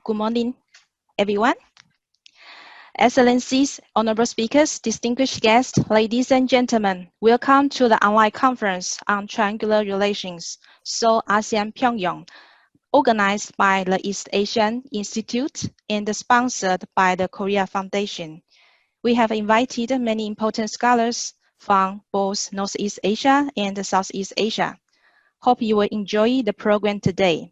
Good morning, everyone. Excellencies, honorable speakers, distinguished guests, ladies and gentlemen, welcome to the online conference on triangular relations, Seoul-ASEAN-Pyongyang, organized by the East Asian Institute and sponsored by the Korea Foundation. We have invited many important scholars from both Northeast Asia and Southeast Asia. Hope you will enjoy the program today.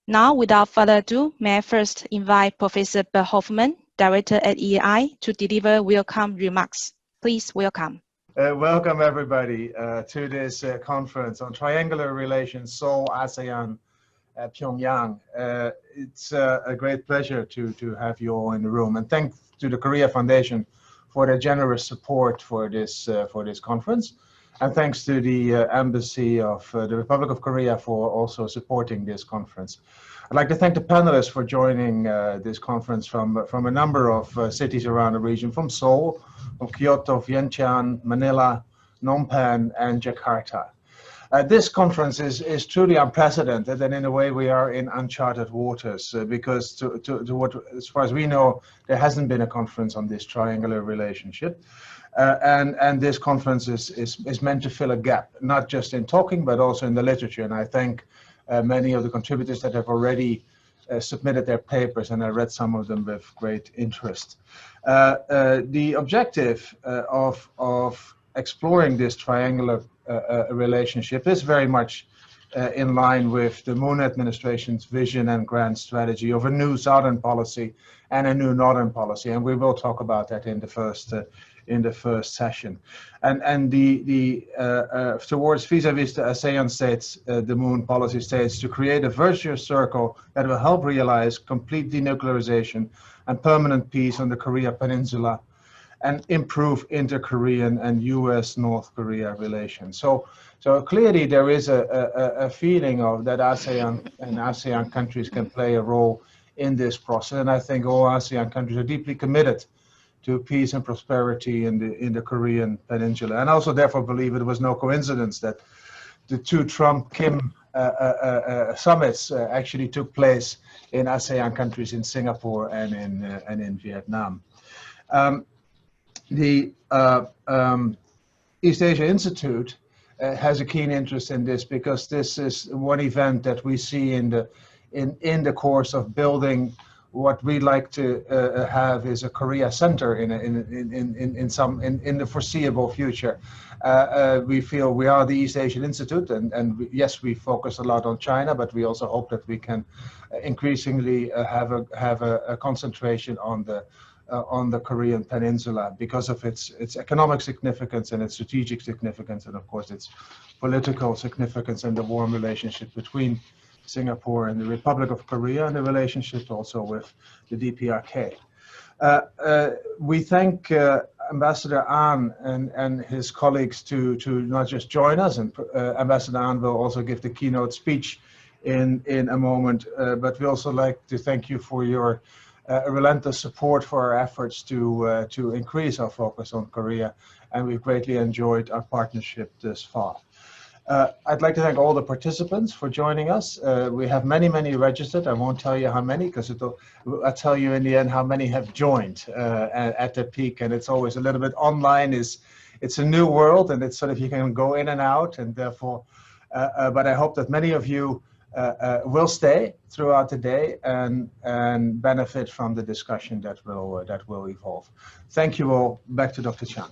Now, without further ado, may I first invite Professor Bill Hoffman, Director at EAI, to deliver welcome remarks. Please welcome. Welcome, everybody, to this conference on triangular relations, Seoul-ASEAN-Pyongyang. It's a great pleasure to have you all in the room, and thanks to the Korea Foundation for their generous support for this conference. And thanks to the Embassy of the Republic of Korea for also supporting this conference. I'd like to thank the panelists for joining this conference from a number of cities around the region, from Seoul, from Kyoto, Vientiane, Manila, Phnom Penh, and Jakarta. This conference is truly unprecedented, and in a way we are in uncharted waters because as far as we know, there hasn't been a conference on this triangular relationship. And this conference is meant to fill a gap, not just in talking, but also in the literature. And I thank many of the contributors that have already submitted their papers, and I read some of them with great interest. The objective of exploring this triangular relationship is very much in line with the Moon administration's vision and grand strategy of a new southern policy and a new northern policy, and we will talk about that in the first session. And towards vis-a-vis the ASEAN states, the Moon policy states to create a virtuous circle that will help realize complete denuclearization and permanent peace on the Korean Peninsula and improve inter-Korean and U.S.-North Korea relations. So clearly there is a feeling of that ASEAN and ASEAN countries can play a role in this process, and I think all ASEAN countries are deeply committed to peace and prosperity in the Korean Peninsula. And also therefore believe it was no coincidence that the two Trump-Kim summits actually took place in ASEAN countries, in Singapore and in Vietnam. The East Asia Institute has a keen interest in this because this is one event that we see in the course of building what we'd like to have is a Korea Center in the foreseeable future. We feel we are the East Asian Institute, and yes, we focus a lot on China, but we also hope that we can increasingly have a concentration on the Korean Peninsula because of its economic significance and its strategic significance, and of course its political significance and the warm relationship between Singapore and the Republic of Korea, and the relationship also with the DPRK. We thank Ambassador Ahn and his colleagues to not just join us, and Ambassador Ahn will also give the keynote speech in a moment, but we also like to thank you for your relentless support for our efforts to increase our focus on Korea, and we've greatly enjoyed our partnership thus far. I'd like to thank all the participants for joining us. We have many registered. I won't tell you how many because I'll tell you in the end how many have joined at the peak, and it's always a little bit online. It's a new world, and it's sort of you can go in and out, and therefore, but I hope that many of you will stay throughout the day and benefit from the discussion that will evolve. Thank you all. Back to Dr. Chang.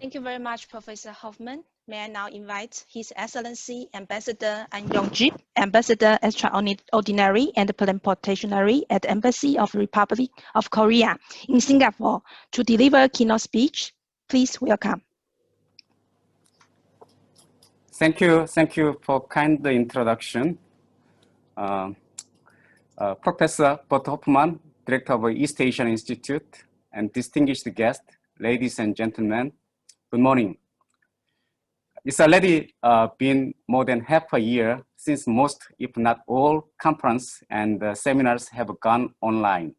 Thank you very much, Professor Hoffman. May I now invite His Excellency Ambassador An Yong-jip, Ambassador Extraordinary and Plenipotentiary at the Embassy of the Republic of Korea in Singapore, to deliver a keynote speech. Please welcome. Thank you for kind introduction. Professor Bert Hoffman, Director of East Asian Institute, and distinguished guests, ladies and gentlemen, good morning. It's already been more than half a year since most, if not all, conferences and seminars have gone online.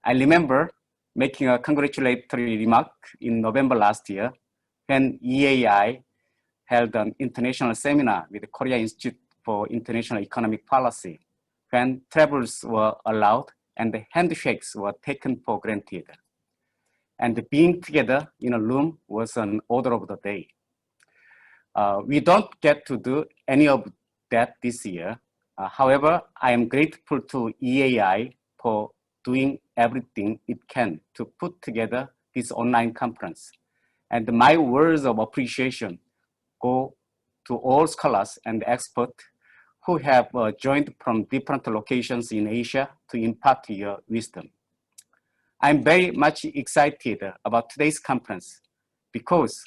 I remember making a congratulatory remark in November last year when EAI held an international seminar with the Korea Institute for International Economic Policy, when travels were allowed and the handshakes were taken for granted. And being together in a room was an order of the day. We don't get to do any of that this year. However, I am grateful to EAI for doing everything it can to put together this online conference. And my words of appreciation go to all scholars and experts who have joined from different locations in Asia to impart your wisdom. I'm very much excited about today's conference because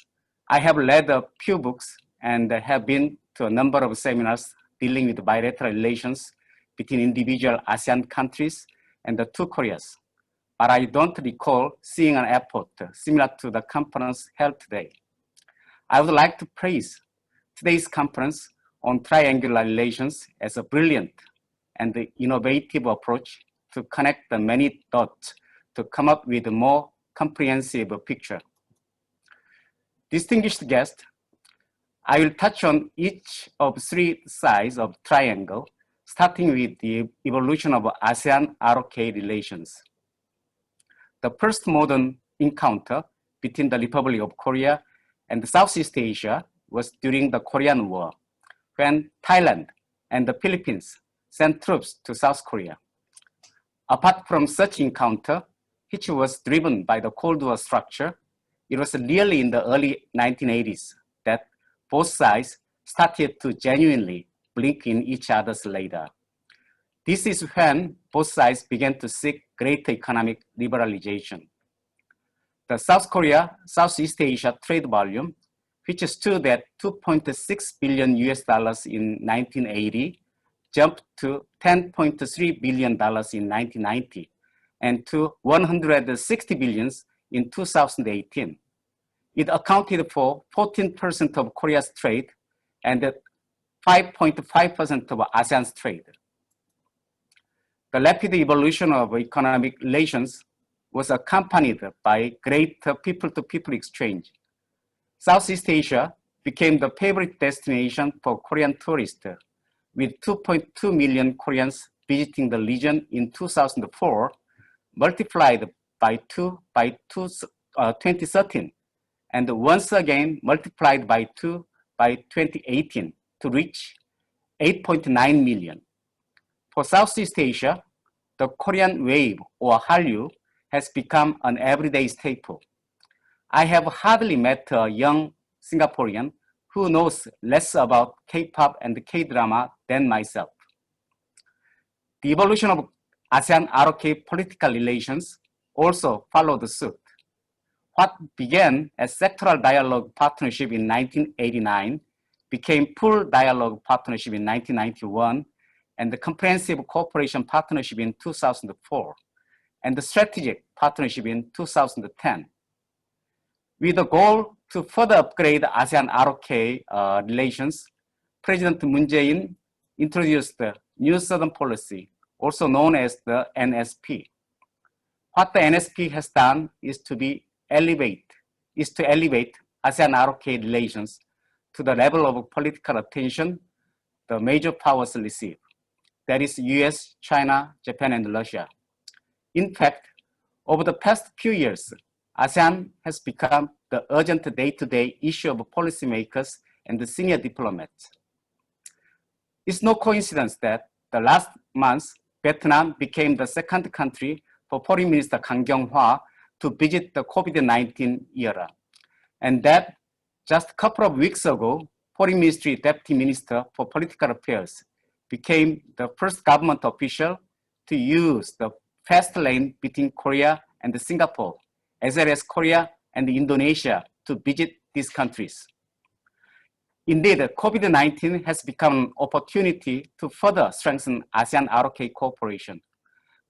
I have read a few books and have been to a number of seminars dealing with bilateral relations between individual ASEAN countries and the two Koreas. But I don't recall seeing an effort similar to the conference held today. I would like to praise today's conference on triangular relations as a brilliant and innovative approach to connect the many dots to come up with a more comprehensive picture. Distinguished guests, I will touch on each of three sides of triangle, starting with the evolution of ASEAN-ROK relations. The first modern encounter between the Republic of Korea and Southeast Asia was during the Korean War, when Thailand and the Philippines sent troops to South Korea. Apart from such encounter, which was driven by the Cold War structure, it was really in the early 1980s that both sides started to genuinely blink in each other's radar. This is when both sides began to seek greater economic liberalization. The South Korea-Southeast Asia trade volume, which stood at $2.6 billion in 1980, jumped to $10.3 billion in 1990, and to 160 billion in 2018. It accounted for 14% of Korea's trade and 5.5% of ASEAN's trade. The rapid evolution of economic relations was accompanied by greater people-to-people exchange. Southeast Asia became the favorite destination for Korean tourists, with 2.2 million Koreans visiting the region in 2004, multiplied by 2 by 2013, and once again multiplied by 2 by 2018 to reach 8.9 million. For Southeast Asia, the Korean wave, or Hallyu, has become an everyday staple. I have hardly met a young Singaporean who knows less about K-pop and K-drama than myself. The evolution of ASEAN-ROK political relations also followed suit. What began as sectoral dialogue partnership in 1989 became full dialogue partnership in 1991, and the comprehensive cooperation partnership in 2004, and the strategic partnership in 2010. With the goal to further upgrade ASEAN-ROK relations, President Moon Jae-in introduced the New Southern Policy, also known as the NSP. What the NSP has done is to elevate ASEAN-ROK relations to the level of political attention the major powers receive. That is US, China, Japan, and Russia. In fact, over the past few years, ASEAN has become the urgent day-to-day issue of policymakers and the senior diplomats. It's no coincidence that the last month, Vietnam became the second country for Foreign Minister Kang Kyung-hwa to visit the COVID-19 era. And that just a couple of weeks ago, Foreign Ministry Deputy Minister for Political Affairs became the first government official to use the fast lane between Korea and Singapore, as well as Korea and Indonesia, to visit these countries. Indeed, COVID-19 has become an opportunity to further strengthen ASEAN-ROK cooperation.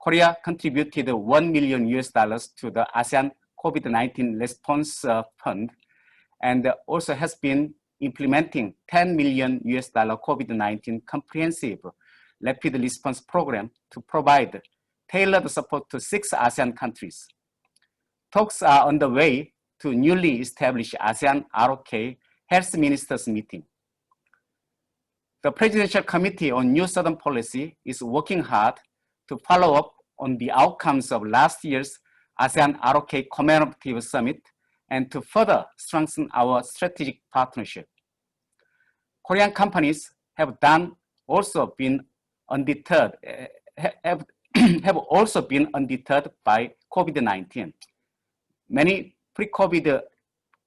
Korea contributed $1 million to the ASEAN COVID-19 response fund, and also has been implementing $10 million COVID-19 comprehensive rapid response program to provide tailored support to 6 ASEAN countries. Talks are on the way to newly established ASEAN-ROK Health Ministers meeting. the Presidential Committee on New Southern Policy is working hard to follow up on the outcomes of last year's ASEAN ROK Commemorative Summit and to further strengthen our strategic partnership. Korean companies have also been undeterred by COVID-19. Many pre-COVID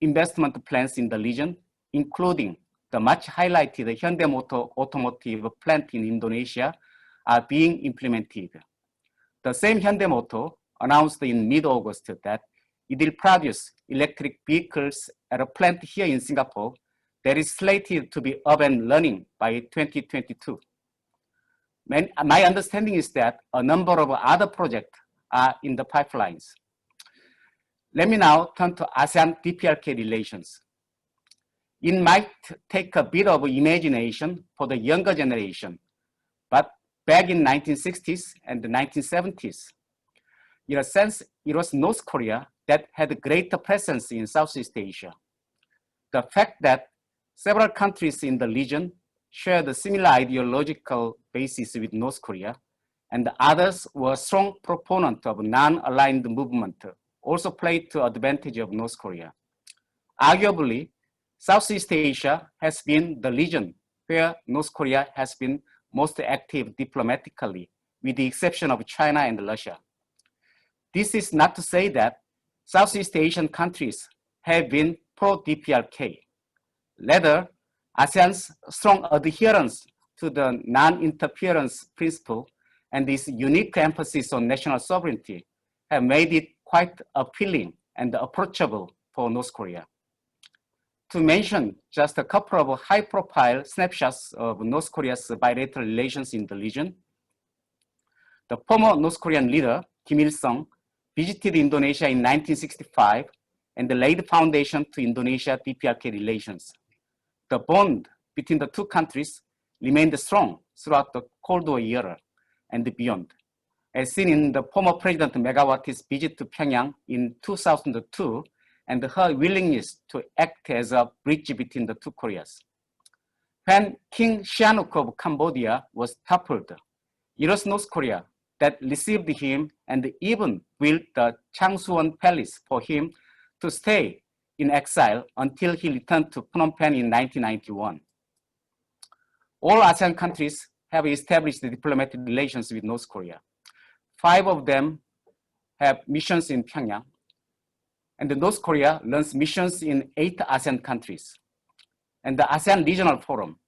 investment plans in the region, including the much highlighted Hyundai Motor automotive plant in Indonesia, are being implemented. The same Hyundai Motor announced in mid-August that it will produce electric vehicles at a plant here in Singapore that is slated to be up and running by 2022. My understanding is that a number of other projects are in the pipelines. Let me now turn to ASEAN-DPRK relations. It might take a bit of imagination for the younger generation, but back in 1960s and the 1970s, in a sense, it was North Korea that had a greater presence in Southeast Asia. The fact that several countries in the region share the similar ideological basis with North Korea, and the others were strong proponents of non-aligned movement also played to advantage of North Korea. Arguably, Southeast Asia has been the region where North Korea has been most active diplomatically, with the exception of China and Russia. This is not to say that Southeast Asian countries have been pro-DPRK. Rather, ASEAN's strong adherence to the non-interference principle and its unique emphasis on national sovereignty have made it quite appealing and approachable for North Korea. To mention just a couple of high-profile snapshots of North Korea's bilateral relations in the region, the former North Korean leader, Kim Il-sung, visited Indonesia in 1965 and laid the foundation to Indonesia-DPRK relations. The bond between the two countries remained strong throughout the Cold War era and beyond, as seen in the former President Megawati's visit to Pyongyang in 2002 and her willingness to act as a bridge between the two Koreas. When King Sihanouk of Cambodia was toppled, it was North Korea that received him and even built the Changsuwon Palace for him to stay in exile until he returned to Phnom Penh in 1991. All ASEAN countries have established diplomatic relations with North Korea. 5 of them have missions in Pyongyang, and North Korea runs missions in 8 ASEAN countries. And the ASEAN Regional Forum,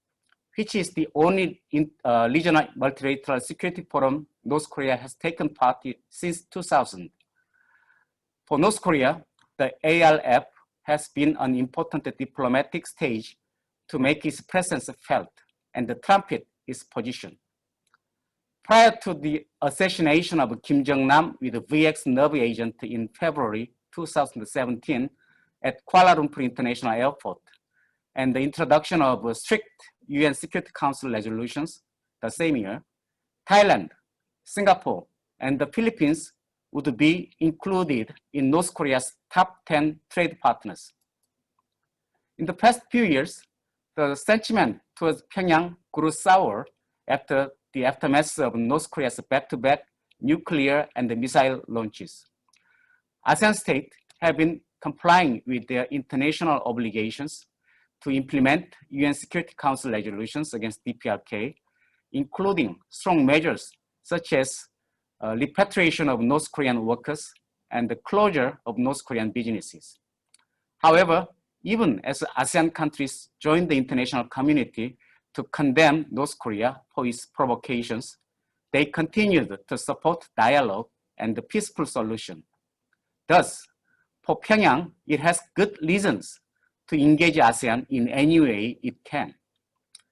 which is the only regional multilateral security forum North Korea has taken part in since 2000. For North Korea, the ALF has been an important diplomatic stage to make its presence felt and to trumpet its position. Prior to the assassination of Kim Jong-nam with a VX nerve agent in February 2017 at Kuala Lumpur International Airport, and the introduction of strict UN Security Council resolutions the same year, Thailand, Singapore, and the Philippines would be included in North Korea's top 10 trade partners. In the past few years, the sentiment towards Pyongyang grew sour after the aftermath of North Korea's back-to-back nuclear and missile launches. ASEAN states have been complying with their international obligations to implement UN Security Council resolutions against DPRK, including strong measures such as repatriation of North Korean workers and the closure of North Korean businesses. However, even as ASEAN countries joined the international community to condemn North Korea for its provocations, they continued to support dialogue and the peaceful solution. Thus, for Pyongyang, it has good reasons to engage ASEAN in any way it can.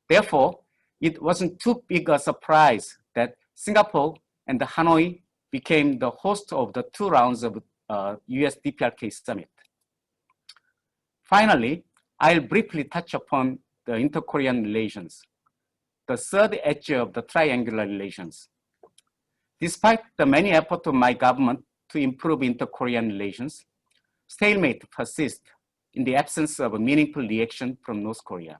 Therefore, it wasn't too big a surprise that Singapore and Hanoi became the host of the 2 rounds of US DPRK summit. Finally, I'll briefly touch upon the inter-Korean relations, the third edge of the triangular relations. Despite the many efforts of my government to improve inter-Korean relations, stalemate persists in the absence of a meaningful reaction from North Korea,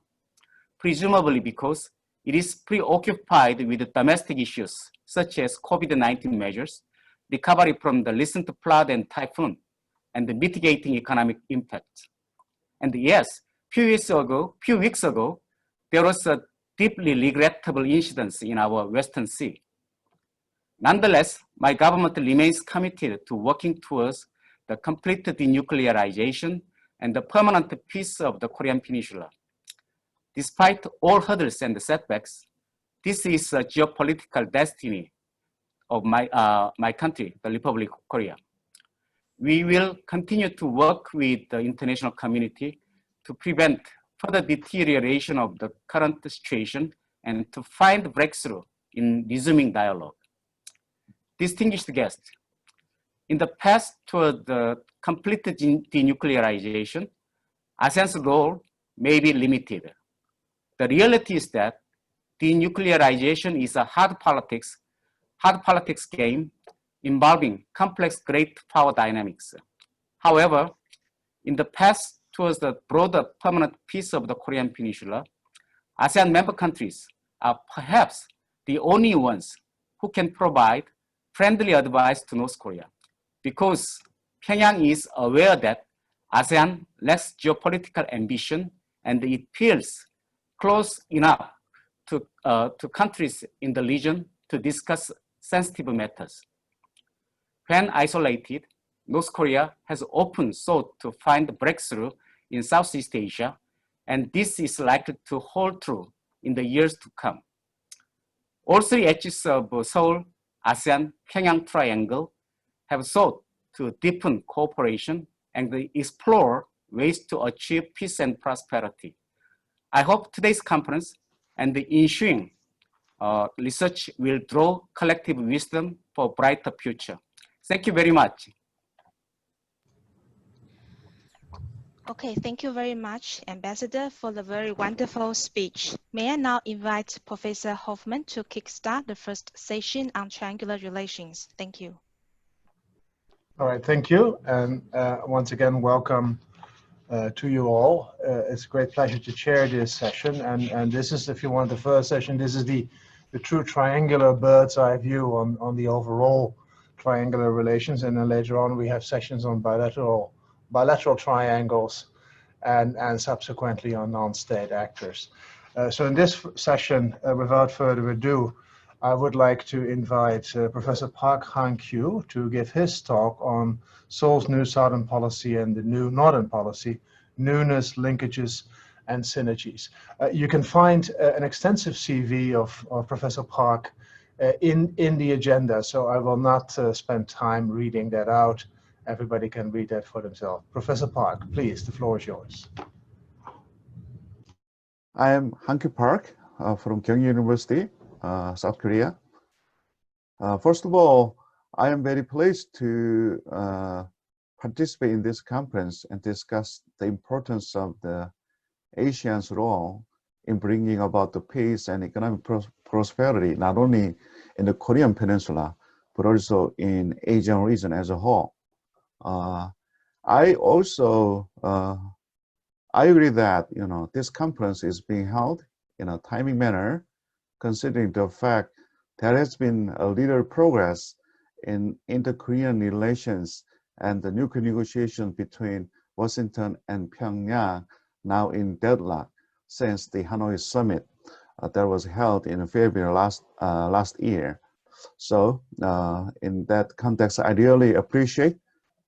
presumably because it is preoccupied with domestic issues such as COVID-19 measures, recovery from the recent flood and typhoon, and the mitigating economic impacts. And yes, few weeks ago, there was a deeply regrettable incident in our Western Sea. Nonetheless, my government remains committed to working towards the complete denuclearization and the permanent peace of the Korean Peninsula. Despite all hurdles and setbacks, this is a geopolitical destiny of my country, the Republic of Korea. We will continue to work with the international community to prevent further deterioration of the current situation and to find breakthrough in resuming dialogue. Distinguished guests, in the path toward the complete denuclearization, ASEAN's role may be limited. The reality is that denuclearization is a hard politics game involving complex great power dynamics. However, in the path towards the broader permanent peace of the Korean Peninsula, ASEAN member countries are perhaps the only ones who can provide friendly advice to North Korea, because Pyongyang is aware that ASEAN lacks geopolitical ambition and it feels close enough to countries in the region to discuss sensitive matters. When isolated, North Korea has often sought to find breakthrough in Southeast Asia, and this is likely to hold true in the years to come. All three edges of Seoul, ASEAN, Pyongyang triangle have sought to deepen cooperation and explore ways to achieve peace and prosperity. I hope today's conference and the ensuing research will draw collective wisdom for a brighter future. Thank you very much. Okay, thank you very much, Ambassador, for the very wonderful speech. May I now invite Professor Hoffman to kickstart the first session on triangular relations. Thank you. All right, thank you. And once again, welcome to you all. It's a great pleasure to chair this session. And this is, if you want, the first session. This is the true triangular bird's eye view on the overall triangular relations. And then later on, we have sessions on bilateral triangles and subsequently on non-state actors. So in this session, without further ado, I would like to invite Professor Park Han-kyu to give his talk on Seoul's new southern policy and the new northern policy, newness, linkages, and synergies. You can find an extensive CV of Professor Park in the agenda, so I will not spend time reading that out. Everybody can read that for themselves. Professor Park, please, the floor is yours. I am Han-kyu Park from Kyung University, South Korea. First of all, I am very pleased to participate in this conference and discuss the importance of the ASEAN's role in bringing about the peace and economic prosperity, not only in the Korean Peninsula, but also in Asian region as a whole. I also I agree that this conference is being held in a timely manner, considering the fact there has been a little progress in inter-Korean relations and the nuclear negotiation between Washington and Pyongyang now in deadlock since the Hanoi summit that was held in February last year. So in that context, I really appreciate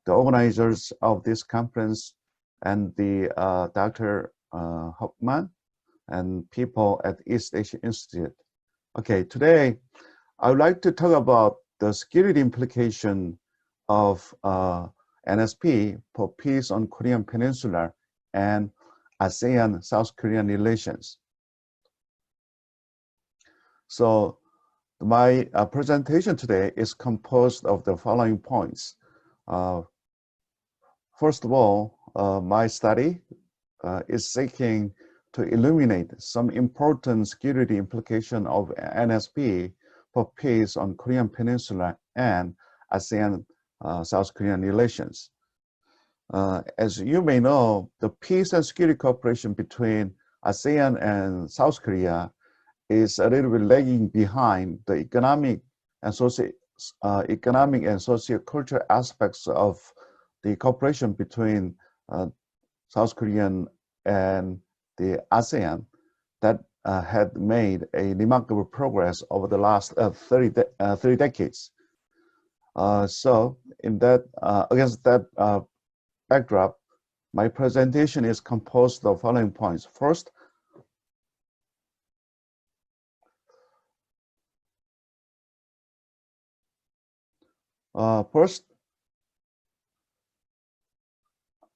the organizers of this conference and the Dr. Hoffman and people at East Asia Institute. Okay, today I would like to talk about the security implication of NSP for peace on Korean Peninsula and ASEAN-South Korean relations. So my presentation today is composed of the following points. First of all, my study is seeking to illuminate some important security implication of NSP for peace on Korean Peninsula and ASEAN-South Korean relations. As you may know, the peace and security cooperation between ASEAN and South Korea is a little bit lagging behind the economic and socio-cultural aspects of the cooperation between South Korea and the ASEAN that had made a remarkable progress over the last 30 decades. So against that backdrop, my presentation is composed of the following points. First,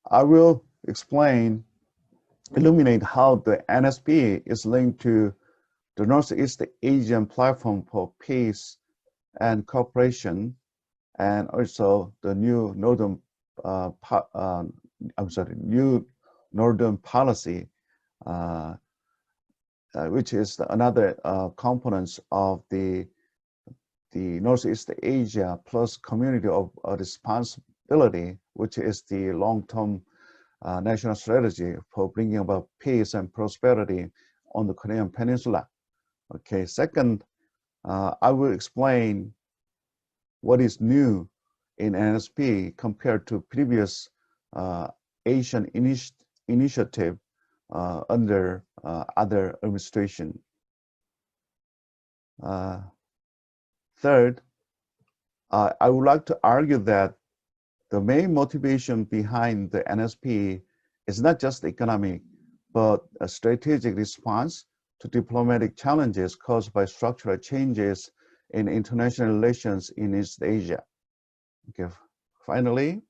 I will illuminate how the NSP is linked to the Northeast Asian Platform for Peace and Cooperation, and also the new Northern Policy, which is another component of the Northeast Asia Plus Community of Responsibility, which is the long-term national strategy for bringing about peace and prosperity on the Korean Peninsula. Okay, second, I will explain what is new in NSP compared to previous Asian initiative under other administration. Third, I would like to argue that the main motivation behind the NSP is not just economic, but a strategic response to diplomatic challenges caused by structural changes in international relations in East Asia. Okay. Finally,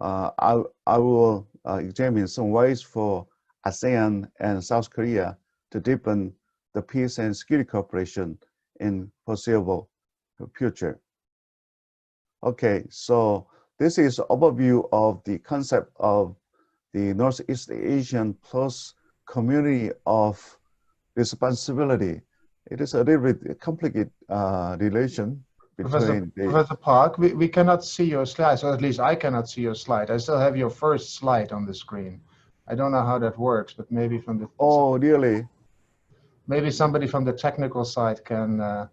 I will examine some ways for ASEAN and South Korea to deepen the peace and security cooperation in foreseeable future. Okay, so this is an overview of the concept of the Northeast Asian Plus Community of Responsibility. It is a little bit complicated relation between Professor Park, we cannot see your slides, or at least I cannot see your slide. I still have your first slide on the screen. I don't know how that works, but maybe from the... Oh, really? Maybe somebody from the technical side can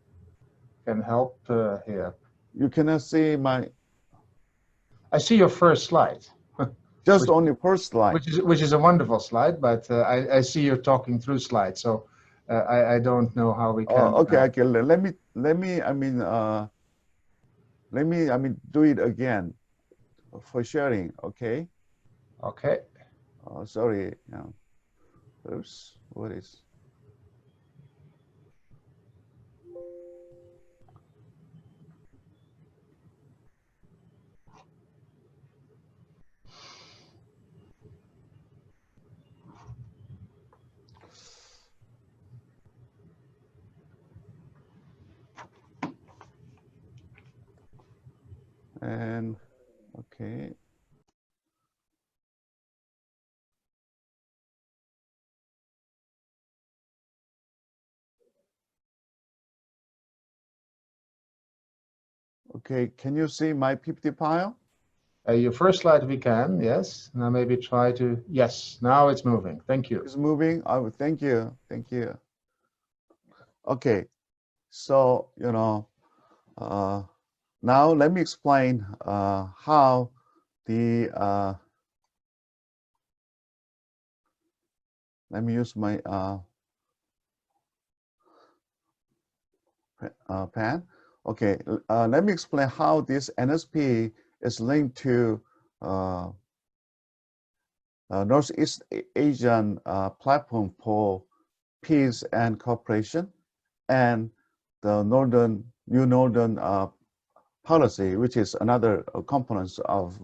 help here. You cannot see my... I see your first slide. Just only first slide. Which is a wonderful slide, but I see you're talking through slides, so I don't know how we can... okay, okay. Let me do it again for sharing, okay? Okay. Sorry. Oops, what is... And okay. Okay, can you see my PPT file? Your first slide we can, yes. Now maybe try to, yes, now it's moving. Thank you. It's moving. Thank you. Thank you. Okay, so, now let me explain how the, let me use my pen. Okay, let me explain how this NSP is linked to Northeast Asian Platform for Peace and Cooperation and the New Northern Policy, which is another component of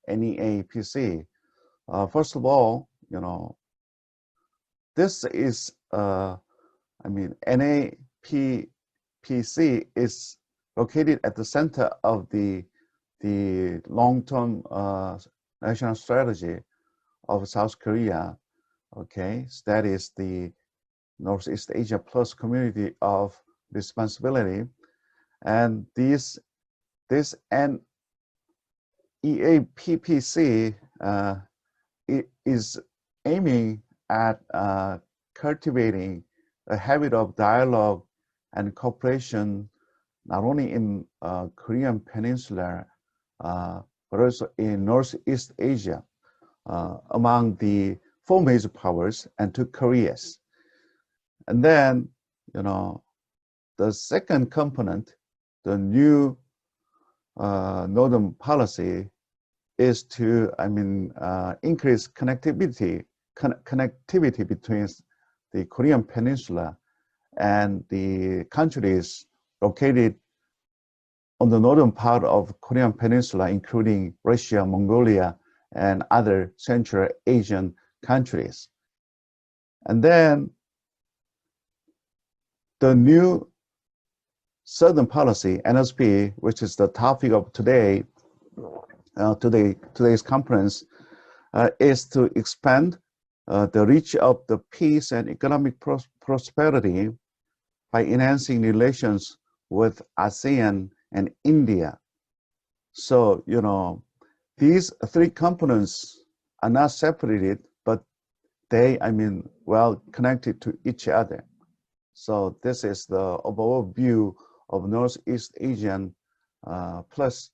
NEAPC. First of all, this is, NEAPC is located at the center of the long-term national strategy of South Korea. Okay, so that is the Northeast Asia Plus Community of Responsibility, and this NEAPC is aiming at cultivating a habit of dialogue and cooperation, not only in Korean Peninsula, but also in Northeast Asia, among the four major powers and two Koreas. And then, the second component, the new northern policy, is to, increase connectivity between the Korean Peninsula and the countries located on the northern part of Korean Peninsula, including Russia, Mongolia, and other Central Asian countries. And then the new Southern Policy, NSP, which is the topic of today's conference, is to expand the reach of the peace and economic prosperity by enhancing relations with ASEAN and India. So, these three components are not separated, but they, well connected to each other. So this is the overall view of Northeast Asian plus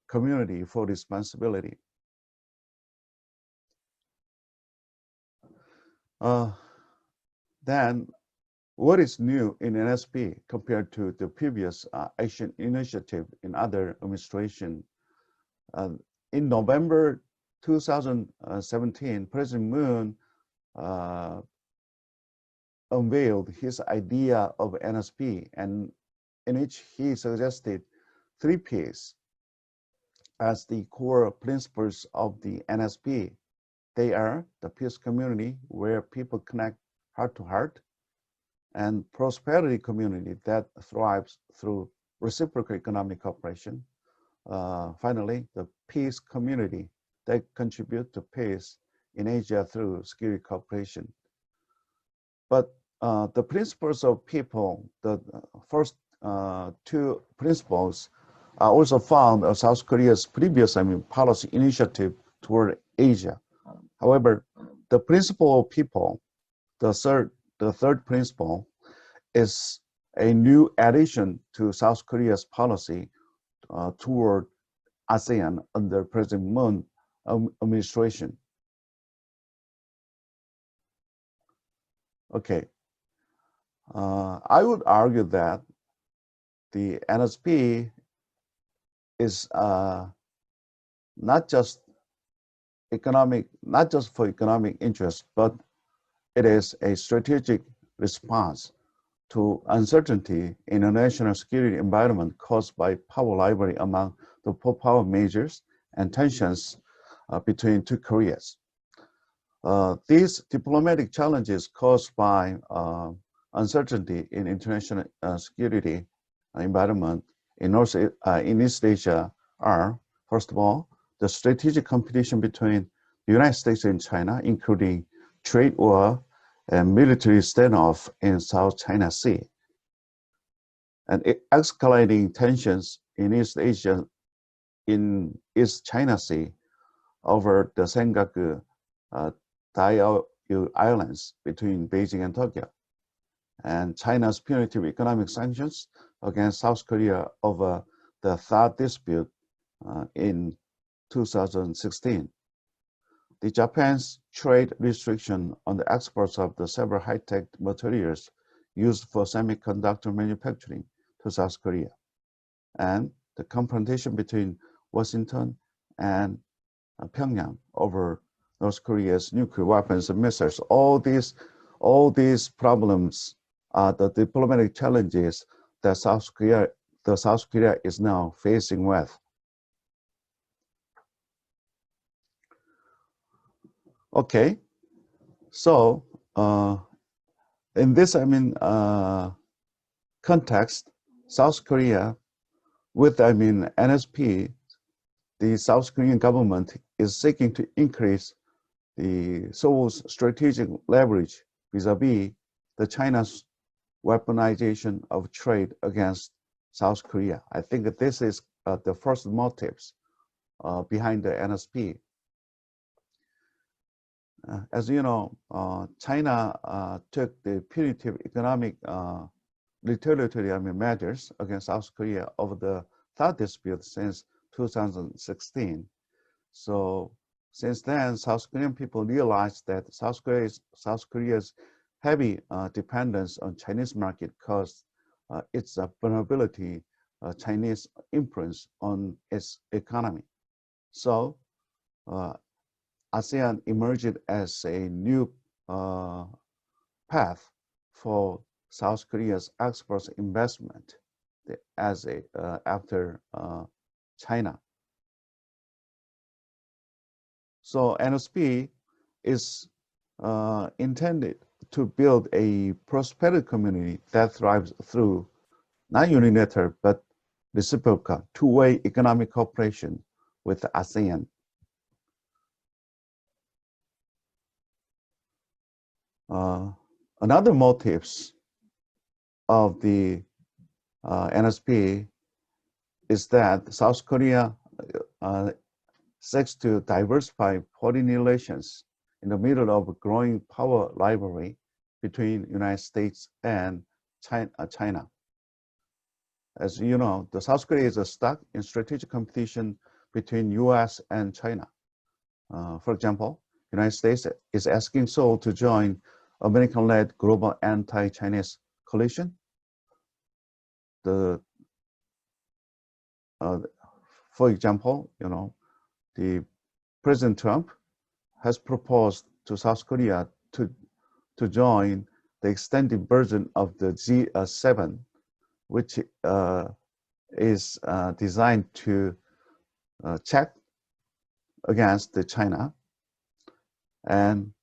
community for responsibility. Then, what is new in NSP compared to the previous Asian initiative in other administration? In November 2017, President Moon unveiled his idea of NSP, and in which he suggested 3 Ps as the core principles of the NSP. They are the peace community, where people connect heart to heart, and prosperity community that thrives through reciprocal economic cooperation. Finally, the peace community that contribute to peace in Asia through security cooperation. But the principles of people, the first 2 principles, are also found in South Korea's previous policy initiative toward Asia. However, the principle of people, the third principle, is a new addition to South Korea's policy toward ASEAN under President Moon administration. Okay, I would argue that the NSP is not just for economic interest, but it is a strategic response to uncertainty in a national security environment caused by power rivalry among the power majors and tensions between 2 Koreas. These diplomatic challenges caused by uncertainty in international security environment in East Asia are, first of all, the strategic competition between the United States and China, including trade war and military standoff in South China Sea, and escalating tensions in East Asia, in East China Sea, over the Senkaku Diaoyu Islands between Beijing and Tokyo, and China's punitive economic sanctions against South Korea over the THAAD dispute in 2016. The Japan's trade restriction on the exports of the several high-tech materials used for semiconductor manufacturing to South Korea, and the confrontation between Washington and Pyongyang over North Korea's nuclear weapons and missiles. All these problems are the diplomatic challenges that South Korea is now facing with. Okay, so in this context, South Korea, with NSP, the South Korean government is seeking to increase the Seoul's strategic leverage vis-a-vis the China's weaponization of trade against South Korea. I think that this is the first motives behind the NSP. As you know, China took the punitive economic retaliatory measures against South Korea over the South dispute since 2016. So since then, South Korean people realized that South Korea's heavy dependence on Chinese market caused its vulnerability, Chinese influence on its economy. So ASEAN emerged as a new path for South Korea's export investment as after China. So NSP is intended to build a prosperous community that thrives through not unilateral but reciprocal two-way economic cooperation with ASEAN. Another motives of the NSP is that South Korea seeks to diversify foreign relations in the middle of a growing power rivalry between United States and China. As you know, the South Korea is stuck in strategic competition between US and China. For example, United States is asking Seoul to join American-led global anti-Chinese coalition. For example, the President Trump has proposed to South Korea to join the extended version of the G7, which is designed to check against China. And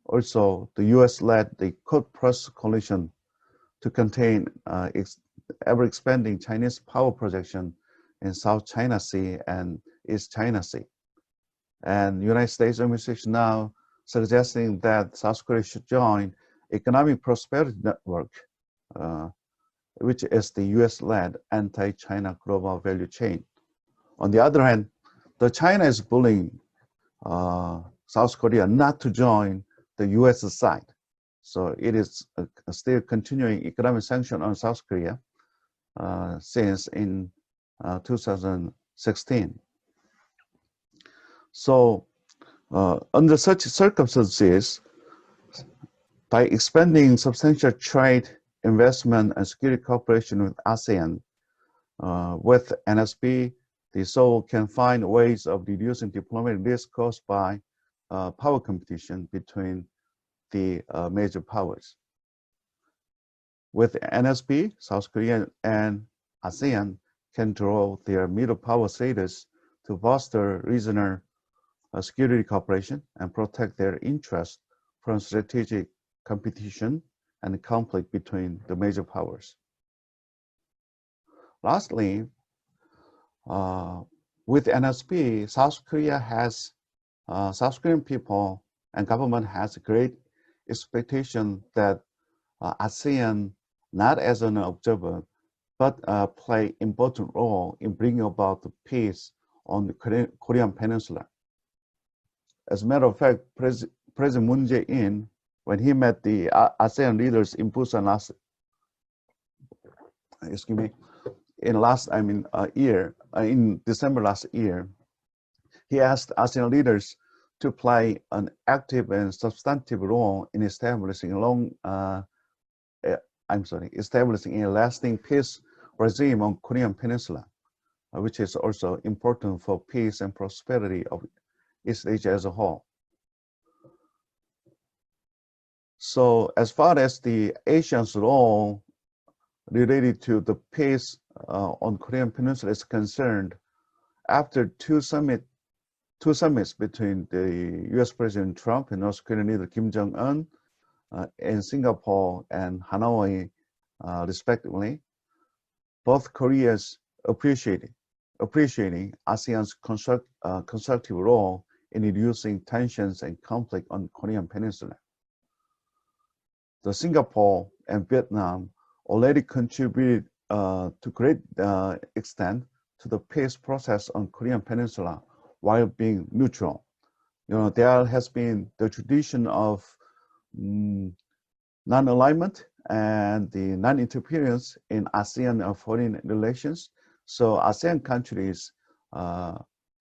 also the US-led the Quad Plus coalition to contain ever-expanding Chinese power projection in South China Sea and East China Sea. And United States administration now suggesting that South Korea should join Economic Prosperity Network, which is the US-led anti-China global value chain. On the other hand, China is bullying South Korea not to join the US side. So it is still continuing economic sanction on South Korea since in 2016. So under such circumstances, by expanding substantial trade, investment, and security cooperation with ASEAN, with NSP, the Seoul can find ways of reducing diplomatic risk caused by power competition between the major powers. With NSP, South Korea and ASEAN can draw their middle power status to foster regional security cooperation and protect their interests from strategic competition and conflict between the major powers. Lastly, with NSP, South Korean people and government has a great expectation that ASEAN, not as an observer, but play important role in bringing about the peace on the Korean Peninsula. As a matter of fact, President Moon Jae-in, when he met the ASEAN leaders in Busan in December last year, he asked ASEAN leaders to play an active and substantive role in establishing establishing a lasting peace regime on Korean Peninsula, which is also important for peace and prosperity of East Asia as a whole. So as far as the Asians' role related to the peace on Korean Peninsula is concerned, after two summits between the US President Trump and North Korean leader Kim Jong-un in Singapore and Hanoi, respectively, both Koreas appreciating ASEAN's constructive role in reducing tensions and conflict on the Korean Peninsula. The Singapore and Vietnam already contributed to great extent to the peace process on Korean Peninsula while being neutral. there has been the tradition of non-alignment and the non-interference in ASEAN foreign relations. So ASEAN countries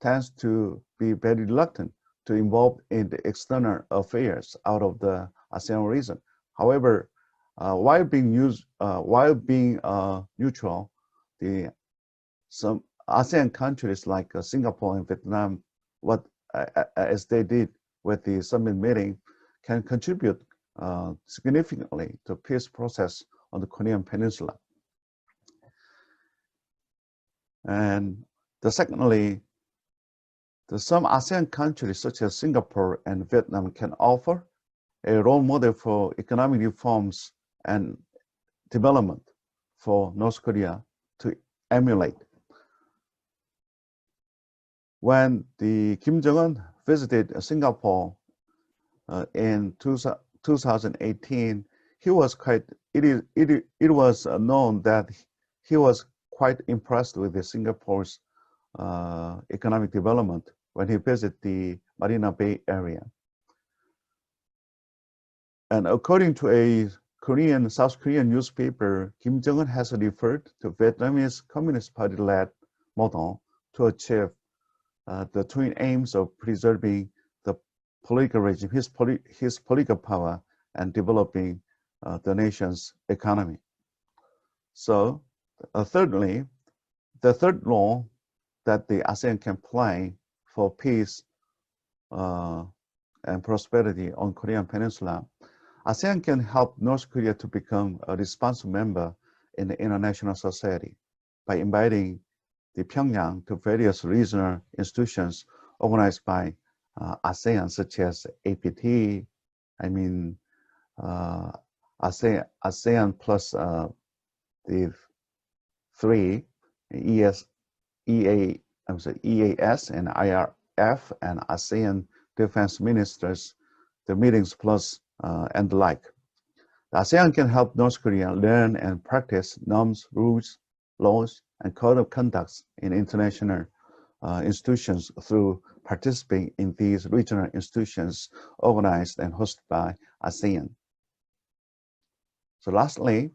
tends to be very reluctant to involve in the external affairs out of the ASEAN region. However, while being neutral, some ASEAN countries like Singapore and Vietnam, as they did with the summit meeting, can contribute significantly to peace process on the Korean Peninsula. And secondly, some ASEAN countries such as Singapore and Vietnam can offer a role model for economic reforms and development for North Korea to emulate. When the Kim Jong-un visited Singapore in 2018, he was it was known that he was quite impressed with the Singapore's economic development when he visited the Marina Bay area. And according to a South Korean newspaper, Kim Jong-un has referred to Vietnamese Communist Party-led model to achieve the twin aims of preserving the political regime, his political power, and developing the nation's economy. So, thirdly, the third role that the ASEAN can play for peace and prosperity on Korean Peninsula, ASEAN can help North Korea to become a responsible member in the international society by inviting the Pyongyang to various regional institutions organized by ASEAN, such as APT, ASEAN plus the three, EAS and IRF and ASEAN defense ministers, the meetings plus and the like. The ASEAN can help North Korea learn and practice norms, rules, laws, and code of conduct in international institutions through participating in these regional institutions organized and hosted by ASEAN. So lastly,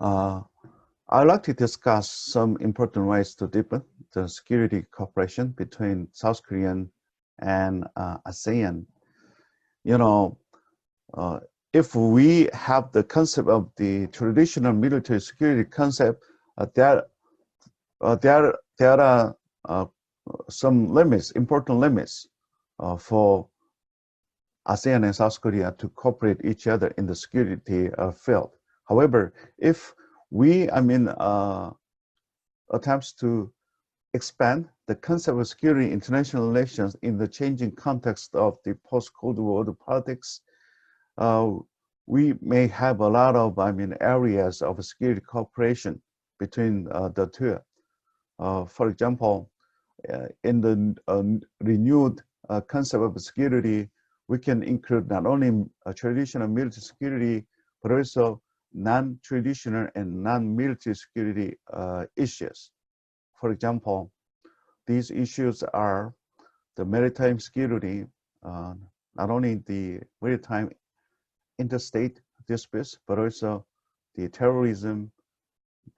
I'd like to discuss some important ways to deepen the security cooperation between South Korean and ASEAN. If we have the concept of the traditional military security concept, there are some limits, important limits for ASEAN and South Korea to cooperate each other in the security field. However, if we, attempts to expand the concept of security in international relations in the changing context of the post-Cold War politics, we may have a lot of, areas of security cooperation between the two. For example, in the renewed concept of security, we can include not only traditional military security, but also non-traditional and non-military security issues. For example, these issues are the maritime security, not only the maritime interstate disputes, but also the terrorism,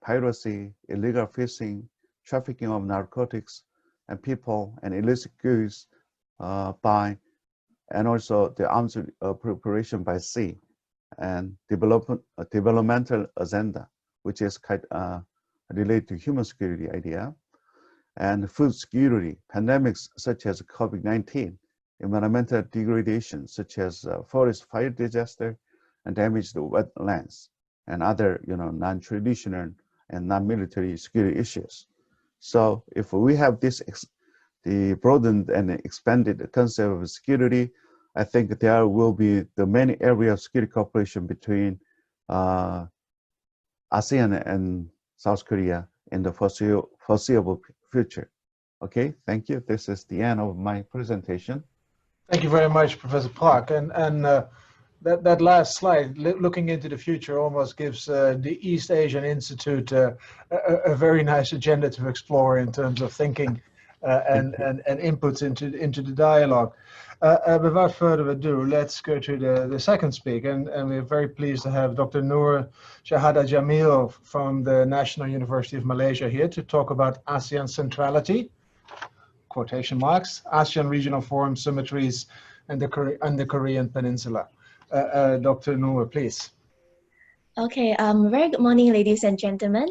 piracy, illegal fishing, trafficking of narcotics and people and illicit goods and also the arms preparation by sea and developmental agenda, which is quite related to human security idea, and food security, pandemics such as COVID-19, environmental degradation such as forest fire disaster and damage to wetlands, and other non-traditional and non-military security issues. So if we have the broadened and expanded concept of security, I think there will be the many areas of security cooperation between ASEAN and South Korea in the foreseeable future. Okay, thank you. This is the end of my presentation. Thank you very much, Professor Park. And that last slide, looking into the future, almost gives the East Asian Institute a very nice agenda to explore in terms of thinking and inputs into the dialogue. Without further ado, let's go to the second speaker, and we're very pleased to have Dr. Noor Shahada Jamil from the National University of Malaysia here to talk about ASEAN centrality, quotation marks, ASEAN regional forum symmetries, and the Korean Peninsula. Dr. Noor, please. Okay, very good morning, ladies and gentlemen.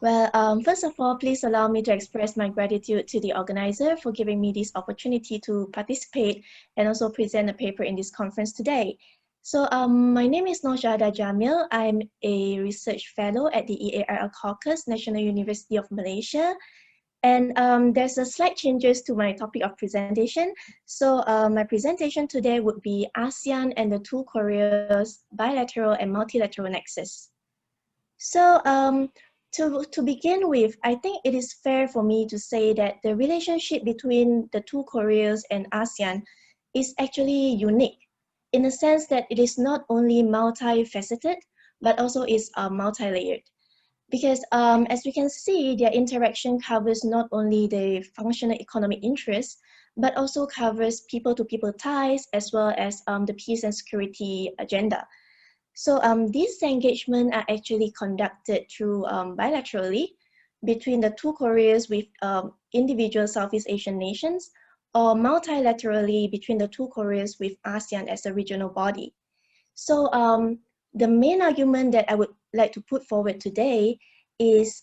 Well, first of all, please allow me to express my gratitude to the organizer for giving me this opportunity to participate and also present a paper in this conference today. So my name is Noor Shahada Jamil. I'm a research fellow at the EARL Caucus, National University of Malaysia. And there's a slight changes to my topic of presentation. So my presentation today would be ASEAN and the two Koreas, bilateral and multilateral nexus. So to begin with, I think it is fair for me to say that the relationship between the two Koreas and ASEAN is actually unique in the sense that it is not only multifaceted, but also is multi-layered. Because as we can see, their interaction covers not only the functional economic interests, but also covers people-to-people ties, as well as the peace and security agenda. So these engagements are actually conducted through bilaterally between the two Koreas with individual Southeast Asian nations, or multilaterally between the two Koreas with ASEAN as a regional body. So the main argument that I would like to put forward today is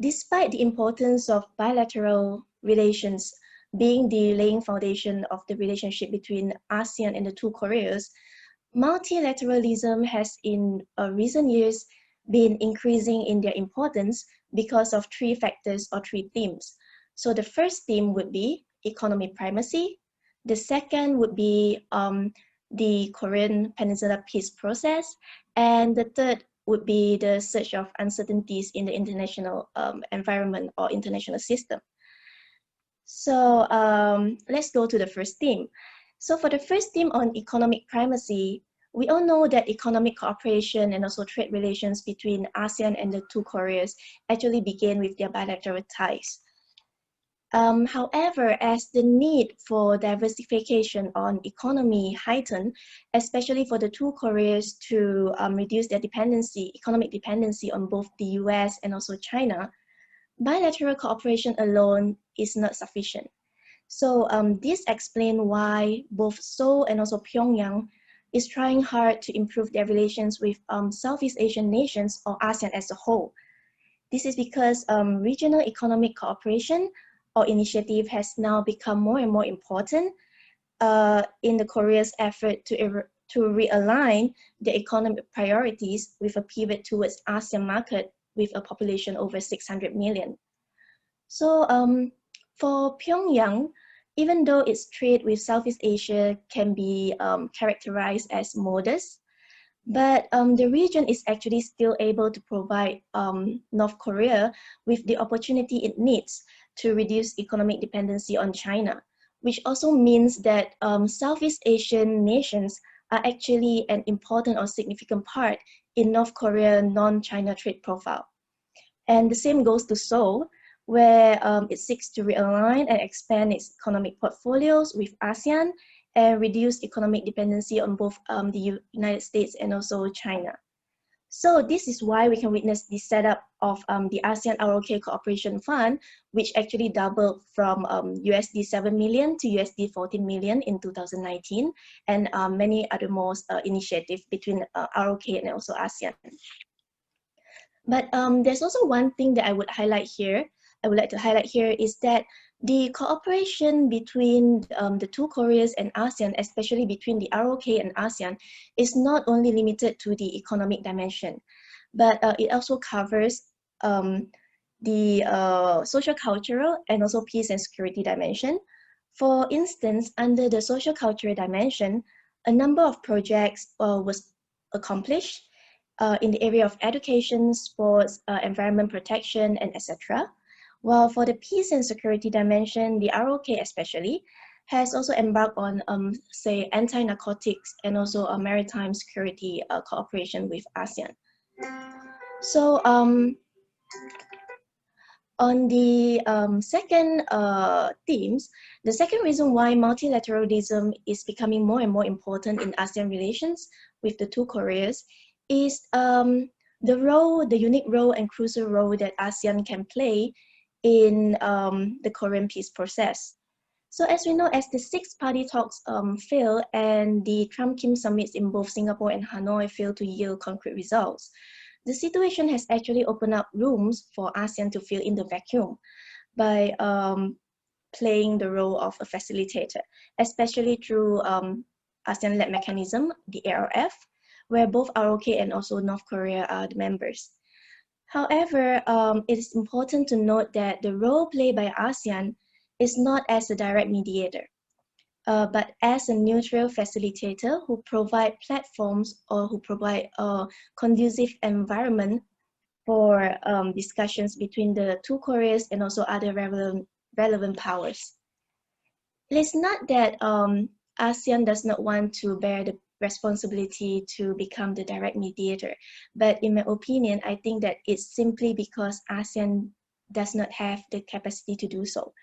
despite the importance of bilateral relations being the laying foundation of the relationship between ASEAN and the two Koreas, multilateralism has in recent years been increasing in their importance because of three factors or three themes. So the first theme would be economic primacy. The second would be the Korean Peninsula peace process. And the third would be the search of uncertainties in the international environment or international system. So let's go to the first theme. So for the first theme on economic primacy, we all know that economic cooperation and also trade relations between ASEAN and the two Koreas actually began with their bilateral ties. However, as the need for diversification on economy heightened, especially for the two Koreas to reduce their dependency, economic dependency on both the US and also China, bilateral cooperation alone is not sufficient. So this explains why both Seoul and also Pyongyang is trying hard to improve their relations with Southeast Asian nations or ASEAN as a whole. This is because regional economic cooperation or initiative has now become more and more important in the Korea's effort to realign the economic priorities with a pivot towards ASEAN market with a population over 600 million. So for Pyongyang, even though its trade with Southeast Asia can be characterized as modest, but the region is actually still able to provide North Korea with the opportunity it needs to reduce economic dependency on China, which also means that Southeast Asian nations are actually an important or significant part in North Korea's non-China trade profile. And the same goes to Seoul, where it seeks to realign and expand its economic portfolios with ASEAN and reduce economic dependency on both the United States and also China. So this is why we can witness the setup of the ASEAN ROK Cooperation Fund, which actually doubled from USD 7 million to USD 14 million in 2019, and many other more initiatives between ROK and also ASEAN. But there's also one thing that I would like to highlight here is that the cooperation between the two Koreas and ASEAN, especially between the ROK and ASEAN, is not only limited to the economic dimension, but it also covers the social, cultural, and also peace and security dimension. For instance, under the social cultural dimension, a number of projects was accomplished in the area of education, sports, environment protection, and etc. While for the peace and security dimension, the ROK especially has also embarked on, say, anti-narcotics and also maritime security cooperation with ASEAN. So On the second themes, the second reason why multilateralism is becoming more and more important in ASEAN relations with the two Koreas is the unique role and crucial role that ASEAN can play in the Korean peace process. So as we know, as the six-party talks fail and the Trump-Kim summits in both Singapore and Hanoi fail to yield concrete results, the situation has actually opened up rooms for ASEAN to fill in the vacuum by playing the role of a facilitator, especially through ASEAN-led mechanism, the ARF, where both ROK and also North Korea are the members. However, it is important to note that the role played by ASEAN is not as a direct mediator, but as a neutral facilitator who provide platforms or who provide a conducive environment for discussions between the two Koreas and also other relevant powers. It is not that ASEAN does not want to bear the responsibility to become the direct mediator, but in my opinion, I think that it's simply because ASEAN does not have the capacity to do so.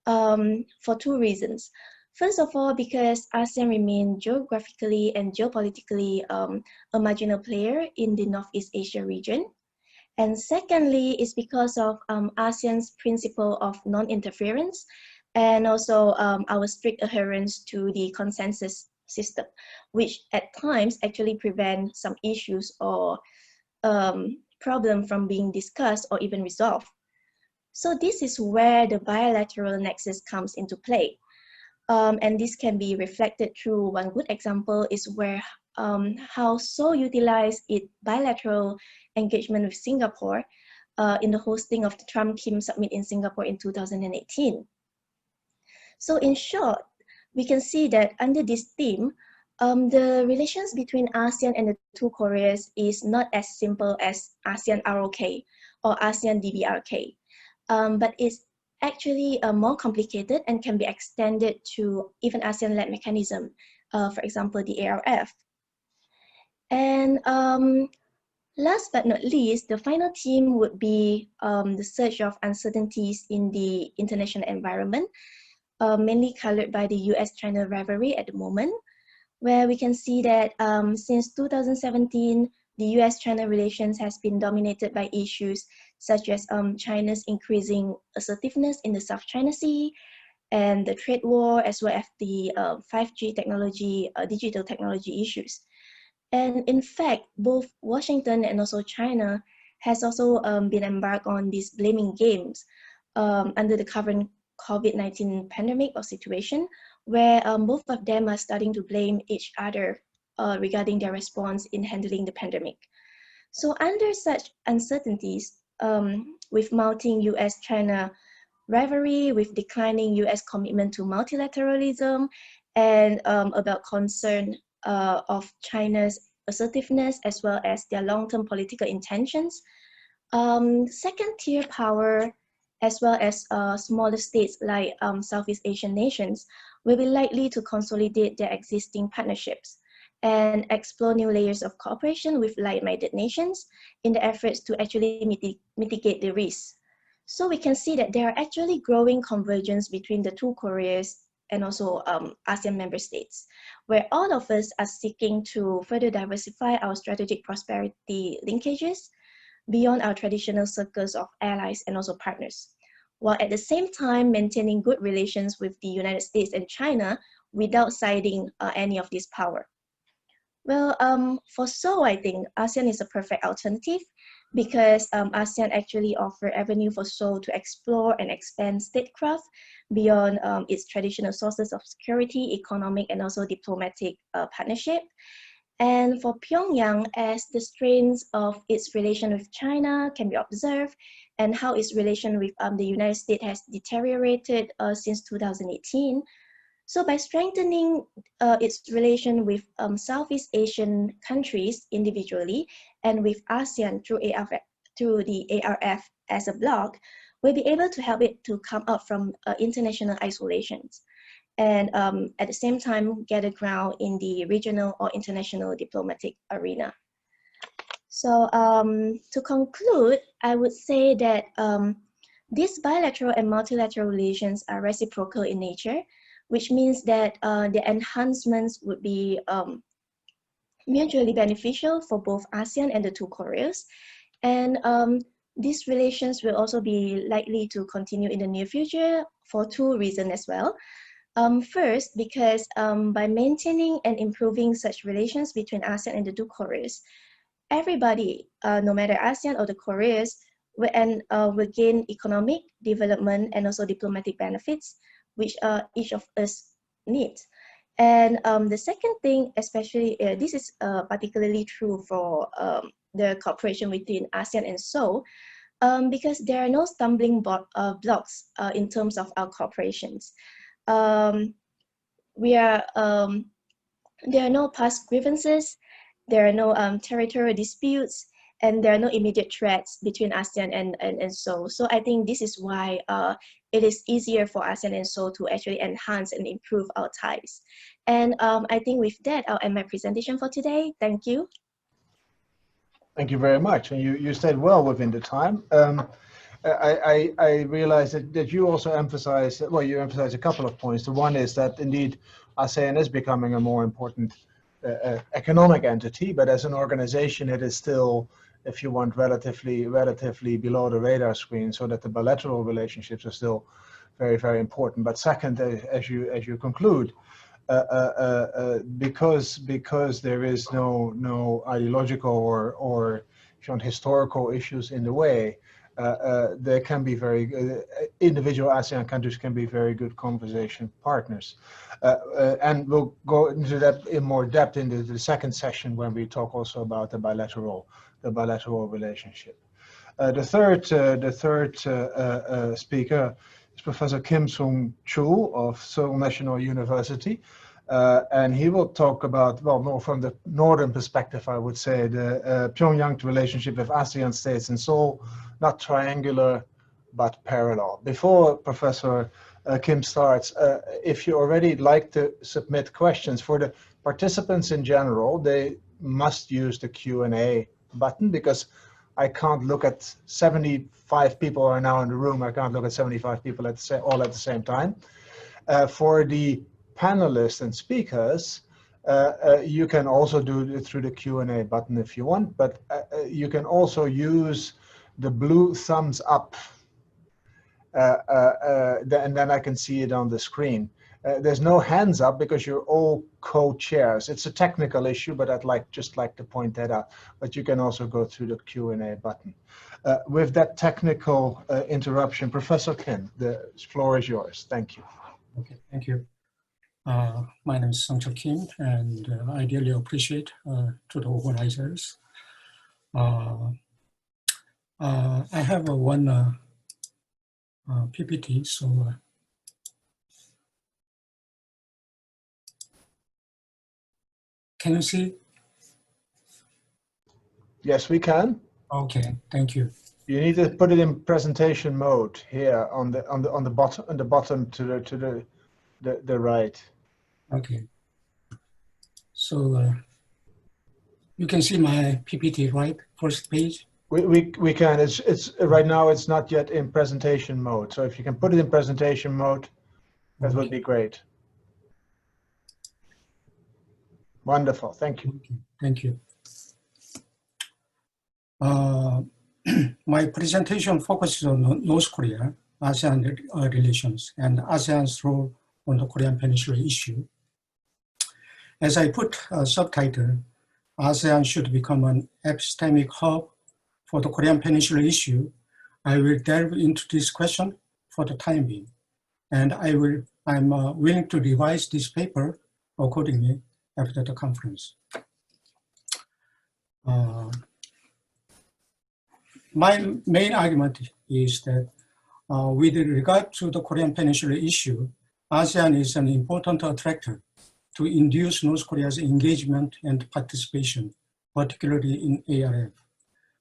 For two reasons. First of all, because ASEAN remains geographically and geopolitically a marginal player in the Northeast Asia region. And secondly, it's because of ASEAN's principle of non-interference and also our strict adherence to the consensus system, which at times actually prevent some issues or problem from being discussed or even resolved. So this is where the bilateral nexus comes into play. And this can be reflected through one good example is where how Seoul utilized its bilateral engagement with Singapore in the hosting of the Trump-Kim summit in Singapore in 2018. So in short, we can see that under this theme, the relations between ASEAN and the two Koreas is not as simple as ASEAN ROK or ASEAN DBRK, but it's actually more complicated and can be extended to even ASEAN-led mechanism, for example, the ARF. And last but not least, the final theme would be the surge of uncertainties in the international environment, mainly colored by the US-China rivalry at the moment, where we can see that since 2017, the US-China relations has been dominated by issues such as China's increasing assertiveness in the South China Sea and the trade war, as well as the 5G technology, digital technology issues. And in fact, both Washington and also China has also been embarked on these blaming games under the current COVID-19 pandemic or situation, where both of them are starting to blame each other regarding their response in handling the pandemic. So under such uncertainties, with mounting US-China rivalry, with declining US commitment to multilateralism, and about concern of China's assertiveness as well as their long-term political intentions, second-tier power as well as smaller states like Southeast Asian nations will be likely to consolidate their existing partnerships and explore new layers of cooperation with like-minded nations in the efforts to actually mitigate the risks. So we can see that there are actually growing convergence between the two Koreas and also ASEAN member states, where all of us are seeking to further diversify our strategic prosperity linkages beyond our traditional circles of allies and also partners, while at the same time maintaining good relations with the United States and China without siding any of this power. Well, for Seoul, I think ASEAN is a perfect alternative because ASEAN actually offers avenue for Seoul to explore and expand statecraft beyond its traditional sources of security, economic, and also diplomatic partnership. And for Pyongyang, as the strains of its relation with China can be observed and how its relation with the United States has deteriorated since 2018, so by strengthening its relation with Southeast Asian countries individually and with ASEAN through the ARF as a bloc, we'll be able to help it to come out from international isolations and at the same time get a ground in the regional or international diplomatic arena. So to conclude, I would say that These bilateral and multilateral relations are reciprocal in nature, which means that the enhancements would be mutually beneficial for both ASEAN and the two Koreas. And these relations will also be likely to continue in the near future for two reasons as well. First, because by maintaining and improving such relations between ASEAN and the two Koreas, everybody, no matter ASEAN or the Koreas, will gain economic development and also diplomatic benefits, which each of us needs. And the second thing, especially this is particularly true for the cooperation between ASEAN and Seoul, because there are no stumbling blocks in terms of our cooperations. There are no past grievances, there are no territorial disputes, and there are no immediate threats between ASEAN and Seoul. So I think this is why it is easier for ASEAN and Seoul to actually enhance and improve our ties. And I think with that, I'll end my presentation for today. Thank you. Thank you very much. And you stayed well within the time. I realized that you also emphasized, well, you emphasized a couple of points. The one is that indeed ASEAN is becoming a more important economic entity, but as an organization, it is still, if you want, relatively below the radar screen, so that the bilateral relationships are still very, very important. But second, as you conclude, because there is no ideological or historical issues in the way, there can be individual ASEAN countries can be very good conversation partners. And we'll go into that in more depth in the second session when we talk also about the bilateral relationship. The third speaker is Professor Kim Sung-chul of Seoul National University. And he will talk about, well, more from the northern perspective, I would say, the Pyongyang relationship with ASEAN states and Seoul, not triangular, but parallel. Before Professor Kim starts, if you already like to submit questions for the participants in general, they must use the Q&A button, because I can't look at 75 people are now in the room. I can't look at 75 people all at the same time. For the panelists and speakers, you can also do it through the Q&A button if you want, but you can also use the blue thumbs up, and then I can see it on the screen. There's no hands up because you're all co-chairs. It's a technical issue, but I'd just like to point that out. But you can also go through the Q&A button. With that technical interruption, Professor Kim, the floor is yours. Thank you. Okay, thank you. My name is Sung-chul Kim, and I dearly appreciate to the organizers. I have one PPT, so can you see? Yes, we can. Okay, thank you. You need to put it in presentation mode here on the bottom to the right. Okay. So you can see my PPT, right? First page. We can. It's right now. It's not yet in presentation mode. So if you can put it in presentation mode, that would be great. Wonderful. Thank you. Thank you. My presentation focuses on North Korea, ASEAN relations, and ASEAN's role on the Korean Peninsula issue. As I put a subtitle, ASEAN should become an epistemic hub for the Korean Peninsula issue, I will delve into this question for the time being, and I'm willing to revise this paper accordingly after the conference. My main argument is that with regard to the Korean Peninsula issue, ASEAN is an important attractor to induce North Korea's engagement and participation, particularly in ARF.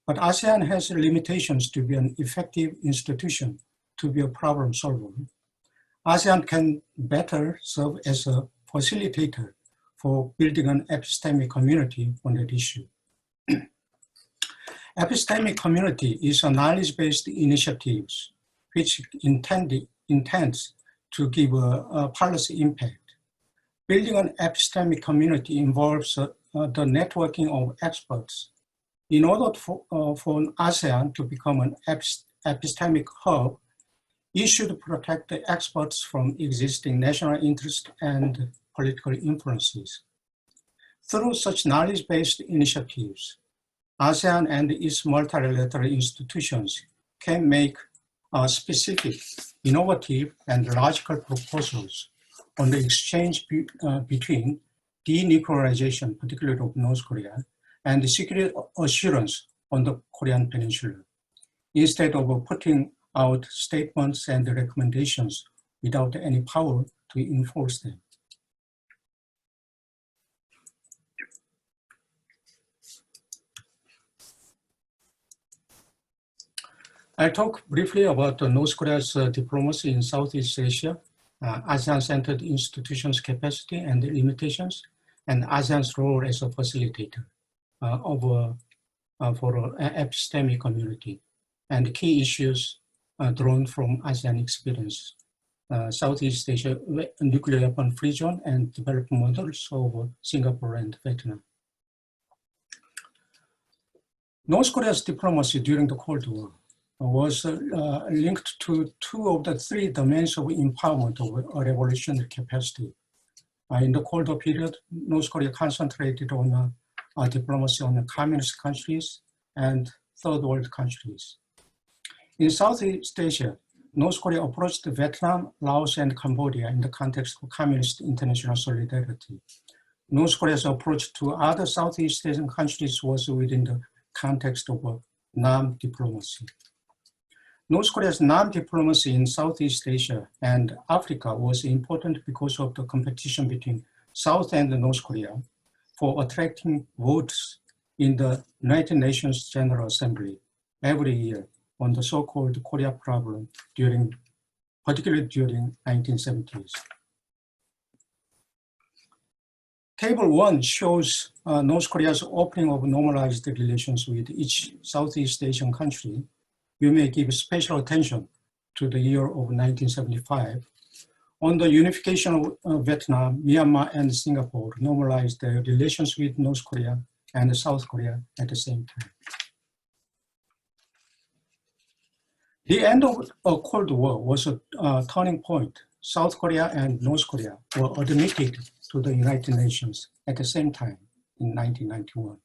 But ASEAN has limitations to be an effective institution, to be a problem solver. ASEAN can better serve as a facilitator for building an epistemic community on that issue. Epistemic community is a knowledge-based initiative which intends to give a policy impact. Building an epistemic community involves the networking of experts. In order for ASEAN to become an epistemic hub, it should protect the experts from existing national interest and political influences. Through such knowledge-based initiatives, ASEAN and its multilateral institutions can make specific, innovative, and logical proposals on the exchange between denuclearization, particularly of North Korea, and the security assurance on the Korean Peninsula, instead of putting out statements and recommendations without any power to enforce them. I'll talk briefly about North Korea's diplomacy in Southeast Asia, ASEAN-centered institutions' capacity and limitations, and ASEAN's role as a facilitator for an epistemic community, and key issues drawn from ASEAN experience. Southeast Asia nuclear weapon free zone and development models of Singapore and Vietnam. North Korea's diplomacy during the Cold War was linked to two of the three domains of empowerment of a revolutionary capacity. In the Cold War period, North Korea concentrated on diplomacy on communist countries and third world countries. In Southeast Asia, North Korea approached Vietnam, Laos, and Cambodia in the context of communist international solidarity. North Korea's approach to other Southeast Asian countries was within the context of non-diplomacy. North Korea's non-diplomacy in Southeast Asia and Africa was important because of the competition between South and North Korea for attracting votes in the United Nations General Assembly every year on the so-called Korea problem, particularly during 1970s. Table 1 shows North Korea's opening of normalized relations with each Southeast Asian country. You may give special attention to the year of 1975. On the unification of Vietnam, Myanmar, and Singapore normalized their relations with North Korea and South Korea at the same time. The end of a Cold War was a turning point. South Korea and North Korea were admitted to the United Nations at the same time in 1991.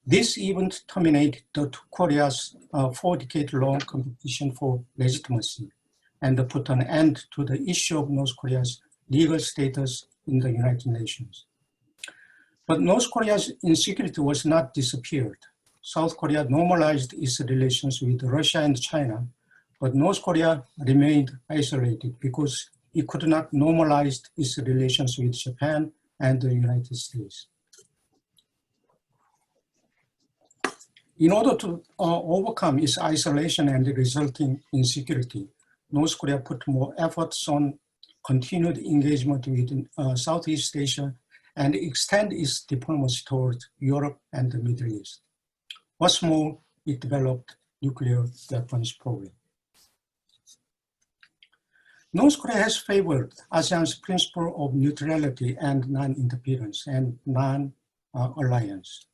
This event terminated the two Koreas' 4-decade-long competition for legitimacy and put an end to the issue of North Korea's legal status in the United Nations. But North Korea's insecurity was not disappeared. South Korea normalized its relations with Russia and China, but North Korea remained isolated because it could not normalize its relations with Japan and the United States. In order to overcome its isolation and the resulting insecurity, North Korea put more efforts on continued engagement with Southeast Asia and extend its diplomacy towards Europe and the Middle East. What's more, it developed nuclear weapons program. North Korea has favored ASEAN's principle of neutrality and non-interference and non-alliance.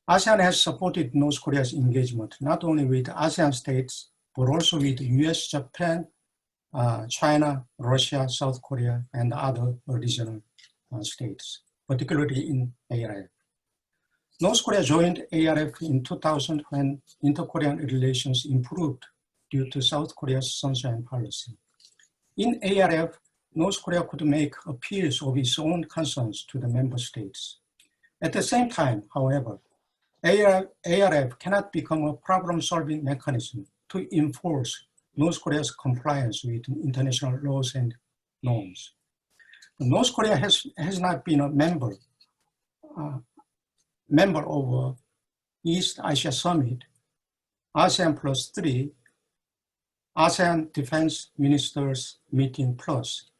ASEAN has supported North Korea's engagement not only with ASEAN states, but also with US, Japan, China, Russia, South Korea, and other regional states, particularly in ARF. North Korea joined ARF in 2000 when inter-Korean relations improved due to South Korea's sunshine policy. In ARF, North Korea could make appeals of its own concerns to the member states. At the same time, however, ARF cannot become a problem-solving mechanism to enforce North Korea's compliance with international laws and norms. North Korea has not been a member of East Asia Summit, ASEAN Plus 3, ASEAN Defense Ministers Meeting Plus,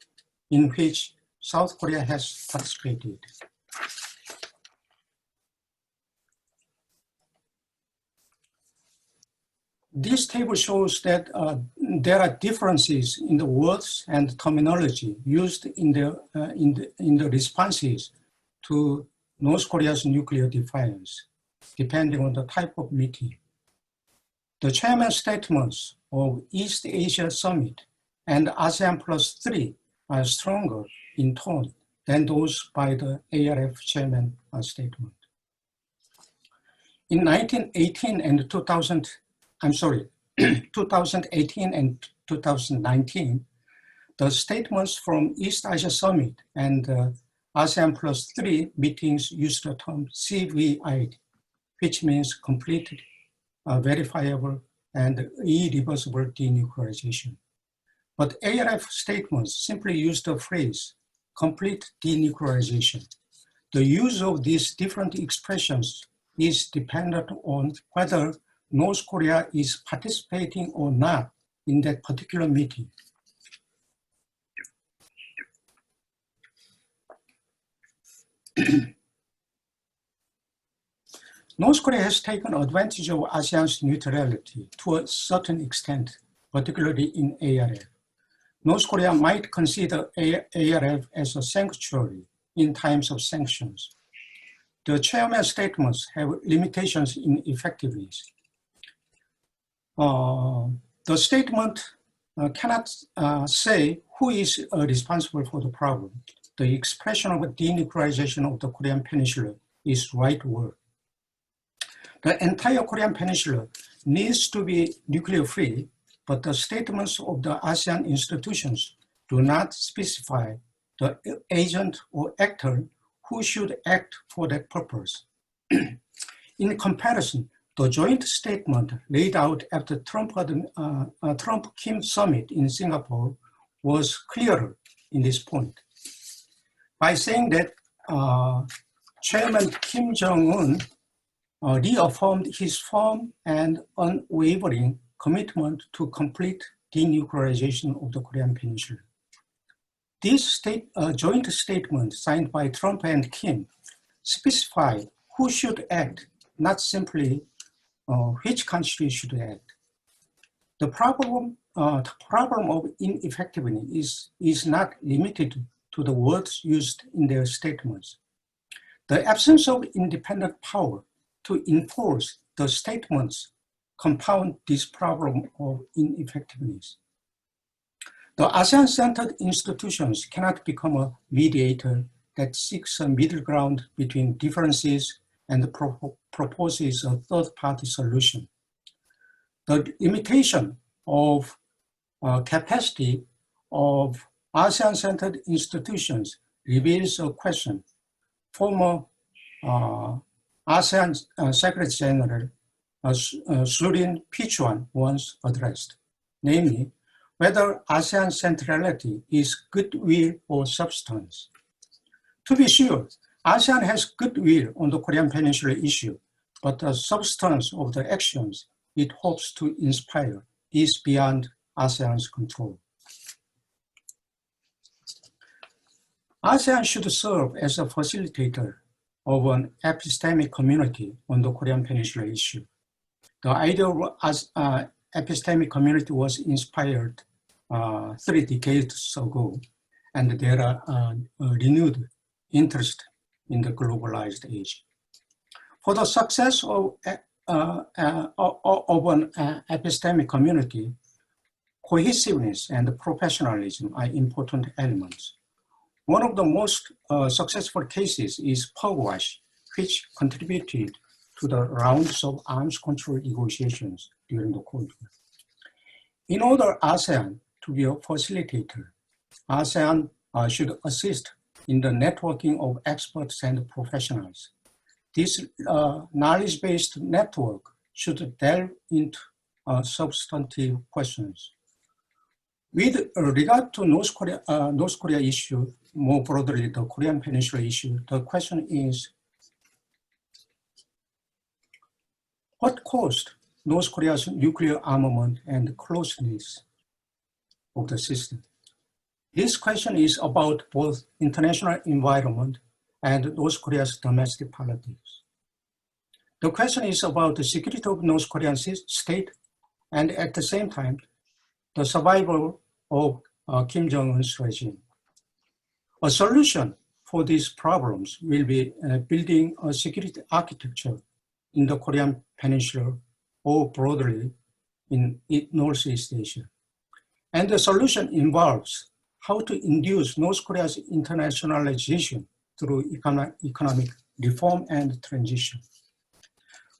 in which South Korea has participated. This table shows that there are differences in the words and terminology used in the responses to North Korea's nuclear defiance, depending on the type of meeting. The chairman's statements of East Asia Summit and ASEAN +3 are stronger in tone than those by the ARF chairman statement. In 2018 and 2019, the statements from East Asia Summit and ASEAN +3 meetings used the term CVI, which means completed, verifiable, and irreversible denuclearization. But ARF statements simply use the phrase complete denuclearization. The use of these different expressions is dependent on whether North Korea is participating or not in that particular meeting. North Korea has taken advantage of ASEAN's neutrality to a certain extent, particularly in ARF. North Korea might consider ARF as a sanctuary in times of sanctions. The chairman's statements have limitations in effectiveness. The statement cannot say who is responsible for the problem. The expression of a denuclearization of the Korean Peninsula is right word. The entire Korean Peninsula needs to be nuclear-free, but the statements of the ASEAN institutions do not specify the agent or actor who should act for that purpose. In comparison, the joint statement laid out at the Trump-Kim summit in Singapore was clearer in this point. By saying that Chairman Kim Jong-un reaffirmed his firm and unwavering commitment to complete denuclearization of the Korean Peninsula. This joint statement signed by Trump and Kim specified who should act, not simply which country should act. The problem of ineffectiveness is not limited to the words used in their statements. The absence of independent power to enforce the statements compound this problem of ineffectiveness. The ASEAN-centered institutions cannot become a mediator that seeks a middle ground between differences and proposes a third-party solution. The limitation of capacity of ASEAN-centered institutions reveals a question former ASEAN Secretary General Surin Pichuan once addressed, namely, whether ASEAN centrality is goodwill or substance. To be sure, ASEAN has goodwill on the Korean Peninsula issue, but the substance of the actions it hopes to inspire is beyond ASEAN's control. ASEAN should serve as a facilitator of an epistemic community on the Korean Peninsula issue. The idea of epistemic community was inspired 3 decades ago, and there are renewed interest in the globalized age. For the success of an epistemic community, cohesiveness and professionalism are important elements. One of the most successful cases is Pugwash, which contributed to the rounds of arms control negotiations during the Cold War. In order ASEAN to be a facilitator, ASEAN should assist in the networking of experts and professionals. This knowledge-based network should delve into substantive questions. With regard to North Korea issue, more broadly the Korean Peninsula issue, the question is, what caused North Korea's nuclear armament and closeness of the system? This question is about both international environment and North Korea's domestic politics. The question is about the security of North Korean state and at the same time, the survival of Kim Jong-un's regime. A solution for these problems will be building a security architecture in the Korean Peninsula or broadly in Northeast Asia. And the solution involves how to induce North Korea's internationalization through economic reform and transition.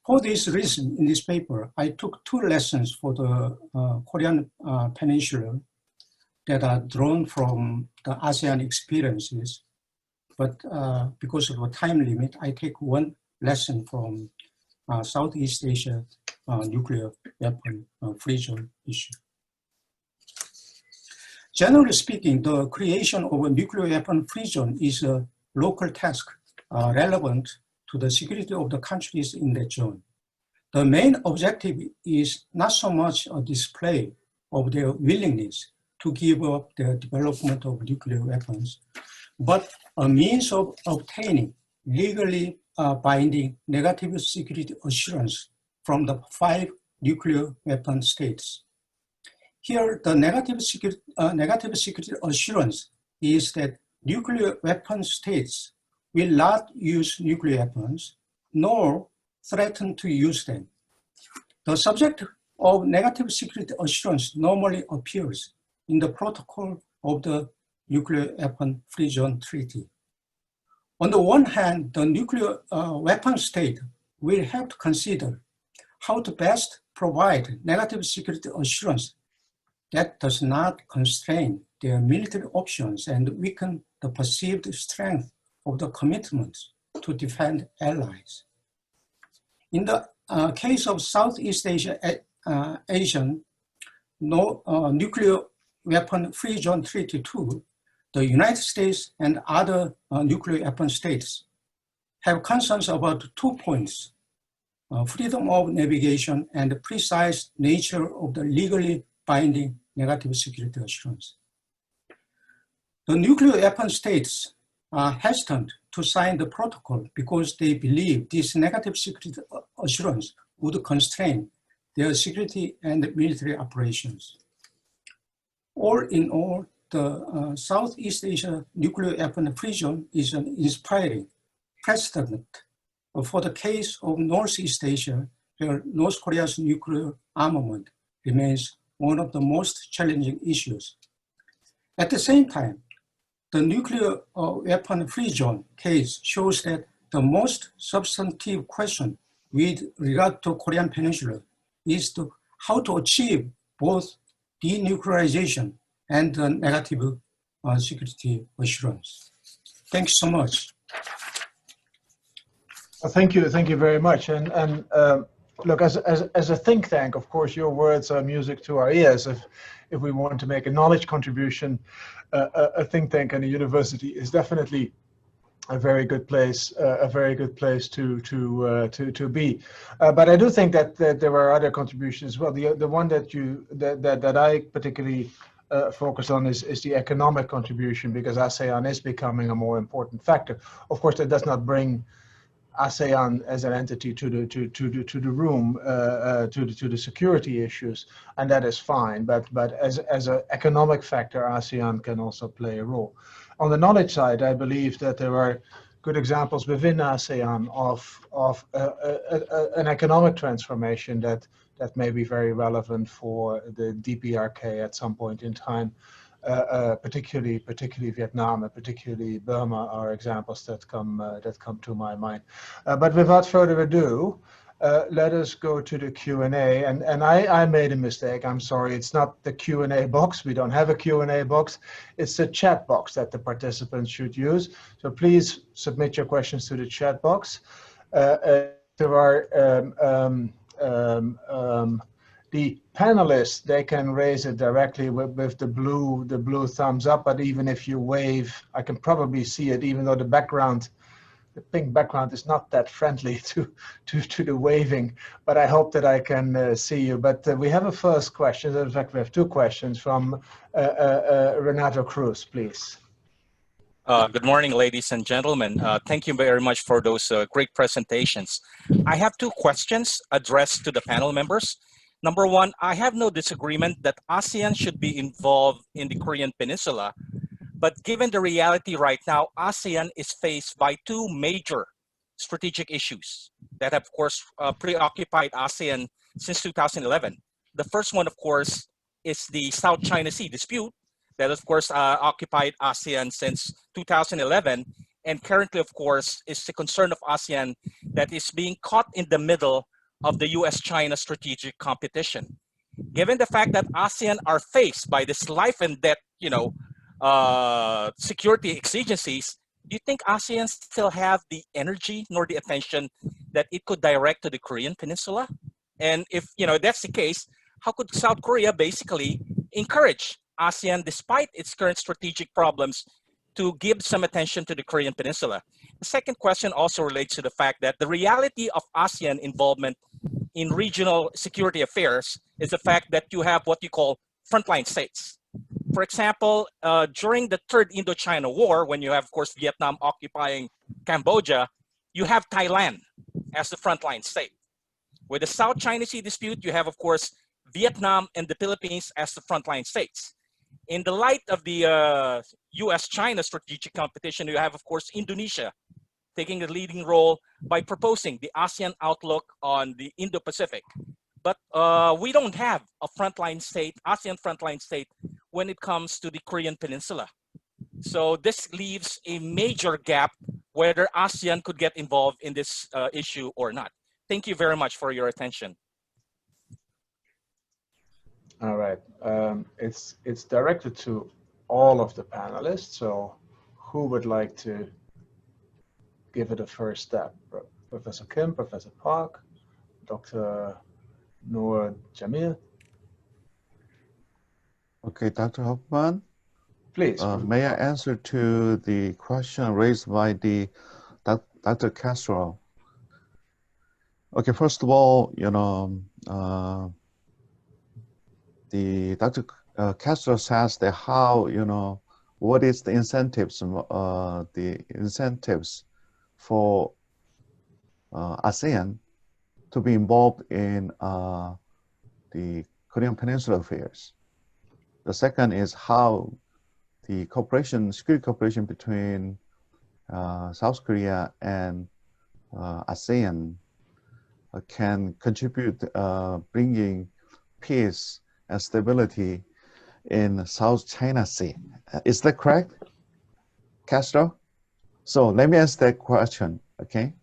For this reason, in this paper, I took 2 lessons for the Korean Peninsula that are drawn from the ASEAN experiences. But because of a time limit, I take 1 lesson from Southeast Asia nuclear weapon free zone issue. Generally speaking, the creation of a nuclear weapon free zone is a local task relevant to the security of the countries in that zone. The main objective is not so much a display of their willingness to give up the development of nuclear weapons, but a means of obtaining legally binding negative security assurance from the 5 nuclear weapon states. Here, the negative security assurance is that nuclear weapon states will not use nuclear weapons, nor threaten to use them. The subject of negative security assurance normally appears in the protocol of the Nuclear Weapon Free Zone Treaty. On the one hand, the nuclear weapon state will have to consider how to best provide negative security assurance that does not constrain their military options and weaken the perceived strength of the commitments to defend allies. In the case of Southeast Asian Nuclear Weapon Free Zone Treaty 2, the United States and other nuclear weapon states have concerns about 2 points: freedom of navigation and the precise nature of the legally binding negative security assurance. The nuclear weapon states are hesitant to sign the protocol because they believe this negative security assurance would constrain their security and military operations. All in all, the Southeast Asia Nuclear Weapon Free Zone is an inspiring precedent for the case of Northeast Asia, where North Korea's nuclear armament remains one of the most challenging issues. At the same time, the nuclear weapon free zone case shows that the most substantive question with regard to Korean Peninsula is how to achieve both denuclearization and negative security assurance. Thanks so much. Well, thank you very much. And look, as a think tank, of course, your words are music to our ears. If we want to make a knowledge contribution, a think tank and a university is definitely a very good place to be. But I do think that there are other contributions as well. The one that I particularly focus on is the economic contribution, because ASEAN is becoming a more important factor. Of course, that does not bring ASEAN as an entity to the room, to the security issues, and that is fine. But as an economic factor, ASEAN can also play a role. On the knowledge side, I believe that there are good examples within ASEAN of an economic transformation that may be very relevant for the DPRK at some point in time. Particularly Vietnam and particularly Burma are examples that come to my mind. But without further ado, let us go to the Q&A. And I made a mistake. I'm sorry. It's not the Q&A box. We don't have a Q&A box. It's the chat box that the participants should use. So please submit your questions to the chat box. There are the panelists, they can raise it directly with the blue thumbs up, but even if you wave, I can probably see it, even though the pink background is not that friendly to the waving, but I hope that I can see you. But we have a first question. In fact, we have 2 questions from Renato Cruz, please. Good morning, ladies and gentlemen. Thank you very much for those great presentations. I have 2 questions addressed to the panel members. Number one, I have no disagreement that ASEAN should be involved in the Korean Peninsula, but given the reality right now, ASEAN is faced by two major strategic issues that have, of course, preoccupied ASEAN since 2011. The first one, of course, is the South China Sea dispute that, of course, occupied ASEAN since 2011. And currently, of course, is the concern of ASEAN that is being caught in the middle of the US-China strategic competition. Given the fact that ASEAN are faced by this life and death, security exigencies, do you think ASEAN still have the energy nor the attention that it could direct to the Korean Peninsula? And if that's the case, how could South Korea basically encourage ASEAN, despite its current strategic problems, to give some attention to the Korean Peninsula? The second question also relates to the fact that the reality of ASEAN involvement in regional security affairs is the fact that you have what you call frontline states. For example, during the Third Indochina War, when you have, of course, Vietnam occupying Cambodia, you have Thailand as the frontline state. With the South China Sea dispute, you have, of course, Vietnam and the Philippines as the frontline states. In the light of the US-China strategic competition, you have, of course, Indonesia taking a leading role by proposing the ASEAN outlook on the Indo-Pacific. But we don't have a frontline state, ASEAN frontline state, when it comes to the Korean Peninsula. So this leaves a major gap whether ASEAN could get involved in this issue or not. Thank you very much for your attention. All right. It's directed to all of the panelists. So who would like to give it a first step? Professor Kim, Professor Park, Dr. Noor Jamil. Okay, Dr. Hoffman. Please. May I answer to the question raised by the Dr. Castro? Okay, first of all, the Dr. Castro says that how, what is the incentives for ASEAN to be involved in the Korean Peninsula affairs. The second is how the security cooperation between South Korea and ASEAN can contribute bringing peace and stability in South China Sea. Is that correct, Castro? So let me answer that question, okay?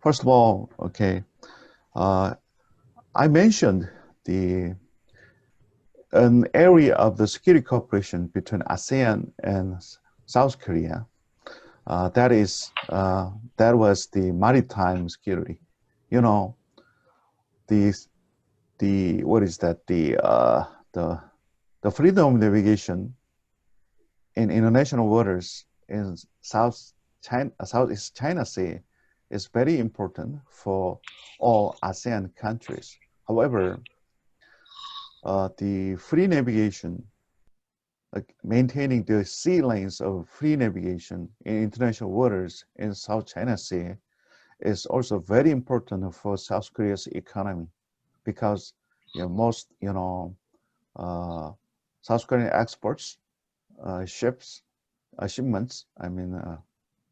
First of all, okay, I mentioned an area of the security cooperation between ASEAN and South Korea. That was the maritime security. What is that? The freedom of navigation in international waters in Southeast China Sea is very important for all ASEAN countries. However, the free navigation, maintaining the sea lanes of free navigation in international waters in South China Sea is also very important for South Korea's economy, because most South Korean exports, shipments,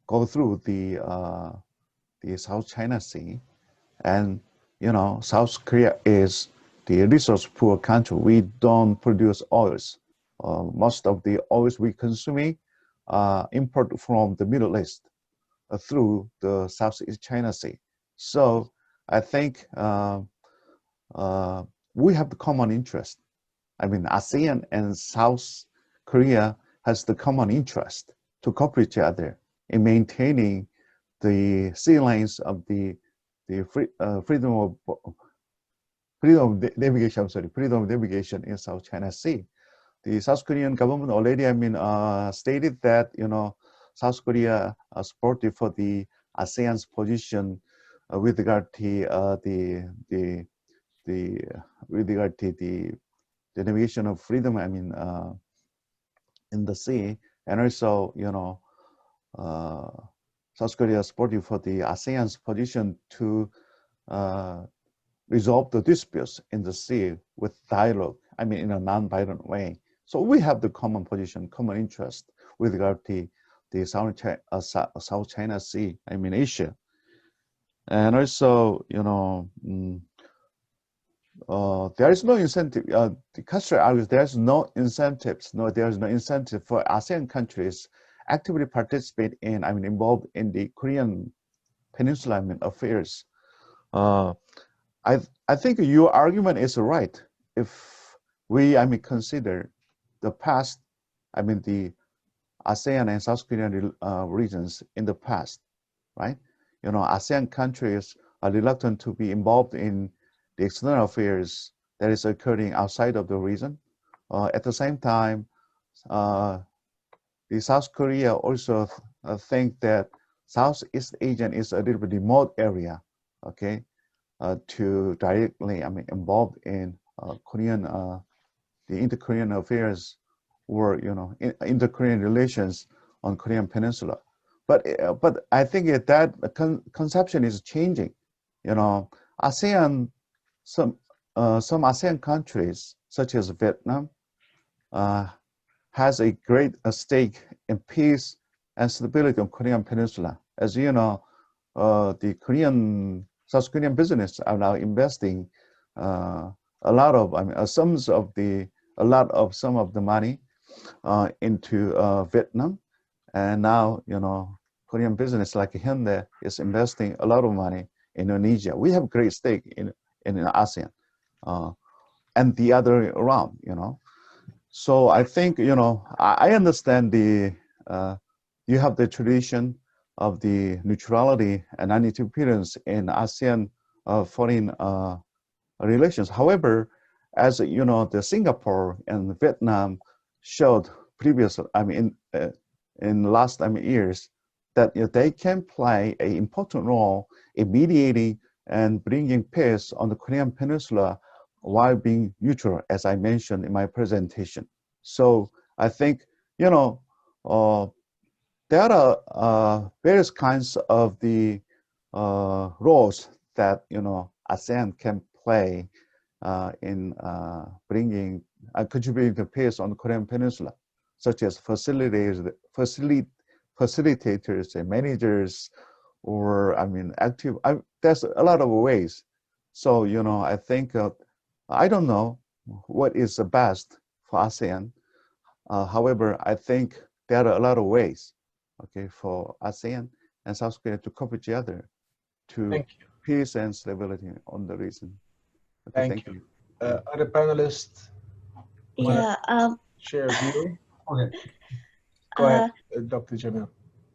go through the South China Sea, and South Korea is the resource poor country. We don't produce oils. Most of the oils we consuming import from the Middle East through the Southeast China Sea. So I think we have the common interest. ASEAN and South Korea has the common interest to cooperate each other in maintaining the sea lanes of the freedom of navigation in South China Sea. The South Korean government already, stated that South Korea supported for the ASEAN's position with regard to the navigation of freedom. In the sea, and also South Korea supported for the ASEAN's position to resolve the disputes in the sea with dialogue, I mean, in a non-violent way. So we have the common position, common interest with regard to the South China Sea, I mean, Asia. And also, you know, there is no incentive. Castro argues there's no incentives. No, there's no incentive for ASEAN countries actively participate in, I mean, involved in the Korean Peninsula, I mean, affairs. I think your argument is right. If we, I mean, consider the past, I mean, the ASEAN and South Korean regions in the past, right? You know, ASEAN countries are reluctant to be involved in the external affairs that is occurring outside of the region. At the same time, the South Korea also think that Southeast Asian is a little bit remote area, okay, to directly, I mean, involved in Korean, the inter-Korean affairs or, you know, inter-Korean relations on Korean Peninsula. But I think that conception is changing. You know, ASEAN, some ASEAN countries, such as Vietnam, has a great stake in peace and stability on Korean Peninsula. As you know, the South Korean business are now investing a lot of, I mean, some of the money into Vietnam, and now, you know, Korean business like Hyundai is investing a lot of money in Indonesia. We have great stake in ASEAN, and the other around, you know. So I think, you know, I understand the you have the tradition of the neutrality and non-interference in ASEAN foreign relations. However, as you know, the Singapore and Vietnam showed previous, I mean, in the last, I mean, years, that they can play an important role in mediating and bringing peace on the Korean Peninsula while being neutral, as I mentioned in my presentation. So I think, you know, there are various kinds of the roles that, you know, ASEAN can play in bringing, contributing to peace on the Korean Peninsula, such as facilitators and managers, or, I mean, active, there's a lot of ways. So, you know, I think, I don't know what is the best for ASEAN. However, I think there are a lot of ways, okay, for ASEAN and South Korea to come together to peace and stability on the region. Okay, thank you. Other panelists? Yeah. Share a view? Okay. Go ahead, Dr. Jamil.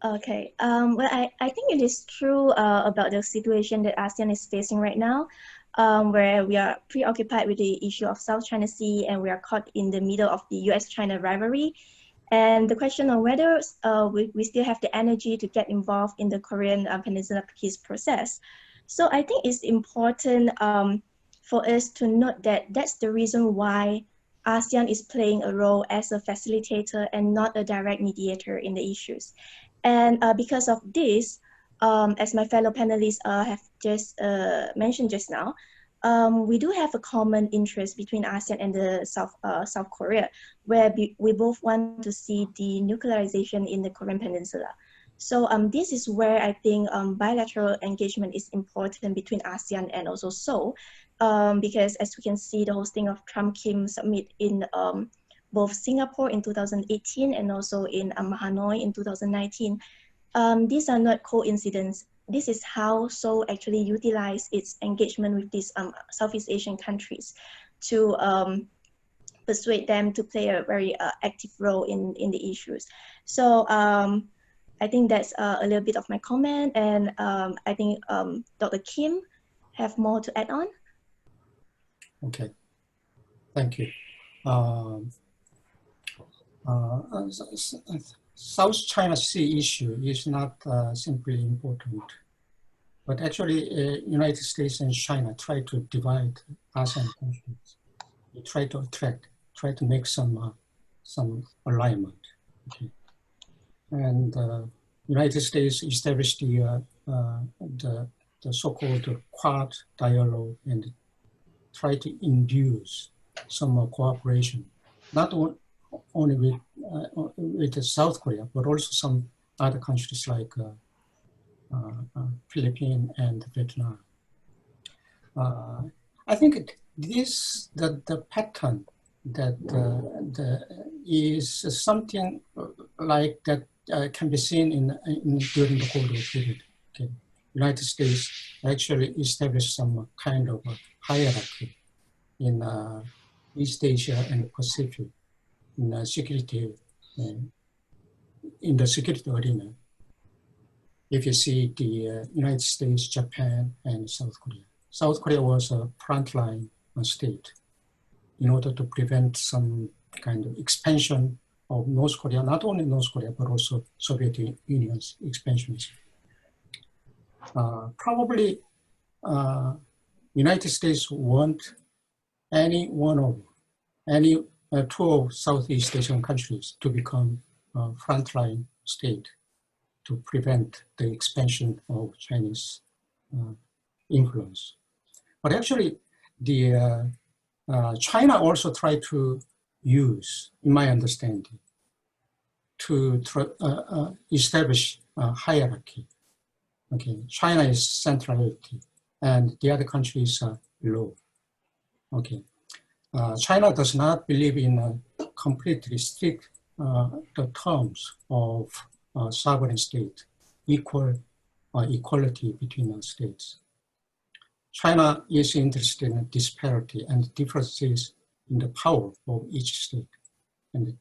Okay. Well, I think it is true about the situation that ASEAN is facing right now, where we are preoccupied with the issue of South China Sea, and we are caught in the middle of the US-China rivalry. And the question on whether we still have the energy to get involved in the Korean Peninsula peace process. So I think it's important for us to note that that's the reason why ASEAN is playing a role as a facilitator and not a direct mediator in the issues. And because of this, as my fellow panelists have just mentioned just now, we do have a common interest between ASEAN and the South Korea, where we both want to see denuclearization in the Korean Peninsula. So this is where I think bilateral engagement is important between ASEAN and also Seoul, because as we can see, the hosting of Trump-Kim summit in both Singapore in 2018 and also in Hanoi in 2019. These are not coincidences. This is how Seoul actually utilized its engagement with these Southeast Asian countries to persuade them to play a very active role in the issues. So I think that's a little bit of my comment, and I think Dr. Kim have more to add on. Okay, thank you. South China Sea issue is not simply important, but actually United States and China try to divide ASEAN countries. They try to attract, try to make some alignment. Okay. And United States established the so-called Quad dialogue and try to induce some cooperation, not only with South Korea, but also some other countries like Philippines and Vietnam. I think the pattern that is something like that can be seen during the Cold War period. Okay. United States actually established some kind of a hierarchy in East Asia and Pacific in security, in the security arena. If you see the United States, Japan, and South Korea. South Korea was a frontline state in order to prevent some kind of expansion of North Korea, not only North Korea, but also Soviet Union's expansionism. Probably United States want any two of Southeast Asian countries to become a frontline state to prevent the expansion of Chinese influence. But actually, China also tried to use, in my understanding, to establish a hierarchy. Okay, China is centrality, and the other countries are low. Okay, China does not believe in completely strict the terms of sovereign state, equality between states. China is interested in disparity and differences in the power of each state. And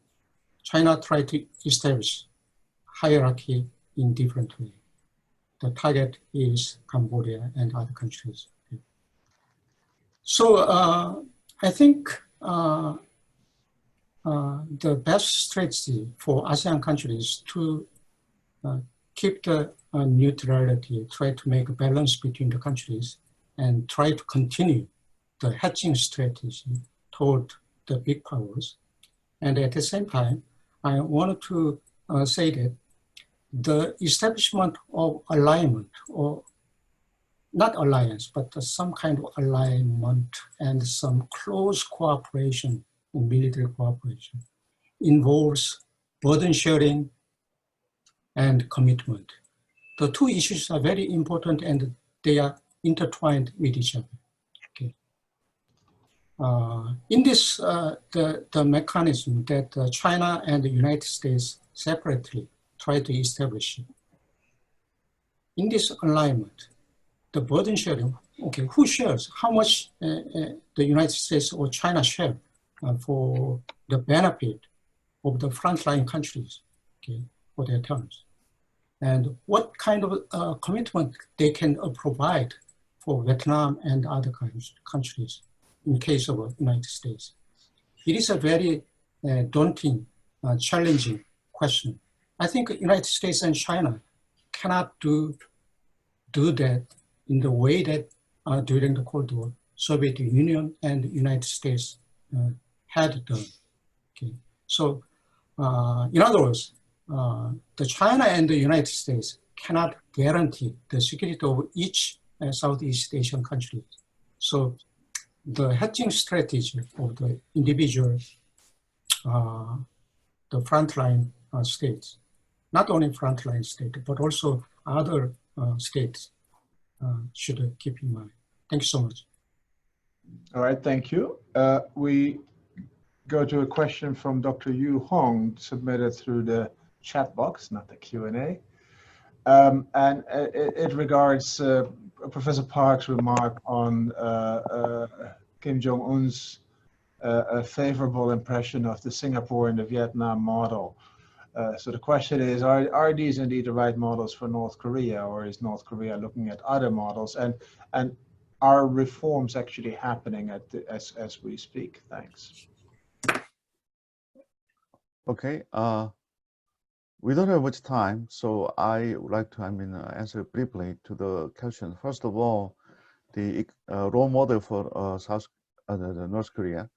China tried to establish hierarchy in different ways. The target is Cambodia and other countries. So I think the best strategy for ASEAN countries to keep the neutrality, try to make a balance between the countries, and try to continue the hedging strategy toward the big powers. And at the same time, I wanted to say that the establishment of alignment, or not alliance, but some kind of alignment and some close cooperation in military cooperation involves burden sharing and commitment. The two issues are very important and they are intertwined with each other. Okay. In this, the mechanism that China and the United States separately try to establish, in this alignment, the burden sharing, okay, who shares? How much the United States or China share for the benefit of the frontline countries, okay, for their terms? And what kind of commitment they can provide for Vietnam and other countries in case of the United States. It is a very daunting, challenging question. I think United States and China cannot do that in the way that during the Cold War, Soviet Union and the United States had done. Okay. So in other words, the China and the United States cannot guarantee the security of each Southeast Asian country. So the hedging strategy of the individual, the frontline states, not only frontline state, but also other states should keep in mind. Thank you so much. All right, thank you. We go to a question from Dr. Yu Hong, submitted through the chat box, not the Q&A. And it regards Professor Park's remark on Kim Jong-un's favorable impression of the Singapore and the Vietnam model. So the question is, are these indeed the right models for North Korea, or is North Korea looking at other models? And are reforms actually happening as we speak? Thanks. Okay. We don't have much time, so I would like to answer briefly to the question. First of all, the role model for North Korea.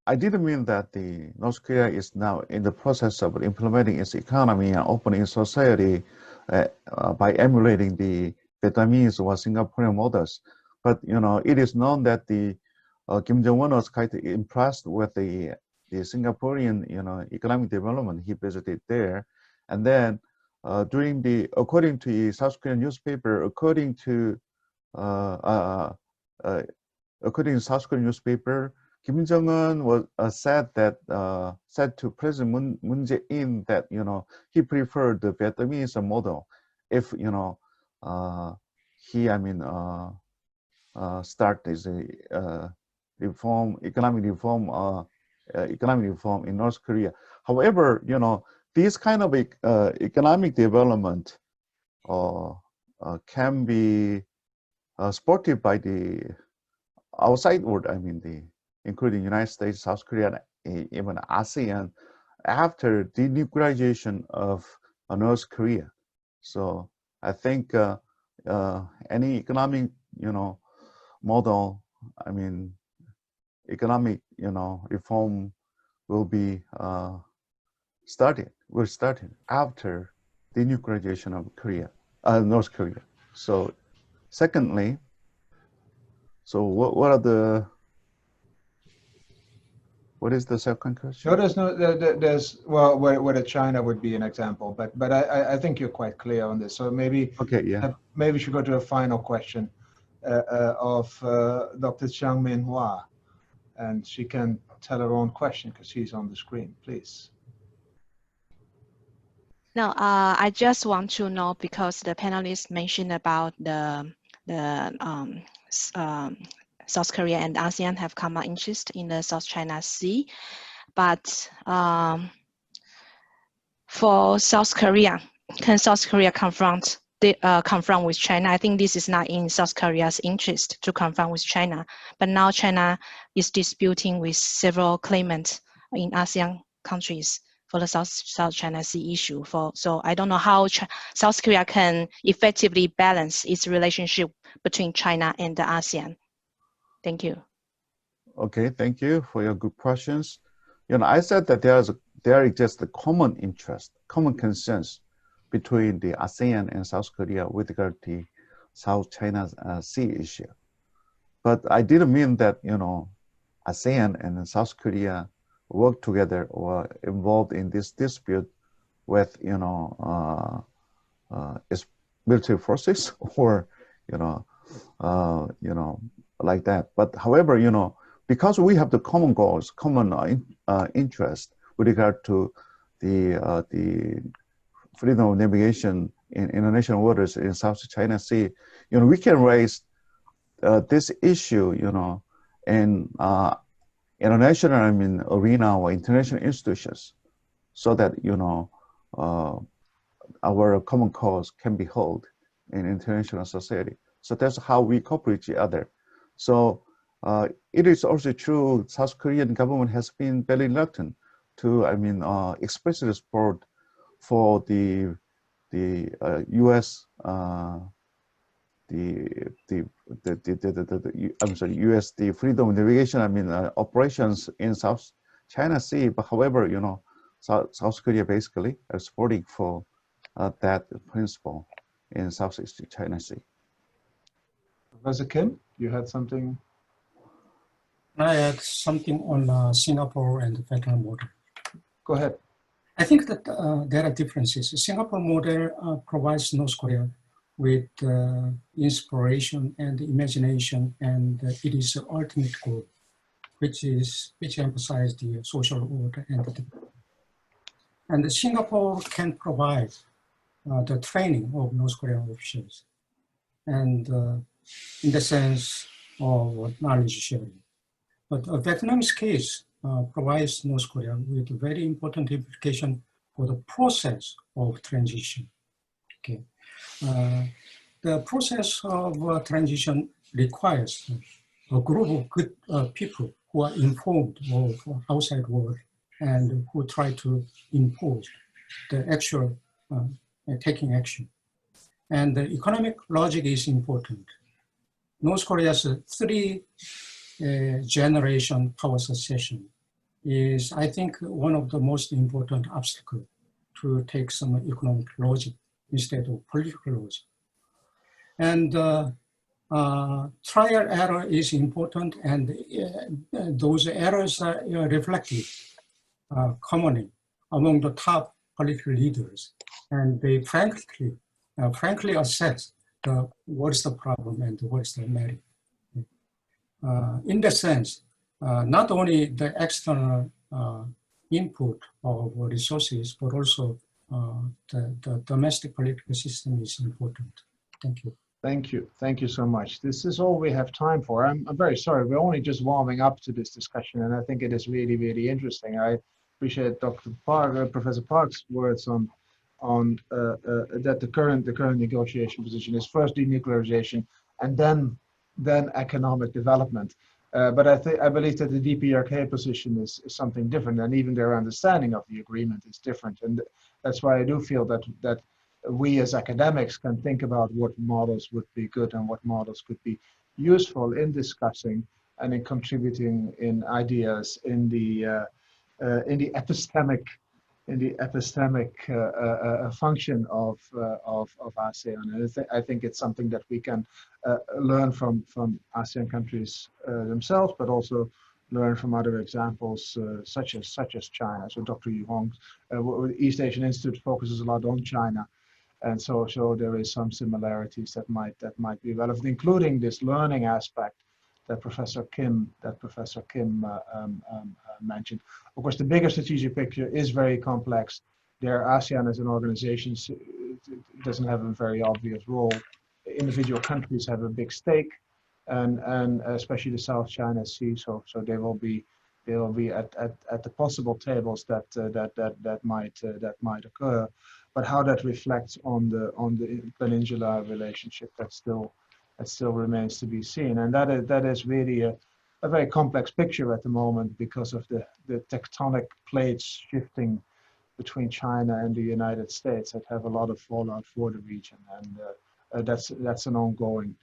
I didn't mean that the North Korea is now in the process of implementing its economy and opening society by emulating the Vietnamese or Singaporean models. But it is known that the Kim Jong-un was quite impressed with the Singaporean economic development. He visited there, and then according to the South Korean newspaper, according to South Korean newspaper, Kim Jong-un was said to President Moon Jae-in that he preferred the Vietnamese model if he start this economic reform in North Korea. However, this kind of economic development can be supported by the outside world. Including United States, South Korea, and even ASEAN, after denuclearization of North Korea. So I think any economic model, economic reform will be started after denuclearization of North Korea. So secondly, what is the second question? No, there's well, whether China would be an example, but I think you're quite clear on this. So maybe maybe we should go to a final question of Dr. Chang-Min Hua, and she can tell her own question because she's on the screen. Please. No, I just want to know, because the panelists mentioned about South Korea and ASEAN have common interest in the South China Sea, but for South Korea, can South Korea confront with China? I think this is not in South Korea's interest to confront with China, but now China is disputing with several claimants in ASEAN countries for the South China Sea issue. So I don't know how South Korea can effectively balance its relationship between China and the ASEAN. Thank you. Okay, thank you for your good questions. I said that there is just a common interest, common concerns between the ASEAN and South Korea with regard to South China Sea issue. But I didn't mean that ASEAN and South Korea work together or involved in this dispute with its military forces or like that. But however, because we have the common goals, common interest with regard to the freedom of navigation in international waters in South China Sea, we can raise this issue, in international arena or international institutions, so that our common cause can be held in international society. So that's how we cooperate with each other. So it is also true South Korean government has been very reluctant to express the support for the U.S. the freedom of navigation operations in South China Sea. But however, South Korea basically are supporting for that principle in Southeast China Sea. Professor Kim, you had something? I had something on Singapore and the Vietnam model. Go ahead. I think that there are differences. The Singapore model provides North Korea with inspiration and imagination, and it is the ultimate goal, which emphasizes the social order and Singapore can provide the training of North Korean officials, and in the sense of knowledge sharing. But Vietnam's case provides North Korea with a very important implication for the process of transition. Okay. The process of transition requires a group of good people who are informed of outside world and who try to impose the actual taking action. And the economic logic is important. North Korea's three-generation power succession is, I think, one of the most important obstacles to take some economic logic instead of political logic. And trial error is important, and those errors are reflected commonly among the top political leaders, and they frankly assess what is the problem and what is the merit. In that sense, not only the external input of resources, but also the domestic political system is important. Thank you. Thank you. Thank you so much. This is all we have time for. I'm very sorry. We're only just warming up to this discussion, and I think it is really, really interesting. I appreciate Dr. Park, Professor Park's words on that the current negotiation position is first denuclearization and then economic development. But I believe that the DPRK position is something different, and even their understanding of the agreement is different. And that's why I do feel that we as academics can think about what models would be good and what models could be useful in discussing and in contributing in ideas in the epistemic function of ASEAN. And I think it's something that we can learn from ASEAN countries themselves, but also learn from other examples such as China. So Dr. Yu Hong's East Asian Institute focuses a lot on China. And so there is some similarities that might be relevant, including this learning aspect that Professor Kim mentioned. Of course, the bigger strategic picture is very complex. There, ASEAN as an organization doesn't have a very obvious role. Individual countries have a big stake, and especially the South China Sea. So they will be at the possible tables that might occur. But how that reflects on the peninsular relationship, that still remains to be seen. And that is really a very complex picture at the moment because of the tectonic plates shifting between China and the United States that have a lot of fallout for the region. And that's an ongoing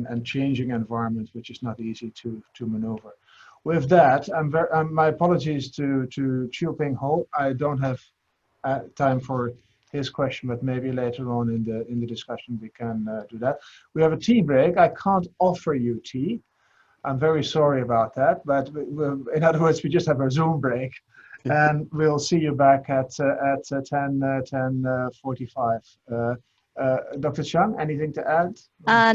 and changing environment, which is not easy to maneuver. With that, my apologies to Chiu Ping Ho. I don't have time for his question, but maybe later on in the discussion we can do that. We have a tea break. I can't offer you tea. I'm very sorry about that, but in other words, we just have a Zoom break, and we'll see you back at 10:45. Dr. Chung, anything to add?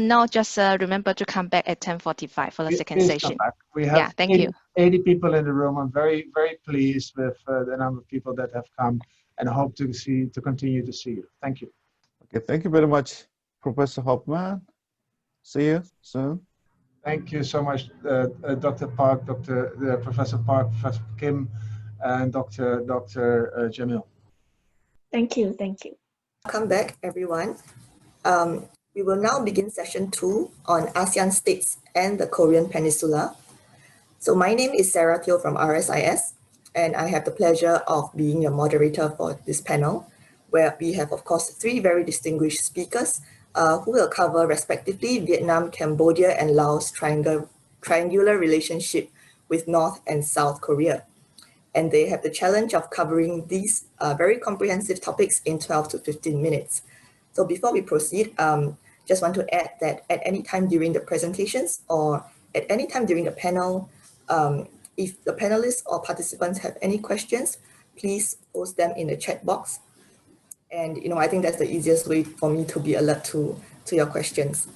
No, just remember to come back at 10:45 for the second session. We have thank 80 people in the room. I'm very, very pleased with the number of people that have come, and hope to continue to see you. Thank you. Okay, thank you very much, Professor Hoffman. See you soon. Thank you so much, Dr. Park, Professor Park, Professor Kim, and Dr. Jamil. Thank you. Thank you. Welcome back, everyone. We will now begin session 2 on ASEAN states and the Korean Peninsula. So my name is Sarah Teo from RSIS, and I have the pleasure of being your moderator for this panel, where we have, of course, 3 very distinguished speakers who will cover respectively Vietnam, Cambodia, and Laos triangular relationship with North and South Korea. And they have the challenge of covering these very comprehensive topics in 12 to 15 minutes. So before we proceed, just want to add that at any time during the presentations or at any time during the panel, if the panelists or participants have any questions, please post them in the chat box. And I think that's the easiest way for me to be alert to your questions.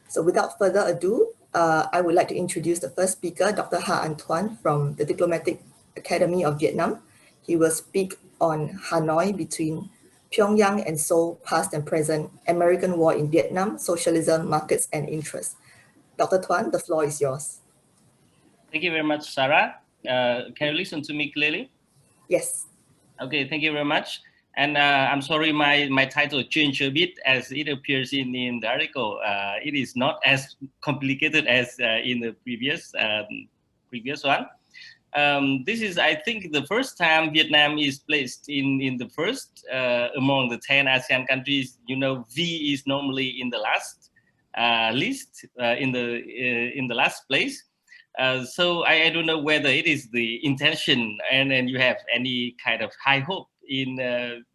So without further ado, I would like to introduce the first speaker, Dr. Ha Anh Tuan from the Diplomatic Academy of Vietnam. He will speak on Hanoi between Pyongyang and Seoul, past and present, American war in Vietnam, socialism, markets, and interests. Dr. Tuan, the floor is yours. Thank you very much, Sarah. Can you listen to me clearly? Yes. Okay, thank you very much. And I'm sorry, my title changed a bit as it appears in the article. It is not as complicated as in the previous one. This is, I think, the first time Vietnam is placed in the first among the 10 ASEAN countries. V is normally in the last list, in the last place. So I don't know whether it is the intention and you have any kind of high hope in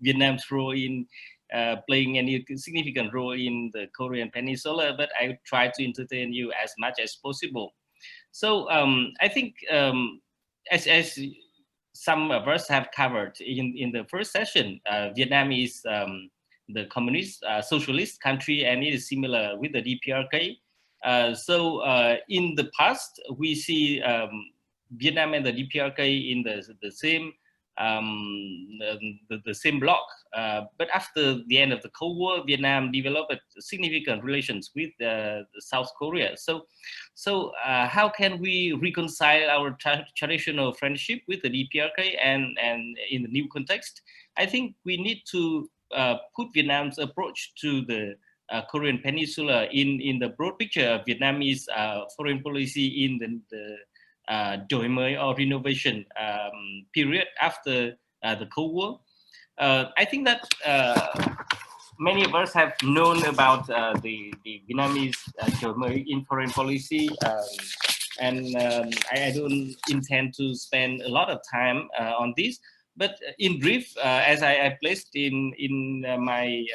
Vietnam's role in playing any significant role in the Korean Peninsula, but I try to entertain you as much as possible. So I think as some of us have covered in the first session, Vietnam is the communist socialist country, and it is similar with the DPRK. So in the past, we see Vietnam and the DPRK in the same the same bloc. But after the end of the Cold War, Vietnam developed significant relations with South Korea. So how can we reconcile our traditional friendship with the DPRK and in the new context? I think we need to put Vietnam's approach to the Korean Peninsula in the broad picture of Vietnamese foreign policy in the đổi mới or renovation period after the Cold War. I think that many of us have known about the Vietnamese đổi mới in foreign policy, and I don't intend to spend a lot of time on this. But in brief, as I placed in my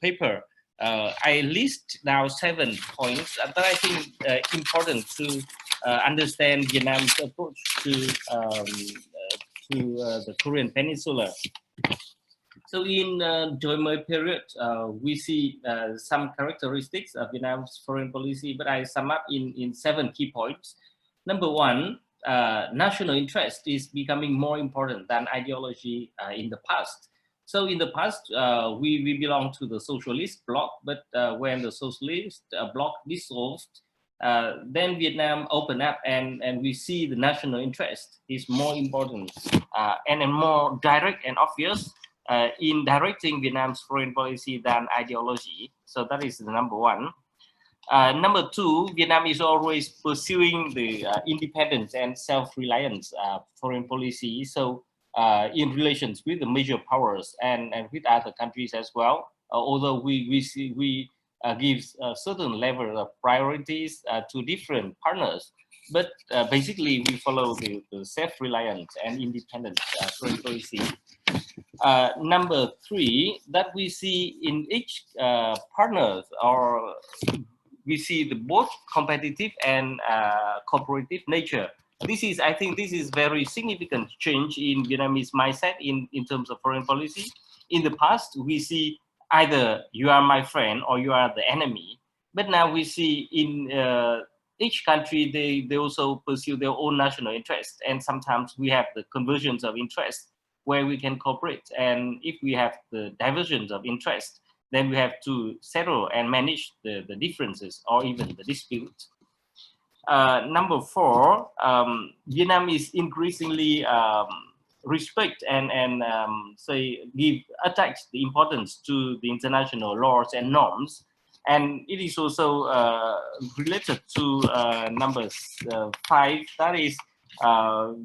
paper, I list now 7 points that I think important to understand Vietnam's approach to the Korean Peninsula. So in đổi mới period, we see some characteristics of Vietnam's foreign policy, but I sum up in 7 key points. Number 1, national interest is becoming more important than ideology in the past. So in the past, we belong to the socialist bloc, but when the socialist bloc dissolved, then Vietnam opened up, and we see the national interest is more important and more direct and obvious in directing Vietnam's foreign policy than ideology. So that is the number 1. Number 2, Vietnam is always pursuing the independence and self-reliance foreign policy. So in relations with the major powers and with other countries as well, although we give a certain level of priorities to different partners, but basically we follow the self-reliance and independent foreign policy. Number 3, that we see in each partner, or we see the both competitive and cooperative nature. I think this is very significant change in Vietnamese mindset in terms of foreign policy. In the past, we see either you are my friend or you are the enemy. But now we see in each country, they also pursue their own national interest. And sometimes we have the conversions of interest where we can cooperate. And if we have the diversions of interest, then we have to settle and manage the differences or even the disputes. Number 4, Vietnam is increasingly respect and attach the importance to the international laws and norms, and it is also related to number 5, that is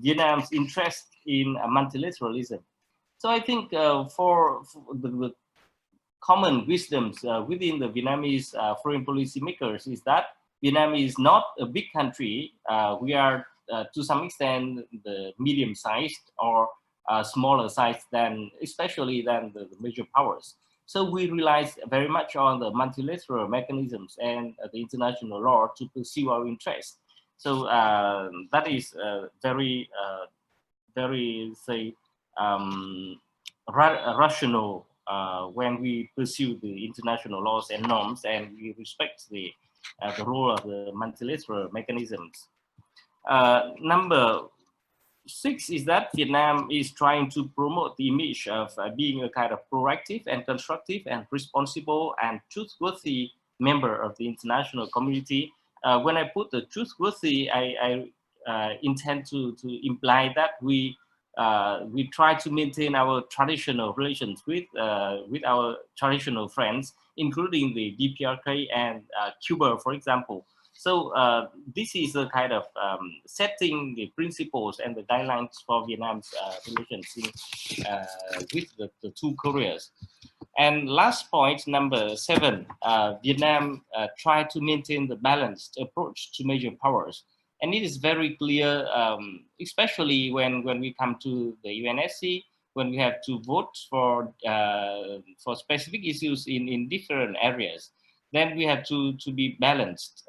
Vietnam's interest in multilateralism. So I think for the common wisdoms within the Vietnamese foreign policy makers is that Vietnam is not a big country. We are to some extent the medium-sized or smaller size especially than the major powers. So we rely very much on the multilateral mechanisms and the international law to pursue our interests. So that is very rational when we pursue the international laws and norms, and we respect the role of the multilateral mechanisms. Number 6 is that Vietnam is trying to promote the image of being a kind of proactive and constructive and responsible and truthworthy member of the international community. When I put the truthworthy, I intend to imply that we try to maintain our traditional relations with our traditional friends, including the DPRK and Cuba, for example. So this is a kind of setting the principles and the guidelines for Vietnam's relations with the 2 Koreas. And last point, number 7, Vietnam tried to maintain the balanced approach to major powers. And it is very clear, especially when we come to the UNSC, when we have to vote for specific issues in different areas, then we have to be balanced,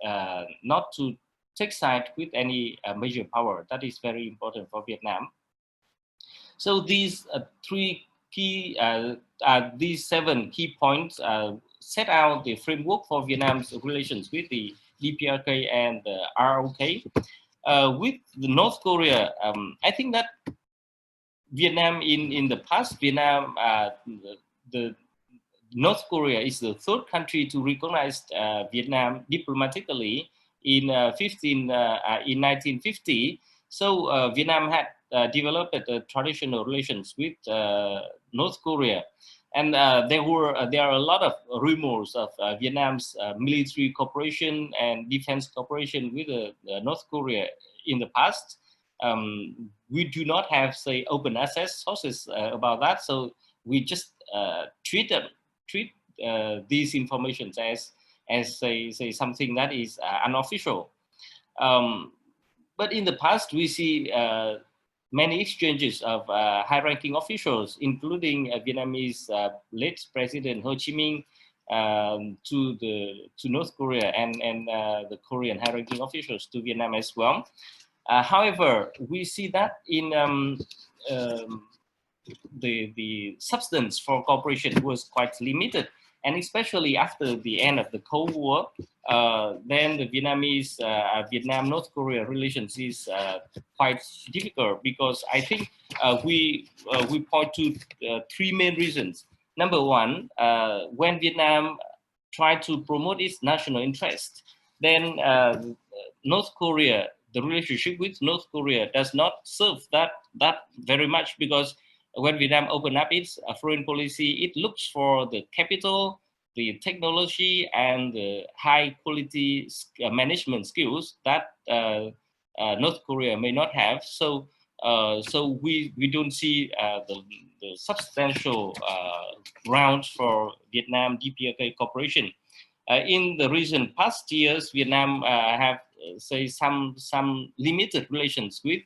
not to take side with any major power. That is very important for Vietnam. So these these 7 key points set out the framework for Vietnam's relations with the DPRK and the ROK. With the North Korea, I think that Vietnam in the past, Vietnam, the North Korea is the 3rd country to recognize Vietnam diplomatically in 1950. So Vietnam had developed traditional relations with North Korea, and there are a lot of rumors of Vietnam's military cooperation and defense cooperation with North Korea in the past. We do not have, say, open access sources about that, so we just treat these informations as say something that is unofficial. But in the past, we see many exchanges of high-ranking officials, including Vietnamese late President Ho Chi Minh to North Korea, and the Korean high-ranking officials to Vietnam as well. However, we see that in the substance for cooperation was quite limited, and especially after the end of the Cold War, then the Vietnamese Vietnam-North Korea relations is quite difficult, because I think we point to 3 main reasons. Number one, when Vietnam tried to promote its national interest, then North Korea, the relationship with North Korea does not serve that very much, because when Vietnam opened up its foreign policy, it looks for the capital, the technology, and the high quality management skills that North Korea may not have. So we don't see the substantial grounds for Vietnam DPRK cooperation. In the recent past years, Vietnam have say some limited relations with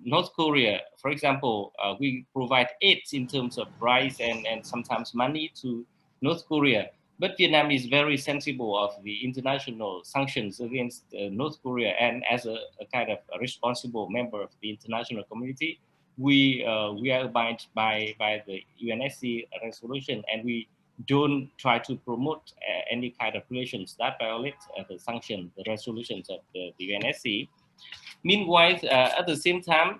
North Korea. For example, we provide aid in terms of rice and sometimes money to North Korea. But Vietnam is very sensible of the international sanctions against North Korea, and as a kind of a responsible member of the international community, we are abided by the UNSC resolution, and we don't try to promote any kind of relations that violate the sanctions, the resolutions of the UNSC. Meanwhile, at the same time,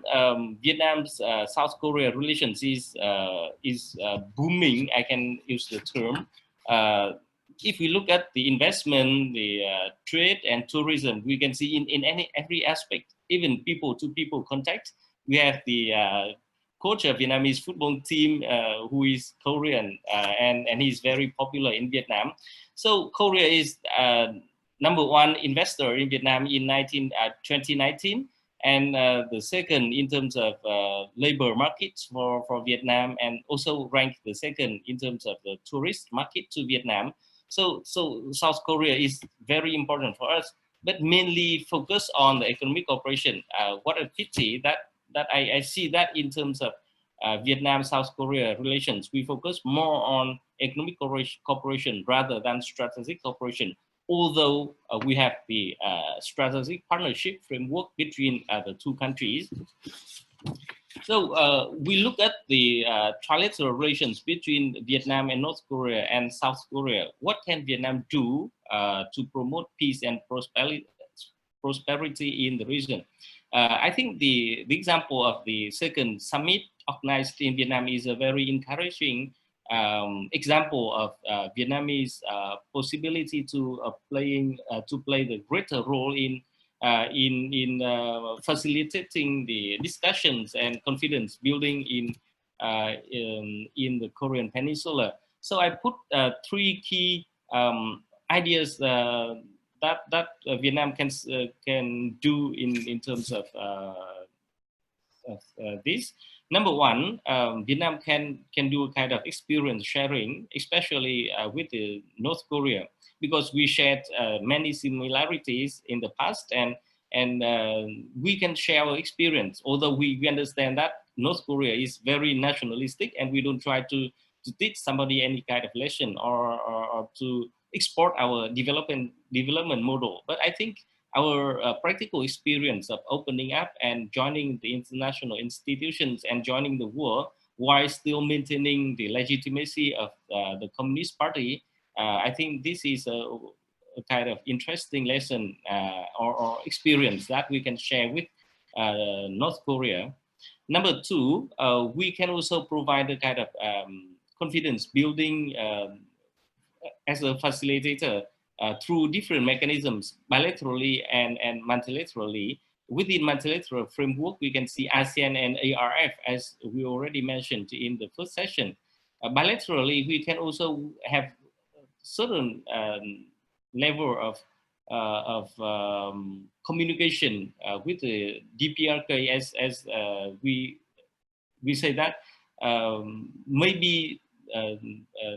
Vietnam's South Korea relations is booming. I can use the term. If we look at the investment, the trade and tourism, we can see in every aspect, even people-to-people contact. We have the coach of Vietnamese football team who is Korean, and he's very popular in Vietnam. So Korea is #1 investor in Vietnam in 2019, and the second in terms of labor markets for Vietnam, and also ranked the second in terms of the tourist market to Vietnam. So South Korea is very important for us, but mainly focus on the economic cooperation. What a pity that I see that in terms of Vietnam-South Korea relations, we focus more on economic cooperation rather than strategic cooperation, although we have the strategic partnership framework between the two countries. So we look at the trilateral relations between Vietnam and North Korea and South Korea. What can Vietnam do to promote peace and prosperity in the region? I think the example of the second summit organized in Vietnam is a very encouraging example of Vietnamese possibility to play the greater role in facilitating the discussions and confidence building in the Korean Peninsula. So I put 3 key ideas that Vietnam can do in terms of this. Number 1, Vietnam can do a kind of experience sharing, especially with North Korea, because we shared many similarities in the past, and and we can share our experience. Although we understand that North Korea is very nationalistic, and we don't try to teach somebody any kind of lesson or to export our development model. But I think our practical experience of opening up and joining the international institutions and joining the war while still maintaining the legitimacy of the Communist Party, I think this is a kind of interesting lesson or experience that we can share with North Korea. Number two, we can also provide a kind of confidence building as a facilitator through different mechanisms, bilaterally and multilaterally. Within multilateral framework, we can see ASEAN and ARF, as we already mentioned in the first session. Bilaterally, we can also have certain level of communication with the DPRK, as we say that maybe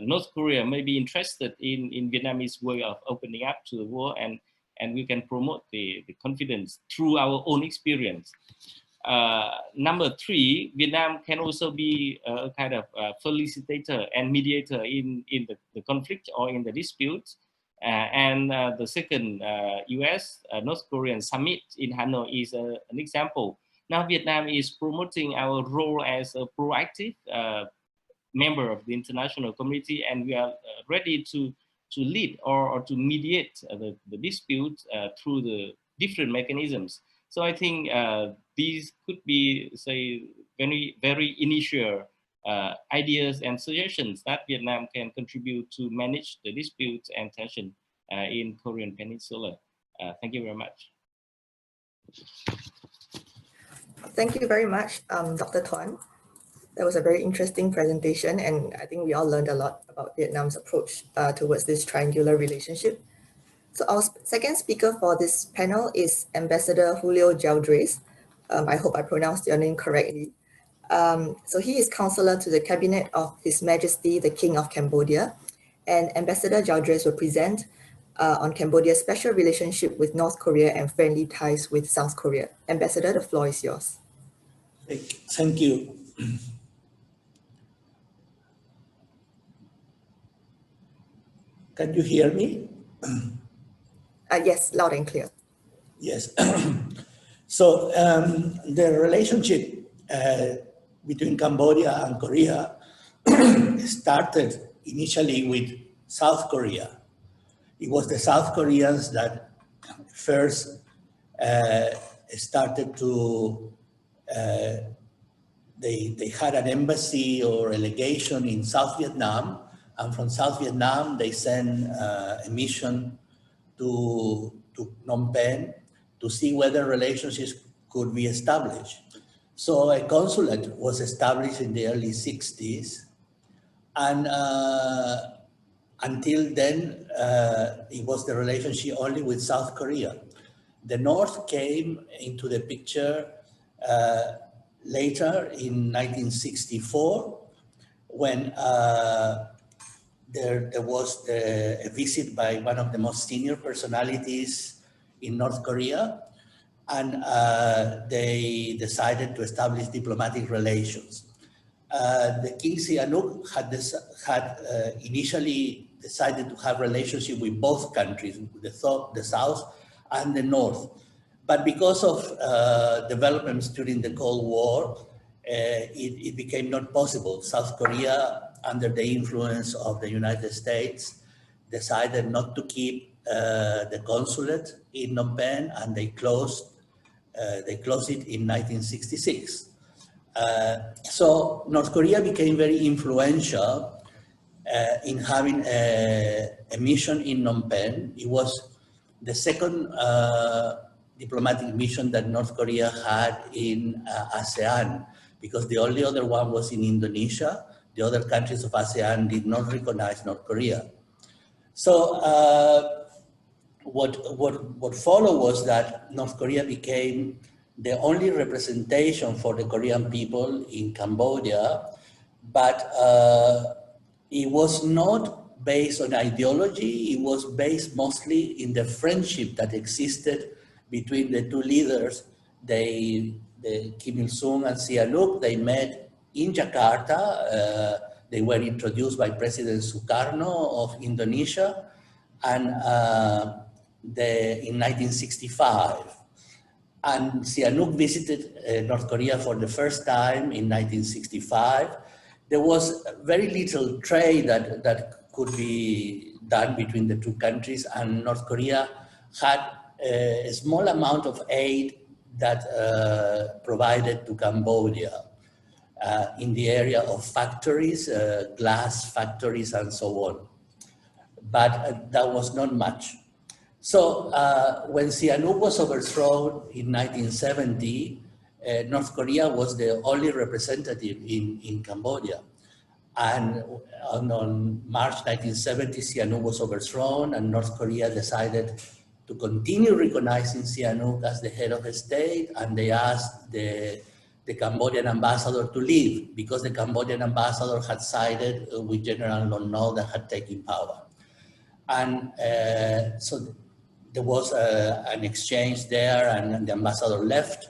North Korea may be interested in Vietnamese way of opening up to the world, and we can promote the confidence through our own experience. Number three, Vietnam can also be a kind of facilitator and mediator in the conflict or in the disputes. And the second US North Korean summit in Hanoi is an example. Now Vietnam is promoting our role as a proactive member of the international community, and we are ready to lead or to mediate the dispute through the different mechanisms. So I think these could be, say, very initial ideas and suggestions that Vietnam can contribute to manage the disputes and tension in Korean Peninsula. Thank you very much. Thank you very much, Dr. Tuan. That was a very interesting presentation, and I think we all learned a lot about Vietnam's approach towards this triangular relationship. So our second speaker for this panel is Ambassador Julio Geldres. I hope I pronounced your name correctly. So he is counselor to the cabinet of His Majesty, the King of Cambodia, and Ambassador Geldres will present on Cambodia's special relationship with North Korea and friendly ties with South Korea. Ambassador, the floor is yours. Thank you. Can you hear me? Yes, loud and clear. Yes. So the relationship between Cambodia and Korea started initially with South Korea. It was the South Koreans that first started to, they had an embassy or a legation in South Vietnam, and from South Vietnam they sent a mission to Phnom Penh to see whether relationships could be established. So a consulate was established in the early 60s, and until then, it was the relationship only with South Korea. The North came into the picture later in 1964, when there was a visit by one of the most senior personalities in North Korea, and they decided to establish diplomatic relations. The King Sihanouk had initially decided to have relationship with both countries, the South and the North. But because of developments during the Cold War, it became not possible. South Korea, under the influence of the United States, decided not to keep the consulate in Phnom Penh, and they closed it in 1966. So North Korea became very influential in having a mission in Phnom Penh. It was the second diplomatic mission that North Korea had in ASEAN, because the only other one was in Indonesia. The other countries of ASEAN did not recognize North Korea. So what followed was that North Korea became the only representation for the Korean people in Cambodia, but it was not based on ideology. It was based mostly in the friendship that existed between the two leaders. Kim Il-sung and Sihanouk, they met in Jakarta. They were introduced by President Sukarno of Indonesia, and in 1965. And Sihanouk visited North Korea for the first time in 1965. There was very little trade that could be done between the two countries, and North Korea had a small amount of aid that provided to Cambodia in the area of factories, glass factories and so on. But that was not much. So when Sihanouk was overthrown in 1970, North Korea was the only representative in Cambodia. And on March 1970, Sihanouk was overthrown, and North Korea decided to continue recognizing Sihanouk as the head of the state, and they asked the Cambodian ambassador to leave because the Cambodian ambassador had sided with General Lon Nol that had taken power. And so there was an exchange there, and the ambassador left.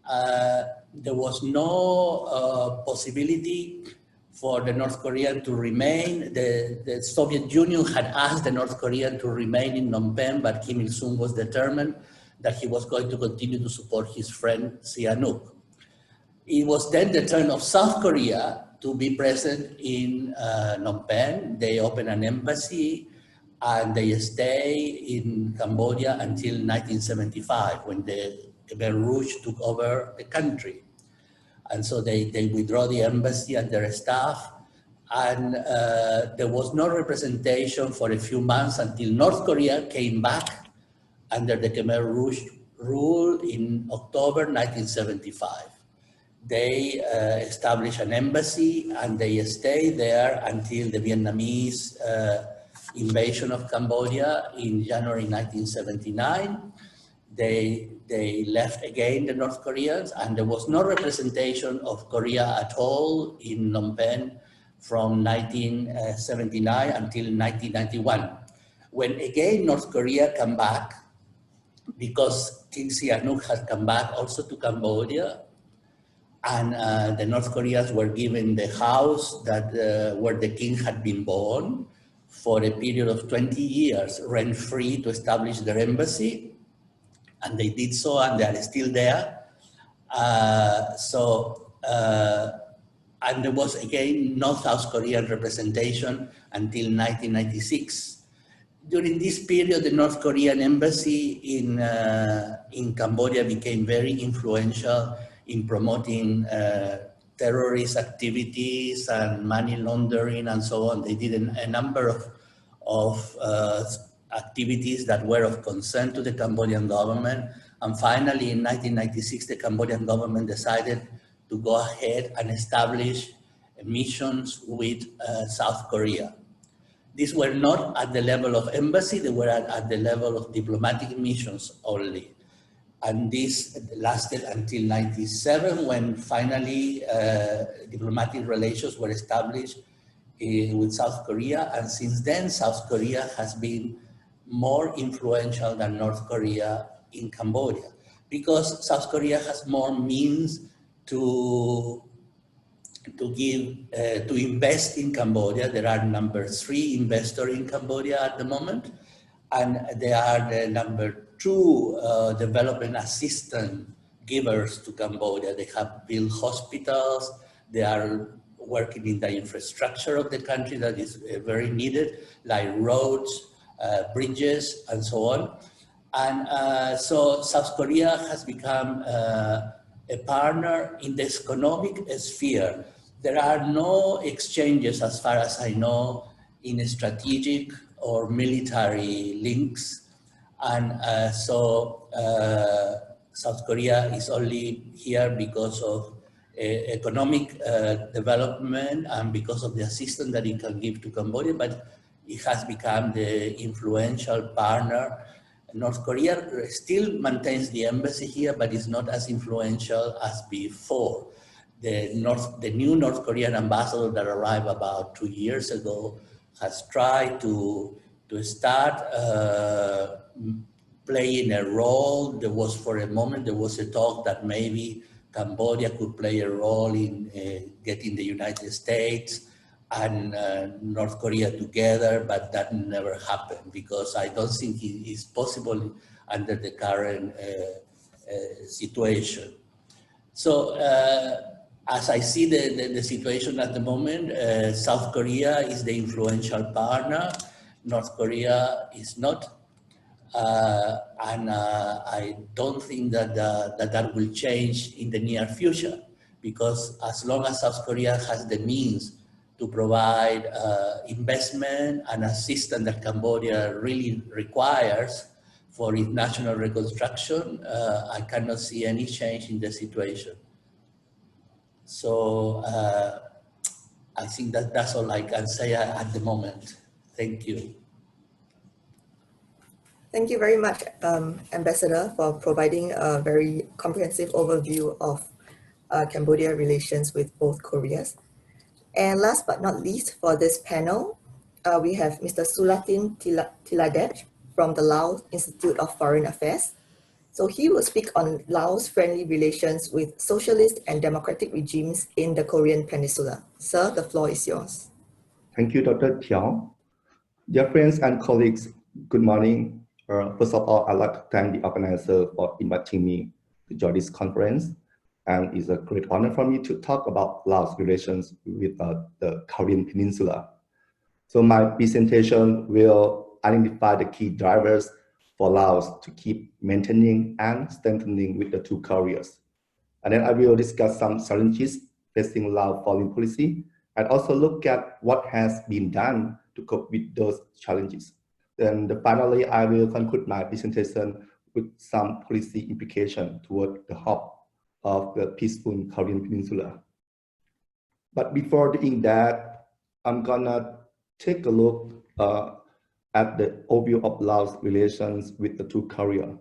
There was no possibility for the North Korean to remain. The Soviet Union had asked the North Korean to remain in Phnom Penh, but Kim Il-sung was determined that he was going to continue to support his friend Sihanouk. It was then the turn of South Korea to be present in Phnom Penh. They opened an embassy, and they stay in Cambodia until 1975, when the Khmer Rouge took over the country. And so they withdraw the embassy and their staff, and there was no representation for a few months until North Korea came back under the Khmer Rouge rule in October 1975. They established an embassy, and they stayed there until the Vietnamese invasion of Cambodia in January 1979. They left again, the North Koreans, and there was no representation of Korea at all in Phnom Penh from 1979 until 1991. When again North Korea came back, because King Sihanouk had come back also to Cambodia, and the North Koreans were given the house that where the king had been born for a period of 20 years, rent-free, to establish their embassy. And they did so, and they are still there. And there was again no South Korean representation until 1996. During this period, the North Korean embassy in Cambodia became very influential in promoting terrorist activities and money laundering and so on. They did a number of activities that were of concern to the Cambodian government. And finally, in 1996, the Cambodian government decided to go ahead and establish missions with South Korea. These were not at the level of embassy, they were at the level of diplomatic missions only. And this lasted until 1997, when finally diplomatic relations were established with South Korea. And since then, South Korea has been more influential than North Korea in Cambodia, because South Korea has more means to invest in Cambodia. There are number 3 investor in Cambodia at the moment, and they are the number 2 development assistance givers to Cambodia. They have built hospitals, they are working in the infrastructure of the country that is very needed, like roads, bridges, and so on. And so South Korea has become a partner in the economic sphere. There are no exchanges, as far as I know, in strategic or military links. And so South Korea is only here because of economic development and because of the assistance that it can give to Cambodia, but it has become the influential partner. North Korea still maintains the embassy here, but it's not as influential as before. The new North Korean ambassador that arrived about 2 years ago has tried to start playing a role. There was, for a moment, there was a talk that maybe Cambodia could play a role in getting the United States and North Korea together, but that never happened because I don't think it is possible under the current situation. So as I see the situation at the moment, South Korea is the influential partner, North Korea is not. And I don't think that that will change in the near future, because as long as South Korea has the means to provide investment and assistance that Cambodia really requires for its national reconstruction, I cannot see any change in the situation. So I think that's all I can say at the moment. Thank you. Thank you very much, Ambassador, for providing a very comprehensive overview of Cambodia relations with both Koreas. And last but not least for this panel, we have Mr. Sulatin Tiladej from the Laos Institute of Foreign Affairs. So he will speak on Laos' friendly relations with socialist and democratic regimes in the Korean Peninsula. Sir, the floor is yours. Thank you, Dr. Tiao. Dear friends and colleagues, good morning. First of all, I'd like to thank the organizer for inviting me to join this conference. And it's a great honor for me to talk about Laos relations with the Korean Peninsula. So my presentation will identify the key drivers for Laos to keep maintaining and strengthening with the two Koreas. And then I will discuss some challenges facing Laos foreign policy and also look at what has been done to cope with those challenges. Then finally, I will conclude my presentation with some policy implication toward the hope of the peaceful Korean Peninsula. But before doing that, I'm gonna take a look at the overview of Laos relations with the two Korea.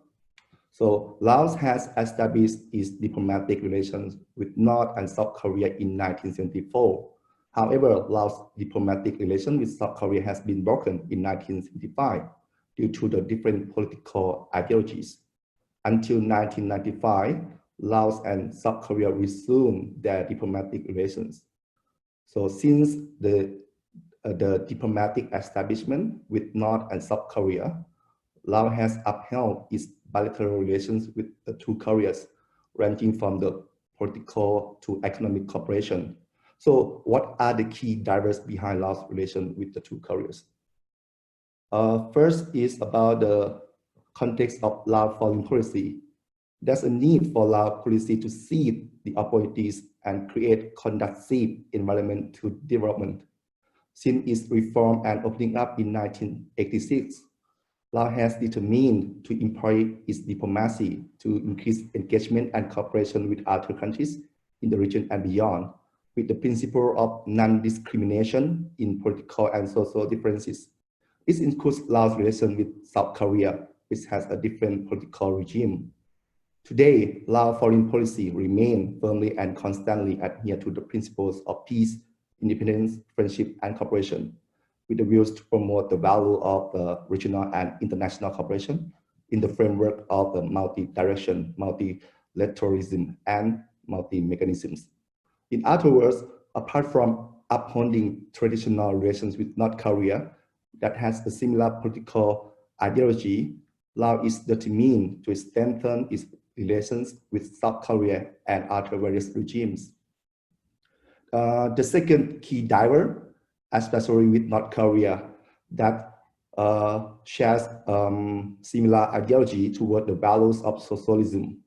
So Laos has established its diplomatic relations with North and South Korea in 1974. However, Laos' diplomatic relation with South Korea has been broken in 1975 due to the different political ideologies. Until 1995, Laos and South Korea resumed their diplomatic relations. So since the diplomatic establishment with North and South Korea, Laos has upheld its bilateral relations with the two Koreas, ranging from the political to economic cooperation. So what are the key drivers behind Laos' relation with the two Koreas? First is about the context of Laos foreign policy. There's a need for Laos policy to seize the opportunities and create conducive environment to development. Since its reform and opening up in 1986, Laos has determined to employ its diplomacy to increase engagement and cooperation with other countries in the region and beyond, with the principle of non-discrimination in political and social differences. This includes Laos' relation with South Korea, which has a different political regime. Today, Laos foreign policy remains firmly and constantly adhere to the principles of peace, independence, friendship, and cooperation, with the views to promote the value of the regional and international cooperation in the framework of the multi-direction, multilateralism, and multi-mechanisms. In other words, apart from upholding traditional relations with North Korea that has a similar political ideology, Laos is determined to strengthen its relations with South Korea and other various regimes. The second key driver, especially with North Korea, that shares similar ideology toward the values of socialism.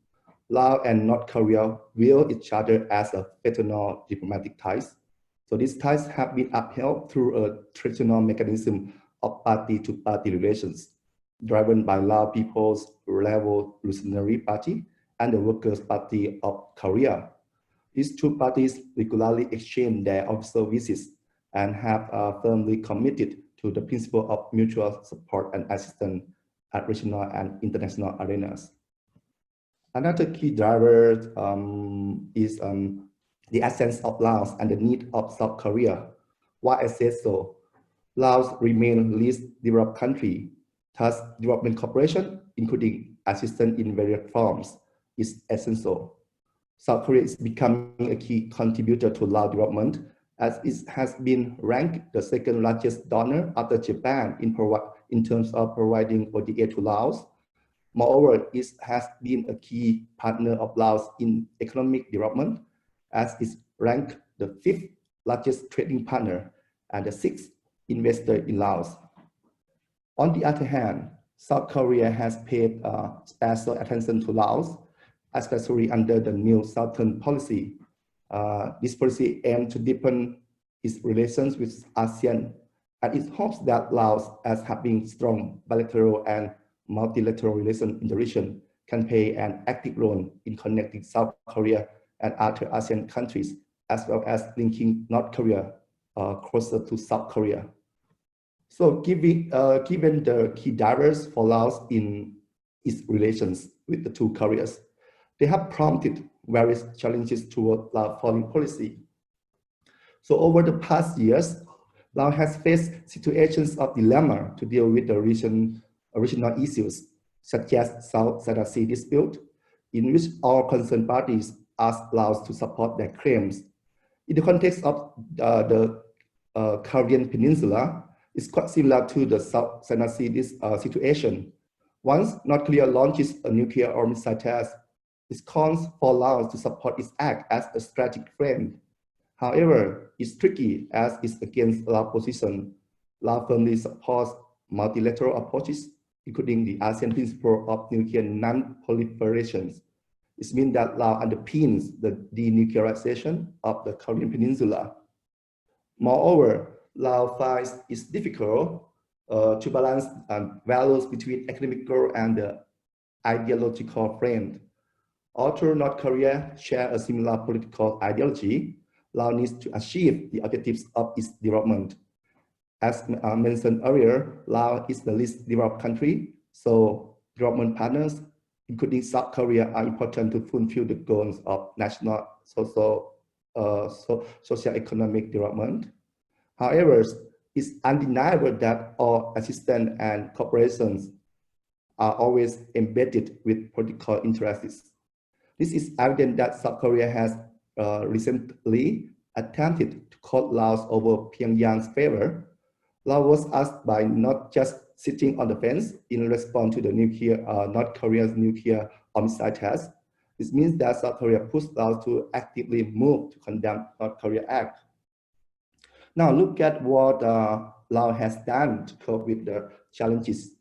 Laos and North Korea view each other as a fraternal diplomatic ties. So these ties have been upheld through a traditional mechanism of party-to-party relations, driven by Lao People's Revolutionary Party and the Workers' Party of Korea. These two parties regularly exchange their official visits and have firmly committed to the principle of mutual support and assistance at regional and international arenas. Another key driver is the essence of Laos and the need of South Korea. Why I say so? Laos remains the least developed country. Thus, development cooperation including assistance in various forms, is essential. South Korea is becoming a key contributor to Laos development, as it has been ranked the second largest donor after Japan in terms of providing ODA to Laos. Moreover, it has been a key partner of Laos in economic development, as it ranked the 5th largest trading partner and the 6th investor in Laos. On the other hand, South Korea has paid special attention to Laos, especially under the new Southern policy. This policy aims to deepen its relations with ASEAN, and it hopes that Laos, as having strong bilateral and multilateral relations in the region, can play an active role in connecting South Korea and other ASEAN countries, as well as linking North Korea closer to South Korea. So given the key drivers for Laos in its relations with the two Koreas, they have prompted various challenges toward Laos foreign policy. So over the past years, Laos has faced situations of dilemma to deal with the regional issues, such as South China Sea dispute, in which all concerned parties asked Laos to support their claims. In the context of the Korean Peninsula, it's quite similar to the South China Sea situation. Once North Korea launches a nuclear or missile test, it calls for Laos to support its act as a strategic friend. However, it's tricky as it's against Laos' position. Laos firmly supports multilateral approaches, including the ASEAN principle of nuclear non-proliferation. It means that Laos underpins the denuclearization of the Korean Peninsula. Moreover, Laos finds it difficult to balance values between economical and ideological frame. Although North Korea shares a similar political ideology, Laos needs to achieve the objectives of its development. As mentioned earlier, Laos is the least developed country, so development partners, including South Korea, are important to fulfill the goals of national socio-economic development. However, it's undeniable that all assistance and cooperations are always embedded with political interests. This is evident that South Korea has recently attempted to court Laos over Pyongyang's favor. Laos was asked by not just sitting on the fence in response to the North Korea's nuclear or missile test. This means that South Korea pushed Laos to actively move to condemn North Korea act. Now look at what Laos has done to cope with the challenges.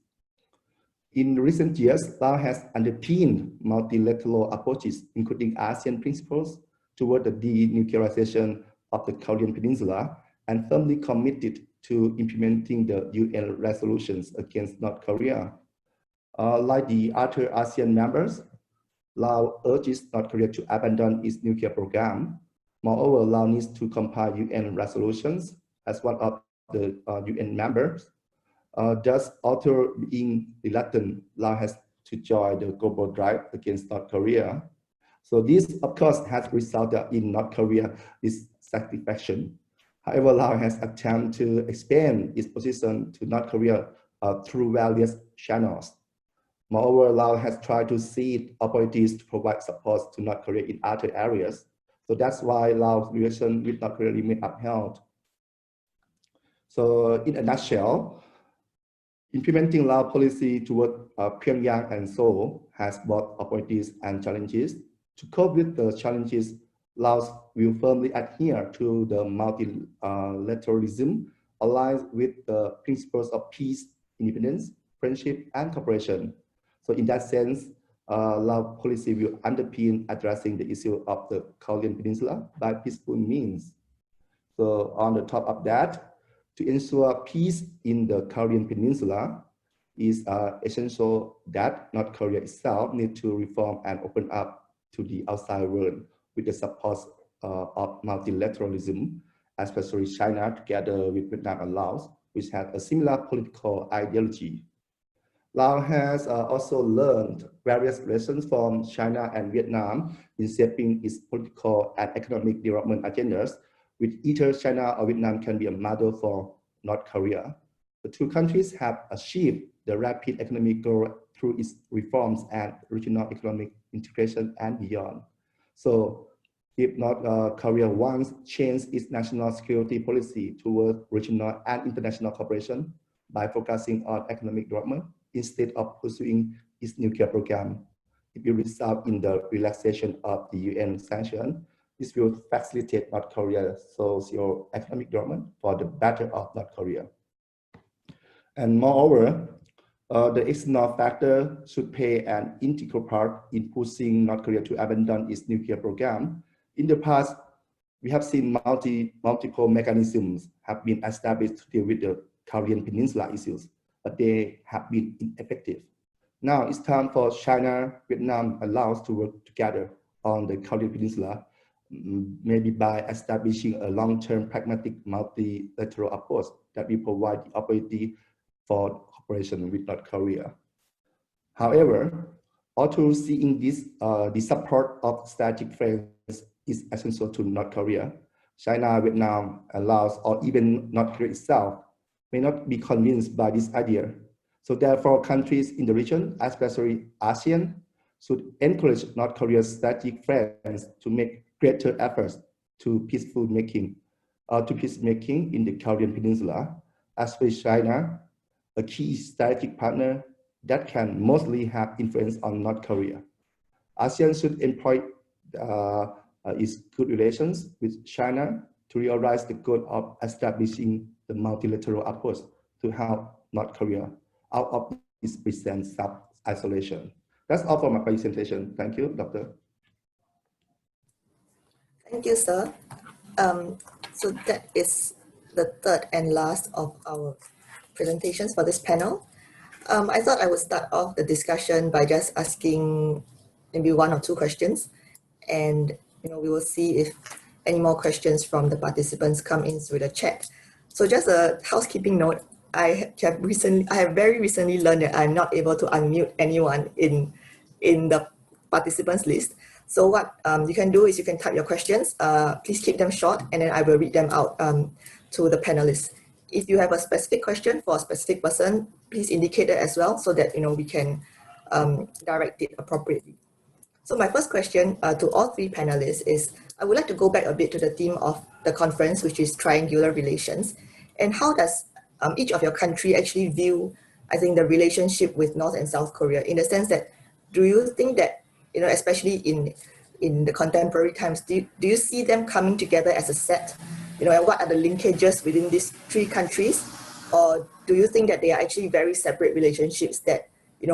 In recent years, Laos has underpinned multilateral approaches, including ASEAN principles, toward the denuclearization of the Korean Peninsula, and firmly committed to implementing the UN resolutions against North Korea. Like the other ASEAN members, Laos urges North Korea to abandon its nuclear program. Moreover, Laos needs to comply UN resolutions as one of the UN members. Thus, although being reluctant, Laos has to join the global drive against North Korea. So this, of course, has resulted in North Korea's dissatisfaction. However, Laos has attempted to expand its position to North Korea through various channels. Moreover, Laos has tried to seek opportunities to provide support to North Korea in other areas. So that's why Laos' relation with North Korea remain upheld. So in a nutshell, implementing Laos policy toward Pyongyang and Seoul has both opportunities and challenges. To cope with the challenges, Laos will firmly adhere to the multilateralism aligned with the principles of peace, independence, friendship, and cooperation. So in that sense, Laos policy will underpin addressing the issue of the Korean Peninsula by peaceful means. So on the top of that, to ensure peace in the Korean Peninsula is essential that North Korea itself needs to reform and open up to the outside world with the support of multilateralism, especially China together with Vietnam and Laos, which have a similar political ideology. Laos has also learned various lessons from China and Vietnam in shaping its political and economic development agendas, with either China or Vietnam can be a model for North Korea. The two countries have achieved the rapid economic growth through its reforms and regional economic integration and beyond. So if North Korea wants to change its national security policy towards regional and international cooperation by focusing on economic development instead of pursuing its nuclear program, it will result in the relaxation of the UN sanction. This will facilitate North Korea's socio-economic development for the better of North Korea. And moreover, the external factor should play an integral part in pushing North Korea to abandon its nuclear program. In the past, we have seen multiple mechanisms have been established to deal with the Korean Peninsula issues, but they have been ineffective. Now it's time for China, Vietnam, and Laos to work together on the Korean Peninsula, maybe by establishing a long-term pragmatic multilateral approach that will provide the opportunity for cooperation with North Korea. However, although seeing this, the support of strategic friends is essential to North Korea, China, Vietnam, and Laos, or even North Korea itself, may not be convinced by this idea. So therefore, countries in the region, especially ASEAN, should encourage North Korea's strategic friends to make greater efforts to peacemaking in the Korean Peninsula, especially China, a key strategic partner that can mostly have influence on North Korea. ASEAN should employ its good relations with China to realize the goal of establishing the multilateral approach to help North Korea out of its present self-isolation. That's all for my presentation. Thank you, Doctor. Thank you, sir. So that is the third and last of our presentations for this panel. I thought I would start off the discussion by just asking maybe one or two questions, and we will see if any more questions from the participants come in through the chat. So just a housekeeping note, I have very recently learned that I'm not able to unmute anyone in the participants list. So what you can do is you can type your questions. Please keep them short, and then I will read them out to the panelists. If you have a specific question for a specific person, please indicate it as well so that we can direct it appropriately. So my first question to all three panelists is, I would like to go back a bit to the theme of the conference, which is triangular relations. And how does each of your country actually view, I think, the relationship with North and South Korea, in the sense that, do you think that, especially in the contemporary times, do you see them coming together as a set? And what are the linkages within these three countries? Or do you think that they are actually very separate relationships that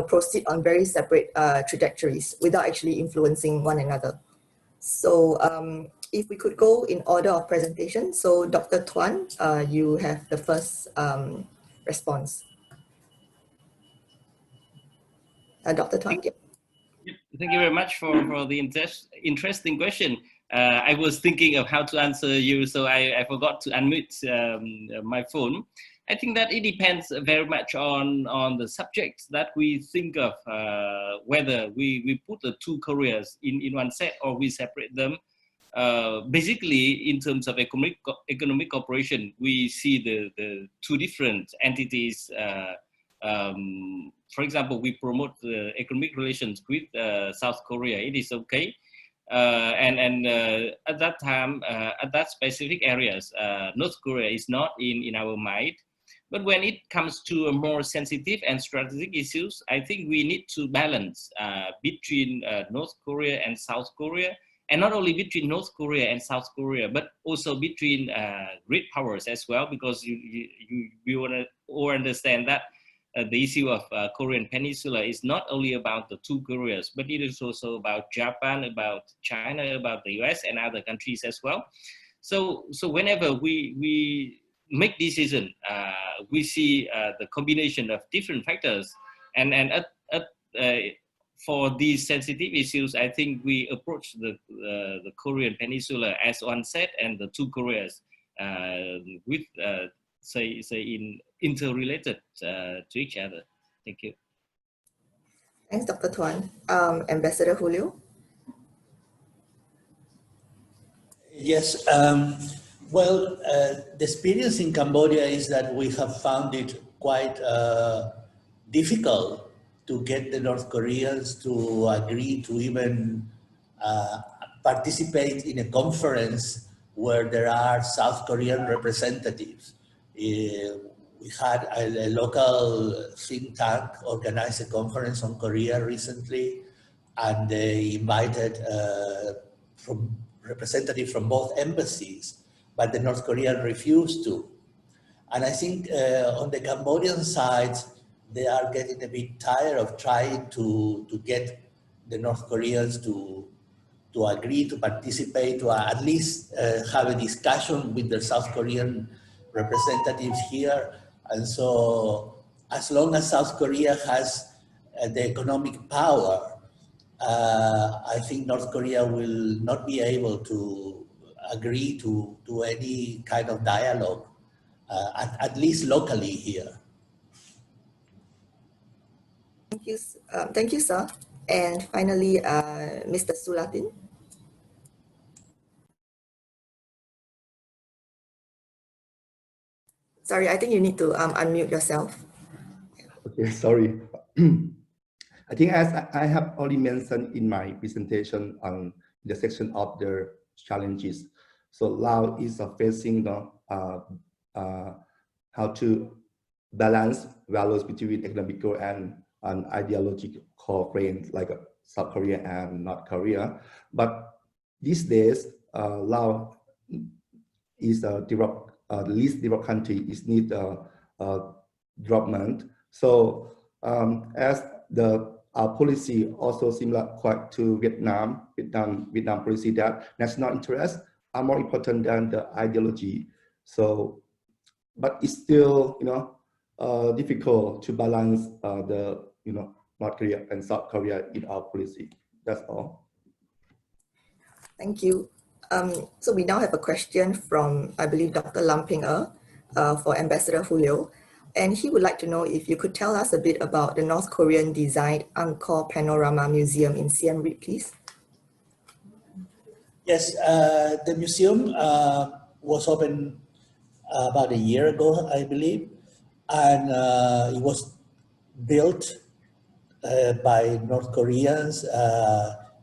proceed on very separate trajectories without actually influencing one another? So if we could go in order of presentation. So Dr. Tuan, you have the first response. Dr. Tuan? Yeah. Thank you very much for the interesting question. I was thinking of how to answer you, so I forgot to unmute my phone. I think that it depends very much on the subjects that we think of, whether we put the two Koreas in one set or we separate them. Basically, in terms of economic cooperation, we see the two different entities. For example, we promote the economic relations with South Korea. It is okay. And at that time, at that specific areas, North Korea is not in our mind. But when it comes to a more sensitive and strategic issues, I think we need to balance between North Korea and South Korea, and not only between North Korea and South Korea, but also between great powers as well, because we want to all understand that the issue of Korean Peninsula is not only about the two Koreas, but it is also about Japan, about China, about the US and other countries as well. So whenever we make decision, we see the combination of different factors, and for these sensitive issues, I think we approach the Korean Peninsula as one set, and the two Koreas with say interrelated to each other. Thank you. Thanks, Dr. Tuan. Ambassador Julio? Yes. Well, the experience in Cambodia is that we have found it quite difficult to get the North Koreans to agree to even participate in a conference where there are South Korean representatives. We had a local think tank organize a conference on Korea recently, and they invited from representatives from both embassies, but the North Korean refused to. And I think on the Cambodian side, they are getting a bit tired of trying to get the North Koreans to agree to participate, to at least have a discussion with the South Korean representatives here. And so as long as South Korea has the economic power, I think North Korea will not be able to agree to any kind of dialogue, at least locally here. Thank you, sir. And finally, Mr. Sulatin. Sorry, I think you need to unmute yourself. Okay, sorry. I think as I have already mentioned in my presentation on the section of the challenges, so Laos is facing how to balance values between economical and ideological friends like South Korea and North Korea. But these days, Laos is a the least developed country is need development. So as our policy also similar quite to Vietnam policy that national interests are more important than the ideology. So, but it's still difficult to balance the North Korea and South Korea in our policy. That's all. Thank you. So we now have a question from, I believe, Dr. Lam Ping for Ambassador Julio. And he would like to know if you could tell us a bit about the North Korean designed Angkor Panorama Museum in Siem Reap, please. Yes, the museum was opened about a year ago, I believe, and it was built by North Koreans.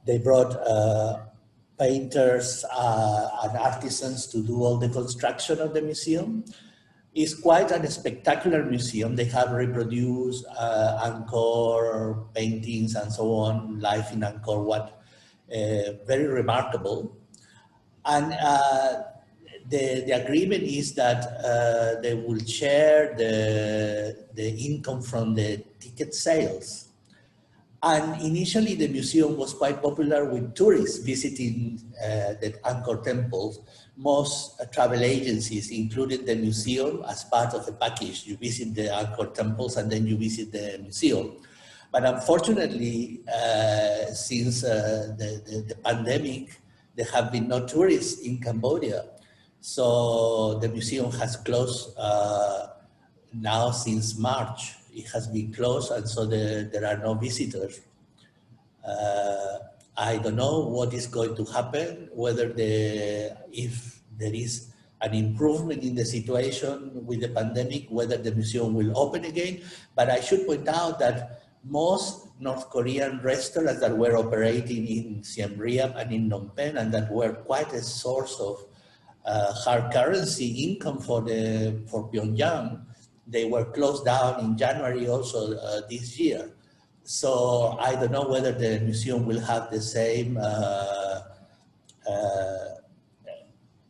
They brought painters and artisans to do all the construction of the museum. It's quite a spectacular museum. They have reproduced Angkor paintings and so on, life in Angkor Wat, very remarkable. And the agreement is that they will share the income from the ticket sales. And initially the museum was quite popular with tourists visiting the Angkor temples. Most travel agencies included the museum as part of the package. You visit the Angkor temples and then you visit the museum. But unfortunately, since the pandemic, there have been no tourists in Cambodia. So the museum has closed now since March. It has been closed, and so there are no visitors. I don't know what is going to happen, whether if there is an improvement in the situation with the pandemic, whether the museum will open again. But I should point out that most North Korean restaurants that were operating in Siem Reap and in Phnom Penh, and that were quite a source of hard currency income for Pyongyang, they were closed down in January also this year. So I don't know whether the museum will have the same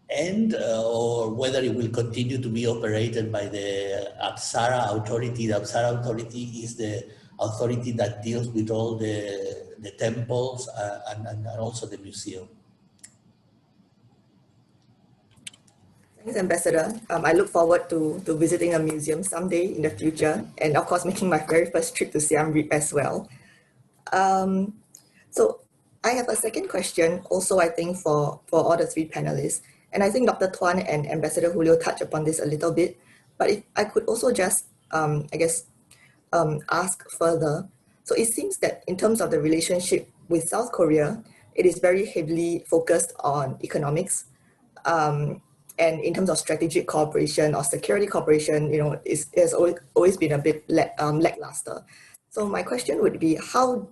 end or whether it will continue to be operated by the Apsara authority. The Apsara authority is the authority that deals with all the temples and also the museum. Thanks, Ambassador. I look forward to visiting a museum someday in the future, and of course making my very first trip to Siem Reap as well. So I have a second question also, I think, for all the three panelists. And I think Dr. Tuan and Ambassador Julio touched upon this a little bit, but if I could also just, I guess, ask further. So it seems that in terms of the relationship with South Korea, it is very heavily focused on economics. And in terms of strategic cooperation or security cooperation, it has always been a bit lackluster. So my question would be, how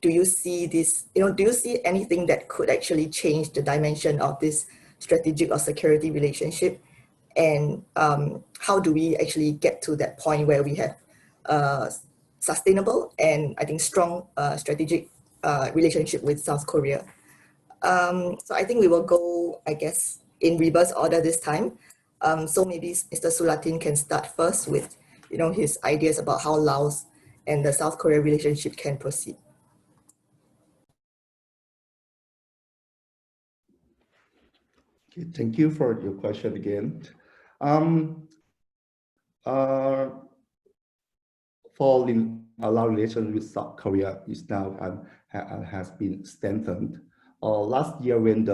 do you see this, do you see anything that could actually change the dimension of this strategic or security relationship? And how do we actually get to that point where we have sustainable and I think strong strategic relationship with South Korea? So I think we will go, I guess, in reverse order this time. So maybe Mr. Sulatin can start first with, his ideas about how Laos and the South Korea relationship can proceed. Okay, thank you for your question again. For our relation with South Korea is now has been strengthened. Last year when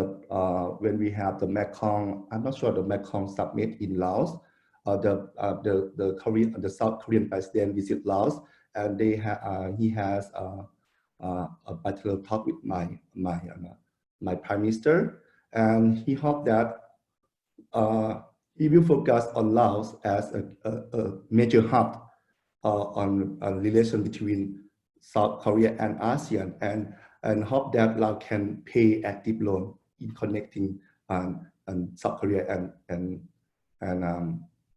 we have the Mekong, I'm not sure the Mekong summit in Laos, the South Korean president visit Laos, and he has a bilateral talk with my prime minister, and he hoped that he will focus on Laos as a major hub on relation between South Korea and ASEAN, and hope that Laos can play active role in connecting South Korea and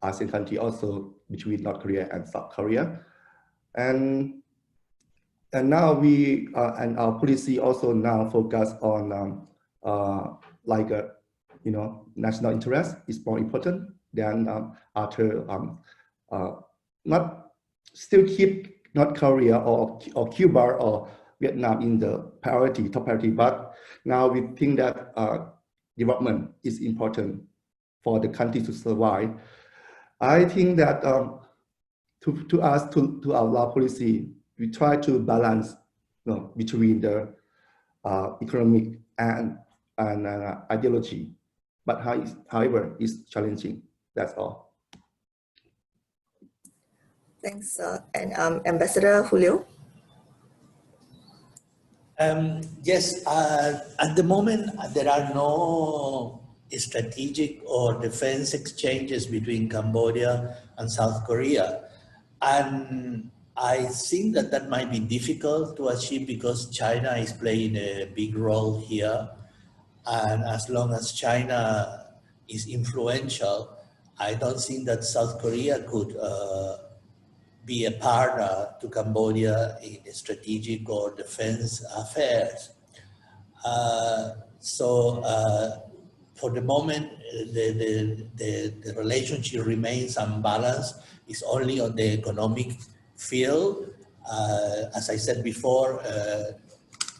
ASEAN country, also between North Korea and South Korea. And now we and our policy also now focus on national interest is more important than after not still keep North Korea or Cuba or Vietnam in the top priority, but now we think that development is important for the country to survive. I think that to our law policy, we try to balance between the economic and ideology, but however, it's challenging. That's all. Thanks, and Ambassador Julio. Yes, at the moment, there are no strategic or defense exchanges between Cambodia and South Korea. And I think that might be difficult to achieve because China is playing a big role here. And as long as China is influential, I don't think that South Korea could be a partner to Cambodia in strategic or defense affairs. For the moment, the relationship remains unbalanced. It's only on the economic field. As I said before,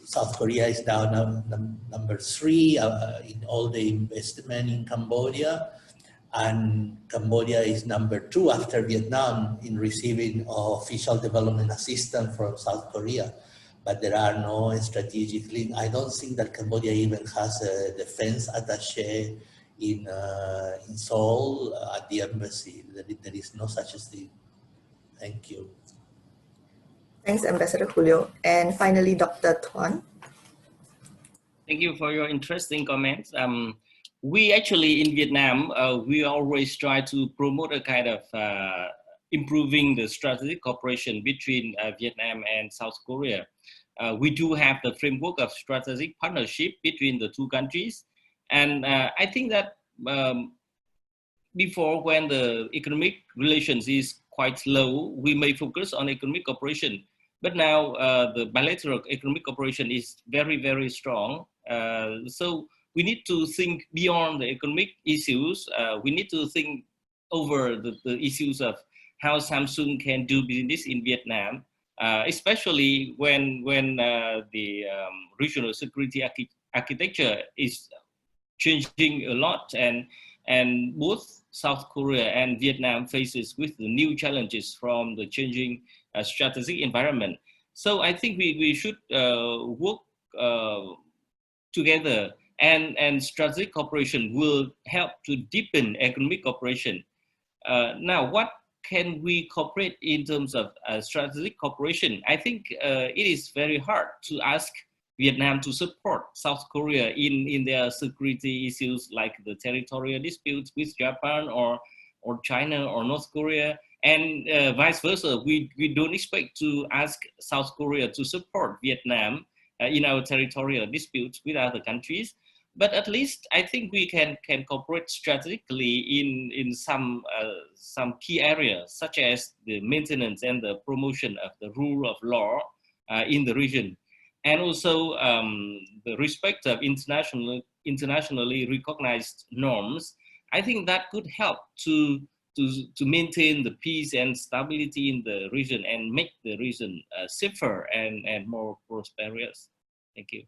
South Korea is now number 3 in all the investment in Cambodia. And Cambodia is number 2 after Vietnam in receiving official development assistance from South Korea. But there are no strategic links. I don't think that Cambodia even has a defense attaché in Seoul at the embassy. There is no such a thing. Thank you. Thanks, Ambassador Julio. And finally, Dr. Tuan. Thank you for your interesting comments. We actually in Vietnam, we always try to promote a kind of improving the strategic cooperation between Vietnam and South Korea. We do have the framework of strategic partnership between the two countries. And I think that before, when the economic relations is quite low, we may focus on economic cooperation. But now the bilateral economic cooperation is very, very strong. So we need to think beyond the economic issues. We need to think over the issues of how Samsung can do business in Vietnam, especially when the regional security architecture is changing a lot, and both South Korea and Vietnam faces with the new challenges from the changing strategic environment. So I think we should work together, and strategic cooperation will help to deepen economic cooperation. Now, what can we cooperate in terms of strategic cooperation? I think it is very hard to ask Vietnam to support South Korea in their security issues like the territorial disputes with Japan or China or North Korea. And vice versa, we don't expect to ask South Korea to support Vietnam in our territorial disputes with other countries. But at least I think we can cooperate strategically in some key areas, such as the maintenance and the promotion of the rule of law in the region, and also the respect of internationally recognized norms. I think that could help to maintain the peace and stability in the region and make the region safer and more prosperous. Thank you.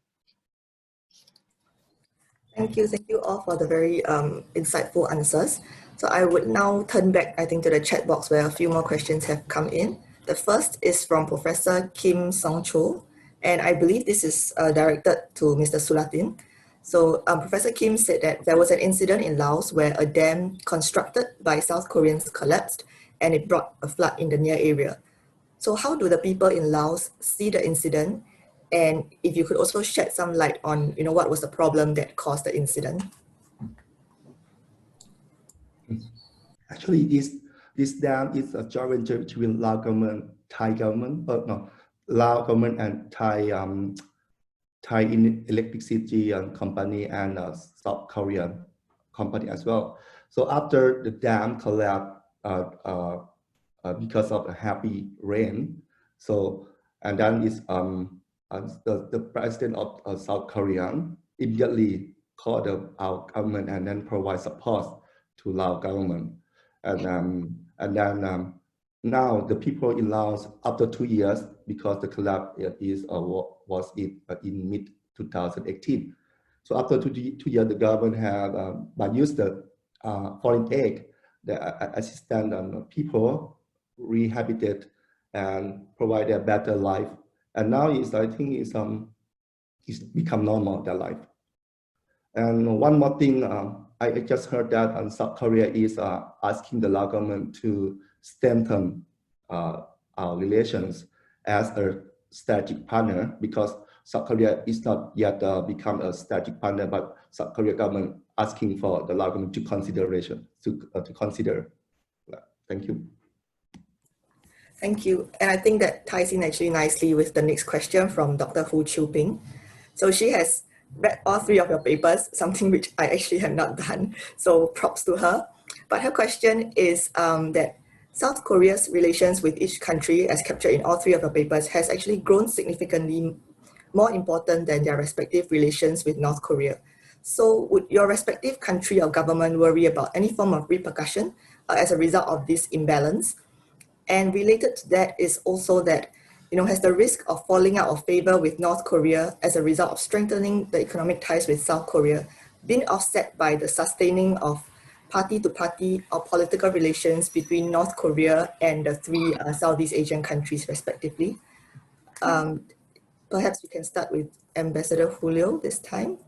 Thank you all for the very insightful answers. So I would now turn back, I think, to the chat box where a few more questions have come in. The first is from Professor Kim Song-Cho, and I believe this is directed to Mr. Sulatin. So Professor Kim said that there was an incident in Laos where a dam constructed by South Koreans collapsed and it brought a flood in the near area. So how do the people in Laos see the incident? And if you could also shed some light on, what was the problem that caused the incident? Actually, this dam is a joint venture between Lao government, Thai government, Lao government and Thai electricity company and South Korean company as well. So after the dam collapsed because of a heavy rain, and then the president of South Korea immediately called our government and then provide support to Lao government. And then now the people in Laos, after 2 years, because the collapse was in mid 2018. So after two years, the government had used the foreign aid, the assistance and people rehabilitate and provide a better life. And now I think it's become normal, their life. And one more thing, I just heard that South Korea is asking the Lao government to strengthen our relations as a strategic partner, because South Korea is not yet become a strategic partner, but South Korea government asking for the Lao government to consider. Thank you. Thank you. And I think that ties in actually nicely with the next question from Dr. Hu Chiu-ping. So she has read all 3 of your papers, something which I actually have not done. So props to her. But her question is that South Korea's relations with each country, as captured in all 3 of your papers, has actually grown significantly more important than their respective relations with North Korea. So would your respective country or government worry about any form of repercussion as a result of this imbalance? And related to that is also that, has the risk of falling out of favor with North Korea as a result of strengthening the economic ties with South Korea been offset by the sustaining of party-to-party or political relations between North Korea and the 3 Southeast Asian countries respectively? Perhaps we can start with Ambassador Julio this time.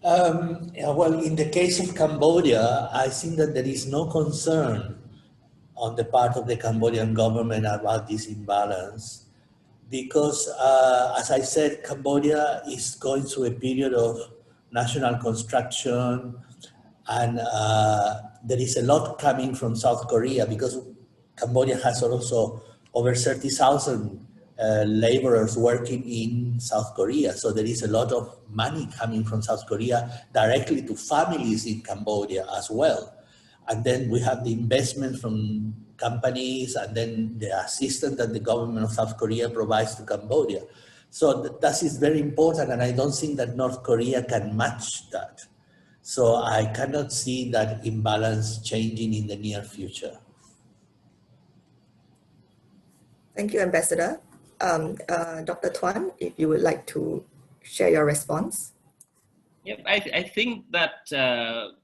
Well, in the case of Cambodia, I think that there is no concern on the part of the Cambodian government about this imbalance, because as I said, Cambodia is going through a period of national construction, and there is a lot coming from South Korea, because Cambodia has also over 30,000 laborers working in South Korea. So there is a lot of money coming from South Korea directly to families in Cambodia as well. And then we have the investment from companies, and then the assistance that the government of South Korea provides to Cambodia. So that is very important, and I don't think that North Korea can match that. So I cannot see that imbalance changing in the near future. Thank you, Ambassador. Dr. Tuan, if you would like to share your response. Yep, I think that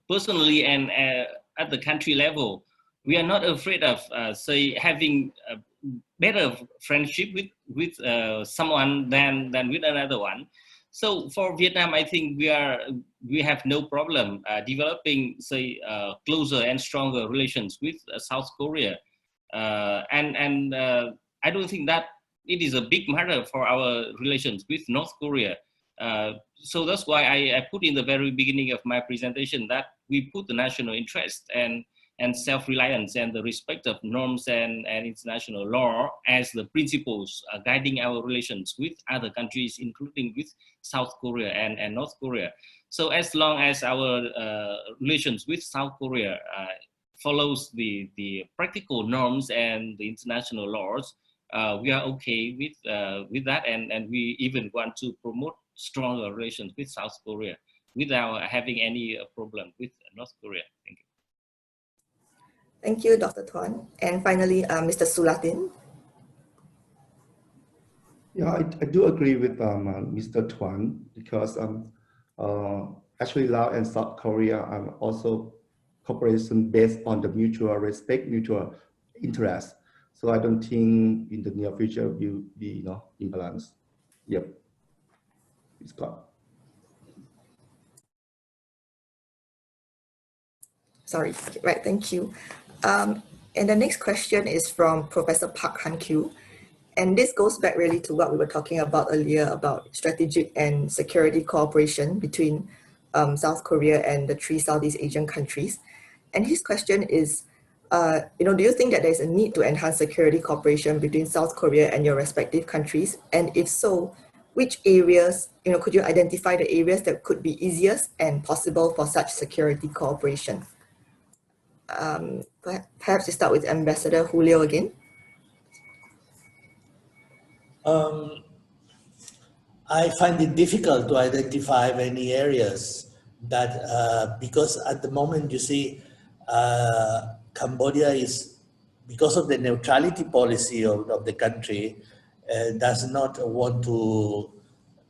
personally and at the country level, we are not afraid of say having a better friendship with someone than with another one. So for Vietnam, I think we have no problem developing say closer and stronger relations with South Korea, and I don't think that it is a big matter for our relations with North Korea. So that's why I put in the very beginning of my presentation that we put the national interest and and self-reliance and the respect of norms and international law as the principles guiding our relations with other countries, including with South Korea and North Korea. So as long as our relations with South Korea follows the practical norms and the international laws, we are okay with that, and we even want to promote stronger relations with South Korea without having any problem with North Korea. Thank you. Thank you, Dr. Tuan. And finally, Mr. Sulatin. Yeah, I do agree with Mr. Tuan, because actually Laos and South Korea are also cooperation based on the mutual respect, mutual interest. So I don't think in the near future will be imbalance. Yep, it's got. Sorry, right, thank you. And the next question is from Professor Park Han-kyu. And this goes back really to what we were talking about earlier about strategic and security cooperation between South Korea and the 3 Southeast Asian countries. And his question is, do you think that there's a need to enhance security cooperation between South Korea and your respective countries? And if so, which areas, could you identify the areas that could be easiest and possible for such security cooperation? Perhaps to start with Ambassador Julio again. I find it difficult to identify many areas that, because at the moment, you see, Cambodia is, because of the neutrality policy of the country, does not want to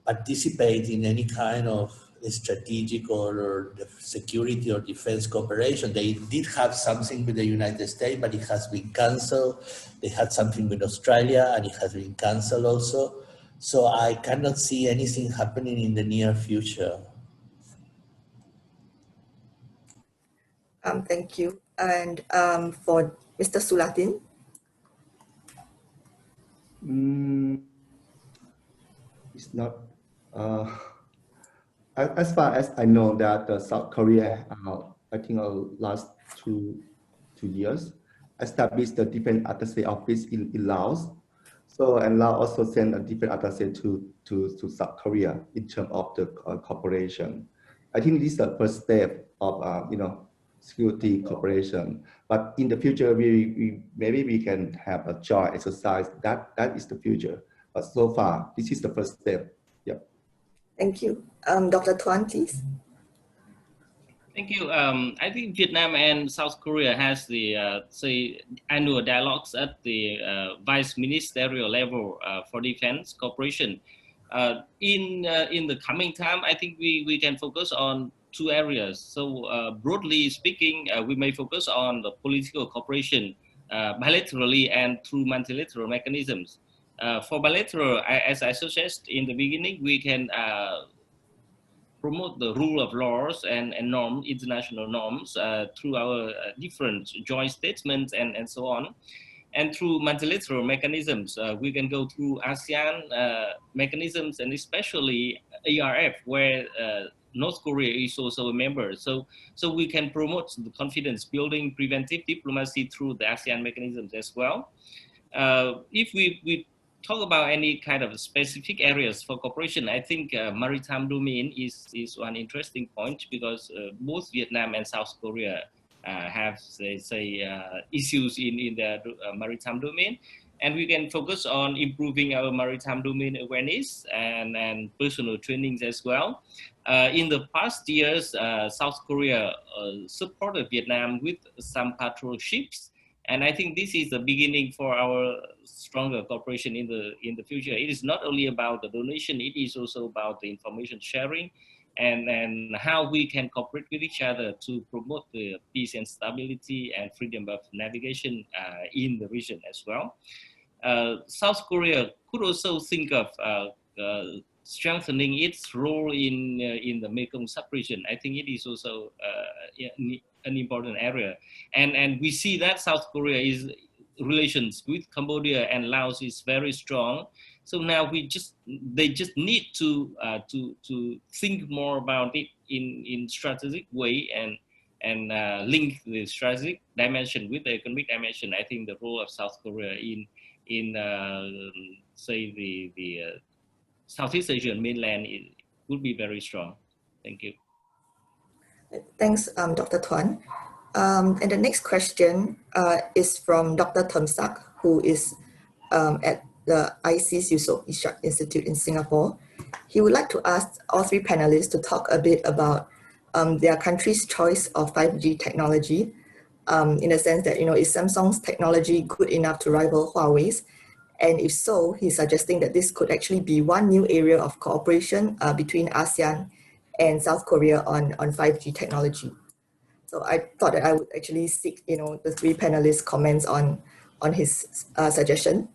participate in any kind of strategic or security or defense cooperation. They did have something with the United States, but it has been canceled. They had something with Australia, and it has been canceled also. So I cannot see anything happening in the near future. Thank you. And for Mr. Sulatin? It's not. As far as I know, that South Korea, I think last two years, established the different attaché office in Laos. So, and Laos also sent a different attaché to South Korea in terms of the cooperation. I think this is the first step of security cooperation. But in the future, maybe we can have a joint exercise. That is the future. But so far, this is the first step. Yep. Thank you. Dr. Tuan, please. Thank you. I think Vietnam and South Korea has the annual dialogues at the vice ministerial level for defense cooperation. In the coming time, I think we can focus on 2 areas. So broadly speaking, we may focus on the political cooperation bilaterally and through multilateral mechanisms. For bilateral, as I suggest in the beginning, we can promote the rule of laws and norms, international norms, through our different joint statements and so on. And through multilateral mechanisms, we can go through ASEAN mechanisms, and especially ARF, where North Korea is also a member. So we can promote the confidence building preventive diplomacy through the ASEAN mechanisms as well. If we talk about any kind of specific areas for cooperation, I think maritime domain is one interesting point, because both Vietnam and South Korea have issues in their maritime domain, and we can focus on improving our maritime domain awareness and personal trainings as well. In the past years, South Korea supported Vietnam with some patrol ships. And I think this is the beginning for our stronger cooperation in the future. It is not only about the donation, it is also about the information sharing and how we can cooperate with each other to promote the peace and stability and freedom of navigation in the region as well. South Korea could also think of strengthening its role in the Mekong sub-region. I think it is also an important area, and we see that South Korea is relations with Cambodia and Laos is very strong. So now they just need to think more about it in strategic way and link the strategic dimension with the economic dimension, I think the role of South Korea in say the Southeast Asian mainland would be very strong. Thank you. Thanks, Dr. Tuan. And the next question is from Dr. Thomsak, who is at the IC's Yusof Ishak Institute in Singapore. He would like to ask all three panelists to talk a bit about their country's choice of 5G technology, in the sense that, is Samsung's technology good enough to rival Huawei's? And if so, he's suggesting that this could actually be one new area of cooperation between ASEAN and South Korea on 5G technology. So I thought that I would actually seek, the three panelists' comments on his suggestion.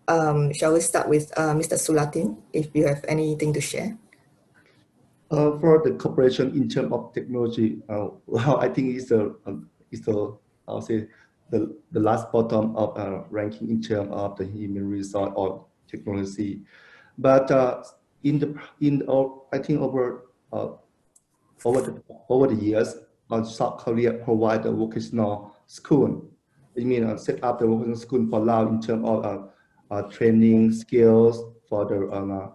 Shall we start with Mr. Sulatin, if you have anything to share? For the cooperation in terms of technology, well, I think it's I'll say the last bottom of ranking in terms of the human resource or technology. But I think over the years, South Korea provide a vocational school. I mean, set up the vocational school for Laos in terms of training skills for the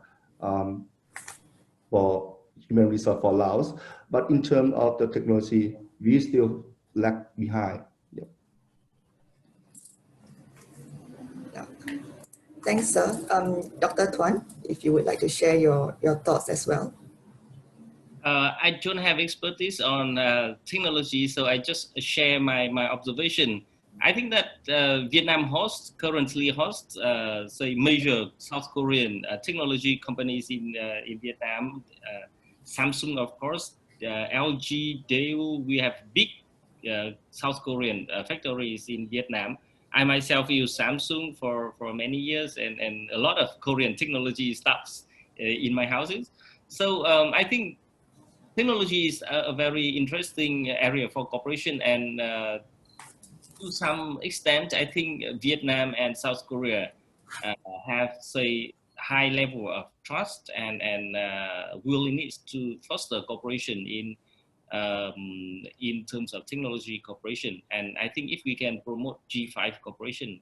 for human resource for Laos. But in terms of the technology, we still lag behind. Yeah. Yeah. Thanks, sir. Dr. Tuan, if you would like to share your thoughts as well. I don't have expertise on technology, so I just share my observation. I think that Vietnam currently hosts say major South Korean technology companies in Vietnam. Samsung, of course, LG, Daewoo. We have big South Korean factories in Vietnam. I myself use Samsung for many years, and a lot of Korean technology stuffs in my houses. So I think technology is a very interesting area for cooperation, and to some extent, I think Vietnam and South Korea have, say, high level of trust and willingness to foster cooperation in terms of technology cooperation. And I think if we can promote G5 cooperation,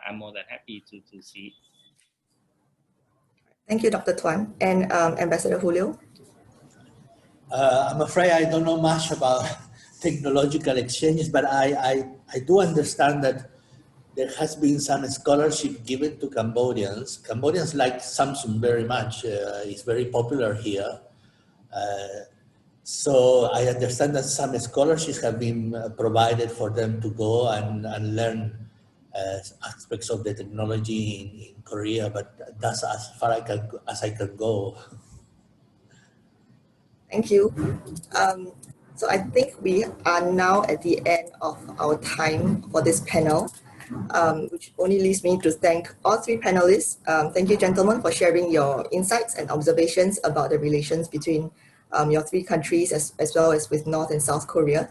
I'm more than happy to see. Thank you, Dr. Tuan. And Ambassador Julio? I'm afraid I don't know much about technological exchanges, but I do understand that there has been some scholarship given to Cambodians. Cambodians like Samsung very much. It's very popular here. So I understand that some scholarships have been provided for them to go and learn aspects of the technology in Korea, but that's as far as I can go. Thank you. So I think we are now at the end of our time for this panel, which only leaves me to thank all three panelists. Thank you, gentlemen, for sharing your insights and observations about the relations between your three countries, as well as with North and South Korea.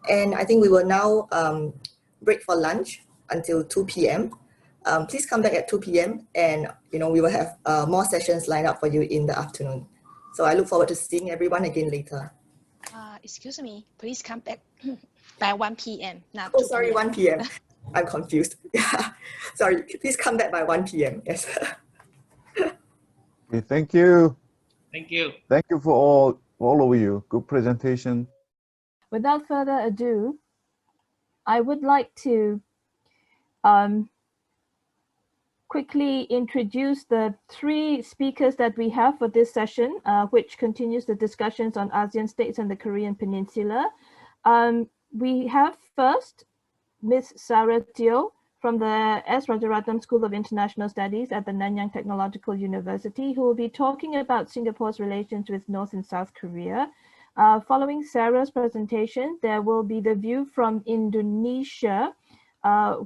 And I think we will now break for lunch until 2 p.m. Please come back at 2 p.m. and we will have more sessions lined up for you in the afternoon. So I look forward to seeing everyone again later. Excuse me, please come back by 1 p.m. Not 2 2 sorry, p.m. 1 p.m. I'm confused. Yeah, sorry, please come back by 1 p.m. Yes. Okay, thank you. Thank you. Thank you for all of you. Good presentation. Without further ado, I would like to quickly introduce the three speakers that we have for this session, which continues the discussions on ASEAN states and the Korean Peninsula. We have first Ms. Sarah Teo from the S. Rajaratnam School of International Studies at the Nanyang Technological University, who will be talking about Singapore's relations with North and South Korea. Following Sarah's presentation, there will be the view from Indonesia,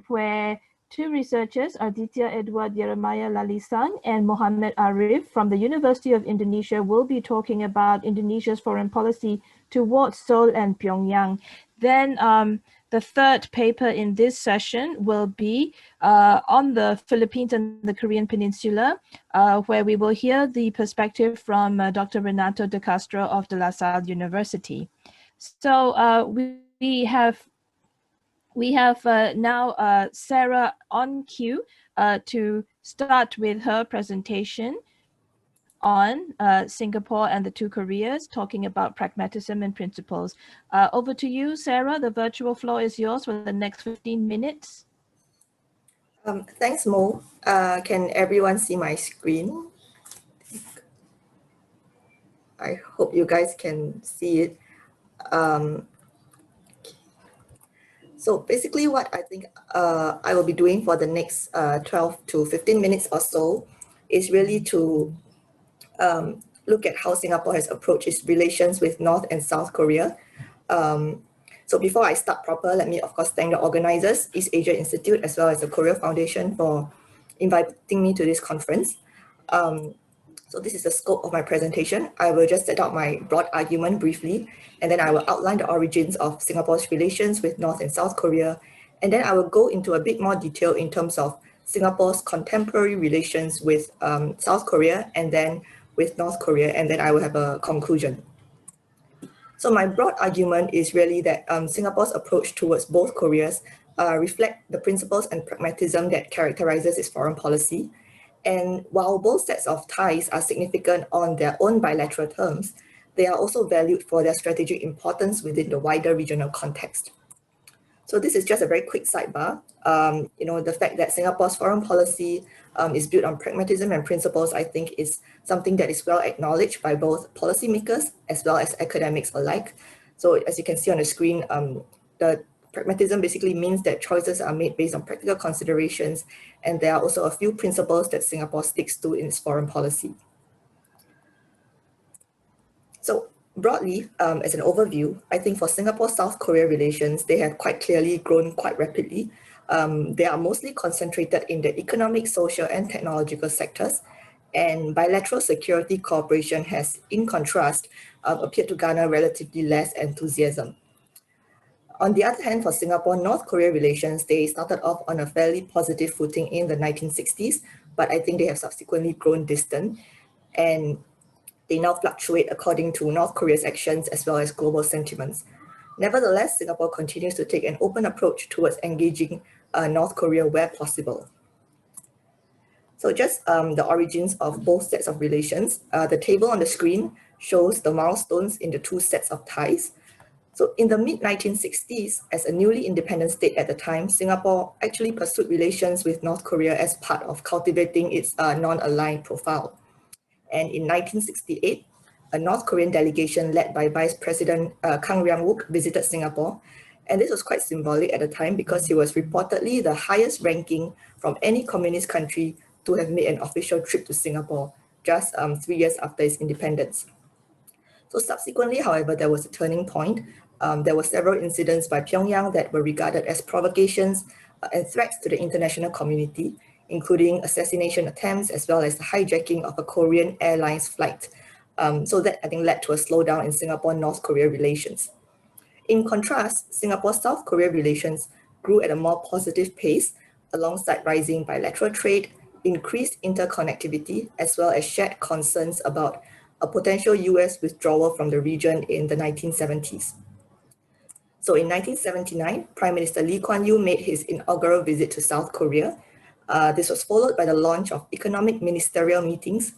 where two researchers, Aditya Edward Jeremiah Lalisan and Mohammed Arif from the University of Indonesia, will be talking about Indonesia's foreign policy towards Seoul and Pyongyang. Then the third paper in this session will be on the Philippines and the Korean Peninsula, where we will hear the perspective from Dr. Renato de Castro of De La Salle University. So we we have now Sarah on queue to start with her presentation on Singapore and the two Koreas, talking about pragmatism and principles. Over to you, Sarah. The virtual floor is yours for the next 15 minutes. Thanks, Mo. Can everyone see my screen? I hope you guys can see it. So basically what I think I will be doing for the next 12 to 15 minutes or so is really to look at how Singapore has approached its relations with North and South Korea. So before I start proper, let me of course thank the organizers, East Asia Institute, as well as the Korea Foundation for inviting me to this conference. So this is the scope of my presentation. I will just set out my broad argument briefly, and then I will outline the origins of Singapore's relations with North and South Korea. And then I will go into a bit more detail in terms of Singapore's contemporary relations with South Korea and then with North Korea, and then I will have a conclusion. So my broad argument is really that Singapore's approach towards both Koreas reflect the principles and pragmatism that characterizes its foreign policy. And while both sets of ties are significant on their own bilateral terms, they are also valued for their strategic importance within the wider regional context. So this is just a very quick sidebar. The fact that Singapore's foreign policy is built on pragmatism and principles, I think, is something that is well acknowledged by both policymakers as well as academics alike. So as you can see on the screen, the pragmatism basically means that choices are made based on practical considerations, and there are also a few principles that Singapore sticks to in its foreign policy. So broadly, as an overview, I think for Singapore-South Korea relations, they have quite clearly grown quite rapidly. They are mostly concentrated in the economic, social, and technological sectors, and bilateral security cooperation has, in contrast, appeared to garner relatively less enthusiasm. On the other hand, for Singapore-North Korea relations, they started off on a fairly positive footing in the 1960s, but I think they have subsequently grown distant, and they now fluctuate according to North Korea's actions as well as global sentiments. Nevertheless, Singapore continues to take an open approach towards engaging North Korea where possible. So just the origins of both sets of relations. The table on the screen shows the milestones in the two sets of ties. So in the mid-1960s, as a newly independent state at the time, Singapore actually pursued relations with North Korea as part of cultivating its non-aligned profile. And in 1968, a North Korean delegation led by Vice President Kang Ryang-wook visited Singapore. And this was quite symbolic at the time because he was reportedly the highest ranking from any communist country to have made an official trip to Singapore just 3 years after its independence. So subsequently, however, there was a turning point. There were several incidents by Pyongyang that were regarded as provocations and threats to the international community, including assassination attempts as well as the hijacking of a Korean Airlines flight. So that I think led to a slowdown in Singapore-North Korea relations. In contrast, Singapore-South Korea relations grew at a more positive pace alongside rising bilateral trade, increased interconnectivity, as well as shared concerns about a potential US withdrawal from the region in the 1970s. So in 1979, Prime Minister Lee Kuan Yew made his inaugural visit to South Korea. This was followed by the launch of economic ministerial meetings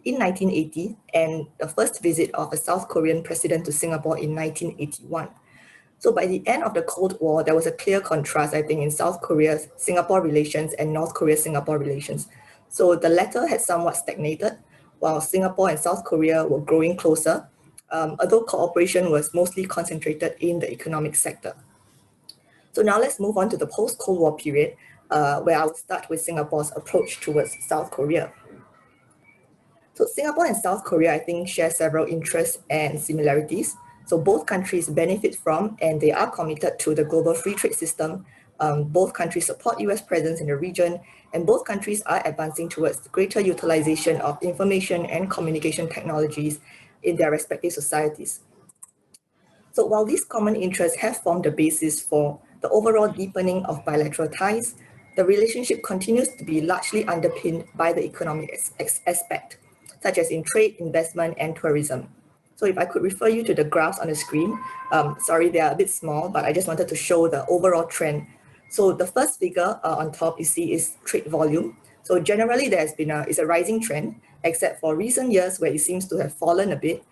in 1980 and the first visit of a South Korean president to Singapore in 1981. So by the end of the Cold War, there was a clear contrast, I think, in South Korea's Singapore relations and North Korea's Singapore relations. So the latter had somewhat stagnated, while Singapore and South Korea were growing closer, although cooperation was mostly concentrated in the economic sector. So now let's move on to the post-Cold War period, where I will start with Singapore's approach towards South Korea. So Singapore and South Korea, I think, share several interests and similarities. So both countries benefit from and they are committed to the global free trade system. Both countries support US presence in the region, and both countries are advancing towards greater utilization of information and communication technologies in their respective societies. So while these common interests have formed the basis for the overall deepening of bilateral ties, the relationship continues to be largely underpinned by the economic aspect, such as in trade, investment, and tourism. So if I could refer you to the graphs on the screen, sorry, they are a bit small, but I just wanted to show the overall trend. So the first figure on top you see is trade volume. So generally there has been it's a rising trend, except for recent years where it seems to have fallen a bit.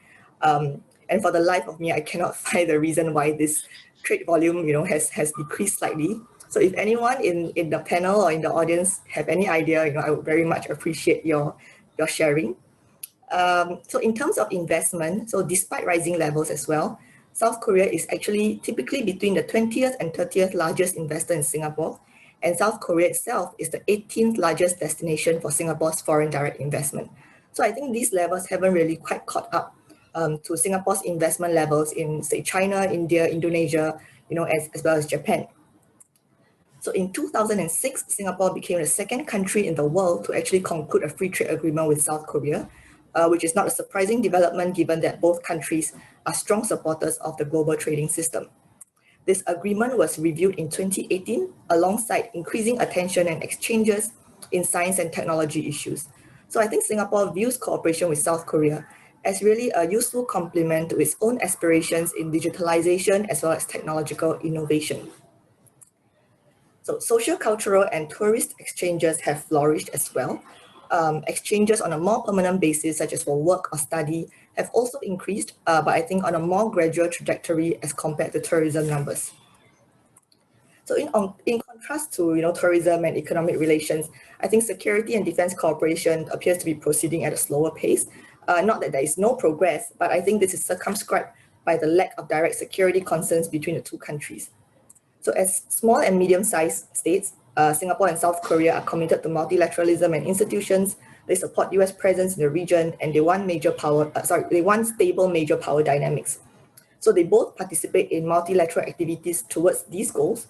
And for the life of me, I cannot find the reason why this trade volume, has decreased slightly. So if anyone in the panel or in the audience have any idea, I would very much appreciate your sharing. So in terms of investment, so despite rising levels as well, South Korea is actually typically between the 20th and 30th largest investor in Singapore, and South Korea itself is the 18th largest destination for Singapore's foreign direct investment. So I think these levels haven't really quite caught up to Singapore's investment levels in, say, China, India, Indonesia, as well as Japan. So in 2006, Singapore became the second country in the world to actually conclude a free trade agreement with South Korea, which is not a surprising development given that both countries are strong supporters of the global trading system. This agreement was reviewed in 2018 alongside increasing attention and exchanges in science and technology issues. So I think Singapore views cooperation with South Korea as really a useful complement to its own aspirations in digitalization as well as technological innovation. So social, cultural, and tourist exchanges have flourished as well. Exchanges on a more permanent basis, such as for work or study, have also increased, but I think on a more gradual trajectory as compared to tourism numbers. So in contrast to tourism and economic relations, I think security and defense cooperation appears to be proceeding at a slower pace. Not that there is no progress, but I think this is circumscribed by the lack of direct security concerns between the two countries. So as small and medium-sized states, Singapore and South Korea are committed to multilateralism and institutions. They support US presence in the region, and they want stable major power dynamics. So they both participate in multilateral activities towards these goals.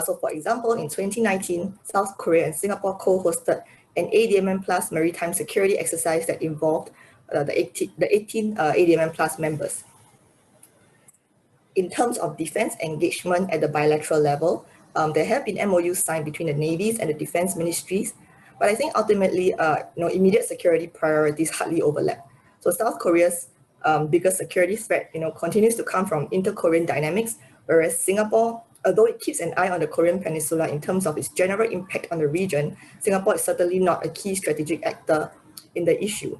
So for example, in 2019, South Korea and Singapore co-hosted an ADMM Plus maritime security exercise that involved the 18 ADMM Plus members. In terms of defense engagement at the bilateral level, there have been MOUs signed between the navies and the defense ministries, but I think ultimately, immediate security priorities hardly overlap. So South Korea's biggest security threat, continues to come from inter-Korean dynamics, whereas Singapore, although it keeps an eye on the Korean Peninsula in terms of its general impact on the region, Singapore is certainly not a key strategic actor in the issue.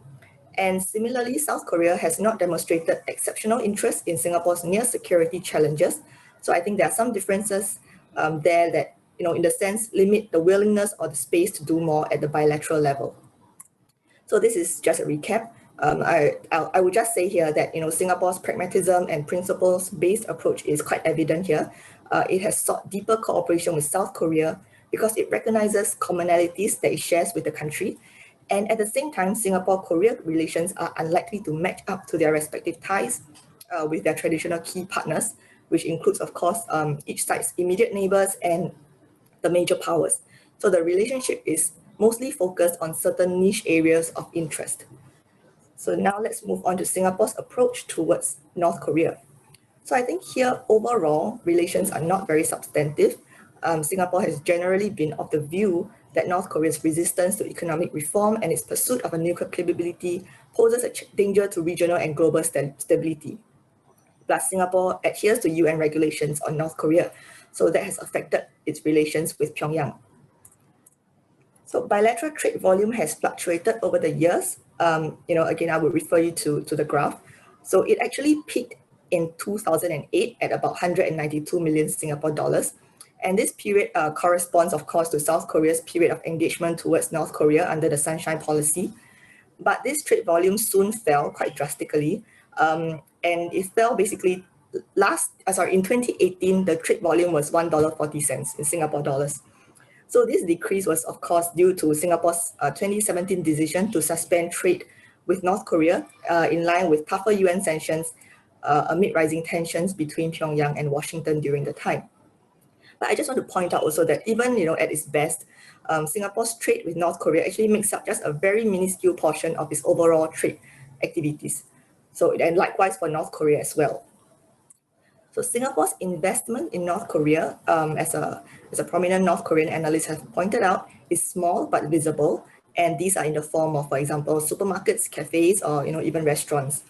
And similarly, South Korea has not demonstrated exceptional interest in Singapore's near security challenges. So I think there are some differences there that, in a sense, limit the willingness or the space to do more at the bilateral level. So this is just a recap. I would just say here that, Singapore's pragmatism and principles-based approach is quite evident here. It has sought deeper cooperation with South Korea because it recognizes commonalities that it shares with the country. And at the same time, Singapore-Korea relations are unlikely to match up to their respective ties with their traditional key partners, which includes, of course, each side's immediate neighbors and the major powers. So the relationship is mostly focused on certain niche areas of interest. So now let's move on to Singapore's approach towards North Korea. So I think here, overall, relations are not very substantive. Singapore has generally been of the view that North Korea's resistance to economic reform and its pursuit of a nuclear capability poses a danger to regional and global stability. Plus, Singapore adheres to UN regulations on North Korea, so that has affected its relations with Pyongyang. So bilateral trade volume has fluctuated over the years. Again, I would refer you to the graph. So it actually peaked in 2008 at about 192 million Singapore dollars. And this period corresponds, of course, to South Korea's period of engagement towards North Korea under the Sunshine Policy. But this trade volume soon fell quite drastically. And it fell basically in 2018, the trade volume was $1.40 in Singapore dollars. So this decrease was, of course, due to Singapore's 2017 decision to suspend trade with North Korea in line with tougher UN sanctions amid rising tensions between Pyongyang and Washington during the time. But I just want to point out also that even at its best, Singapore's trade with North Korea actually makes up just a very minuscule portion of its overall trade activities. So, and likewise for North Korea as well. So Singapore's investment in North Korea, as a prominent North Korean analyst has pointed out, is small but visible. And these are in the form of, for example, supermarkets, cafes, or even restaurants.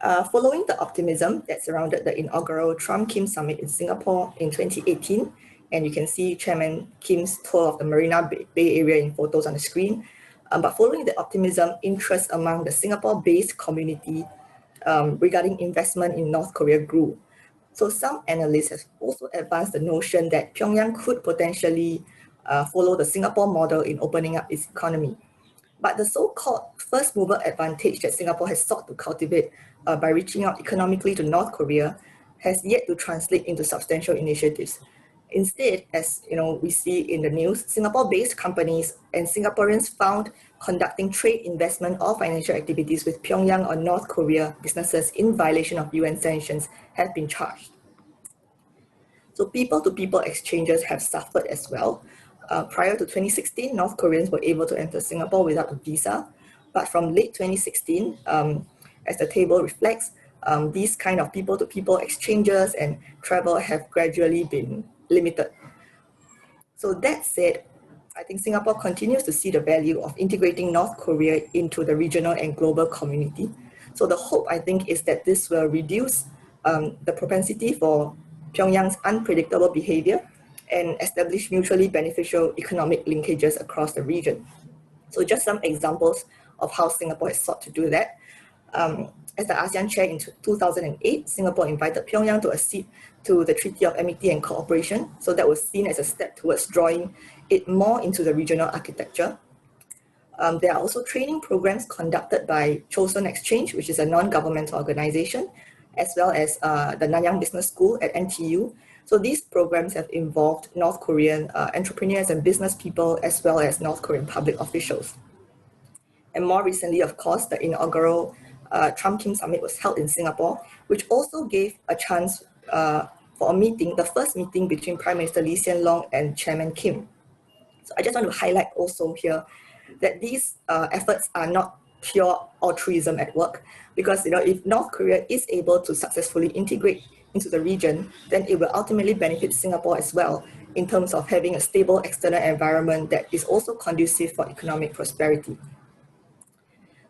Following the optimism that surrounded the inaugural Trump-Kim summit in Singapore in 2018, and you can see Chairman Kim's tour of the Marina Bay area in photos on the screen. But following the optimism, interest among the Singapore-based community regarding investment in North Korea grew. So some analysts have also advanced the notion that Pyongyang could potentially follow the Singapore model in opening up its economy. But the so-called first mover advantage that Singapore has sought to cultivate by reaching out economically to North Korea has yet to translate into substantial initiatives. Instead, as we see in the news, Singapore-based companies and Singaporeans found conducting trade, investment, or financial activities with Pyongyang or North Korea businesses in violation of UN sanctions have been charged. So people-to-people exchanges have suffered as well. Prior to 2016, North Koreans were able to enter Singapore without a visa. But from late 2016, as the table reflects, these kind of people-to-people exchanges and travel have gradually been limited. So that said, I think Singapore continues to see the value of integrating North Korea into the regional and global community. So the hope, I think, is that this will reduce the propensity for Pyongyang's unpredictable behavior and establish mutually beneficial economic linkages across the region. So just some examples of how Singapore has sought to do that. As the ASEAN chair in 2008, Singapore invited Pyongyang to accede to the Treaty of Amity and Cooperation. So that was seen as a step towards drawing it more into the regional architecture. There are also training programs conducted by Chosun Exchange, which is a non-governmental organization, as well as the Nanyang Business School at NTU. So these programs have involved North Korean entrepreneurs and business people, as well as North Korean public officials. And more recently, of course, the inaugural Trump-Kim summit was held in Singapore, which also gave a chance for a meeting, the first meeting between Prime Minister Lee Hsien Loong and Chairman Kim. So I just want to highlight also here that these efforts are not pure altruism at work, because if North Korea is able to successfully integrate into the region, then it will ultimately benefit Singapore as well in terms of having a stable external environment that is also conducive for economic prosperity.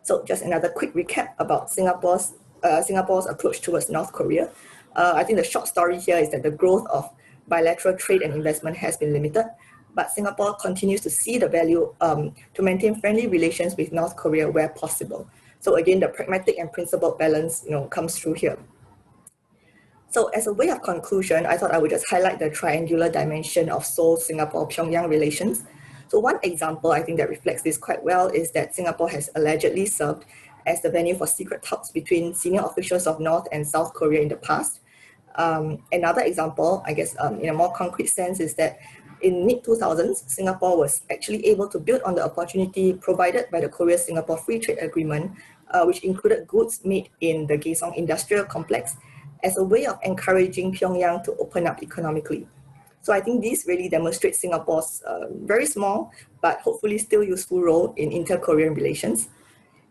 So just another quick recap about Singapore's approach towards North Korea. I think the short story here is that the growth of bilateral trade and investment has been limited, but Singapore continues to see the value to maintain friendly relations with North Korea where possible. So again, the pragmatic and principled balance comes through here. So as a way of conclusion, I thought I would just highlight the triangular dimension of Seoul-Singapore-Pyongyang relations. So one example I think that reflects this quite well is that Singapore has allegedly served as the venue for secret talks between senior officials of North and South Korea in the past. Another example, I guess in a more concrete sense, is that in mid-2000s, Singapore was actually able to build on the opportunity provided by the Korea-Singapore Free Trade Agreement, which included goods made in the Kaesong Industrial Complex, as a way of encouraging Pyongyang to open up economically. So I think this really demonstrates Singapore's very small, but hopefully still useful role in inter-Korean relations.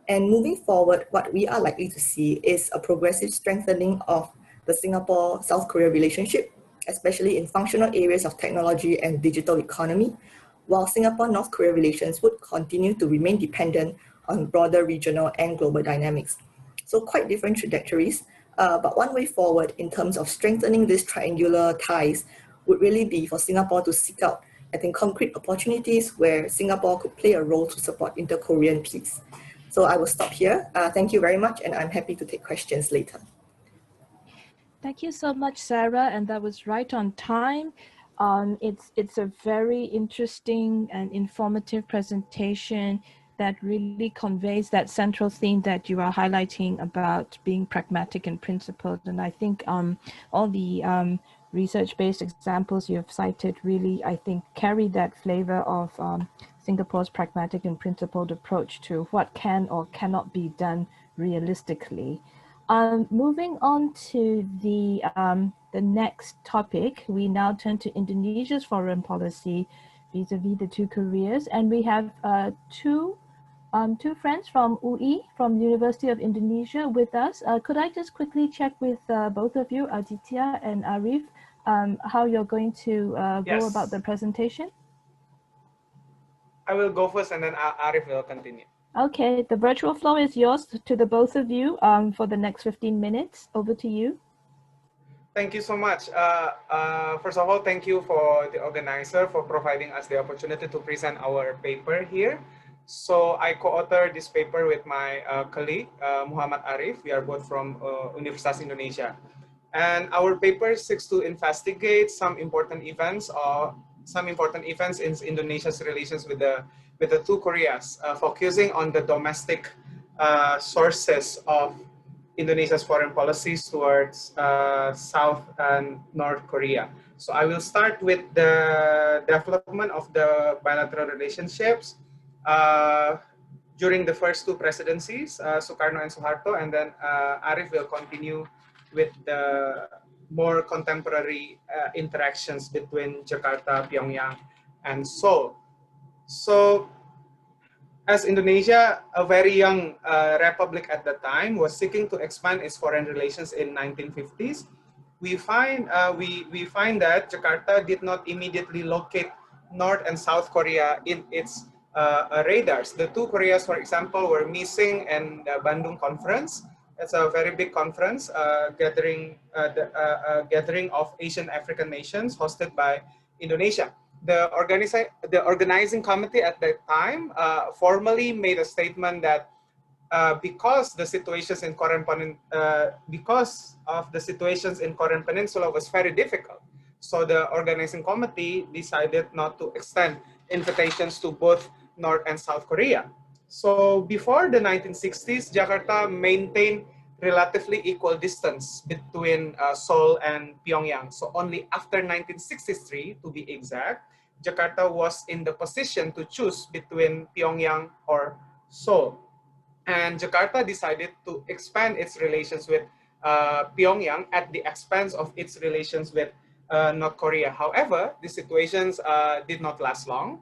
And moving forward, what we are likely to see is a progressive strengthening of the Singapore-South Korea relationship, especially in functional areas of technology and digital economy, while Singapore-North Korea relations would continue to remain dependent on broader regional and global dynamics. So quite different trajectories, but one way forward in terms of strengthening these triangular ties would really be for Singapore to seek out, I think, concrete opportunities where Singapore could play a role to support inter-Korean peace. So I will stop here. Thank you very much, and I'm happy to take questions later. Thank you so much, Sarah, and that was right on time. It's a very interesting and informative presentation that really conveys that central theme that you are highlighting about being pragmatic and principled. And I think all the research-based examples you have cited really, I think, carry that flavor of Singapore's pragmatic and principled approach to what can or cannot be done realistically. Moving on to the next topic, we now turn to Indonesia's foreign policy vis-a-vis the two Koreas, and we have two friends from UI, from the University of Indonesia, with us. Could I just quickly check with both of you, Aditya and Arif, how you're going to go about the presentation? I will go first, and then Arif will continue. Okay, the virtual floor is yours to the both of you for the next 15 minutes. Over to you. Thank you so much. First of all, thank you for the organizer for providing us the opportunity to present our paper here. So I co-authored this paper with my colleague, Muhammad Arif. We are both from Universitas Indonesia. And our paper seeks to investigate some important events in Indonesia's relations with the two Koreas, focusing on the domestic sources of Indonesia's foreign policies towards South and North Korea. So I will start with the development of the bilateral relationships during the first two presidencies, Sukarno and Suharto, and then Arif will continue with the more contemporary interactions between Jakarta, Pyongyang, and Seoul. So as Indonesia, a very young republic at the time, was seeking to expand its foreign relations in 1950s, we find that Jakarta did not immediately locate North and South Korea in its radars. The two Koreas, for example, were missing in the Bandung conference. It's a very big conference, gathering of Asian African nations hosted by Indonesia. The organizing committee at that time formally made a statement that because the situations in Korean Peninsula was very difficult, so the organizing committee decided not to extend invitations to both North and South Korea. So before the 1960s, Jakarta maintained relatively equal distance between Seoul and Pyongyang. So only after 1963, to be exact, Jakarta was in the position to choose between Pyongyang or Seoul. And Jakarta decided to expand its relations with Pyongyang at the expense of its relations with North Korea. However, the situations did not last long,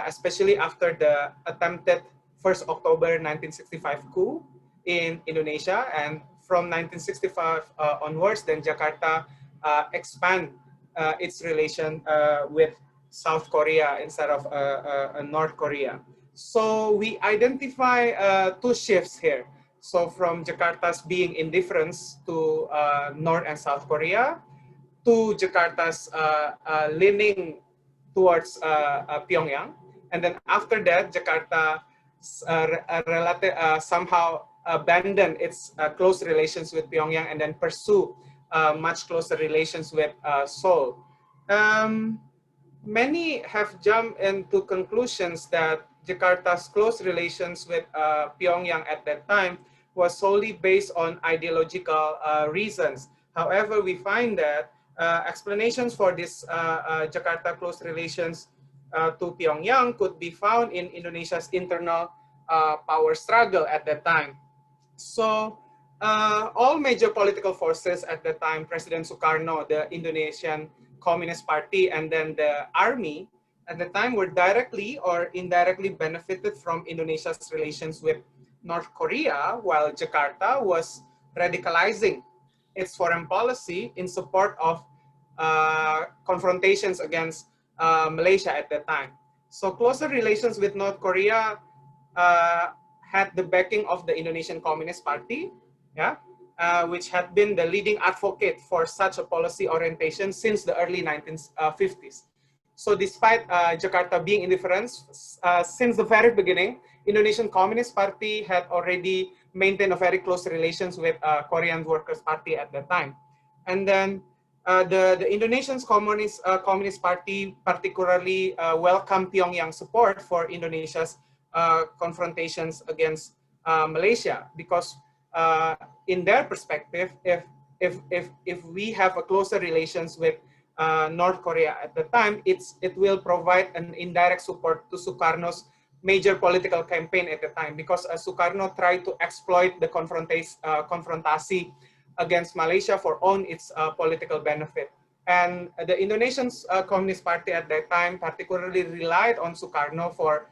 especially after the attempted 1st October 1965 coup in Indonesia. And from 1965 onwards, then Jakarta expand its relation with South Korea instead of North Korea. So we identify two shifts here. So from Jakarta's being indifference to North and South Korea, to Jakarta's leaning towards Pyongyang. And then after that, Jakarta somehow abandoned its close relations with Pyongyang and then pursue much closer relations with Seoul. Many have jumped into conclusions that Jakarta's close relations with Pyongyang at that time was solely based on ideological reasons. However, we find that explanations for this Jakarta close relations to Pyongyang could be found in Indonesia's internal power struggle at that time. So all major political forces at the time, President Sukarno, the Indonesian Communist Party, and then the army at the time were directly or indirectly benefited from Indonesia's relations with North Korea, while Jakarta was radicalizing its foreign policy in support of confrontations against Malaysia at that time. So closer relations with North Korea had the backing of the Indonesian Communist Party, which had been the leading advocate for such a policy orientation since the early 1950s. So despite Jakarta being indifferent, since the very beginning, Indonesian Communist Party had already maintained a very close relations with Korean Workers' Party at that time. And then the Indonesian Communist Party particularly welcomed Pyongyang's support for Indonesia's confrontations against Malaysia, because in their perspective, if we have a closer relations with North Korea at the time, it will provide an indirect support to Sukarno's major political campaign at the time, because Sukarno tried to exploit the confrontasi against Malaysia for its political benefit. And the Indonesian Communist Party at that time particularly relied on Sukarno for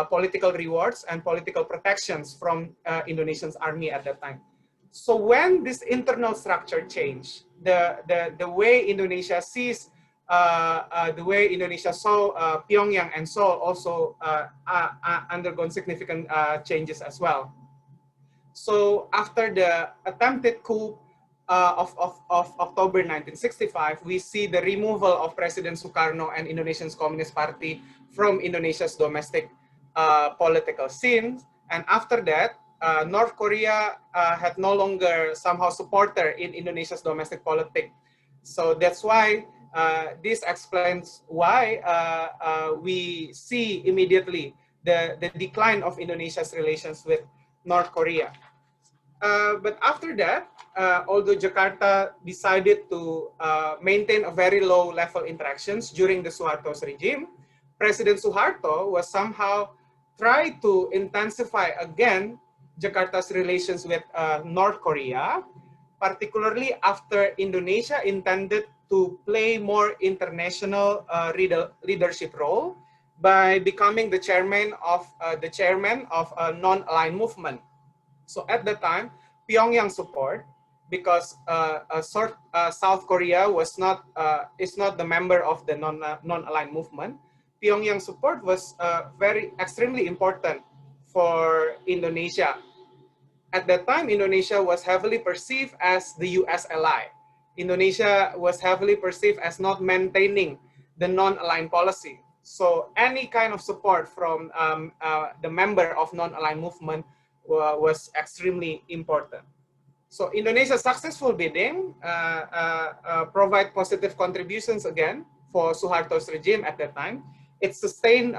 political rewards and political protections from Indonesia's army at that time. So when this internal structure changed, the way Indonesia sees the way Indonesia saw Pyongyang and Seoul also undergone significant changes as well. So after the attempted coup of October 1965, we see the removal of President Sukarno and Indonesian Communist Party from Indonesia's domestic political scene. And after that, North Korea had no longer somehow supporter in Indonesia's domestic politics. So that's why this explains why we see immediately the decline of Indonesia's relations with North Korea. But after that, although Jakarta decided to maintain a very low level interactions during the Suharto's regime, President Suharto was somehow tried to intensify again Jakarta's relations with North Korea, particularly after Indonesia intended to play more international leadership role by becoming the chairman of a non-aligned movement. So at the time, Pyongyang support, because South Korea was not is not the member of the non-aligned movement, Pyongyang support was extremely important for Indonesia. At that time, Indonesia was heavily perceived as the US ally. Indonesia was heavily perceived as not maintaining the non-aligned policy. So any kind of support from the member of non-aligned movement was extremely important. So Indonesia's successful bidding provide positive contributions again for Suharto's regime at that time. It sustained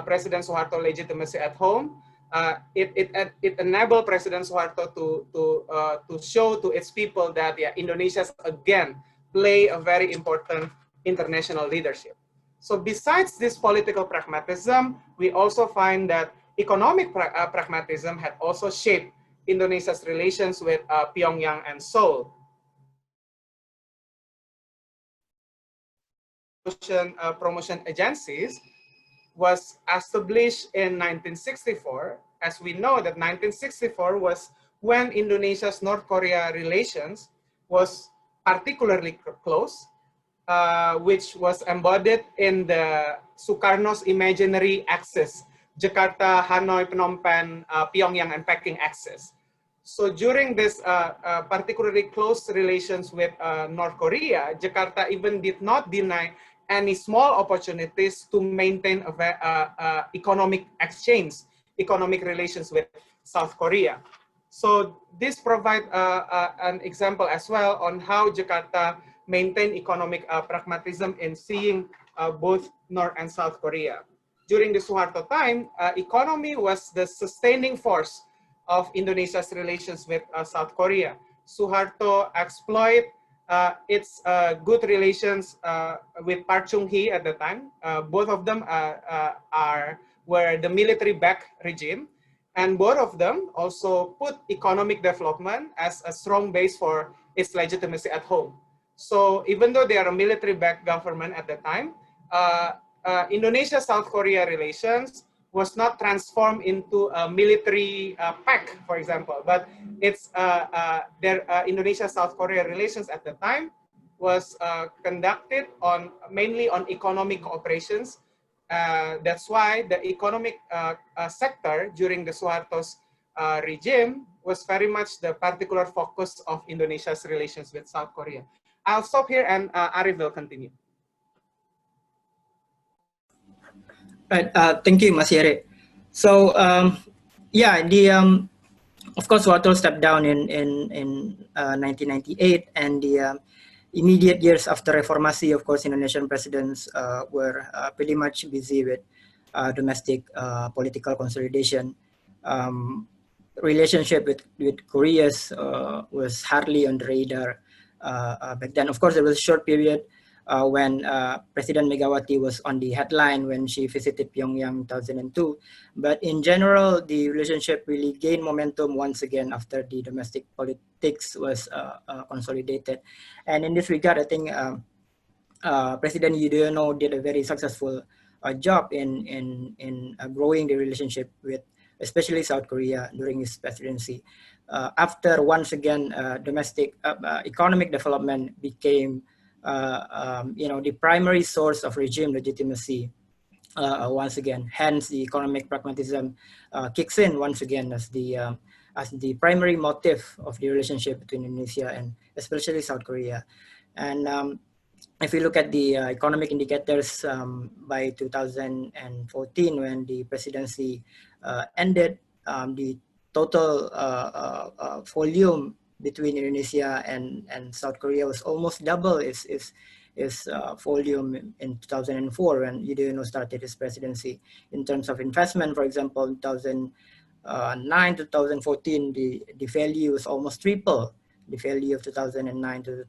President Suharto legitimacy at home. It enabled President Suharto to show to its people that Indonesia again play a very important international leadership. So besides this political pragmatism, we also find that economic pragmatism had also shaped Indonesia's relations with Pyongyang and Seoul. Promotion agencies was established in 1964. As we know that 1964 was when Indonesia's North Korea relations was particularly close, which was embodied in the Sukarno's imaginary axis, Jakarta, Hanoi, Phnom Penh, Pyongyang, and Peking axis. So during this particularly close relations with North Korea, Jakarta even did not deny any small opportunities to maintain economic exchange, economic relations with South Korea. So this provides an example as well on how Jakarta maintained economic pragmatism in seeing both North and South Korea. During the Suharto time, economy was the sustaining force of Indonesia's relations with South Korea. Suharto exploited its good relations with Park Chung-hee at the time. Both of them were the military-backed regime, and both of them also put economic development as a strong base for its legitimacy at home. So even though they are a military-backed government at the time, Indonesia-South Korea relations was not transformed into a military pact, for example, but it's Indonesia-South Korea relations at the time was conducted mainly on economic cooperations. That's why the economic sector during the Suharto's regime was very much the particular focus of Indonesia's relations with South Korea. I'll stop here and Arif will continue. Right, thank you, Mas Yere. So, yeah, of course, Suharto stepped down in 1998, and the immediate years after Reformasi, of course, Indonesian presidents were pretty much busy with domestic political consolidation. Relationship with Korea was hardly on the radar back then. Of course, there was a short period when President Megawati was on the headline when she visited Pyongyang in 2002. But in general, the relationship really gained momentum once again after the domestic politics was consolidated. And in this regard, I think President Yudhoyono did a very successful job in growing the relationship with especially South Korea during his presidency. After once again domestic economic development became the primary source of regime legitimacy once again. Hence, the economic pragmatism kicks in once again as the primary motive of the relationship between Indonesia and especially South Korea. And if you look at the economic indicators by 2014, when the presidency ended, the total volume between Indonesia and South Korea was almost double its volume in 2004 when Yudhoyono started his presidency. In terms of investment, for example, in 2009 to 2014, the value was almost triple the value of 2009 to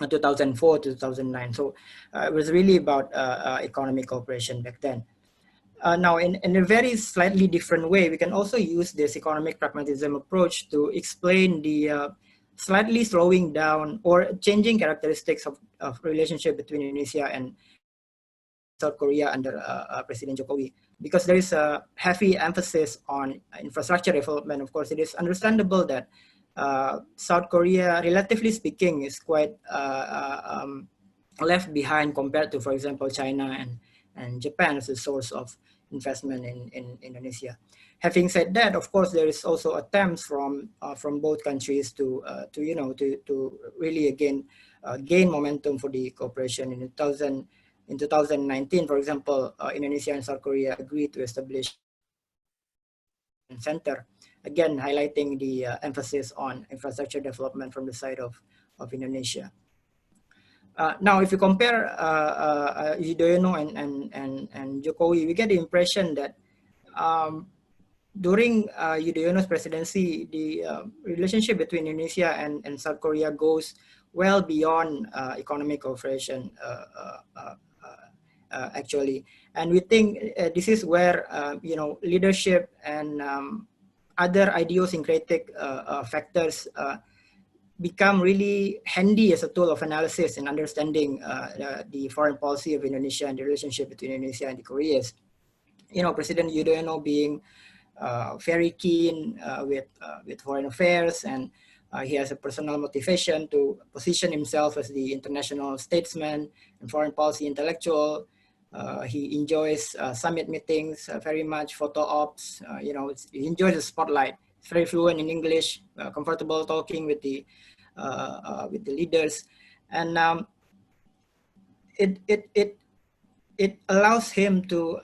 2004 to 2009. So it was really about economic cooperation back then. Now, in a very slightly different way, we can also use this economic pragmatism approach to explain the slightly slowing down or changing characteristics of relationship between Indonesia and South Korea under President Jokowi. Because there is a heavy emphasis on infrastructure development, of course, it is understandable that South Korea, relatively speaking, is quite left behind compared to, for example, China and Japan as a source of investment in Indonesia. Having said that, of course, there is also attempts from both countries to really again gain momentum for the cooperation. In 2019, for example, Indonesia and South Korea agreed to establish a center, again highlighting the emphasis on infrastructure development from the side of Indonesia. Now, if you compare Yudhoyono and Jokowi, we get the impression that during Yudhoyono's presidency, the relationship between Indonesia and South Korea goes well beyond economic cooperation, actually. And we think this is where leadership and other idiosyncratic factors become really handy as a tool of analysis and understanding the foreign policy of Indonesia and the relationship between Indonesia and the Koreas. President Yudhoyono being very keen with foreign affairs, and he has a personal motivation to position himself as the international statesman and foreign policy intellectual. He enjoys summit meetings very much, photo ops. He enjoys the spotlight. He's very fluent in English, comfortable talking with the leaders, and it allows him to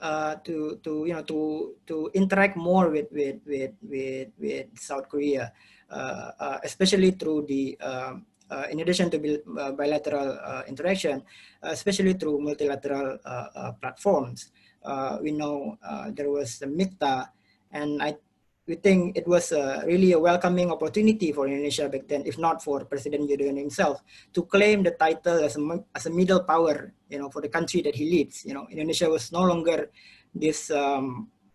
interact more with South Korea, especially through the in addition to bilateral interaction, especially through multilateral platforms. We know there was the MICTA, and we think it was really a welcoming opportunity for Indonesia back then, if not for President Yudhoyono himself, to claim the title as a middle power, for the country that he leads. Indonesia was no longer this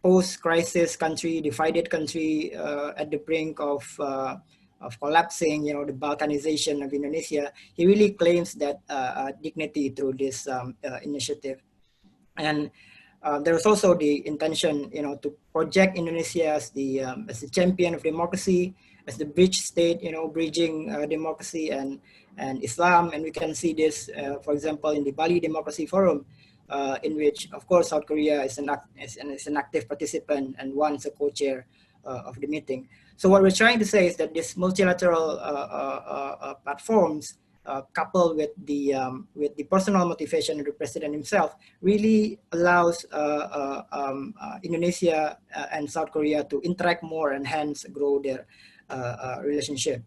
post-crisis country, divided country at the brink of collapsing, the Balkanization of Indonesia. He really claims that dignity through this initiative. And there was also the intention, to project Indonesia as the champion of democracy, as the bridge state, bridging democracy and Islam. And we can see this, for example, in the Bali Democracy Forum, in which, of course, South Korea is an active participant and once a co-chair of the meeting. So what we're trying to say is that these multilateral platforms, coupled with the personal motivation of the president himself, really allows Indonesia and South Korea to interact more and hence grow their relationship.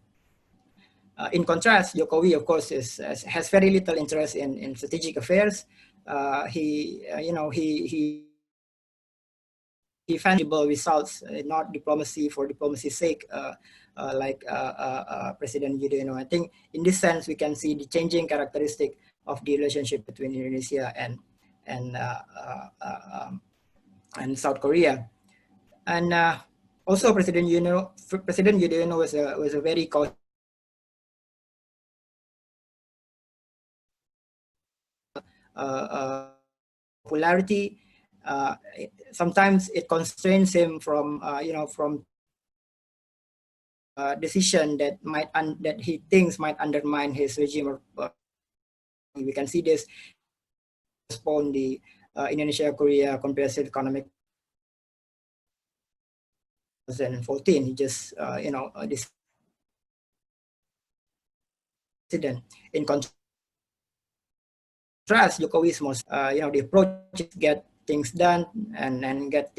In contrast, Jokowi, of course, has very little interest in strategic affairs. He tangible results, not diplomacy for diplomacy's sake, like President Yudhoyono. I think in this sense, we can see the changing characteristic of the relationship between Indonesia and South Korea. And also, President Yudhoyono was a very popularity. Sometimes it constrains him from decision that he thinks might undermine his regime We can see this postpone the Indonesia-Korea Comprehensive Economic 2014. He just, this incident. In contrast, Jokowi is more, the approach is get things done and get.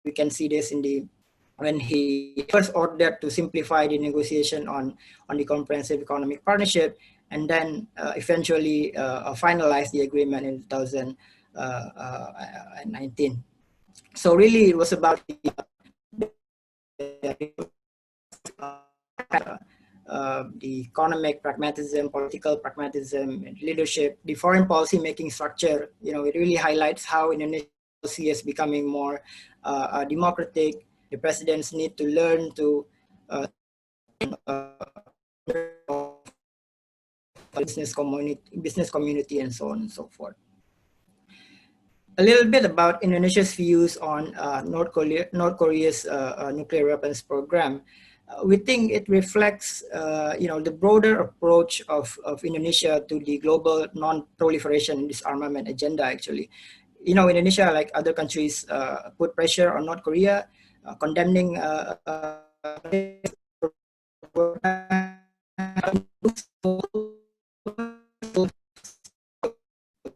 We can see this in the when he first ordered to simplify the negotiation on the Comprehensive Economic Partnership, and then eventually finalized the agreement in 2019. So really, it was about the economic pragmatism, political pragmatism, leadership, the foreign policy making structure. It really highlights how Indonesia is becoming more democratic. The presidents need to learn to business community, and so on and so forth. A little bit about Indonesia's views on North Korea's nuclear weapons program. We think it reflects, the broader approach of Indonesia to the global non-proliferation and disarmament agenda. Actually, Indonesia, like other countries, put pressure on North Korea, condemning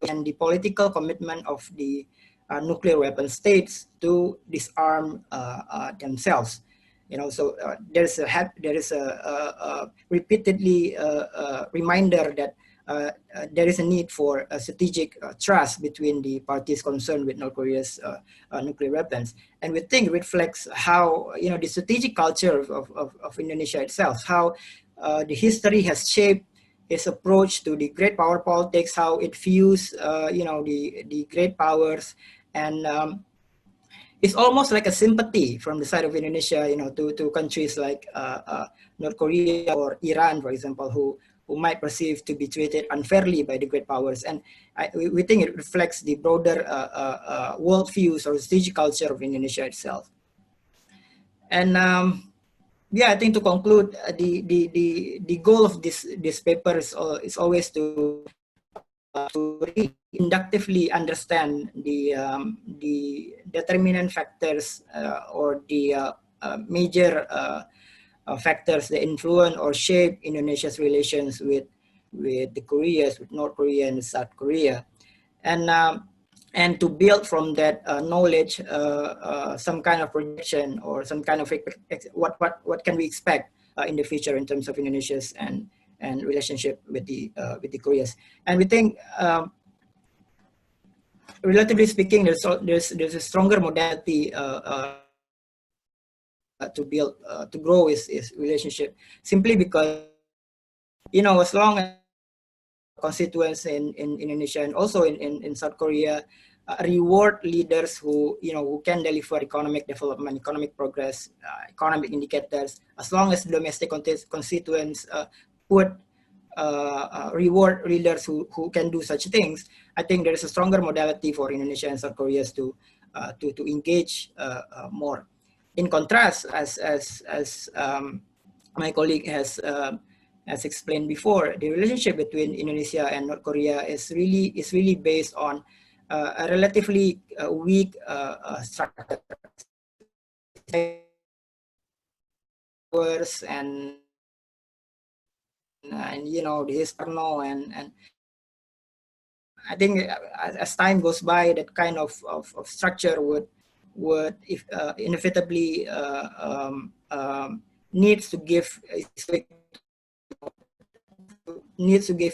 and the political commitment of the nuclear weapon states to disarm themselves. So there is a repeatedly reminder that there is a need for a strategic trust between the parties concerned with North Korea's nuclear weapons. And we think it reflects how, the strategic culture of Indonesia itself, how the history has shaped its approach to the great power politics, how it views, the great powers, and it's almost like a sympathy from the side of Indonesia, to countries like North Korea or Iran, for example, who might perceive to be treated unfairly by the great powers. And we think it reflects the broader world views or strategic culture of Indonesia itself. And I think to conclude, the goal of this paper is always to inductively understand the determinant factors or the major factors that influence or shape Indonesia's relations with the Koreas, with North Korea and South Korea, and to build from that knowledge some kind of projection or some kind of what can we expect in the future in terms of Indonesia's and relationship with the Koreas. And we think, relatively speaking, there's a stronger modality to build to grow is relationship, simply because as long as constituents in Indonesia and also in South Korea reward leaders who can deliver economic development, economic progress, economic indicators, as long as domestic constituents reward leaders who can do such things, I think there is a stronger modality for Indonesia and South Korea to engage more. In contrast, as my colleague has explained before, the relationship between Indonesia and North Korea is really based on a relatively weak structure and the external and I think as time goes by, that kind of structure would inevitably needs to give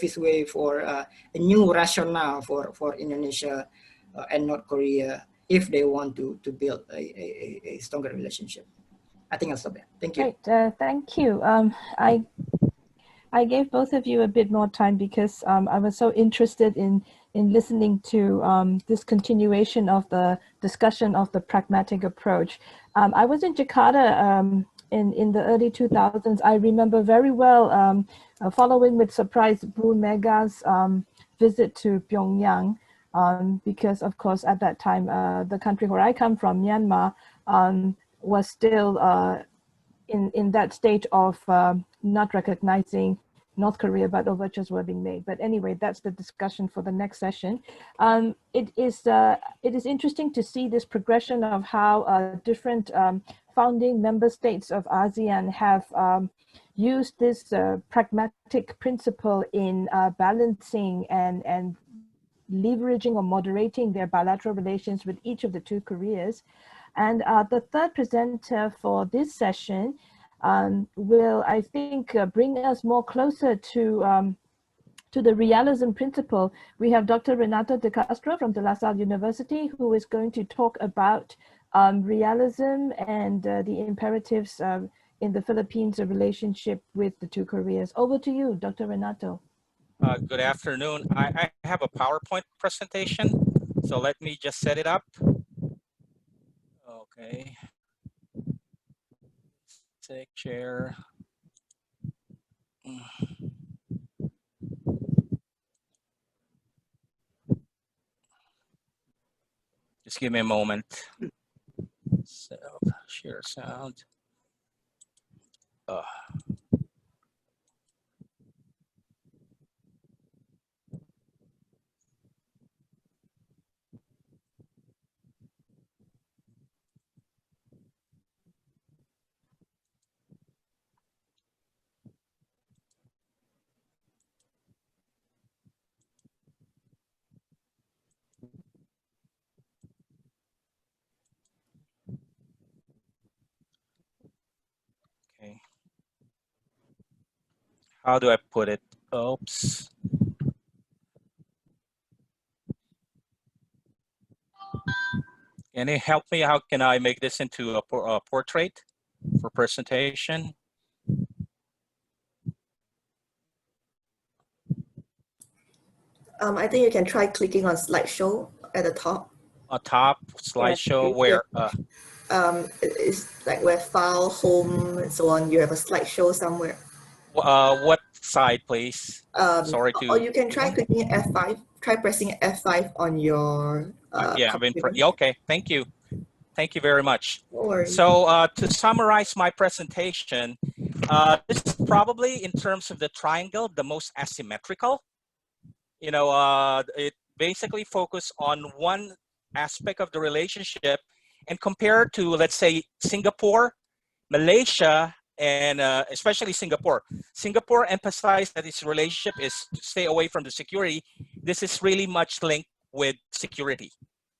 its way for a new rationale for Indonesia and North Korea if they want to build a stronger relationship. I think I'll stop there. Thank you. Great, thank you. I gave both of you a bit more time because I was so interested in listening to this continuation of the discussion of the pragmatic approach. I was in Jakarta in the early 2000s. I remember very well following with surprise Bu Mega's visit to Pyongyang because, of course, at that time, the country where I come from, Myanmar, was still in that state of not recognizing North Korea, but overtures were being made. But anyway, that's the discussion for the next session. It is interesting to see this progression of how different founding member states of ASEAN have used this pragmatic principle in balancing and leveraging or moderating their bilateral relations with each of the two Koreas. And the third presenter for this session will, I think, bring us more closer to the realism principle. We have Dr. Renato de Castro from De La Salle University, who is going to talk about realism and the imperatives in the Philippines' relationship with the two Koreas. Over to you, Dr. Renato. Good afternoon. I have a PowerPoint presentation, so let me just set it up. Okay. Take chair. Just give me a moment. So, share sound. Okay. How do I put it? Oops. Can you help me? How can I make this into a portrait for presentation? I think you can try clicking on slideshow at the top. A top slideshow where? It's like where file, home, and so on. You have a slideshow somewhere. What side, please? Sorry to. Or you can try clicking F5. Try pressing F5 on your. Yeah, okay. Thank you. Thank you very much. No worries. So to summarize my presentation, this is probably in terms of the triangle, the most asymmetrical. You know, it basically focuses on one aspect of the relationship and compared to, let's say, Singapore, Malaysia, and especially Singapore. Singapore emphasized that its relationship is to stay away from the security. This is really much linked with security.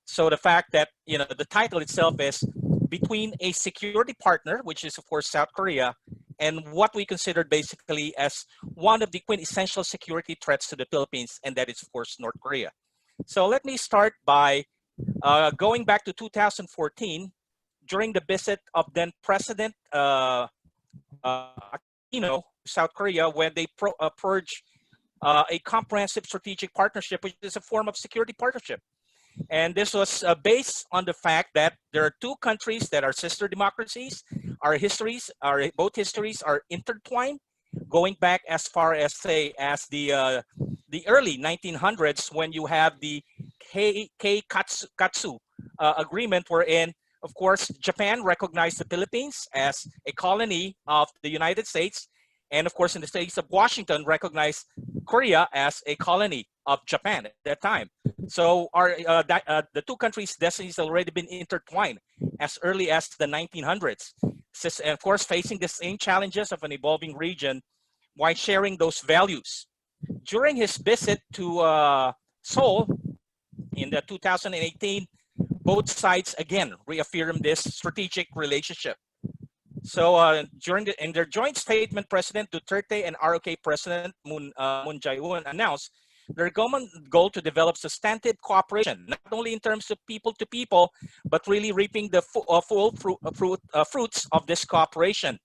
So the fact that, you know, the title itself is between a security partner, which is of course South Korea, and what we considered basically as one of the quintessential security threats to the Philippines, and that is of course North Korea. So let me start by going back to 2014, during the visit of then President Aquino, South Korea, when they purged a comprehensive strategic partnership, which is a form of security partnership. And this was based on the fact that there are two countries that are sister democracies. Both histories are intertwined, going back as far as, say, as the early 1900s, when you have the Katsu agreement, wherein, of course, Japan recognized the Philippines as a colony of the United States, and of course, in the states of Washington, recognized Korea as a colony of Japan at that time. So the two countries' destinies have already been intertwined as early as the 1900s. And of course, facing the same challenges of an evolving region while sharing those values. During his visit to Seoul in the 2018, both sides again reaffirmed this strategic relationship. So in their joint statement, President Duterte and ROK President Moon Jae-in announced their common goal to develop substantive cooperation, not only in terms of people to people, but really reaping the full fruits of this cooperation.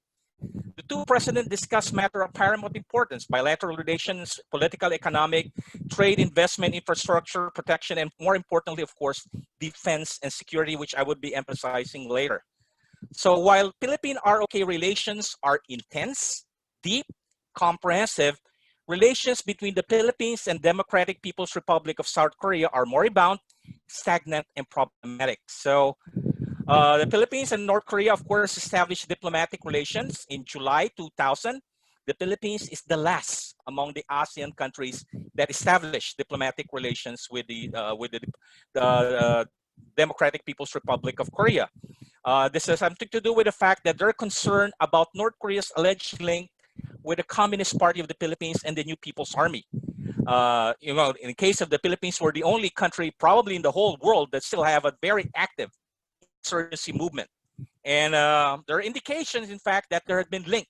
The two presidents discussed matters of paramount importance: bilateral relations, political, economic, trade, investment, infrastructure, protection, and more importantly, of course, defense and security, which I would be emphasizing later. So while Philippine-ROK relations are intense, deep, comprehensive, relations between the Philippines and Democratic People's Republic of South Korea are moribund, stagnant, and problematic. So the Philippines and North Korea, of course, established diplomatic relations in July 2000. The Philippines is the last among the ASEAN countries that established diplomatic relations with the Democratic People's Republic of Korea. This has something to do with the fact that they're concerned about North Korea's alleged link with the Communist Party of the Philippines and the New People's Army. You know, in the case of the Philippines, we're the only country probably in the whole world that still have a very active insurgency movement. And there are indications, in fact, that there had been link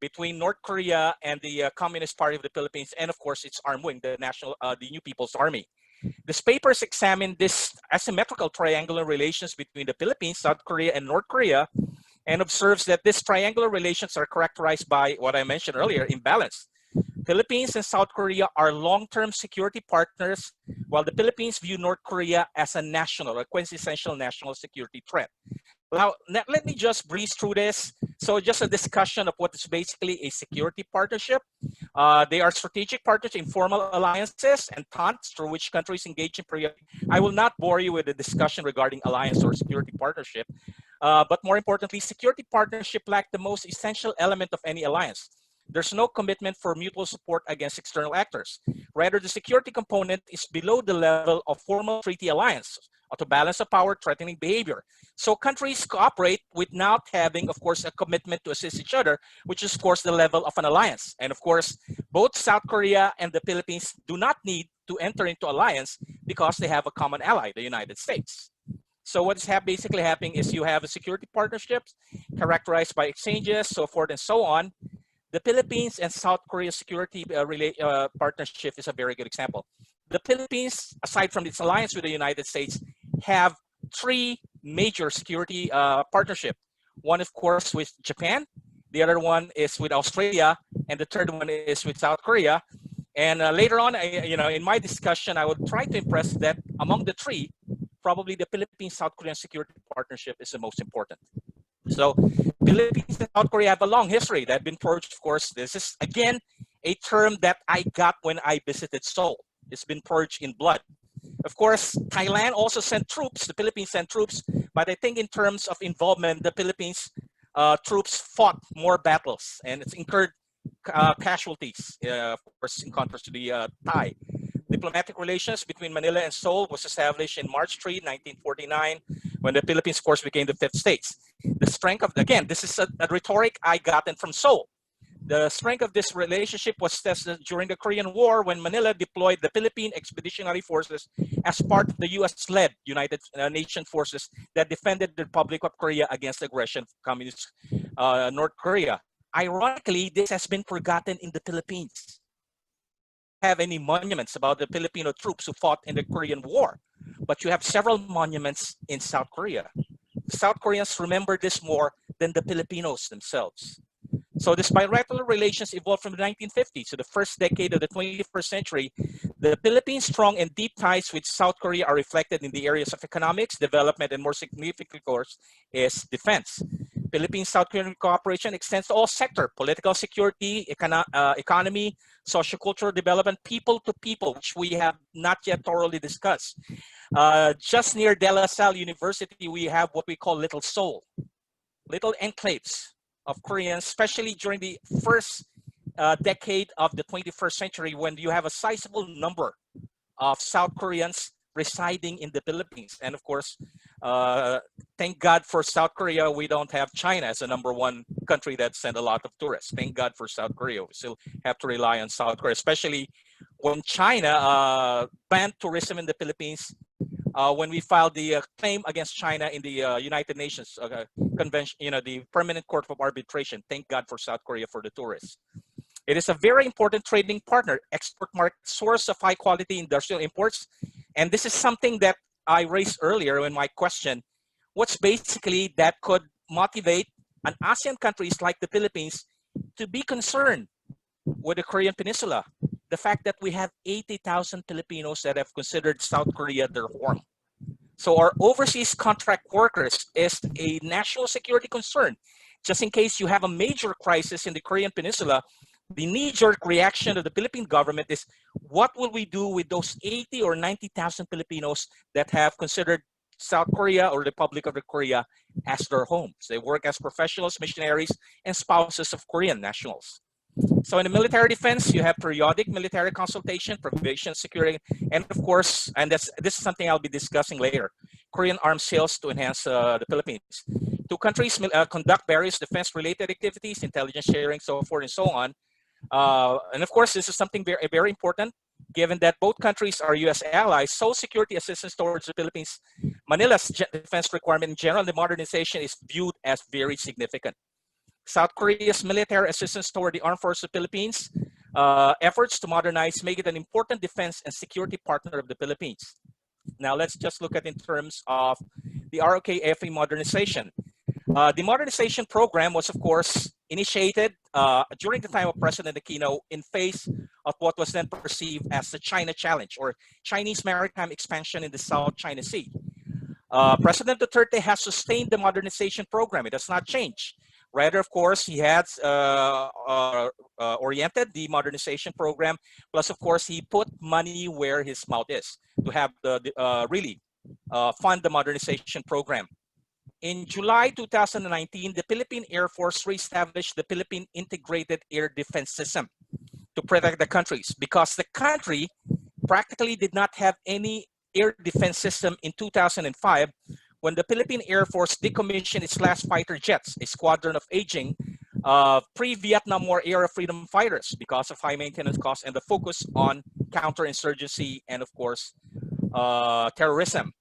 between North Korea and the Communist Party of the Philippines, and of course its armed wing, the New People's Army. These papers examine this asymmetrical triangular relations between the Philippines, South Korea, and North Korea, and observes that these triangular relations are characterized by what I mentioned earlier, imbalance. Philippines and South Korea are long-term security partners, while the Philippines view North Korea as a quintessential national security threat. Now, let me just breeze through this. So just a discussion of what is basically a security partnership. They are strategic partners, informal alliances, and taunts through which countries engage in periodic. I will not bore you with a discussion regarding alliance or security partnership, but more importantly, security partnership lack the most essential element of any alliance. There's no commitment for mutual support against external actors. Rather, the security component is below the level of formal treaty alliance, to balance of power, threatening behavior. So countries cooperate without having, of course, a commitment to assist each other, which is, of course, the level of an alliance. And of course, both South Korea and the Philippines do not need to enter into alliance because they have a common ally, the United States. So what is basically happening is you have a security partnership characterized by exchanges, so forth and so on. The Philippines and South Korea security partnership is a very good example. The Philippines, aside from its alliance with the United States, have three major security partnerships. One, of course, with Japan. The other one is with Australia, and the third one is with South Korea. And later on, in my discussion, I would try to impress that among the three, probably the Philippines-South Korean security partnership is the most important. So Philippines and South Korea have a long history that have been forged, of course. This is, again, a term that I got when I visited Seoul. It's been purged in blood. Of course, Thailand also sent troops. The Philippines sent troops. But I think in terms of involvement, the Philippines troops fought more battles. And it's incurred casualties, of course, in contrast to the Thai. Diplomatic relations between Manila and Seoul was established in March 3, 1949, when the Philippines, of course, became the fifth state. The strength of, again, this is a rhetoric I gotten from Seoul. The strength of this relationship was tested during the Korean War when Manila deployed the Philippine Expeditionary Forces as part of the US-led United Nations forces that defended the Republic of Korea against the aggression of Communist North Korea. Ironically, this has been forgotten in the Philippines. Have any monuments about the Filipino troops who fought in the Korean War, but you have several monuments in South Korea. The South Koreans remember this more than the Filipinos themselves. So this bilateral relations evolved from the 1950s to the first decade of the 21st century. The Philippines' strong and deep ties with South Korea are reflected in the areas of economics, development, and more significant, of course, is defense. Philippine-South Korean cooperation extends to all sectors: political security, economy, sociocultural development, people to people, which we have not yet thoroughly discussed. Just near De La Salle University, we have what we call Little Seoul, little enclaves of Koreans, especially during the first decade of the 21st century, when you have a sizable number of South Koreans residing in the Philippines. And of course, thank God for South Korea, we don't have China as the #1 country that sent a lot of tourists. Thank God for South Korea. We still have to rely on South Korea, especially when China banned tourism in the Philippines. When we filed the claim against China in the United Nations Convention, the Permanent Court of Arbitration. Thank God for South Korea for the tourists. It is a very important trading partner, export market, source of high quality industrial imports. And this is something that I raised earlier in my question. What's basically that could motivate an ASEAN countries like the Philippines to be concerned with the Korean Peninsula? The fact that we have 80,000 Filipinos that have considered South Korea their home. So our overseas contract workers is a national security concern. Just in case you have a major crisis in the Korean Peninsula, the knee-jerk reaction of the Philippine government is, what will we do with those 80 or 90,000 Filipinos that have considered South Korea or the Republic of Korea as their homes? They work as professionals, missionaries, and spouses of Korean nationals. So in the military defense, you have periodic military consultation, provision, security, and of course, and this is something I'll be discussing later, Korean arms sales to enhance the Philippines. Two countries conduct various defense-related activities, intelligence sharing, so forth and so on. And of course, this is something very, very important, given that both countries are U.S. allies. So security assistance towards the Philippines, Manila's defense requirement in general, the modernization is viewed as very significant. South Korea's military assistance toward the armed forces of the Philippines efforts to modernize make it an important defense and security partner of the Philippines. Now let's just look at in terms of the ROK-FA modernization. The modernization program was, of course, initiated during the time of President Aquino in face of what was then perceived as the China Challenge, or Chinese maritime expansion in the South China Sea. President Duterte has sustained the modernization program. It has not changed. Rather, of course, he has oriented the modernization program. Plus, of course, he put money where his mouth is to have really fund the modernization program. In July 2019, the Philippine Air Force reestablished the Philippine Integrated Air Defense System to protect the countries, because the country practically did not have any air defense system in 2005 when the Philippine Air Force decommissioned its last fighter jets, a squadron of aging pre-Vietnam War era freedom fighters, because of high maintenance costs and the focus on counterinsurgency and, of course, terrorism.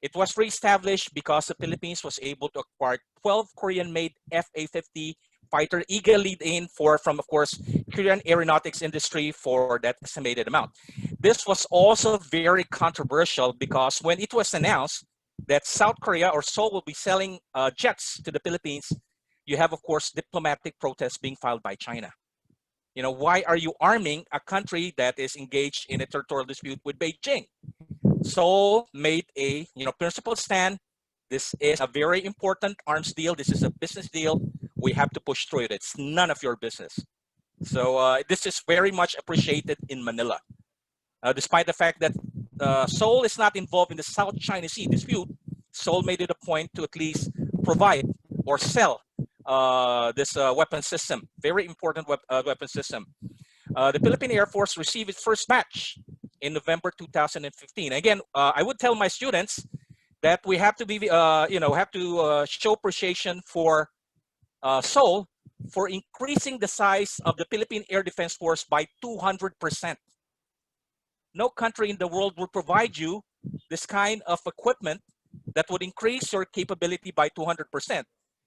It was reestablished because the Philippines was able to acquire 12 Korean-made FA-50 fighter eagerly in from, of course, Korean aeronautics industry for that estimated amount. This was also very controversial because when it was announced that South Korea or Seoul will be selling jets to the Philippines, you have, of course, diplomatic protests being filed by China. You know, why are you arming a country that is engaged in a territorial dispute with Beijing? Seoul made a principled stand. This is a very important arms deal. This is a business deal. We have to push through it. It's none of your business. So this is very much appreciated in Manila. Despite the fact that Seoul is not involved in the South China Sea dispute, Seoul made it a point to at least provide or sell this weapon system, very important weapon system. The Philippine Air Force received its first batch in November 2015. Again, I would tell my students that we have to be, show appreciation for Seoul for increasing the size of the Philippine Air Defense Force by 200%. No country in the world will provide you this kind of equipment that would increase your capability by 200%.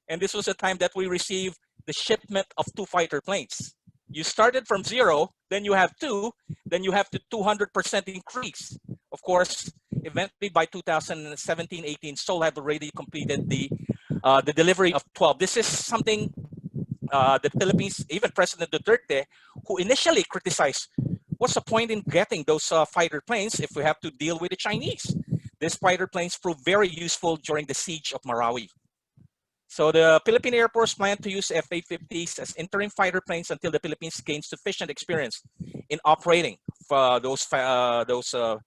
And this was the time that we received the shipment of 2 fighter planes. You started from 0, then you have 2, then you have the 200% increase. Of course, eventually by 2017-18, Seoul had already completed the delivery of 12. This is something the Philippines, even President Duterte, who initially criticized, what's the point in getting those fighter planes if we have to deal with the Chinese? These fighter planes proved very useful during the siege of Marawi. So the Philippine Air Force planned to use FA-50s as interim fighter planes until the Philippines gained sufficient experience in operating those 5th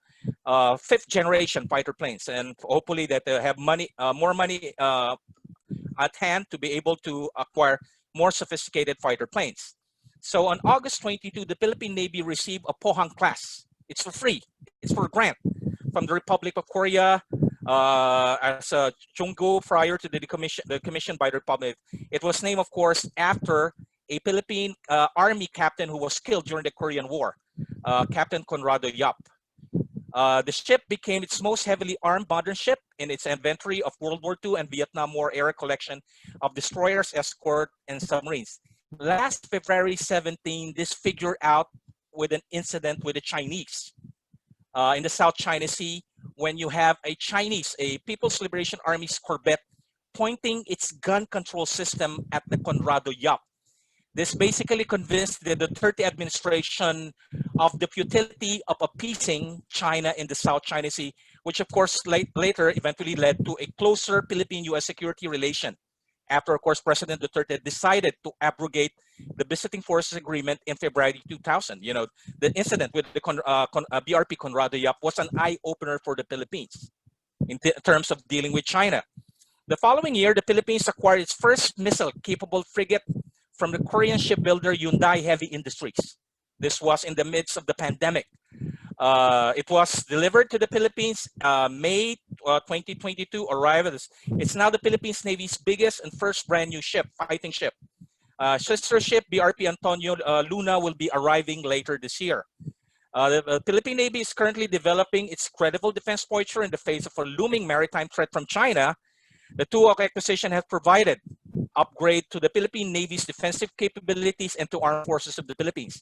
generation fighter planes, and hopefully that they have more money at hand to be able to acquire more sophisticated fighter planes. So on August 22, the Philippine Navy received a Pohang class. It's for free. It's for grant from the Republic of Korea as a Chunggo prior to the commission by the Republic. It was named, of course, after a Philippine Army captain who was killed during the Korean War, Captain Conrado Yap. The ship became its most heavily armed modern ship in its inventory of World War II and Vietnam War era collection of destroyers, escort, and submarines. Last February 17, this figured out with an incident with the Chinese in the South China Sea, when you have a People's Liberation Army's corvette pointing its gun control system at the Conrado Yap. This basically convinced the Duterte administration of the futility of appeasing China in the South China Sea, which of course later eventually led to a closer Philippine-U.S. security relation. After, of course, President Duterte decided to abrogate the Visiting Forces Agreement in February 2000. You know, the incident with the BRP Conrado Yap was an eye-opener for the Philippines in terms of dealing with China. The following year, the Philippines acquired its first missile-capable frigate from the Korean shipbuilder Hyundai Heavy Industries. This was in the midst of the pandemic. It was delivered to the Philippines May 2022, arrived. It's now the Philippines Navy's biggest and first brand new ship, fighting ship. Sister ship BRP Antonio Luna will be arriving later this year. The Philippine Navy is currently developing its credible defense posture in the face of a looming maritime threat from China. The TUOC acquisition has provided upgrade to the Philippine Navy's defensive capabilities and to armed forces of the Philippines.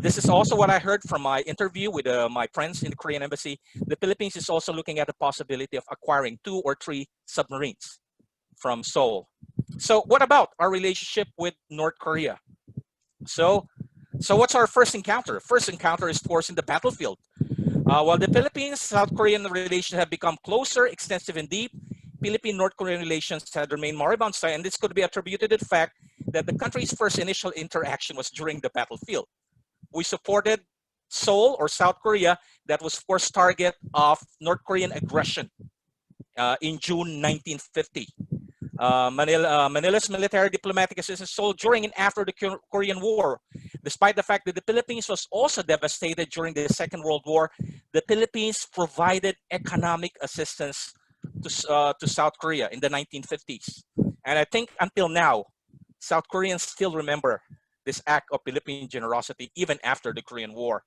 This is also what I heard from my interview with my friends in the Korean embassy. The Philippines is also looking at the possibility of acquiring 2 or 3 submarines from Seoul. So what about our relationship with North Korea? So what's our first encounter? First encounter is, of course, in the battlefield. While the Philippines-South Korean relations have become closer, extensive, and deep, Philippine-North Korean relations had remained moribund, and this could be attributed to the fact that the country's first initial interaction was during the battlefield. We supported Seoul, or South Korea, that was first target of North Korean aggression in June 1950. Manila's military diplomatic assistance Seoul during and after the Korean War. Despite the fact that the Philippines was also devastated during the Second World War, the Philippines provided economic assistance to South Korea in the 1950s. And I think until now, South Koreans still remember this act of Philippine generosity even after the Korean War.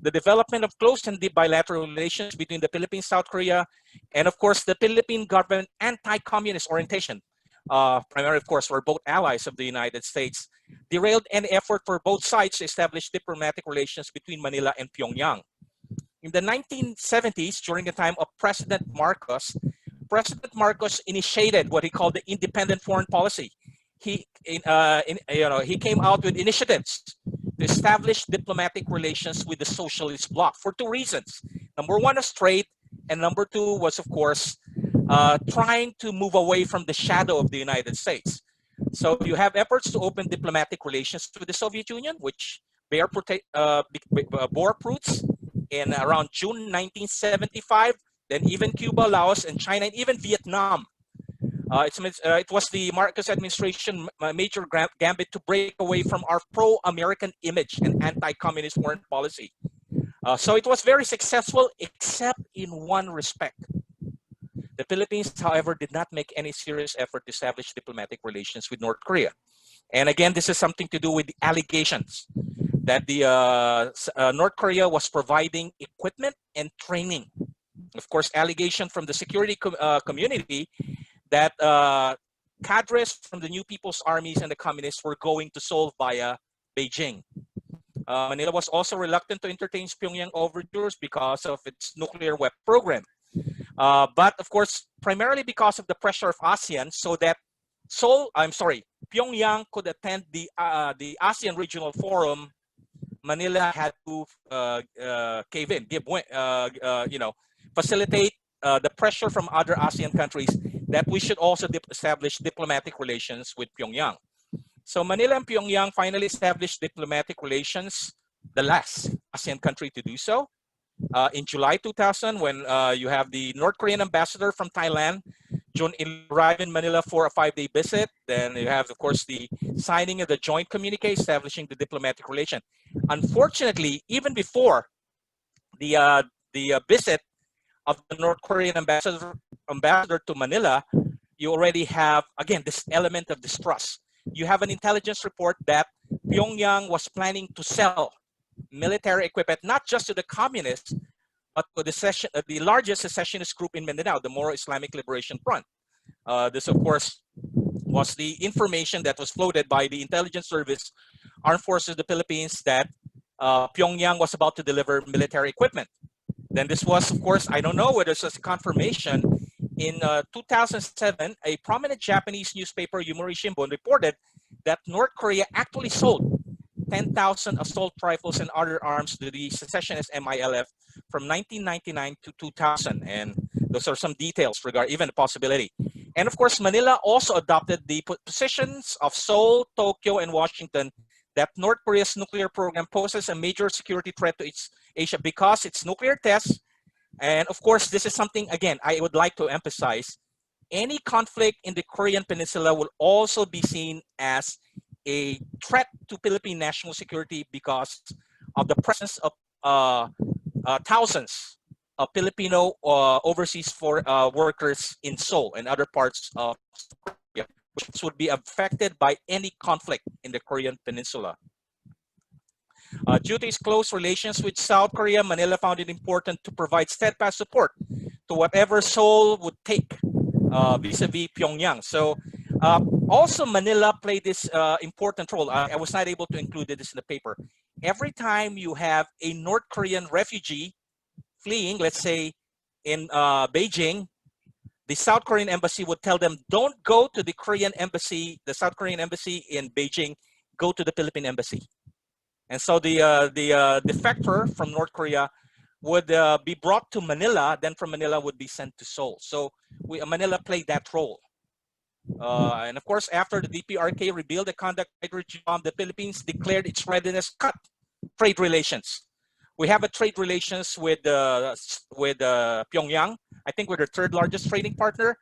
The development of close and deep bilateral relations between the Philippines, South Korea, and of course the Philippine government anti-communist orientation, primarily of course were both allies of the United States, derailed any effort for both sides to establish diplomatic relations between Manila and Pyongyang. In the 1970s, during the time of President Marcos initiated what he called the independent foreign policy. He came out with initiatives to establish diplomatic relations with the socialist bloc for 2 reasons. Number 1 was trade, and number 2 was, of course, trying to move away from the shadow of the United States. So you have efforts to open diplomatic relations with the Soviet Union, which bore fruits in around June 1975. Then even Cuba, Laos, and China, and even Vietnam. It was the Marcos administration major gambit to break away from our pro-American image and anti-communist foreign policy. So it was very successful, except in one respect. The Philippines, however, did not make any serious effort to establish diplomatic relations with North Korea. And again, this is something to do with the allegations that the North Korea was providing equipment and training. Of course, allegation from the security community that cadres from the New People's Armies and the communists were going to Seoul via Beijing. Manila was also reluctant to entertain Pyongyang overtures because of its nuclear weapon program. But of course, primarily because of the pressure of ASEAN, so that Pyongyang could attend the ASEAN Regional Forum, Manila had to cave in, facilitate the pressure from other ASEAN countries that we should also establish diplomatic relations with Pyongyang. So Manila and Pyongyang finally established diplomatic relations, the last ASEAN country to do so, in July 2000, when you have the North Korean ambassador from Thailand, Jun Il, arrived in Manila for a 5-day visit. Then you have, of course, the signing of the joint communique establishing the diplomatic relation. Unfortunately, even before the visit of the North Korean ambassador to Manila, you already have, again, this element of distrust. You have an intelligence report that Pyongyang was planning to sell military equipment, not just to the communists, but to the largest secessionist group in Mindanao, the Moro Islamic Liberation Front. This, of course, was the information that was floated by the intelligence service, armed forces of the Philippines, that Pyongyang was about to deliver military equipment. Then this was, of course, I don't know whether this was a confirmation. In 2007, a prominent Japanese newspaper, Yomiuri Shimbun, reported that North Korea actually sold 10,000 assault rifles and other arms to the secessionist MILF from 1999 to 2000. And those are some details regarding even the possibility. And of course, Manila also adopted the positions of Seoul, Tokyo, and Washington that North Korea's nuclear program poses a major security threat to its Asia because its nuclear tests. And of course, this is something, again, I would like to emphasize. Any conflict in the Korean Peninsula will also be seen as a threat to Philippine national security because of the presence of thousands of Filipino overseas workers in Seoul and other parts of Korea, which would be affected by any conflict in the Korean Peninsula. Due to its close relations with South Korea, Manila found it important to provide steadfast support to whatever Seoul would take vis-a-vis Pyongyang. So also Manila played this important role. I was not able to include this in the paper. Every time you have a North Korean refugee fleeing, let's say in Beijing, the South Korean embassy would tell them, don't go to the Korean embassy, the South Korean embassy in Beijing, go to the Philippine embassy. And so the defector from North Korea would be brought to Manila, then from Manila would be sent to Seoul. So Manila played that role. And of course, after the DPRK revealed the conduct of the Philippines declared its readiness to cut trade relations. We have a trade relations with Pyongyang. I think we're the third largest trading partner,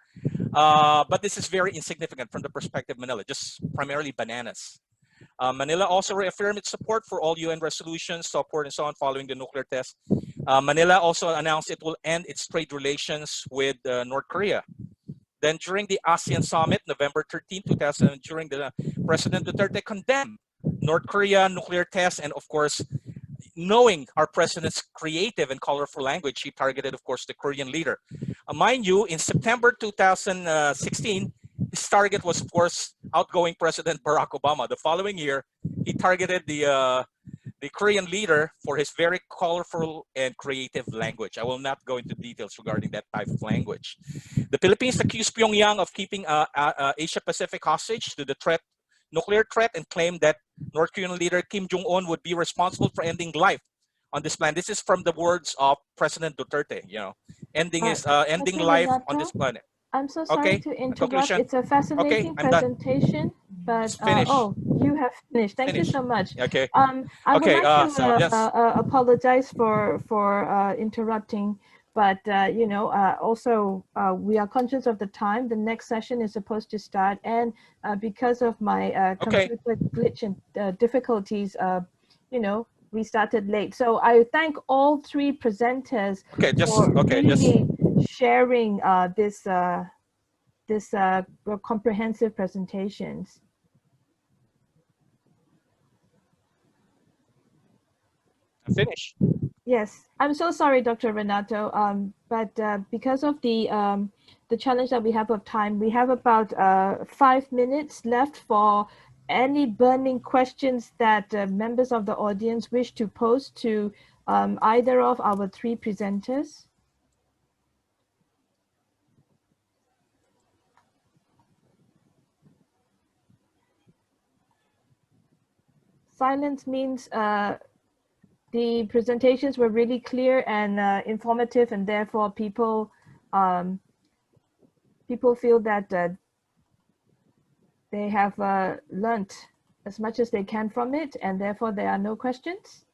but this is very insignificant from the perspective of Manila, just primarily bananas. Manila also reaffirmed its support for all UN resolutions, support and so on following the nuclear test. Manila also announced it will end its trade relations with North Korea. Then during the ASEAN summit, November 13, 2000, during the President Duterte condemned North Korea nuclear tests, and of course, knowing our president's creative and colorful language, he targeted, of course, the Korean leader. Mind you, in September 2016, his target was, of course, outgoing President Barack Obama. The following year, he targeted the Korean leader for his very colorful and creative language. I will not go into details regarding that type of language. The Philippines accused Pyongyang of keeping Asia-Pacific hostage to the nuclear threat, and claimed that North Korean leader Kim Jong-un would be responsible for ending life on this planet. This is from the words of President Duterte, ending life on this planet. I'm so sorry to interrupt. Conclusion. It's a fascinating presentation, but oh, you have finished. Thank you so much. Okay. I would like to apologize for interrupting, but also we are conscious of the time. The next session is supposed to start, and because of my computer glitch and difficulties, we started late. So I thank all three presenters for really sharing this comprehensive presentations. I'm finished. Yes, I'm so sorry, Dr. Renato, but because of the challenge that we have of time, we have about 5 minutes left for any burning questions that members of the audience wish to pose to either of our three presenters. Silence means the presentations were really clear and informative, and therefore people feel that they have learned as much as they can from it, and therefore there are no questions.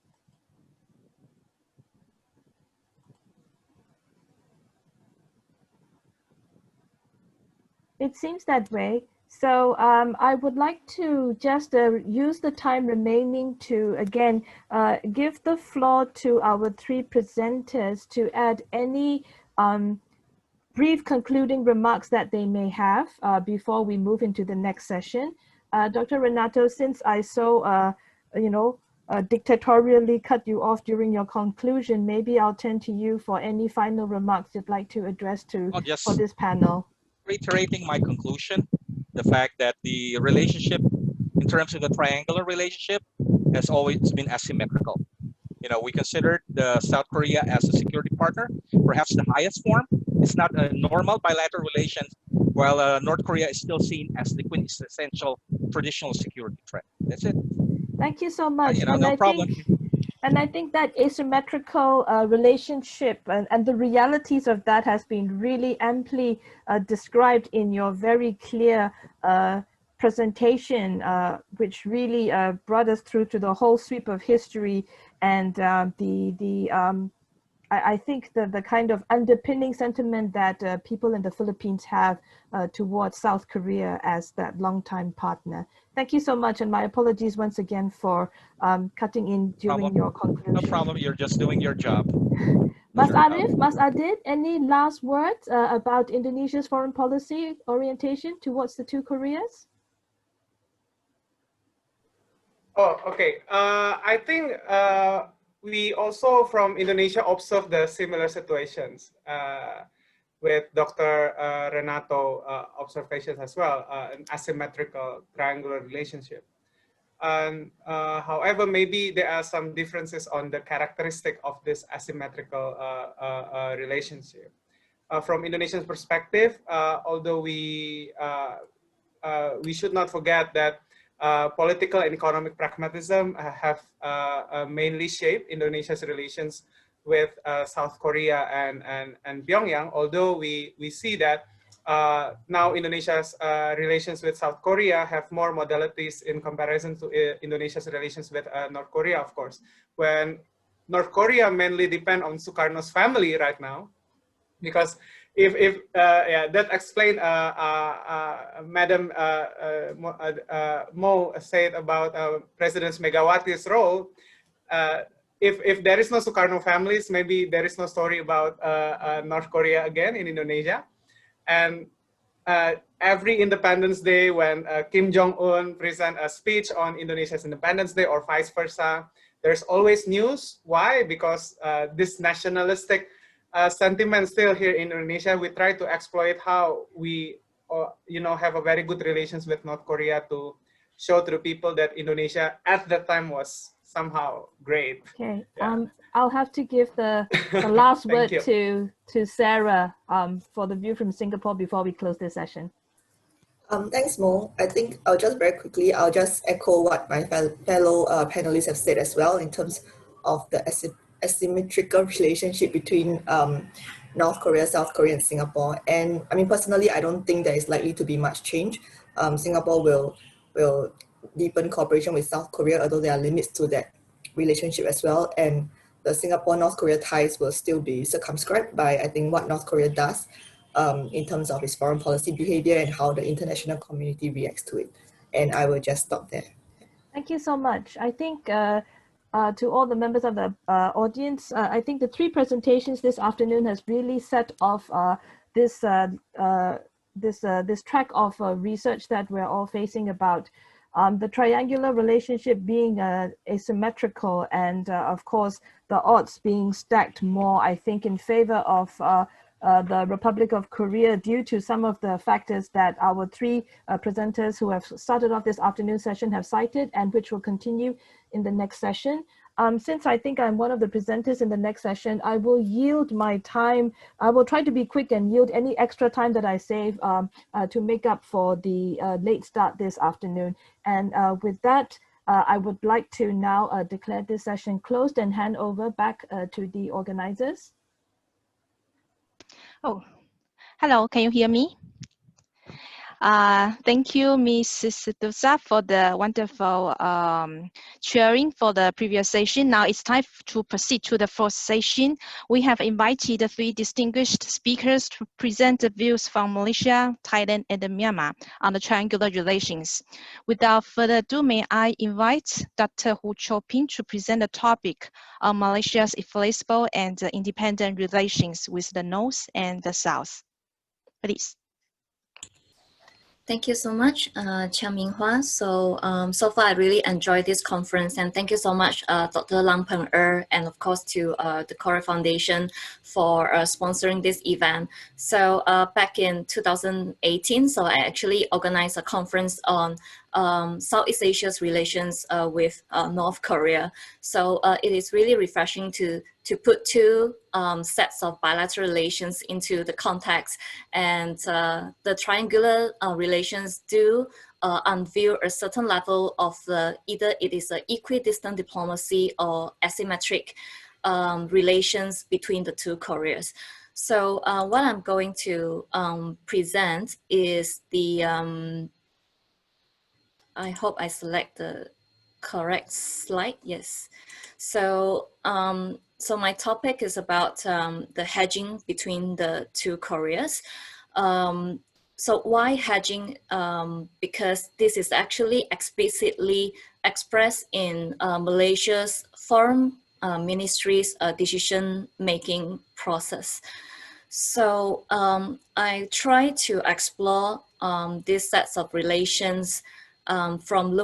It seems that way. So I would like to just use the time remaining to, again, give the floor to our three presenters to add any brief concluding remarks that they may have before we move into the next session. Dr. Renato, since I so, dictatorially cut you off during your conclusion, maybe I'll turn to you for any final remarks you'd like to address for this panel. Reiterating my conclusion, the fact that the relationship in terms of the triangular relationship has always been asymmetrical. We considered South Korea as a security partner, perhaps the highest form. It's not a normal bilateral relation, while North Korea is still seen as the quintessential traditional security threat. That's it. Thank you so much. No problem. And I think that asymmetrical relationship and the realities of that has been really amply described in your very clear presentation, which really brought us through to the whole sweep of history and I think the kind of underpinning sentiment that people in the Philippines have towards South Korea as that longtime partner. Thank you so much, and my apologies once again for cutting in during your conclusion. No problem, you're just doing your job. Mas Arif, Mas Adit, any last words about Indonesia's foreign policy orientation towards the two Koreas? Oh, okay. I think we also from Indonesia observe the similar situations with Dr. Renato observations as well, an asymmetrical triangular relationship. And however, maybe there are some differences on the characteristic of this asymmetrical relationship. From Indonesia's perspective, although we should not forget that political and economic pragmatism have mainly shaped Indonesia's relations with South Korea and Pyongyang, although we see that now Indonesia's relations with South Korea have more modalities in comparison to Indonesia's relations with North Korea, of course. When North Korea mainly depend on Sukarno's family right now, because yeah, that explained Madam Mo said about President Megawati's role. If there is no Sukarno families, maybe there is no story about North Korea again in Indonesia. And every Independence Day, when Kim Jong-un present a speech on Indonesia's Independence Day or vice versa, there's always news. Why? Because this nationalistic sentiment still here in Indonesia, we try to exploit how we have a very good relations with North Korea to show to the people that Indonesia at that time was somehow great. Okay, yeah. I'll have to give the last word you. to Sarah for the view from Singapore before we close this session. Thanks, Mo. I think I'll just very quickly, I'll just echo what my fellow panelists have said as well in terms of the asymmetrical relationship between North Korea, South Korea, and Singapore. And I mean, personally, I don't think there is likely to be much change. Singapore will deepen cooperation with South Korea, although there are limits to that relationship as well. And the Singapore-North Korea ties will still be circumscribed by, I think, what North Korea does in terms of its foreign policy behavior and how the international community reacts to it. And I will just stop there. Thank you so much. I think to all the members of the audience, I think the three presentations this afternoon has really set off this track of research that we're all facing about the triangular relationship being asymmetrical, and of course the odds being stacked more, I think, in favor of the Republic of Korea due to some of the factors that our three presenters who have started off this afternoon session have cited, and which will continue in the next session. Since I think I'm one of the presenters in the next session, I will yield my time. I will try to be quick and yield any extra time that I save to make up for the late start this afternoon. And with that, I would like to now declare this session closed and hand over back to the organizers. Oh, hello, can you hear me? Thank you, Mrs. Dusa, for the wonderful sharing for the previous session. Now it's time to proceed to the fourth session. We have invited the three distinguished speakers to present the views from Malaysia, Thailand, and Myanmar on the triangular relations. Without further ado, may I invite Dr. Hu Cho-ping to present the topic on Malaysia's inflexible and independent relations with the North and the South. Please. Thank you so much, Chia Minghua. So far I really enjoyed this conference, and thank you so much, Dr. Lam Peng and of course to the Korea Foundation for sponsoring this event. So back in 2018, so I actually organized a conference on Southeast Asia's relations with North Korea. So it is really refreshing to put two sets of bilateral relations into the context, and the triangular relations do unveil a certain level of either it is an equidistant diplomacy or asymmetric relations between the two Koreas. So what I'm going to present is the, I hope I select the correct slide, yes. So, so my topic is about the hedging between the two Koreas. So why hedging? Because this is actually explicitly expressed in Malaysia's foreign ministry's decision-making process. So I try to explore these sets of relations from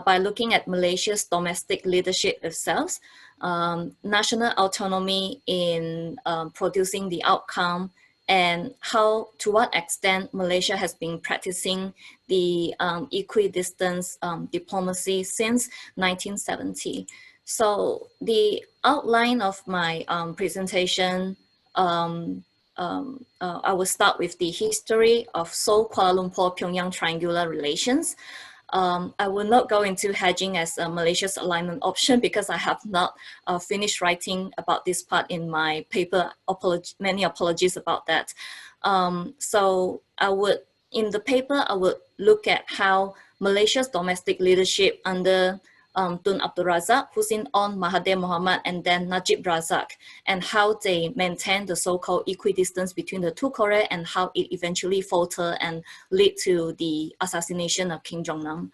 by looking at Malaysia's domestic leadership itself, national autonomy in producing the outcome, and how, to what extent Malaysia has been practicing the equidistance diplomacy since 1970. So the outline of my presentation, I will start with the history of Seoul, Kuala Lumpur, Pyongyang triangular relations. I will not go into hedging as Malaysia's alignment option because I have not finished writing about this part in my paper. Many apologies about that. So in the paper, I would look at how Malaysia's domestic leadership under Tun Abdul Razak, Hussein On, Mahathir Mohamad, and then Najib Razak, and how they maintain the so-called equidistance between the two Korea, and how it eventually faltered and led to the assassination of Kim Jong-nam.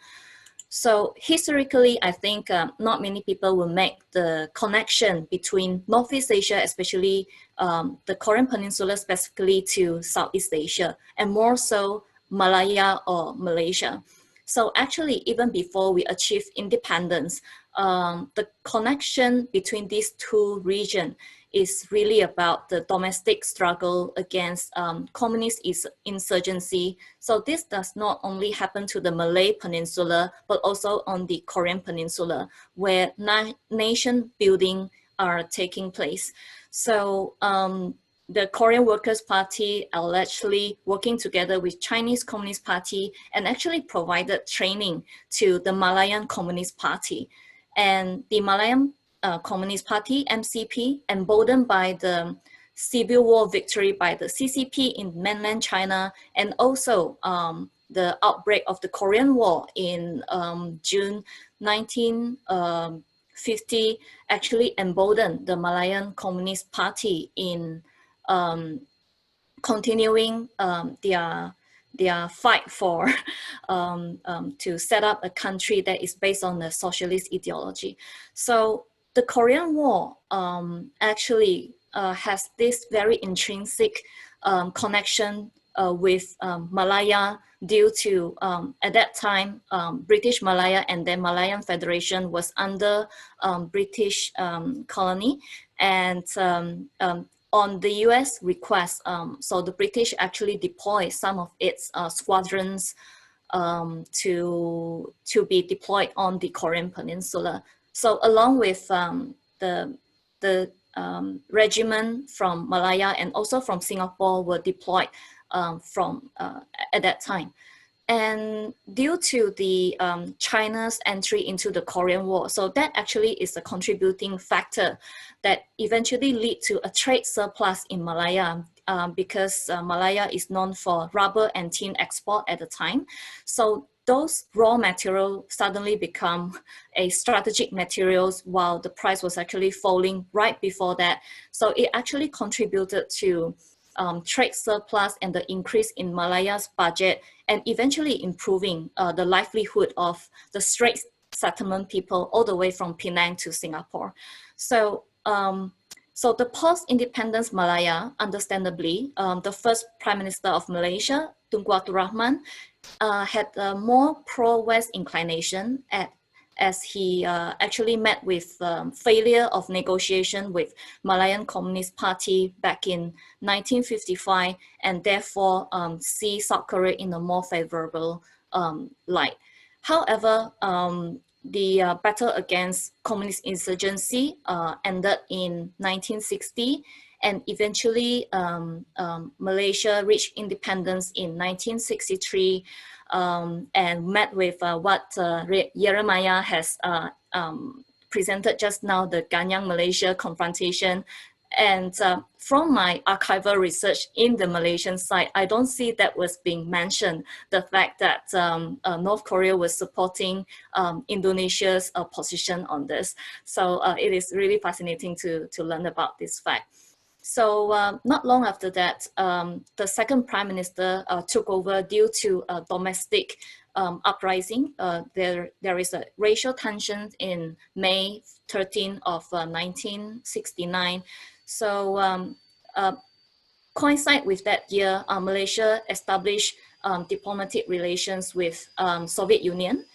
So historically, I think not many people will make the connection between Northeast Asia, especially the Korean Peninsula, specifically to Southeast Asia, and more so Malaya or Malaysia. So actually, even before we achieved independence, the connection between these two regions is really about the domestic struggle against communist insurgency. So this does not only happen to the Malay Peninsula, but also on the Korean Peninsula, where nation building are taking place. So the Korean Workers' Party allegedly working together with Chinese Communist Party and actually provided training to the Malayan Communist Party. And the Malayan Communist Party, MCP, emboldened by the civil war victory by the CCP in mainland China, and also the outbreak of the Korean War in June 1950, actually emboldened the Malayan Communist Party in continuing their fight for to set up a country that is based on the socialist ideology. So the Korean War actually has this very intrinsic connection with Malaya due to, at that time, British Malaya and then Malayan Federation was under British colony. And on the US request, so the British actually deployed some of its squadrons to be deployed on the Korean Peninsula. So along with the regiment from Malaya and also from Singapore were deployed at that time. And due to the China's entry into the Korean War, so that actually is a contributing factor that eventually lead to a trade surplus in Malaya because Malaya is known for rubber and tin export at the time. So those raw materials suddenly become a strategic materials while the price was actually falling right before that. So it actually contributed to trade surplus and the increase in Malaya's budget, and eventually improving the livelihood of the Strait settlement people all the way from Penang to Singapore. So, so the post-independence Malaya, understandably, the first Prime Minister of Malaysia, Tunku Abdul Rahman, had a more pro-West inclination as he actually met with failure of negotiation with Malayan Communist Party back in 1955, and therefore see South Korea in a more favorable light. However, the battle against communist insurgency ended in 1960, and eventually Malaysia reached independence in 1963, and met with what Jeremiah has presented just now, the Ganyang Malaysia confrontation. And from my archival research in the Malaysian side, I don't see that was being mentioned, the fact that North Korea was supporting Indonesia's position on this. So it is really fascinating to learn about this fact. So not long after that, the second prime minister took over due to a domestic uprising. There is a racial tension in May 13 of 1969. So coincide with that year, Malaysia established diplomatic relations with Soviet Union,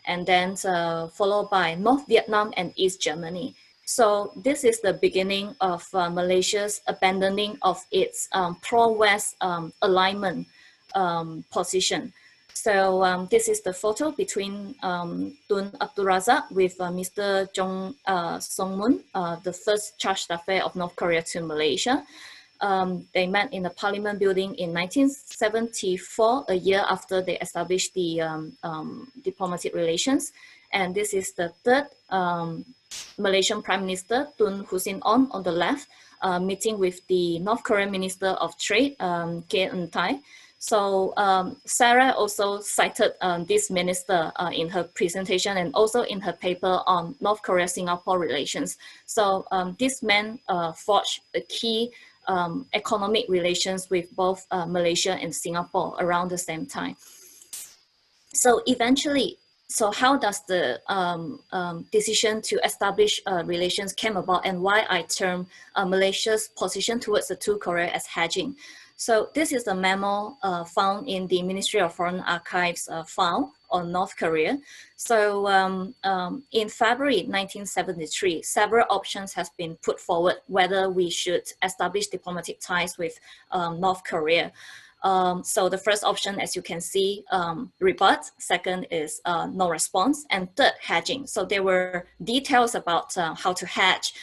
and then followed by North Vietnam and East Germany. So this is the beginning of Malaysia's abandoning of its pro-West alignment position. So this is the photo between Tun Abdul Razak with Mr. Jong Song Moon, the first charge d'affaires of North Korea to Malaysia. They met in the Parliament building in 1974, a year after they established the diplomatic relations. And this is the third Malaysian Prime Minister, Tun Hussein on the left, meeting with the North Korean Minister of Trade, K. Eun Thai. So Sarah also cited this minister in her presentation and also in her paper on North Korea-Singapore relations. So this man forged a key economic relations with both Malaysia and Singapore around the same time. So eventually, so how does the decision to establish relations came about, and why I term Malaysia's position towards the two Korea as hedging? So this is a memo found in the Ministry of Foreign Archives file on North Korea. So in February 1973, several options has been put forward whether we should establish diplomatic ties with North Korea. So the first option, as you can see, rebut. Second is no response. And third, hedging. So there were details about how to hedge.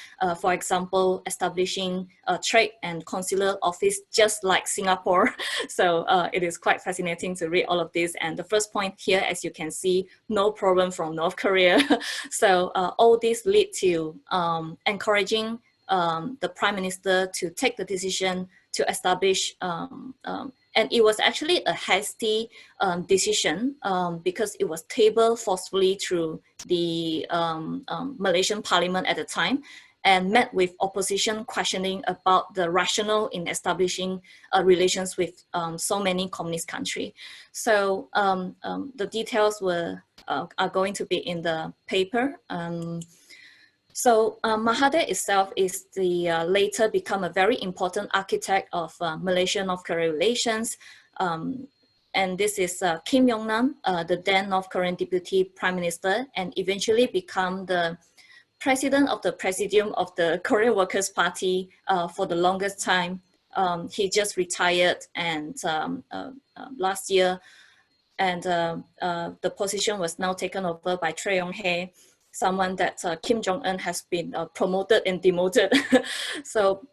For example, establishing a trade and consular office just like Singapore. So it is quite fascinating to read all of this. And the first point here, as you can see, no problem from North Korea. So all this lead to encouraging the Prime Minister to take the decision to establish and it was actually a hasty decision because it was tabled forcefully through the Malaysian Parliament at the time and met with opposition questioning about the rationale in establishing relations with so many communist countries. So the details are going to be in the paper. So Mahathir itself is the later become a very important architect of Malaysia-North Korea relations. And this is Kim Yong-nam, the then North Korean Deputy Prime Minister, and eventually become the president of the Presidium of the Korean Workers' Party for the longest time. He just retired and last year, and the position was now taken over by Choi Yong-hae, someone that Kim Jong-un has been promoted and demoted. So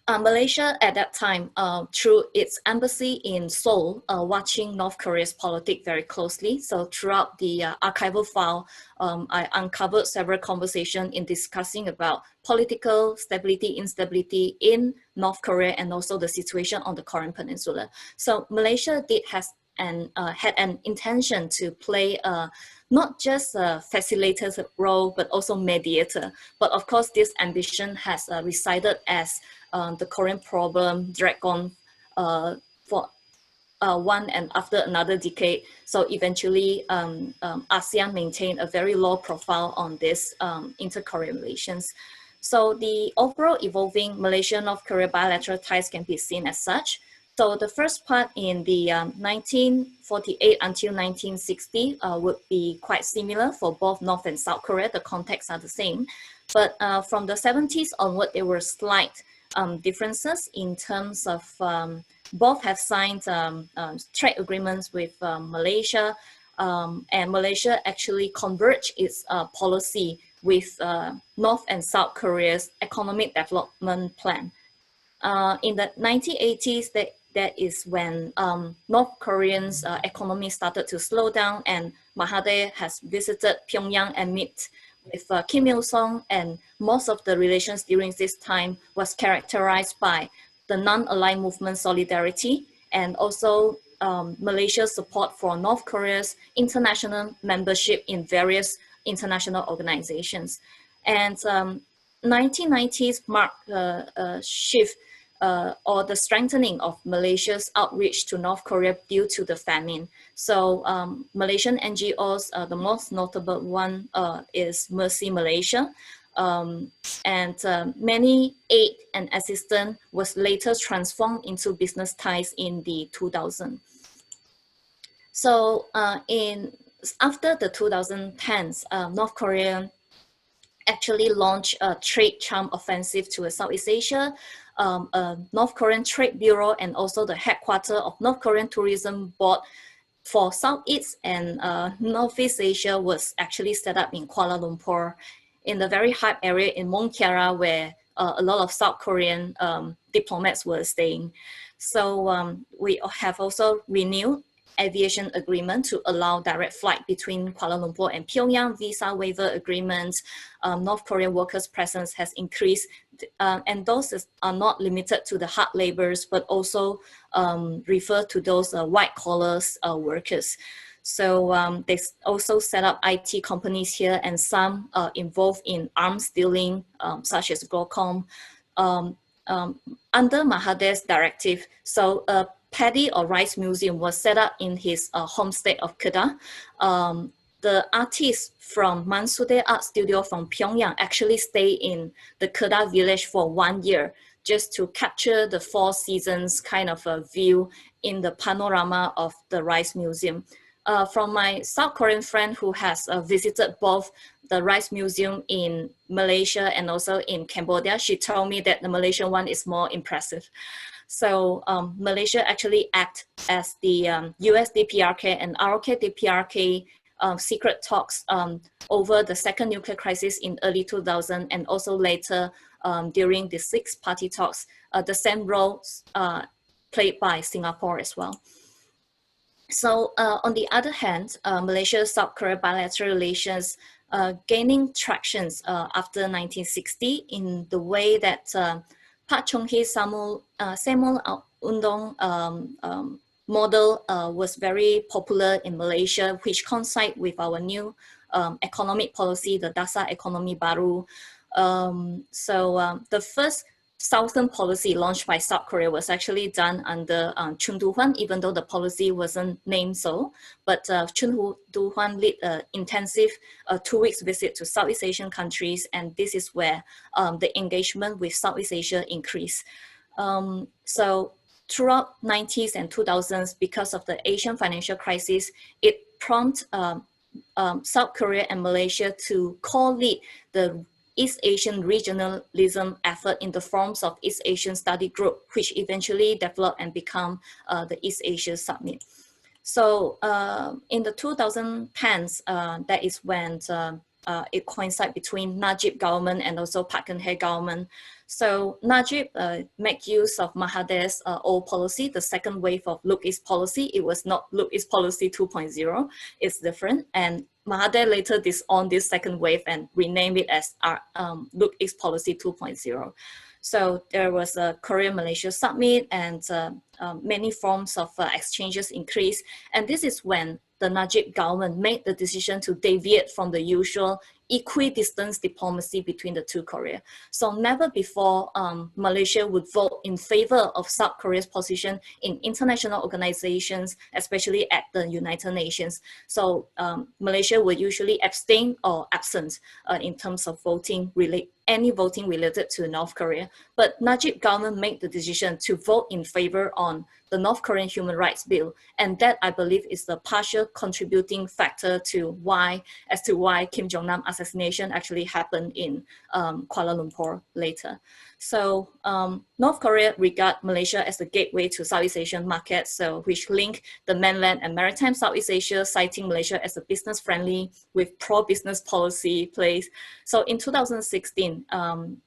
Malaysia at that time, through its embassy in Seoul, watching North Korea's politics very closely. So throughout the archival file, I uncovered several conversations in discussing about political stability, instability in North Korea, and also the situation on the Korean Peninsula. So Malaysia had an intention to play not just a facilitator's role, but also mediator. But of course, this ambition has resided as the Korean problem dragged on for one and after another decade. So eventually, ASEAN maintained a very low profile on this inter-Korean relations. So the overall evolving Malaysia-North Korea bilateral ties can be seen as such. So the first part in the 1948 until 1960 would be quite similar for both North and South Korea. The contexts are the same. But from the 70s onward, there were slight differences in terms of both have signed trade agreements with Malaysia, and Malaysia actually converged its policy with North and South Korea's economic development plan. In the 1980s, that is when North Koreans' economy started to slow down, and Mahathir has visited Pyongyang and met with Kim Il-sung, and most of the relations during this time was characterized by the non-aligned movement solidarity and also Malaysia's support for North Korea's international membership in various international organizations. And 1990s marked a shift or the strengthening of Malaysia's outreach to North Korea due to the famine. So Malaysian NGOs, the most notable one is Mercy Malaysia. Many aid and assistance was later transformed into business ties in the 2000s. So after the 2010s, North Korea actually launched a trade charm offensive to Southeast Asia. North Korean Trade Bureau and also the headquarters of North Korean Tourism Board for Southeast and Northeast Asia was actually set up in Kuala Lumpur, in the very hype area in Mont Kiara, where a lot of South Korean diplomats were staying. So we have also renewed aviation agreement to allow direct flight between Kuala Lumpur and Pyongyang, visa waiver agreements. North Korean workers' presence has increased, and those are not limited to the hard laborers, but also refer to those white collars workers. So they also set up IT companies here, and some involved in arms dealing, such as Glocom, under Mahathir's directive. So a paddy or rice museum was set up in his home state of Kedah. The artists from Mansudae Art Studio from Pyongyang actually stay in the Kedah village for 1 year, just to capture the 4 seasons kind of a view in the panorama of the rice museum. From my South Korean friend who has visited both the rice museum in Malaysia and also in Cambodia, she told me that the Malaysian one is more impressive. So Malaysia actually act as the US DPRK and ROK DPRK secret talks over the second nuclear crisis in early 2000, and also later during the 6 party talks, the same roles played by Singapore as well. So on the other hand, Malaysia-South Korea bilateral relations gaining traction after 1960 in the way that Pak Chung Hee's Samul Undong model was very popular in Malaysia, which coincide with our new economic policy, the Dasar Ekonomi Baru. The first Southern policy launched by South Korea was actually done under Chun Doo-hwan, even though the policy wasn't named so. But Chun Doo-hwan led an intensive 2 weeks visit to Southeast Asian countries, and this is where the engagement with Southeast Asia increased. So throughout 90s and 2000s, because of the Asian financial crisis, it prompted South Korea and Malaysia to co-lead the East Asian regionalism effort in the forms of East Asian Study Group, which eventually developed and become the East Asia Summit. So in the 2010s, that is when it coincided between Najib government and also Park Geun-hye government. So Najib made use of Mahathir's old policy, the second wave of Look East policy. It was not Look East policy 2.0, it's different. And Mahathir later disowned this second wave and renamed it as Look East policy 2.0. So there was a Korea-Malaysia summit, and many forms of exchanges increased. And this is when the Najib government made the decision to deviate from the usual equidistant diplomacy between the two Korea. So never before Malaysia would vote in favor of South Korea's position in international organizations, especially at the United Nations. So Malaysia would usually abstain or absent in terms of voting any voting related to North Korea. But Najib government made the decision to vote in favor on the North Korean Human Rights Bill. And that, I believe, is the partial contributing factor to why Kim Jong-nam assassination actually happened in Kuala Lumpur later. So North Korea regard Malaysia as the gateway to Southeast Asian markets, so which link the mainland and maritime Southeast Asia, citing Malaysia as a business friendly with pro-business policy place. So in 2016,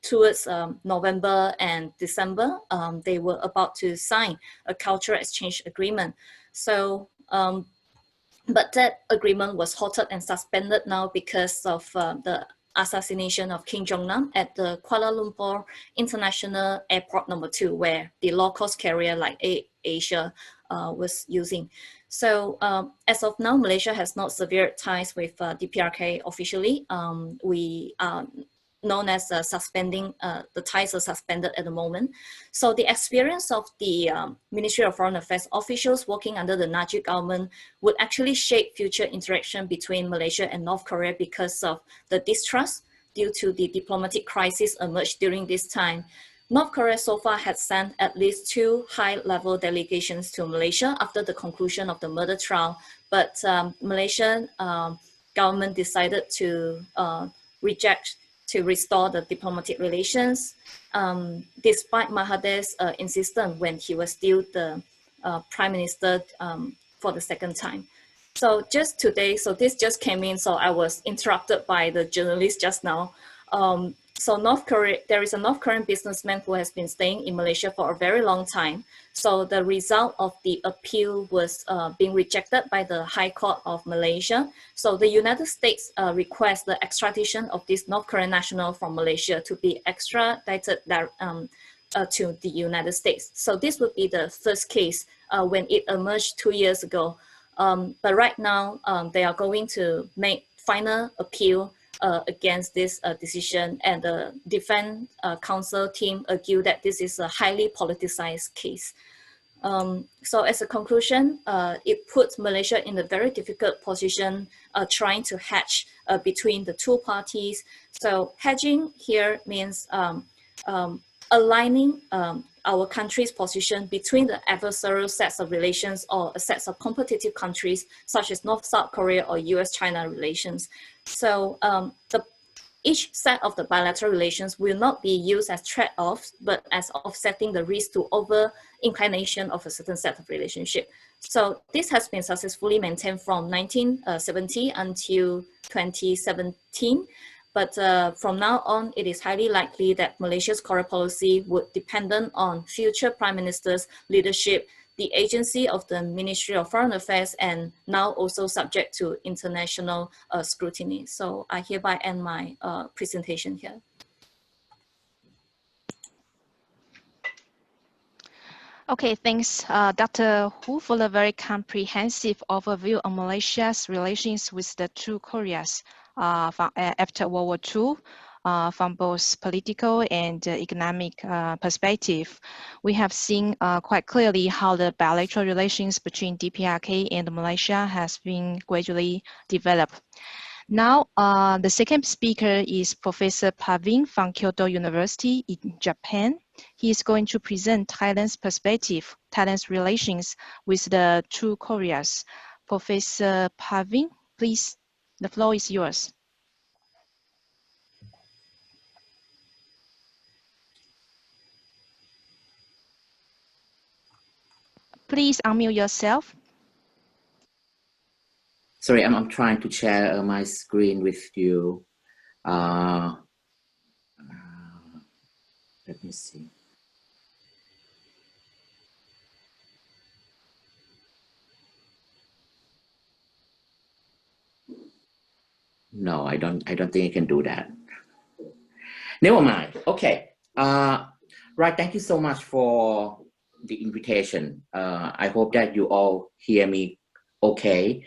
towards November and December, they were about to sign a cultural exchange agreement. So, but that agreement was halted and suspended now because of the assassination of Kim Jong-nam at the Kuala Lumpur International Airport number 2, where the low-cost carrier like Asia was using. So as of now, Malaysia has not severed ties with DPRK officially. We are known as suspending, the ties are suspended at the moment. So the experience of the Ministry of Foreign Affairs officials working under the Najib government would actually shape future interaction between Malaysia and North Korea because of the distrust due to the diplomatic crisis emerged during this time. North Korea so far has sent at least 2 high-level delegations to Malaysia after the conclusion of the murder trial, but Malaysian government decided to reject to restore the diplomatic relations, despite Mahathir's insistence when he was still the Prime Minister for the second time. So just today, so this just came in, so I was interrupted by the journalist just now. So North Korea, there is a North Korean businessman who has been staying in Malaysia for a very long time. So the result of the appeal was being rejected by the High Court of Malaysia. So the United States requests the extradition of this North Korean national from Malaysia to be extradited to the United States. So this would be the first case when it emerged 2 years ago. But right now, they are going to make final appeal against this decision, and the defense counsel team argue that this is a highly politicized case. So as a conclusion, it puts Malaysia in a very difficult position trying to hedge between the two parties. So hedging here means aligning our country's position between the adversarial sets of relations or a set of competitive countries such as North-South Korea or US-China relations. So each set of the bilateral relations will not be used as trade-offs, but as offsetting the risk to over-inclination of a certain set of relationship. So this has been successfully maintained from 1970 until 2017. But from now on, it is highly likely that Malaysia's Korea policy would depend on future Prime Minister's leadership, the agency of the Ministry of Foreign Affairs, and now also subject to international scrutiny. So I hereby end my presentation here. Okay, thanks, Dr. Hu, for the very comprehensive overview on Malaysia's relations with the two Koreas after World War II, from both political and economic perspective. We have seen quite clearly how the bilateral relations between DPRK and Malaysia has been gradually developed. Now, the second speaker is Professor Pavin from Kyoto University in Japan. He is going to present Thailand's perspective, Thailand's relations with the two Koreas. Professor Pavin, please, the floor is yours. Please unmute yourself. Sorry, I'm trying to share my screen with you. Let me see. No, I don't think I can do that. Never mind. Okay. Right. Thank you so much for the invitation. I hope that you all hear me okay.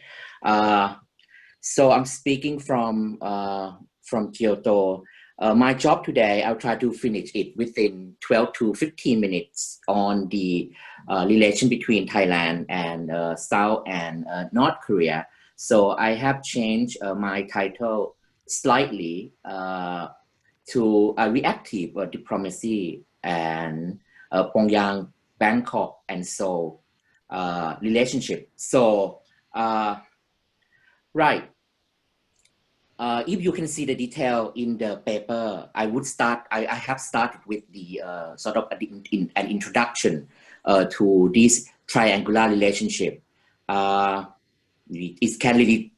So I'm speaking from Kyoto. My job today, I'll try to finish it within 12 to 15 minutes on the relation between Thailand and South and North Korea. So I have changed my title slightly to reactive diplomacy and Pyongyang, Bangkok, and Seoul relationship. So right. If you can see the detail in the paper, I would start. I have started with the sort of an introduction to this triangular relationship. It can really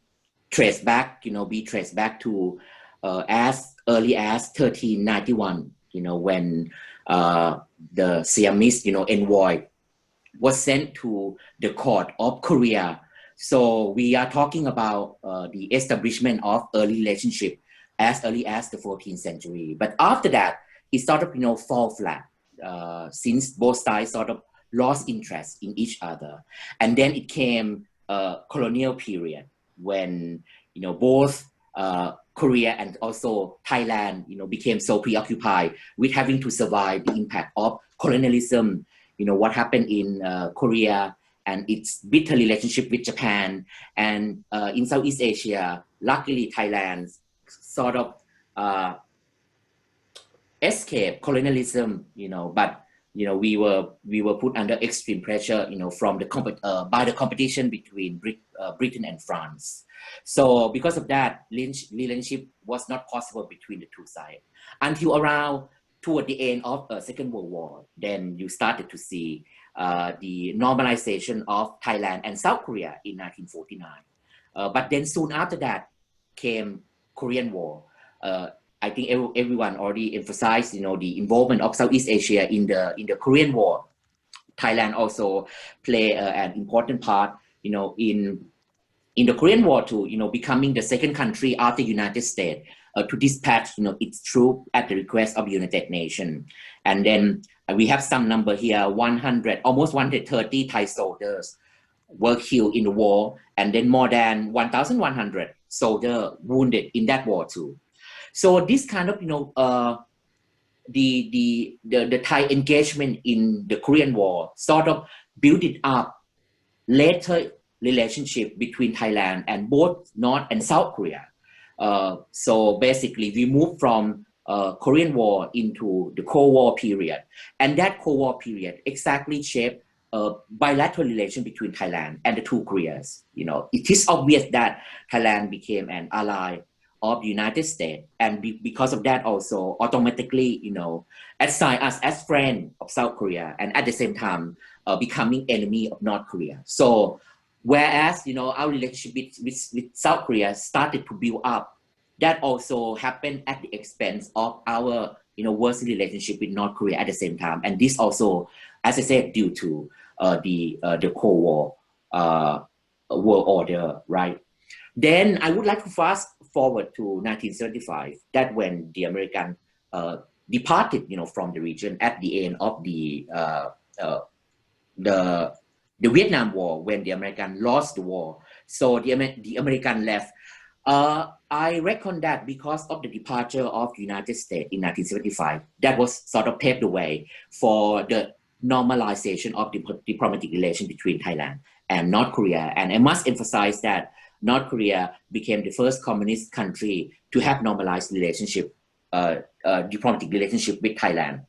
trace back, be traced back to as early as 1391. When the Siamese, envoy was sent to the court of Korea. So we are talking about the establishment of early relationship as early as the 14th century. But after that, it sort of, fall flat since both sides sort of lost interest in each other. And then it came a colonial period when, both Korea and also Thailand, became so preoccupied with having to survive the impact of colonialism, what happened in Korea and its bitter relationship with Japan, and in Southeast Asia, luckily Thailand sort of escaped colonialism, but we were put under extreme pressure, from the by the competition between Britain and France. So because of that, relationship was not possible between the two sides until around toward the end of Second World War. Then you started to see the normalization of Thailand and South Korea in 1949. But then soon after that came Korean War. I think everyone already emphasized, the involvement of Southeast Asia in the Korean War. Thailand also play an important part, in the Korean War too, becoming the second country after United States to dispatch, its troops at the request of the United Nations. And then we have some number here, almost 130 Thai soldiers were killed in the war, and then more than 1,100 soldiers wounded in that war too. So this kind of, the Thai engagement in the Korean War sort of built it up later relationship between Thailand and both North and South Korea. So basically we moved from Korean War into the Cold War period, and that Cold War period exactly shaped bilateral relation between Thailand and the two Koreas. It is obvious that Thailand became an ally of the United States, and because of that also automatically, assign us as friend of South Korea, and at the same time becoming enemy of North Korea. So whereas, our relationship with South Korea started to build up, that also happened at the expense of our, worsening relationship with North Korea at the same time. And this also, as I said, due to the Cold War world order, right? Then I would like to fast forward to 1975, that when the American departed, from the region at the end of the Vietnam War, when the American lost the war. So the American left. I reckon that because of the departure of the United States in 1975, that was sort of paved the way for the normalization of the diplomatic relations between Thailand and North Korea. And I must emphasize that North Korea became the first communist country to have normalized relationship, diplomatic relationship with Thailand.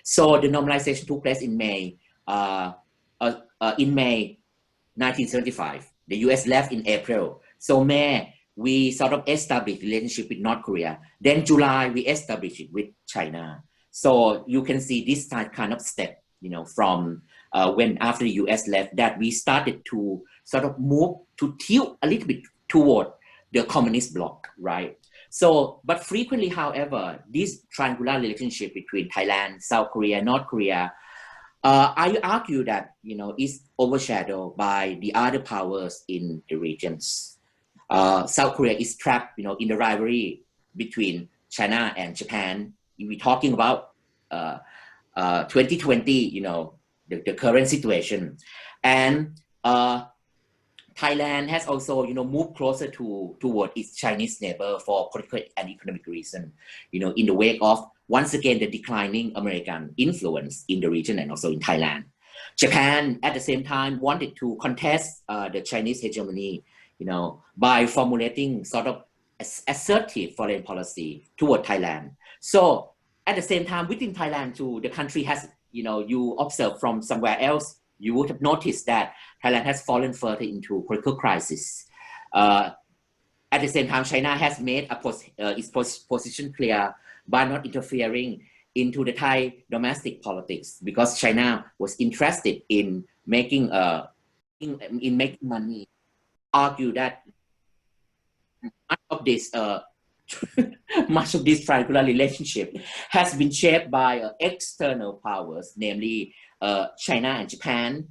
So the normalization took place in May 1975. The US left in April. So May, we sort of established relationship with North Korea. Then July, we established it with China. So you can see this kind of step, from when after the US left, that we started to sort of move to tilt a little bit toward the communist bloc, right? So, but frequently, however, this triangular relationship between Thailand, South Korea, North Korea, I argue that, is overshadowed by the other powers in the regions. South Korea is trapped, in the rivalry between China and Japan. We're talking about 2020, the current situation. And Thailand has also, moved closer toward its Chinese neighbor for political and economic reasons, in the wake of, once again, the declining American influence in the region and also in Thailand. Japan, at the same time, wanted to contest the Chinese hegemony, by formulating sort of assertive foreign policy toward Thailand. So at the same time, within Thailand too, the country has, you observe from somewhere else, you would have noticed that Thailand has fallen further into political crisis. At the same time, China has made its position clear by not interfering into the Thai domestic politics, because China was interested in making money. Argue that much of this triangular relationship has been shaped by external powers, namely China and Japan.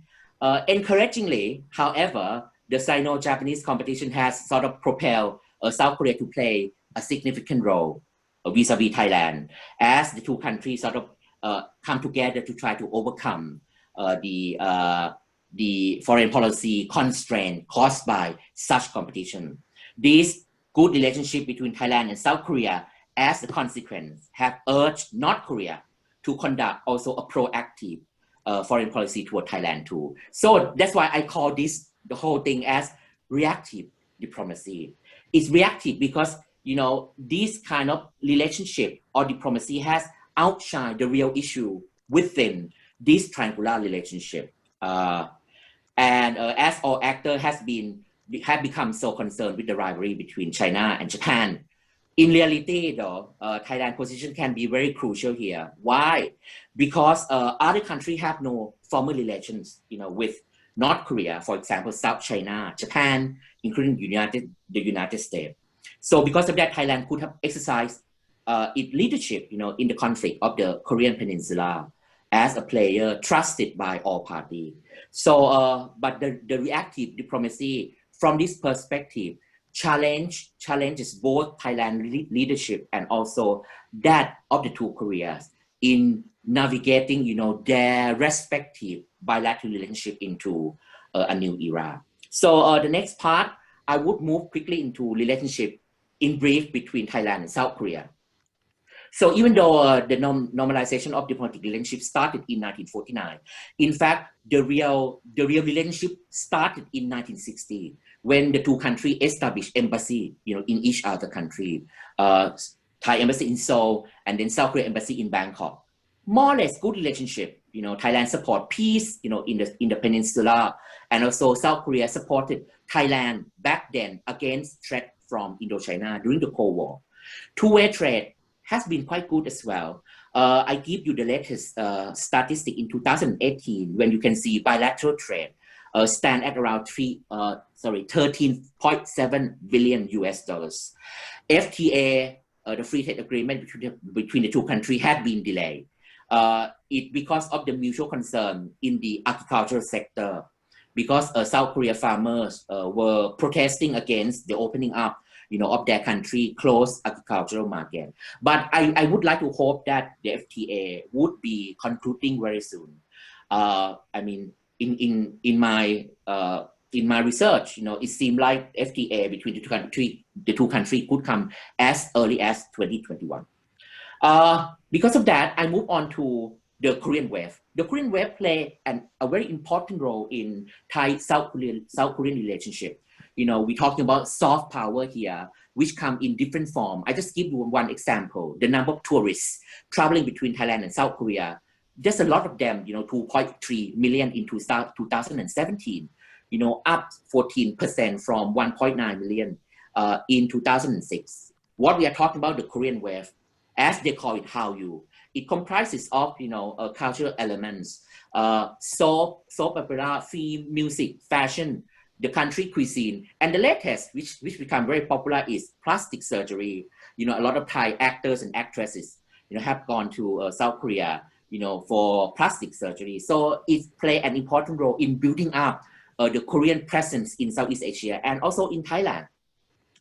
Encouragingly, however, the Sino-Japanese competition has sort of propelled South Korea to play a significant role vis-a-vis Thailand, as the two countries sort of come together to try to overcome the foreign policy constraint caused by such competition. This good relationship between Thailand and South Korea, as a consequence, have urged North Korea to conduct also a proactive foreign policy toward Thailand too. So that's why I call this, the whole thing, as reactive diplomacy. It's reactive because, you know, this kind of relationship or diplomacy has outshined the real issue within this triangular relationship. As all actors have become so concerned with the rivalry between China and Japan, in reality, though, Thailand's position can be very crucial here. Why? Because other countries have no formal relations, you know, with North Korea, for example, South China, Japan, including the United States. So because of that, Thailand could have exercised its leadership, you know, in the conflict of the Korean Peninsula as a player trusted by all parties. So, but the reactive diplomacy from this perspective challenges both Thailand leadership and also that of the two Koreas in navigating, you know, their respective bilateral relationship into a new era. So the next part, I would move quickly into relationship in brief between Thailand and South Korea. So even though the normalization of diplomatic relationship started in 1949, in fact, the real relationship started in 1960 when the two countries established embassy, you know, in each other country. Thai embassy in Seoul and then South Korea embassy in Bangkok. More or less good relationship. You know, Thailand support peace, you know, in the peninsula, and also South Korea supported Thailand back then against threat from Indochina during the Cold War. Two-way trade has been quite good as well. I give you the latest statistic in 2018 when you can see bilateral trade stand at around 13.7 billion US dollars. FTA, the free trade agreement between the two countries, had been delayed. It because of the mutual concern in the agricultural sector, because South Korea farmers were protesting against the opening up, you know, of their country closed agricultural market. But I would like to hope that the FTA would be concluding very soon. I mean, in my research, you know, it seemed like FTA between the two countries could come as early as 2021. Because of that, I move on to the Korean wave. The Korean wave played a very important role in Thai-South Korean relationship. You know, we're talking about soft power here, which come in different form. I just give you one example. The number of tourists traveling between Thailand and South Korea, there's a lot of them, you know, 2.3 million in 2017, you know, up 14% from 1.9 million in 2006. What we are talking about, the Korean wave, as they call it, Hallyu. It comprises of, you know, cultural elements, soap opera, film, music, fashion, the country cuisine, and the latest, which become very popular, is plastic surgery. You know, a lot of Thai actors and actresses, you know, have gone to South Korea, you know, for plastic surgery. So it play an important role in building up the Korean presence in Southeast Asia and also in Thailand,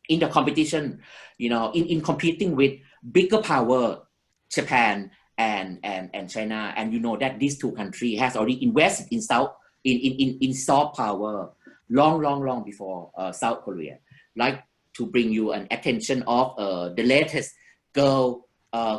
in the competition, you know, in competing with bigger power, Japan and China. And you know that these two countries has already invested in soft power long before South Korea. Like to bring you an attention of the latest girl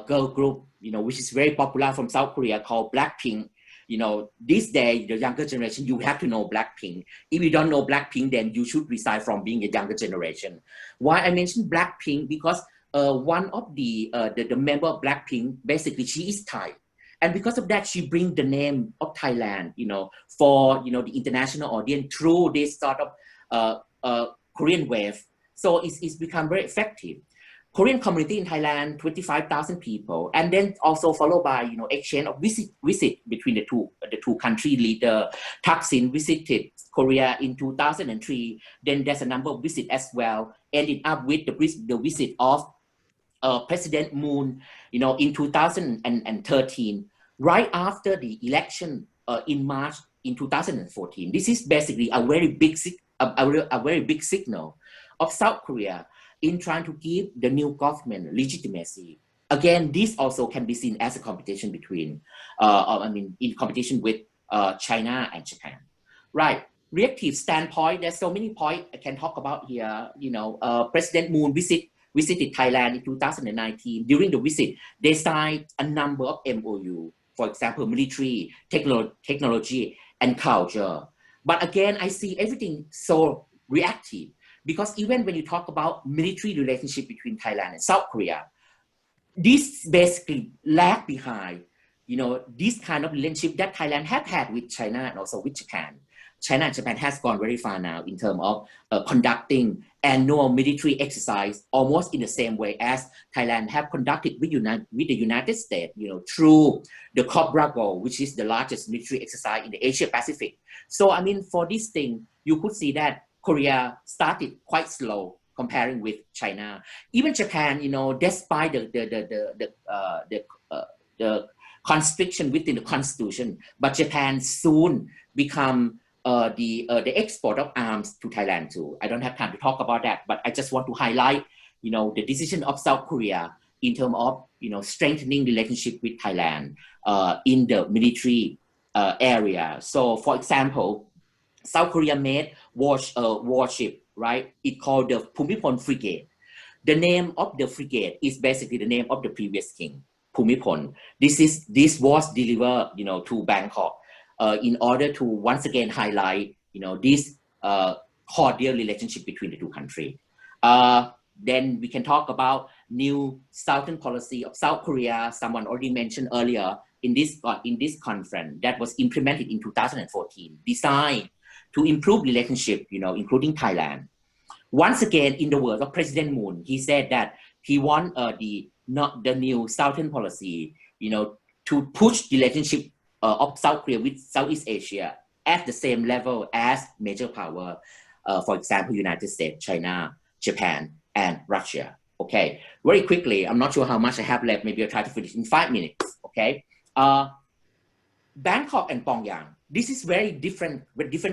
group, you know, which is very popular from South Korea, called Blackpink. You know, this day, the younger generation, you have to know Blackpink. If you don't know Blackpink, then you should resign from being a younger generation. Why I mentioned Blackpink? Because one of the member of Blackpink, basically, she is Thai. And because of that, she brings the name of Thailand, you know, for, you know, the international audience through this sort of Korean wave. So it's become very effective. Korean community in Thailand, 25,000 people, and then also followed by, you know, exchange of visit between the two country leader. Thaksin visited Korea in 2003. Then there's a number of visits as well, ending up with the visit of President Moon, you know, in 2013, right after the election in March in 2014. This is basically a very big signal of South Korea in trying to give the new government legitimacy. Again, this also can be seen as a competition between, in competition with China and Japan. Right. reactive standpoint, there's so many points I can talk about here. President Moon visited Thailand in 2019. During the visit, they signed a number of MOU, for example, military, technology, and culture. But again, I see everything so reactive, because even when you talk about military relationship between Thailand and South Korea, this basically lag behind, this kind of relationship that Thailand have had with China and also with Japan. China and Japan has gone very far now in terms of conducting annual military exercise almost in the same way as Thailand have conducted with the United States, through the Cobra Goal, which is the largest military exercise in the Asia Pacific. So, I mean, for this thing, you could see that Korea started quite slow comparing with China. Even Japan, despite the constriction within the constitution, but Japan soon become the export of arms to Thailand too. I don't have time to talk about that, but I just want to highlight, the decision of South Korea in terms of, strengthening relationship with Thailand in the military area. So, for example, South Korea made warship, right? It called the Phumipol frigate. The name of the frigate is basically the name of the previous king, Phumipol. This was delivered, to Bangkok in order to once again highlight, this cordial relationship between the two countries. Then we can talk about new southern policy of South Korea. Someone already mentioned earlier in this conference that was implemented in 2014, designed to improve relationship, including Thailand. Once again, in the words of President Moon, he said that he want the new southern policy, to push the relationship of South Korea with Southeast Asia at the same level as major power, for example, United States, China, Japan, and Russia. Okay, very quickly, I'm not sure how much I have left. Maybe I'll try to finish in 5 minutes. Okay, Bangkok and Pyongyang. This is very different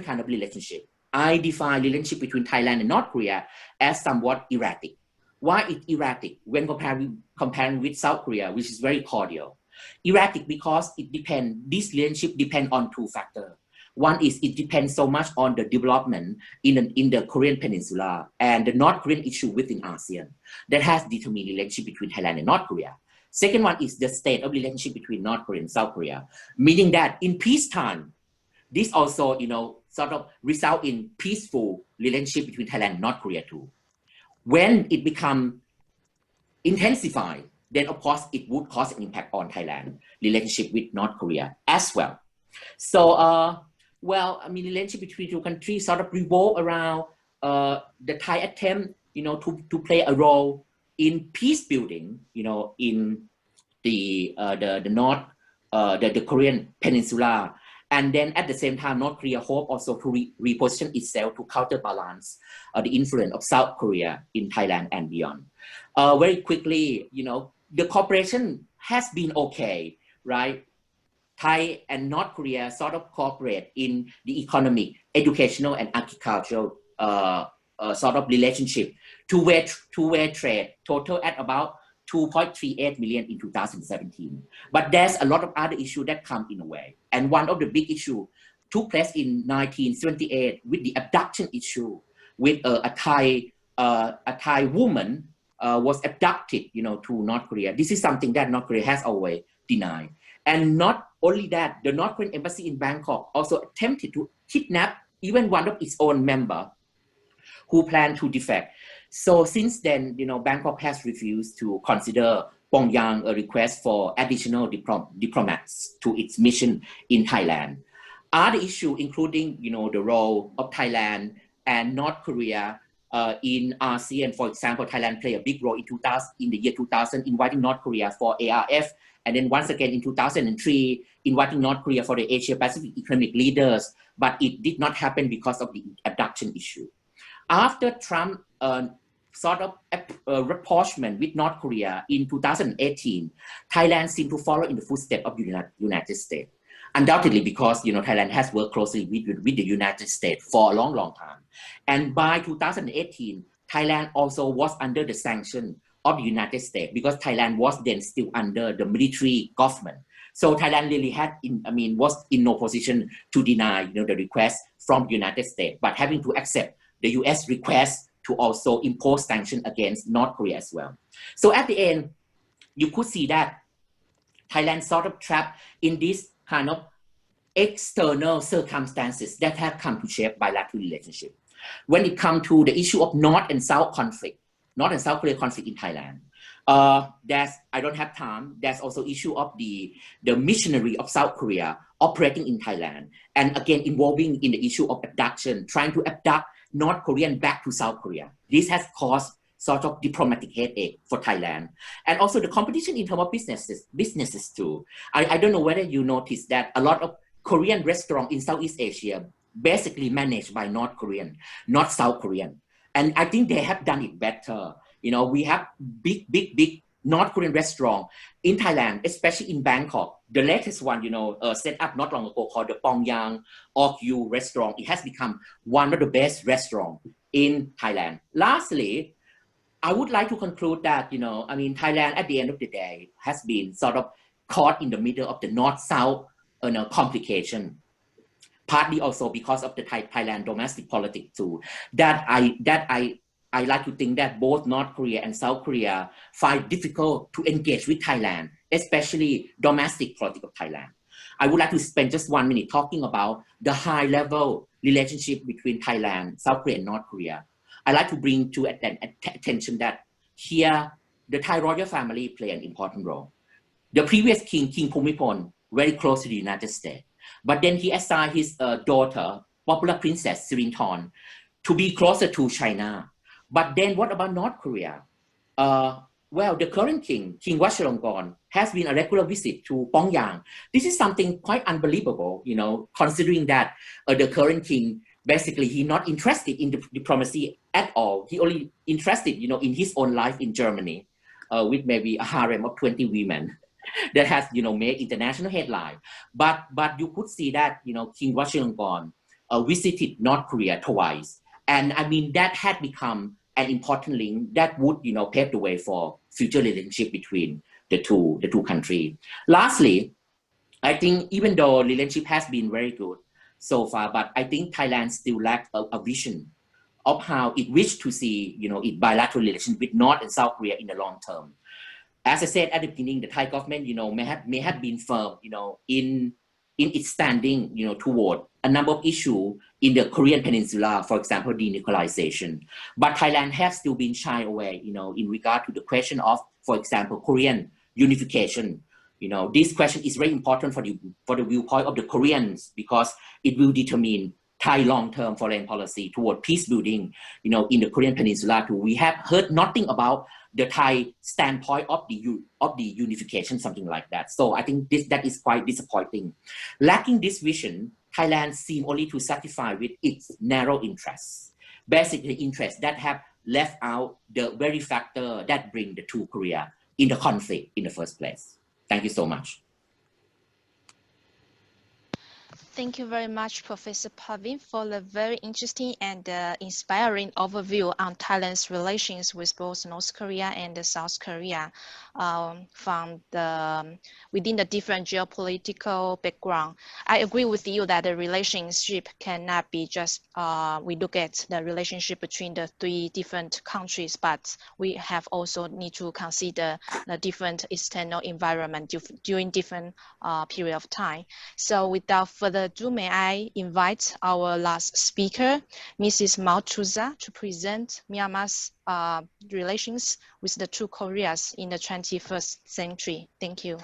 kind of relationship. I define relationship between Thailand and North Korea as somewhat erratic. Why it's erratic when comparing with South Korea, which is very cordial? Erratic because this relationship depends on two factors. One is it depends so much on the development in the Korean Peninsula and the North Korean issue within ASEAN that has determined relationship between Thailand and North Korea. Second one is the state of relationship between North Korea and South Korea, meaning that in peacetime, this also, sort of result in peaceful relationship between Thailand and North Korea too. When it become intensified, then of course it would cause an impact on Thailand relationship with North Korea as well. So, relationship between two countries sort of revolve around the Thai attempt, to play a role in peace building, in the Korean Peninsula. And then at the same time, North Korea hope also to reposition itself to counterbalance the influence of South Korea in Thailand and beyond. Very quickly, the cooperation has been okay, right? Thai and North Korea sort of cooperate in the economic, educational, and agricultural sort of relationship. Two-way trade total at about 2.38 million in 2017. But there's a lot of other issues that come in a way. And one of the big issues took place in 1978 with the abduction issue, with a Thai woman was abducted, to North Korea. This is something that North Korea has always denied. And not only that, the North Korean embassy in Bangkok also attempted to kidnap even one of its own members who planned to defect. So since then, Bangkok has refused to consider Pyongyang a request for additional diplomats to its mission in Thailand. Other issues, including, the role of Thailand and North Korea in ASEAN. For example, Thailand played a big role in the year 2000, inviting North Korea for ARF. And then once again in 2003, inviting North Korea for the Asia Pacific Economic Leaders, but it did not happen because of the abduction issue. After Trump sort of rapprochement with North Korea in 2018, Thailand seemed to follow in the footsteps of the United States. Undoubtedly because, Thailand has worked closely with the United States for a long, long time. And by 2018, Thailand also was under the sanction of the United States, because Thailand was then still under the military government. So Thailand really was in no position to deny, the request from the United States, but having to accept the US request to also impose sanctions against North Korea as well. So at the end, you could see that Thailand sort of trapped in this kind of external circumstances that have come to shape bilateral relationship. When it comes to the issue of North and South Korea conflict in Thailand, I don't have time. There's also issue of the missionary of South Korea operating in Thailand, and again involving in the issue of abduction, trying to abduct North Korean back to South Korea. This has caused sort of diplomatic headache for Thailand, and also the competition in terms of businesses too. I don't know whether you noticed that a lot of Korean restaurants in Southeast Asia basically managed by North Korean, not South Korean, and I think they have done it better. We have big North Korean restaurant in Thailand, especially in Bangkok. The latest one, set up not long ago, called the Pyongyang Orgu restaurant. It has become one of the best restaurants in Thailand. Lastly, I would like to conclude that, Thailand at the end of the day has been sort of caught in the middle of the North-South complication, partly also because of the Thailand domestic politics too. I like to think that both North Korea and South Korea find difficult to engage with Thailand, especially domestic politics of Thailand. I would like to spend just 1 minute talking about the high-level relationship between Thailand, South Korea, and North Korea. I like to bring to attention that here, the Thai royal family play an important role. The previous king, King Bhumibol, very close to the United States, but then he assigned his daughter, popular Princess Sirinthorn, to be closer to China. But then what about North Korea? Well, the current king, King Vajiralongkorn, has been a regular visit to Pyongyang. This is something quite unbelievable, considering that the current king, basically, he's not interested in the diplomacy at all. He only interested, in his own life in Germany, with maybe a harem of 20 women that has, made international headline. But you could see that, King Vajiralongkorn visited North Korea twice. And that had become an important link that would, pave the way for future relationship between the two countries. Lastly, I think even though relationship has been very good so far, but I think Thailand still lacks a vision of how it wished to see, its bilateral relations with North and South Korea in the long term. As I said at the beginning, the Thai government, may have been firm, in its standing, toward a number of issues in the Korean Peninsula, for example, denuclearization. But Thailand has still been shy away, in regard to the question of, for example, Korean unification. This question is very important for the viewpoint of the Koreans, because it will determine Thai long-term foreign policy toward peace building, in the Korean Peninsula too. We have heard nothing about the Thai standpoint of the unification, something like that. So I think that is quite disappointing. Lacking this vision, Thailand seems only to satisfy with its narrow interests, basically interests that have left out the very factor that bring the two Korea in the conflict in the first place. Thank you so much. Thank you very much, Professor Pavin, for the very interesting and inspiring overview on Thailand's relations with both North Korea and South Korea from within the different geopolitical background. I agree with you that the relationship cannot be just, we look at the relationship between the three different countries, but we have also need to consider the different external environment during different period of time. So without further ado, may I invite our last speaker, Mrs. Mao Chuza, to present Myanmar's relations with the two Koreas in the 21st century. Thank you.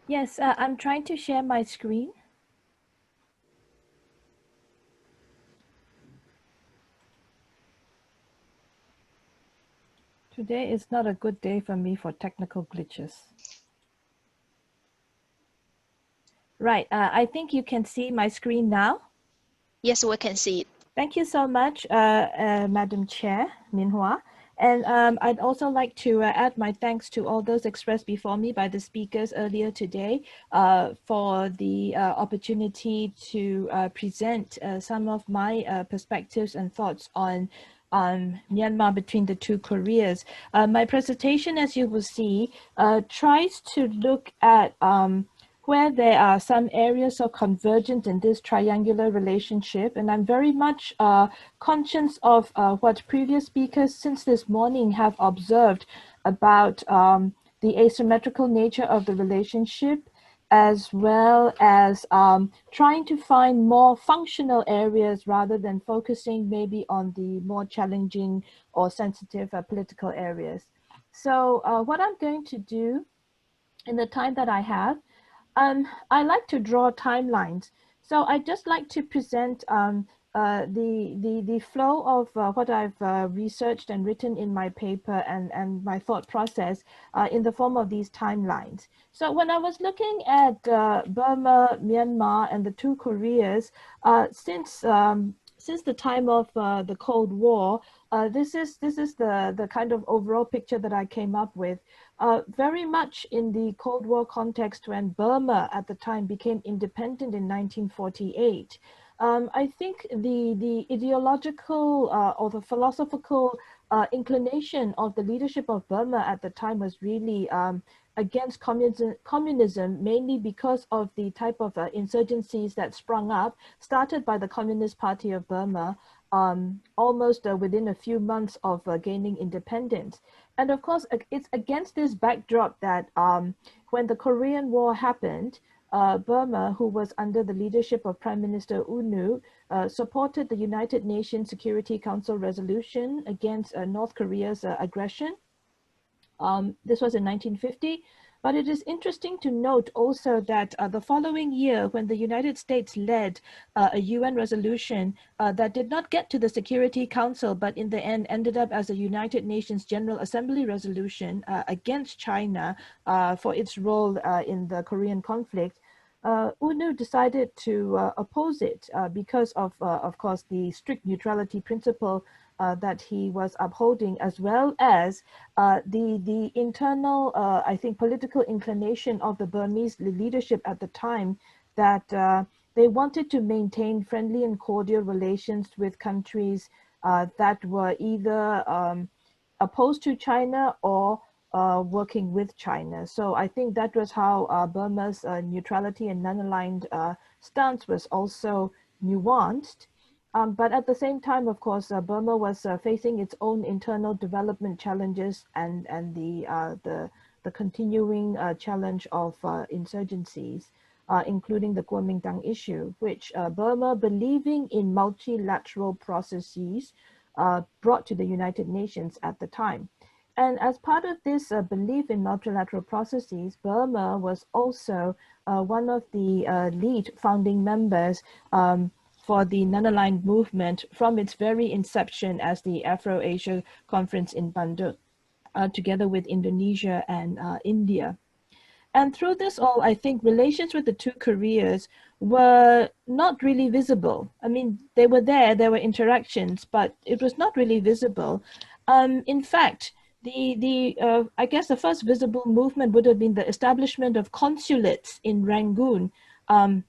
Yes, I'm trying to share my screen. Today is not a good day for me for technical glitches. Right, I think you can see my screen now. Yes, we can see it. Thank you so much, Madam Chair, Min Hua. And I'd also like to add my thanks to all those expressed before me by the speakers earlier today for the opportunity to present some of my perspectives and thoughts on Myanmar between the two Koreas. My presentation, as you will see, tries to look at where there are some areas of convergence in this triangular relationship. And I'm very much conscious of what previous speakers since this morning have observed about the asymmetrical nature of the relationship, as well as trying to find more functional areas rather than focusing maybe on the more challenging or sensitive political areas. So what I'm going to do in the time that I have, I like to draw timelines. So I just like to present the flow of what I've researched and written in my paper and my thought process in the form of these timelines. So when I was looking at Burma, Myanmar, and the two Koreas, since the time of the Cold War, this is the kind of overall picture that I came up with. Very much in the Cold War context when Burma at the time became independent in 1948. I think the ideological or the philosophical inclination of the leadership of Burma at the time was really against communism, mainly because of the type of insurgencies that sprung up, started by the Communist Party of Burma, almost within a few months of gaining independence. And of course, it's against this backdrop that when the Korean War happened, Burma, who was under the leadership of Prime Minister U Nu, supported the United Nations Security Council resolution against North Korea's aggression. This was in 1950. But it is interesting to note also that the following year, when the United States led a UN resolution that did not get to the Security Council, but in the end ended up as a United Nations General Assembly resolution against China for its role in the Korean conflict, U Nu decided to oppose it because of course, the strict neutrality principle that he was upholding, as well as the internal, I think, political inclination of the Burmese leadership at the time, that they wanted to maintain friendly and cordial relations with countries that were either opposed to China or working with China. So I think that was how Burma's neutrality and non-aligned stance was also nuanced. But at the same time, of course, Burma was facing its own internal development challenges and the continuing challenge of insurgencies, including the Kuomintang issue, which Burma, believing in multilateral processes, brought to the United Nations at the time. And as part of this belief in multilateral processes, Burma was also one of the lead founding members for the non-aligned movement from its very inception as the Afro-Asia Conference in Bandung, together with Indonesia and India. And through this all, I think relations with the two Koreas were not really visible. I mean, they were there were interactions, but it was not really visible. In fact, I guess the first visible movement would have been the establishment of consulates in Rangoon.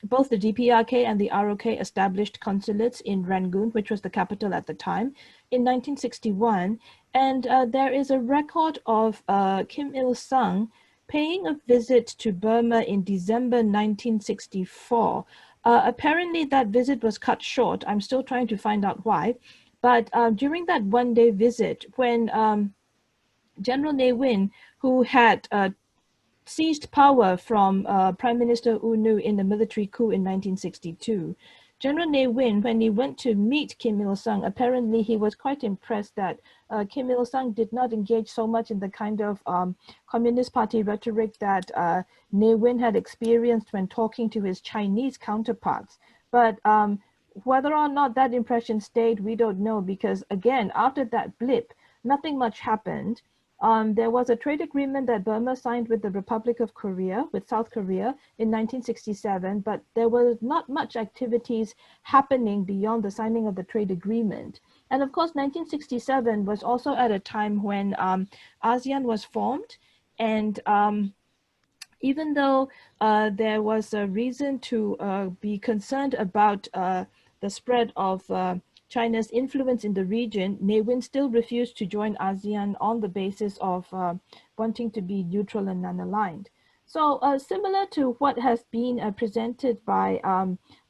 Both the DPRK and the ROK established consulates in Rangoon, which was the capital at the time, in 1961. And there is a record of Kim Il-sung paying a visit to Burma in December 1964. Apparently that visit was cut short. I'm still trying to find out why. But during that one-day visit, when General Ne Win, who had seized power from Prime Minister U Nu in the military coup in 1962. General Ne Win, when he went to meet Kim Il-sung, apparently he was quite impressed that Kim Il-sung did not engage so much in the kind of Communist Party rhetoric that Ne Win had experienced when talking to his Chinese counterparts. But whether or not that impression stayed, we don't know, because again, after that blip, nothing much happened. There was a trade agreement that Burma signed with the Republic of Korea, with South Korea in 1967, but there was not much activities happening beyond the signing of the trade agreement. And of course, 1967 was also at a time when ASEAN was formed. And even though there was a reason to be concerned about the spread of China's influence in the region, Ne Win still refused to join ASEAN on the basis of wanting to be neutral and non-aligned. So similar to what has been presented by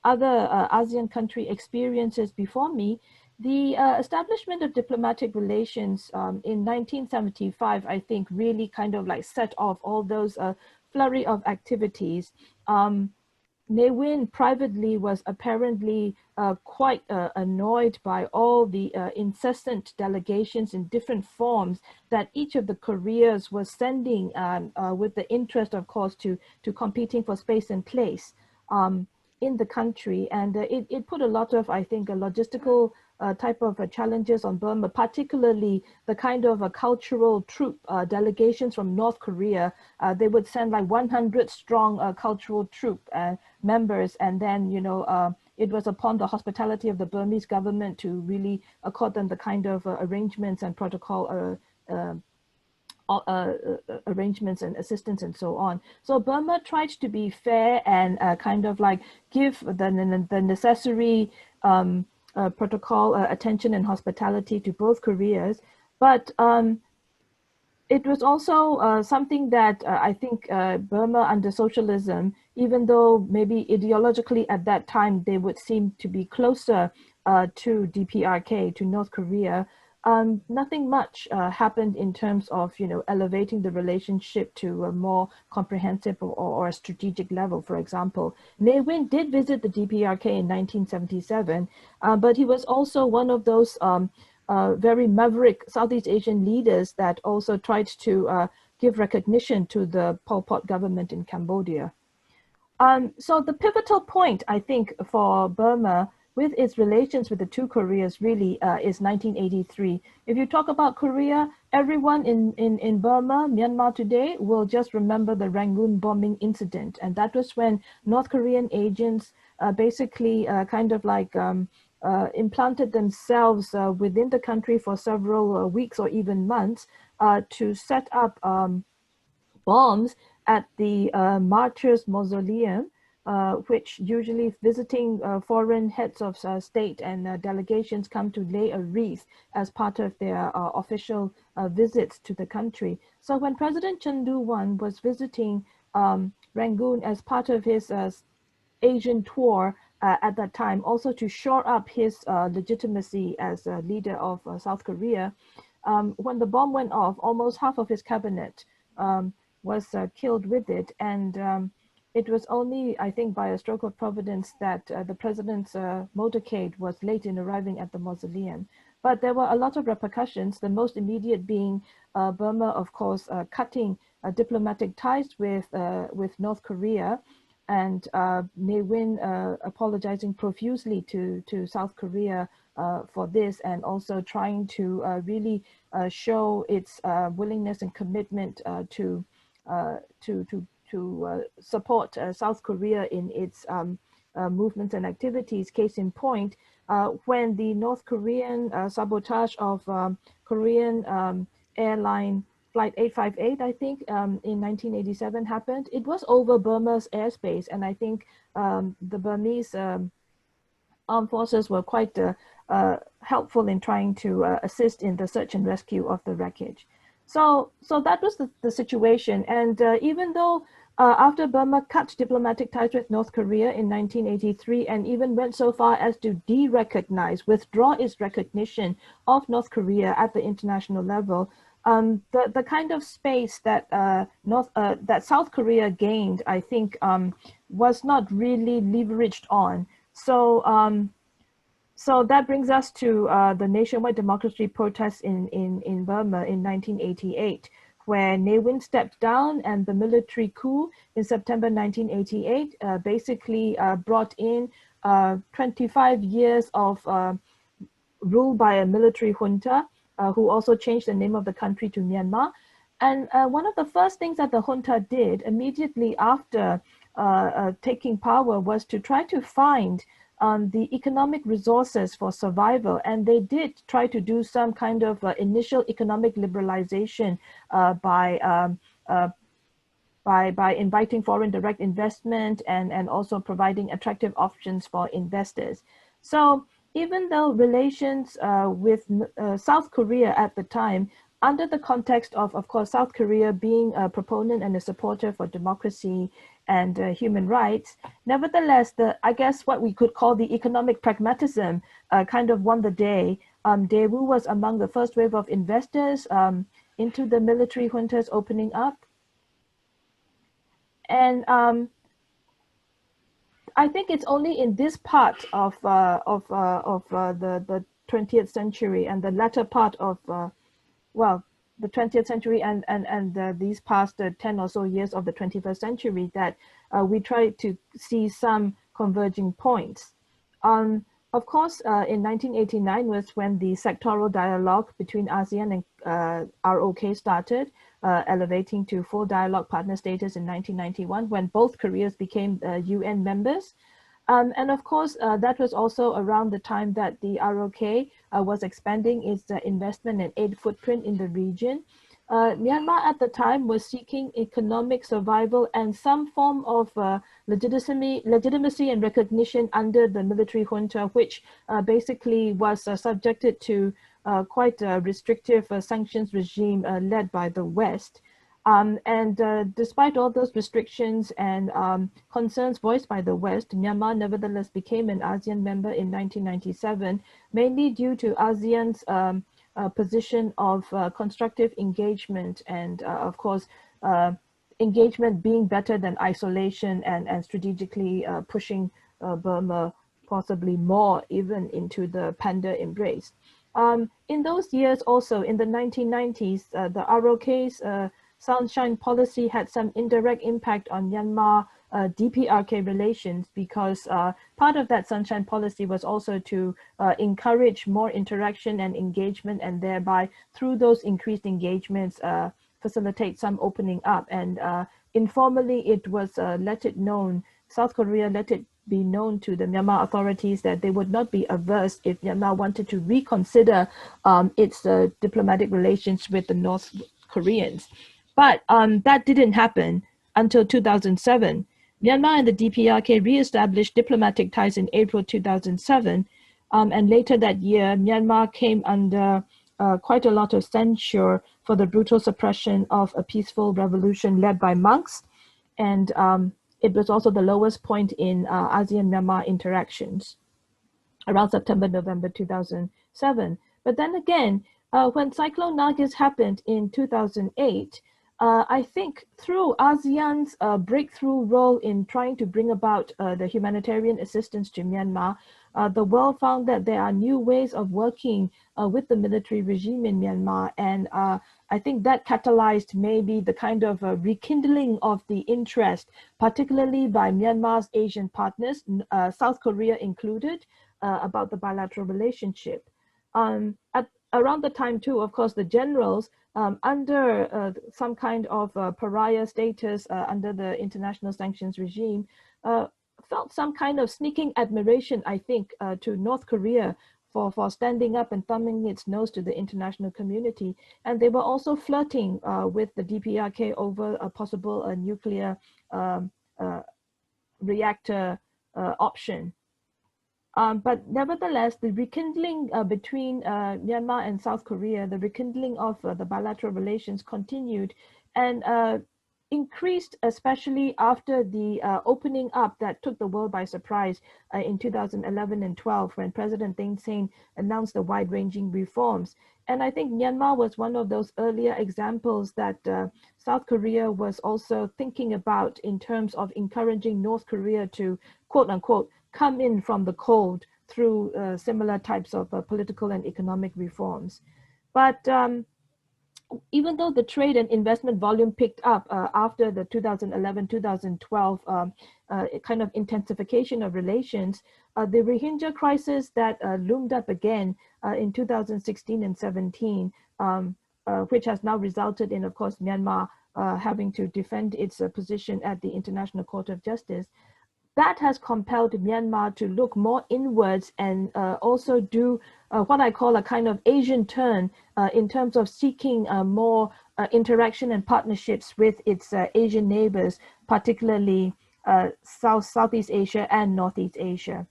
other ASEAN country experiences before me, the establishment of diplomatic relations in 1975, I think, really kind of like set off all those flurry of activities. Ne Win privately was apparently quite annoyed by all the incessant delegations in different forms that each of the Koreas was sending with the interest, of course, to competing for space and place in the country. And it put a lot of, I think, a logistical type of challenges on Burma, particularly the kind of cultural troop delegations from North Korea. They would send like 100 strong cultural troop members, and then, you know, it was upon the hospitality of the Burmese government to really accord them the kind of arrangements and protocol arrangements and assistance and so on. So Burma tried to be fair and kind of like give the necessary protocol attention and hospitality to both Koreas, but it was also something that I think Burma under socialism, even though maybe ideologically at that time they would seem to be closer to DPRK, to North Korea, nothing much happened in terms of, you know, elevating the relationship to a more comprehensive or a strategic level. For example, Ne Win did visit the DPRK in 1977, but he was also one of those very maverick Southeast Asian leaders that also tried to give recognition to the Pol Pot government in Cambodia. So the pivotal point, I think, for Burma with its relations with the two Koreas really is 1983. If you talk about Korea, everyone in Burma, Myanmar today, will just remember the Rangoon bombing incident. And that was when North Korean agents basically kind of like implanted themselves within the country for several weeks or even months to set up bombs at the Martyrs Mausoleum, which usually visiting foreign heads of state and delegations come to lay a wreath as part of their official visits to the country. So when President Chun Doo-hwan was visiting Rangoon as part of his Asian tour at that time, also to shore up his legitimacy as a leader of South Korea, when the bomb went off, almost half of his cabinet was killed with it. And it was only, I think, by a stroke of providence that the president's motorcade was late in arriving at the mausoleum. But there were a lot of repercussions, the most immediate being Burma, of course, cutting diplomatic ties with North Korea, and Ne Win apologizing profusely to South Korea for this, and also trying to really show its willingness and commitment to support South Korea in its movements and activities. Case in point, when the North Korean sabotage of Korean airline Flight 858, I think, in 1987 happened, it was over Burma's airspace. And I think the Burmese armed forces were quite helpful in trying to assist in the search and rescue of the wreckage. So that was the situation. And even though after Burma cut diplomatic ties with North Korea in 1983 and even went so far as to withdraw its recognition of North Korea at the international level, the kind of space that that South Korea gained, I think, was not really leveraged on. So so that brings us to the nationwide democracy protests in Burma in 1988, where Ne Win stepped down, and the military coup in September 1988 basically brought in 25 years of rule by a military junta, who also changed the name of the country to Myanmar. And one of the first things that the junta did immediately after taking power was to try to find the economic resources for survival, and they did try to do some kind of initial economic liberalization by inviting foreign direct investment and also providing attractive options for investors. So even though relations with South Korea at the time, under the context of course, South Korea being a proponent and a supporter for democracy and human rights, nevertheless, I guess what we could call the economic pragmatism kind of won the day. Daewoo was among the first wave of investors into the military junta's opening up. And I think it's only in this part of the 20th century and the latter part of well, the 20th century and these past 10 or so years of the 21st century that we try to see some converging points. Of course, in 1989 was when the sectoral dialogue between ASEAN and ROK started, elevating to full dialogue partner status in 1991 when both Koreas became UN members. And of course, that was also around the time that the ROK was expanding its investment and aid footprint in the region. Myanmar at the time was seeking economic survival and some form of legitimacy and recognition under the military junta, which basically was subjected to quite a restrictive sanctions regime led by the West. Despite all those restrictions and concerns voiced by the West, Myanmar nevertheless became an ASEAN member in 1997, mainly due to ASEAN's position of constructive engagement and, of course, engagement being better than isolation and strategically pushing Burma possibly more even into the panda embrace. In those years also, in the 1990s, the ROK's Sunshine policy had some indirect impact on Myanmar DPRK relations because part of that Sunshine policy was also to encourage more interaction and engagement, and thereby through those increased engagements facilitate some opening up. And informally it was South Korea let it be known to the Myanmar authorities that they would not be averse if Myanmar wanted to reconsider its diplomatic relations with the North Koreans. But that didn't happen until 2007. Myanmar and the DPRK re-established diplomatic ties in April 2007. And later that year, Myanmar came under quite a lot of censure for the brutal suppression of a peaceful revolution led by monks. And it was also the lowest point in ASEAN-Myanmar interactions around September, November 2007. But then again, when Cyclone Nargis happened in 2008, I think through ASEAN's breakthrough role in trying to bring about the humanitarian assistance to Myanmar, the world found that there are new ways of working with the military regime in Myanmar. And I think that catalyzed maybe the kind of rekindling of the interest, particularly by Myanmar's Asian partners, South Korea included, about the bilateral relationship. Around the time too, of course, the generals under some kind of pariah status under the international sanctions regime felt some kind of sneaking admiration, I think, to North Korea for standing up and thumbing its nose to the international community. And they were also flirting with the DPRK over a possible nuclear reactor option. But nevertheless, the rekindling between Myanmar and South Korea, the rekindling of the bilateral relations continued and increased, especially after the opening up that took the world by surprise in 2011 and 12, when President Thein Sein announced the wide-ranging reforms. And I think Myanmar was one of those earlier examples that South Korea was also thinking about in terms of encouraging North Korea to, quote unquote, come in from the cold through similar types of political and economic reforms. But even though the trade and investment volume picked up after the 2011-2012 kind of intensification of relations, the Rohingya crisis that loomed up again in 2016 and 17, which has now resulted in, of course, Myanmar having to defend its position at the International Court of Justice, that has compelled Myanmar to look more inwards and also do what I call a kind of Asian turn in terms of seeking more interaction and partnerships with its Asian neighbors, particularly Southeast Asia and Northeast Asia.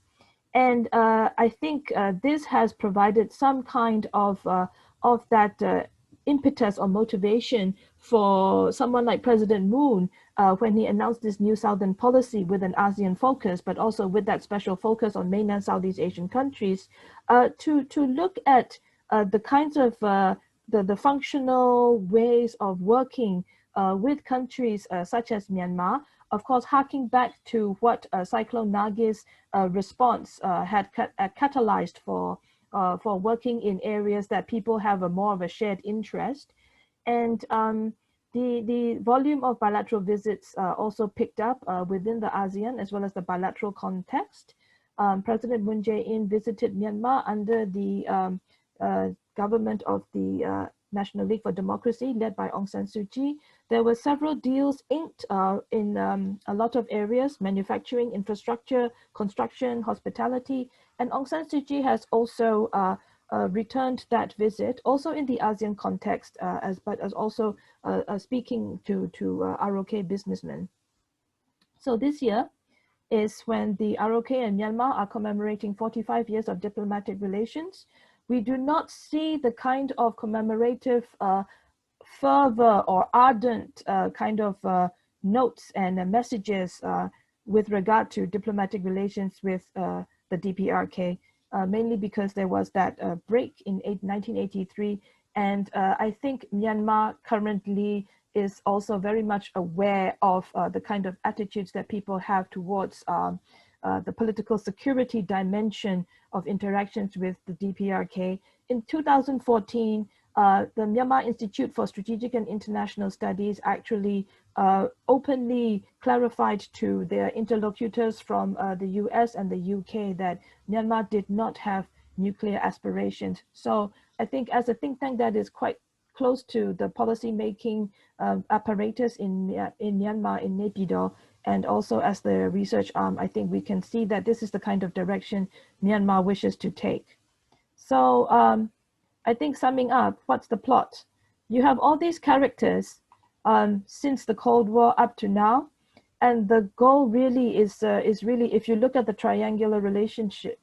And I think this has provided some kind of that impetus or motivation for someone like President Moon when he announced this new Southern policy with an ASEAN focus, but also with that special focus on mainland Southeast Asian countries, to look at the kinds of the functional ways of working with countries such as Myanmar, of course, harking back to what Cyclone Nargis response had catalyzed for working in areas that people have more of a shared interest. And the volume of bilateral visits also picked up within the ASEAN as well as the bilateral context. President Moon Jae-in visited Myanmar under the government of the National League for Democracy led by Aung San Suu Kyi. There were several deals inked in a lot of areas: manufacturing, infrastructure, construction, hospitality. And Aung San Suu Kyi has also returned that visit, also in the ASEAN context, but as also speaking to ROK businessmen. So this year is when the ROK and Myanmar are commemorating 45 years of diplomatic relations. We do not see the kind of commemorative fervor or ardent kind of notes and messages with regard to diplomatic relations with the DPRK, mainly because there was that break in 1983. And I think Myanmar currently is also very much aware of the kind of attitudes that people have towards the political security dimension of interactions with the DPRK. In 2014, the Myanmar Institute for Strategic and International Studies actually openly clarified to their interlocutors from the US and the UK that Myanmar did not have nuclear aspirations. So I think as a think tank that is quite close to the policy-making apparatus in Myanmar, in Naypyidaw, and also as the research arm, I think we can see that this is the kind of direction Myanmar wishes to take. So I think summing up, what's the plot? You have all these characters since the Cold War up to now, and the goal really is really, if you look at the triangle relationship,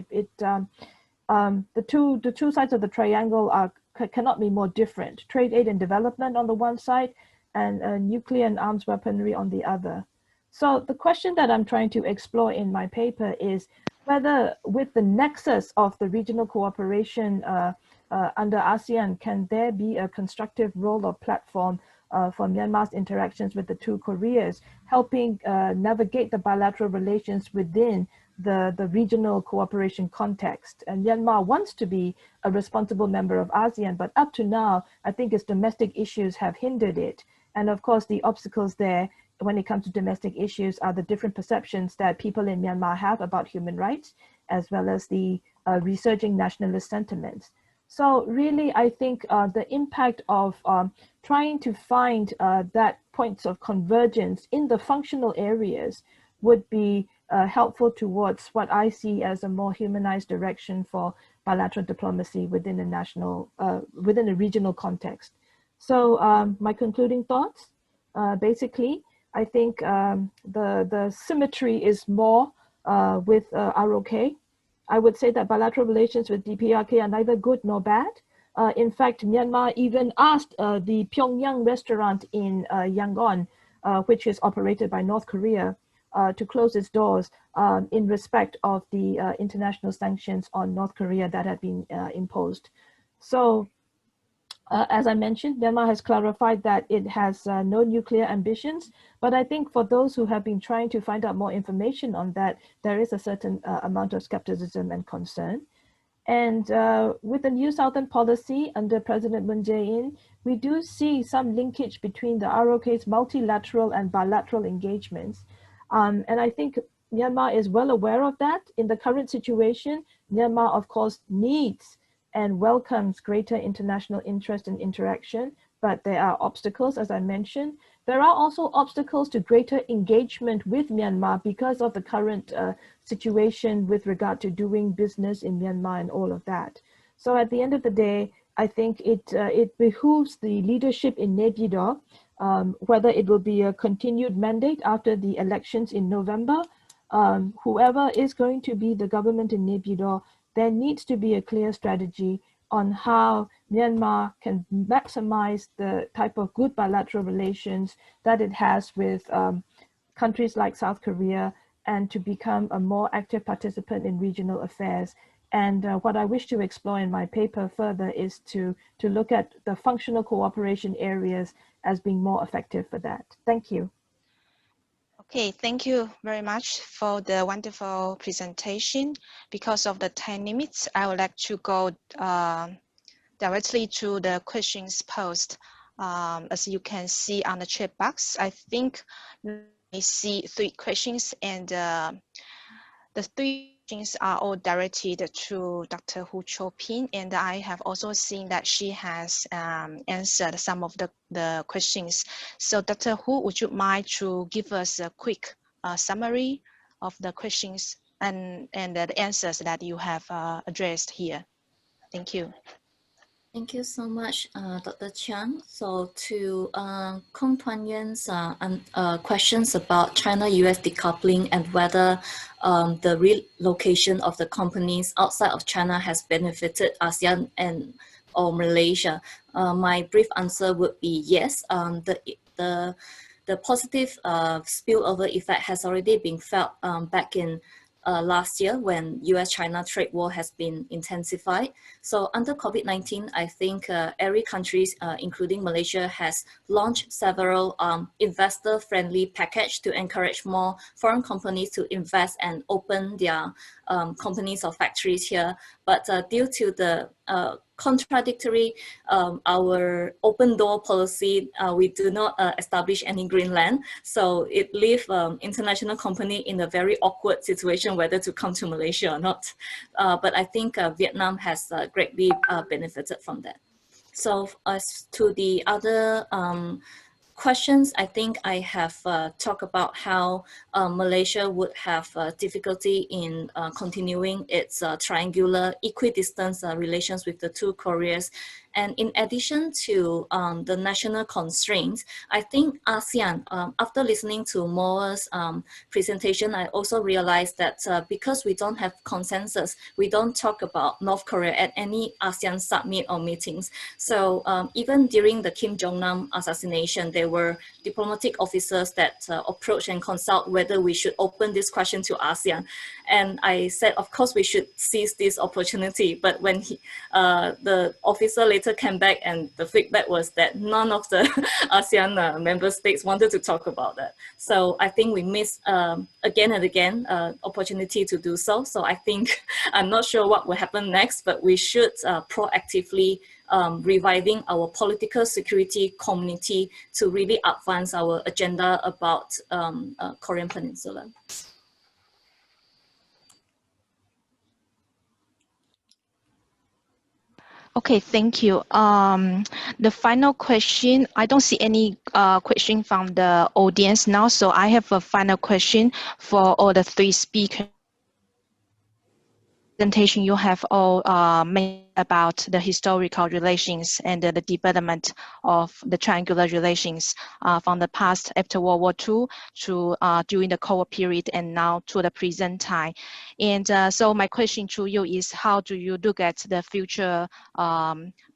it the two sides of the triangle cannot be more different. Trade aid and development on the one side, and nuclear and arms weaponry on the other. So the question that I'm trying to explore in my paper is whether with the nexus of the regional cooperation under ASEAN, can there be a constructive role or platform for Myanmar's interactions with the two Koreas, helping navigate the bilateral relations within the regional cooperation context. And Myanmar wants to be a responsible member of ASEAN, but up to now, I think its domestic issues have hindered it. And of course, the obstacles there when it comes to domestic issues are the different perceptions that people in Myanmar have about human rights, as well as the resurging nationalist sentiments. So really, I think the impact of trying to find that points of convergence in the functional areas would be helpful towards what I see as a more humanized direction for bilateral diplomacy within a national, within a regional context. So my concluding thoughts, basically, I think the symmetry is more with ROK. I would say that bilateral relations with DPRK are neither good nor bad. In fact, Myanmar even asked the Pyongyang restaurant in Yangon, which is operated by North Korea, to close its doors in respect of the international sanctions on North Korea that had been imposed. So, as I mentioned, Myanmar has clarified that it has no nuclear ambitions, but I think for those who have been trying to find out more information on that, there is a certain amount of skepticism and concern. And with the new Southern policy under President Moon Jae-in, we do see some linkage between the ROK's multilateral and bilateral engagements. And I think Myanmar is well aware of that. In the current situation, Myanmar, of course, needs and welcomes greater international interest and interaction, but there are obstacles, as I mentioned. There are also obstacles to greater engagement with Myanmar because of the current situation with regard to doing business in Myanmar and all of that. So at the end of the day, I think it behooves the leadership in Naypyidaw, whether it will be a continued mandate after the elections in November, whoever is going to be the government in Naypyidaw, there needs to be a clear strategy on how Myanmar can maximize the type of good bilateral relations that it has with countries like South Korea, and to become a more active participant in regional affairs. And what I wish to explore in my paper further is to look at the functional cooperation areas as being more effective for that. Thank you. Okay, thank you very much for the wonderful presentation. Because of the time limits, I would like to go directly to the questions posed. As you can see on the chat box, I think I see 3 questions, and the 3 questions are all directed to Dr. Hu Cho-pin, and I have also seen that she has answered some of the questions. So Dr. Hu, would you mind to give us a quick summary of the questions and the answers that you have addressed here? Thank you. Thank you so much, Dr. Chiang. So to Kong Tuan Yuan's questions about China-US decoupling and whether the relocation of the companies outside of China has benefited ASEAN and or Malaysia, my brief answer would be yes. The positive spillover effect has already been felt back in last year when US-China trade war has been intensified. So under COVID-19, I think every country, including Malaysia, has launched several investor-friendly packages to encourage more foreign companies to invest and open their companies or factories here. But due to the contradictory our open door policy, we do not establish any green land. So it leaves international company in a very awkward situation whether to come to Malaysia or not. But I think Vietnam has greatly benefited from that. So as to the other questions, I think I have talked about how Malaysia would have difficulty in continuing its triangular equidistant relations with the 2 Koreas. And in addition to the national constraints, I think ASEAN, after listening to Moa's presentation, I also realized that because we don't have consensus, we don't talk about North Korea at any ASEAN summit or meetings. So even during the Kim Jong-nam assassination, there were diplomatic officers that approach and consult whether we should open this question to ASEAN. And I said, of course, we should seize this opportunity. But when the officer later came back, and the feedback was that none of the ASEAN member states wanted to talk about that. So I think we missed again and again opportunity to do so. So I think I'm not sure what will happen next, but we should proactively reviving our political security community to really advance our agenda about Korean Peninsula. Okay, thank you. The final question, I don't see any question from the audience now, so I have a final question for all the 3 speakers. Presentation you have all made about the historical relations and the development of the triangular relations from the past after World War II to during the Cold War period and now to the present time. And so my question to you is, how do you look at the future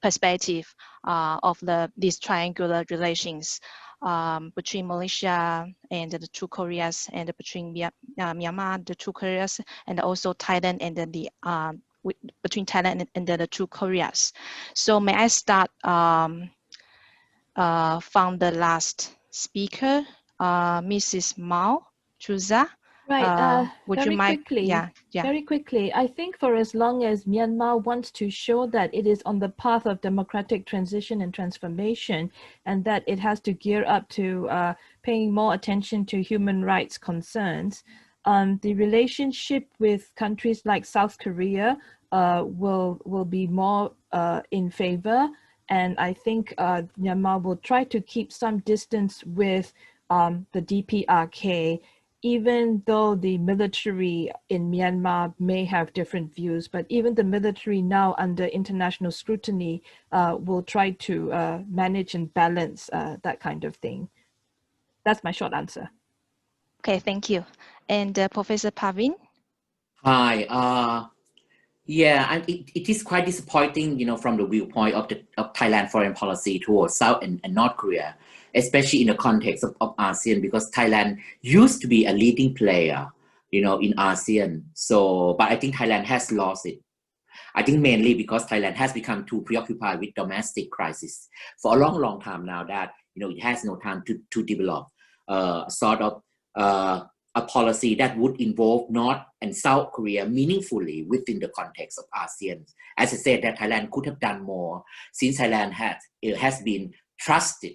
perspective of these triangular relations between Malaysia and the 2 Koreas, and between Myanmar, the 2 Koreas, and also Thailand and then the between Thailand and the 2 Koreas. So may I start from the last speaker, Mrs. Mao Chuza? Right, would you mind? Quickly, yeah. Very quickly, I think for as long as Myanmar wants to show that it is on the path of democratic transition and transformation, and that it has to gear up to paying more attention to human rights concerns, the relationship with countries like South Korea will be more in favor. And I think Myanmar will try to keep some distance with the DPRK, even though the military in Myanmar may have different views, but even the military now under international scrutiny will try to manage and balance that kind of thing. That's my short answer. Okay, thank you. And Professor Pavin? Hi. Yeah, it is quite disappointing, from the viewpoint of Thailand foreign policy towards South and North Korea, especially in the context of ASEAN, because Thailand used to be a leading player, in ASEAN. So, but I think Thailand has lost it. I think mainly because Thailand has become too preoccupied with domestic crisis for a long, long time now that, it has no time to develop sort of a policy that would involve North and South Korea meaningfully within the context of ASEAN. As I said, that Thailand could have done more since Thailand has been trusted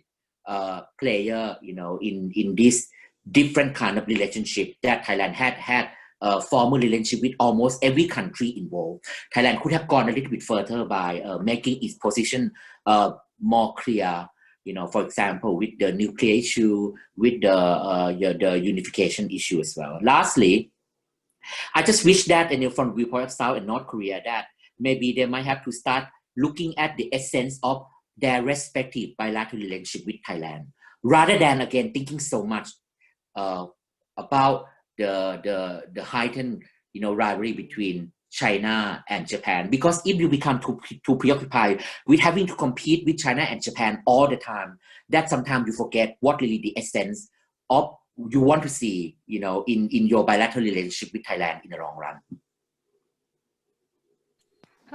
player, in this different kind of relationship that Thailand had a formal relationship with almost every country involved. Thailand could have gone a little bit further by making its position more clear. For example, with the nuclear issue, with the unification issue as well. Lastly, I just wish that, from the viewpoint of South and North Korea, that maybe they might have to start looking at the essence of their respective bilateral relationship with Thailand, rather than again thinking so much about the heightened rivalry between China and Japan. Because if you become too preoccupied with having to compete with China and Japan all the time, that sometimes you forget what really the essence of you want to see, in your bilateral relationship with Thailand in the long run.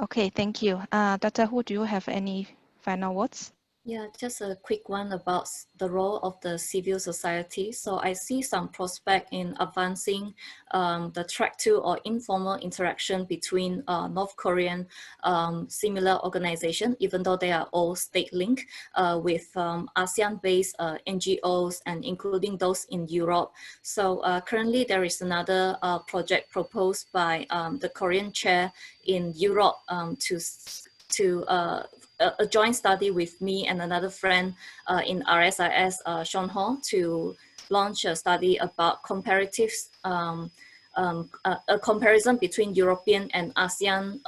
Okay, thank you. Dr. Hu, do you have any final words? Yeah, just a quick one about the role of the civil society. So I see some prospect in advancing the track to or informal interaction between North Korean similar organizations, even though they are all state-linked, with ASEAN-based NGOs and including those in Europe. So currently there is another project proposed by the Korean chair in Europe to a joint study with me and another friend in RSIS, Sean Hall, to launch a study about comparative, a comparison between European and ASEAN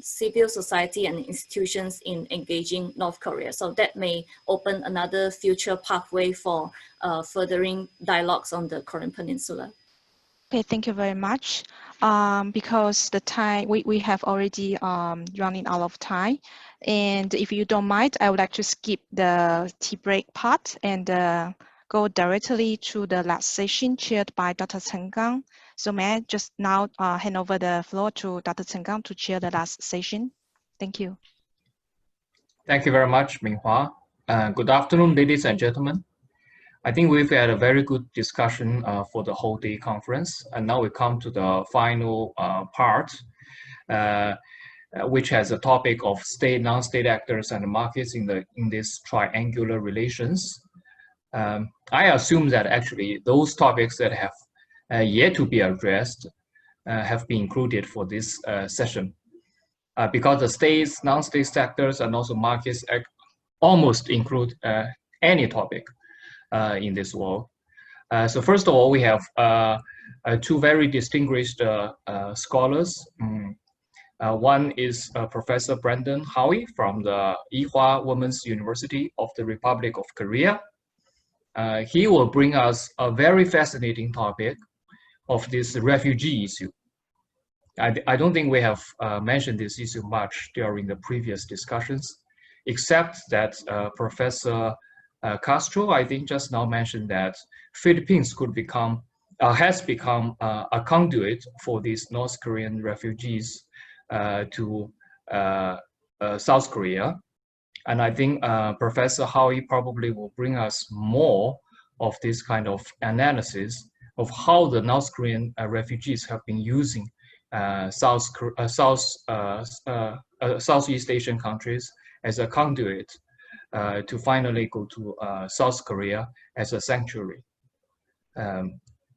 civil society and institutions in engaging North Korea. So that may open another future pathway for furthering dialogues on the Korean Peninsula. Okay, thank you very much. Because the time, we have already running out of time. And if you don't mind, I would like to skip the tea break part and go directly to the last session chaired by Dr. Chen Gang. So may I just now hand over the floor to Dr. Chen Gang to chair the last session. Thank you. Thank you very much, Minghua. Good afternoon, ladies and gentlemen. I think we've had a very good discussion for the whole day conference, and now we come to the final part, which has a topic of state, non-state actors and markets in this triangular relations. I assume that actually those topics that have yet to be addressed have been included for this session, because the states, non-state sectors, and also markets almost include any topic in this world. So first of all, we have two very distinguished scholars. One is Professor Brandon Howie from the Ewha Women's University of the Republic of Korea. He will bring us a very fascinating topic of this refugee issue. I don't think we have mentioned this issue much during the previous discussions, except that Professor Castro, I think, just now mentioned that Philippines could has become a conduit for these North Korean refugees to South Korea. And I think Professor Howie probably will bring us more of this kind of analysis of how the North Korean refugees have been using Southeast Asian countries as a conduit to finally go to South Korea as a sanctuary.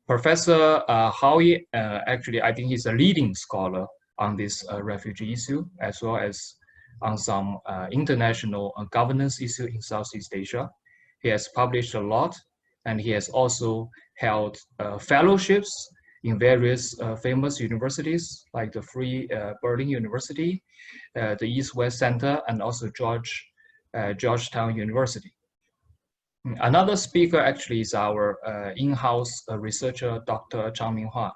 Professor Howie, actually, I think he's a leading scholar on this refugee issue, as well as on some international governance issues in Southeast Asia. He has published a lot, and he has also held fellowships in various famous universities like the Free Berlin University, the East-West Center, and also Georgetown University. Another speaker actually is our in-house researcher, Dr. Zhang Minghua.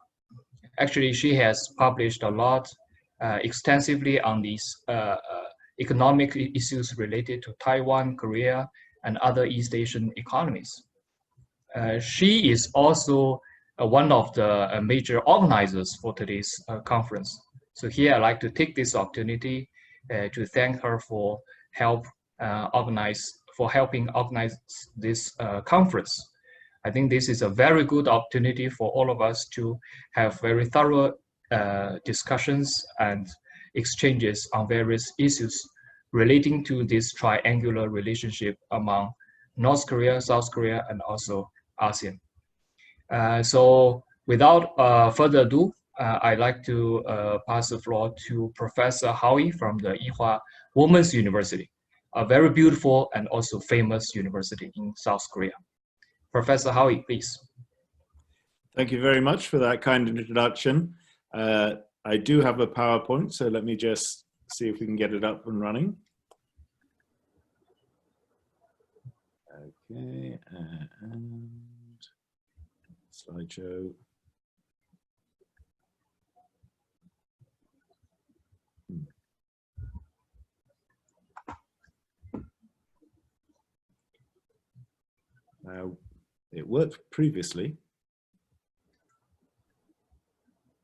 Actually, she has published a lot extensively on these economic issues related to Taiwan, Korea, and other East Asian economies. She is also one of the major organizers for today's conference. So here I'd like to take this opportunity to thank her for helping organize this conference. I think this is a very good opportunity for all of us to have very thorough discussions and exchanges on various issues relating to this triangular relationship among North Korea, South Korea, and also ASEAN. So without further ado, I'd like to pass the floor to Professor Howie from the Ewha Women's University, a very beautiful and also famous university in South Korea. Professor Howie, please. Thank you very much for that kind introduction. I do have a PowerPoint, so let me just see if we can get it up and running. Okay, and slideshow. Now, it worked previously.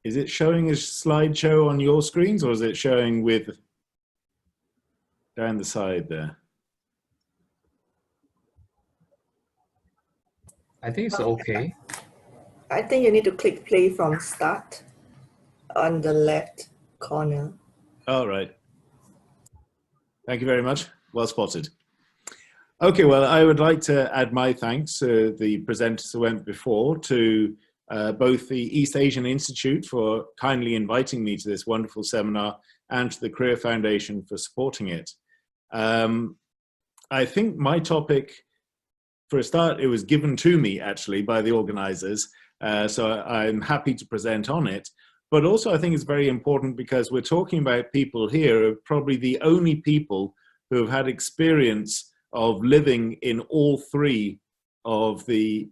Is it showing a slideshow on your screens, or is it showing with down the side there? I think it's okay. I think you need to click play from start on the left corner. All right. Thank you very much. Well spotted. Okay, well, I would like to add my thanks to the presenters who went before, to both the East Asian Institute for kindly inviting me to this wonderful seminar, and to the Korea Foundation for supporting it. I think my topic, for a start, it was given to me actually by the organizers, so I'm happy to present on it. But also I think it's very important because we're talking about people here who are probably the only people who have had experience of living in all three of the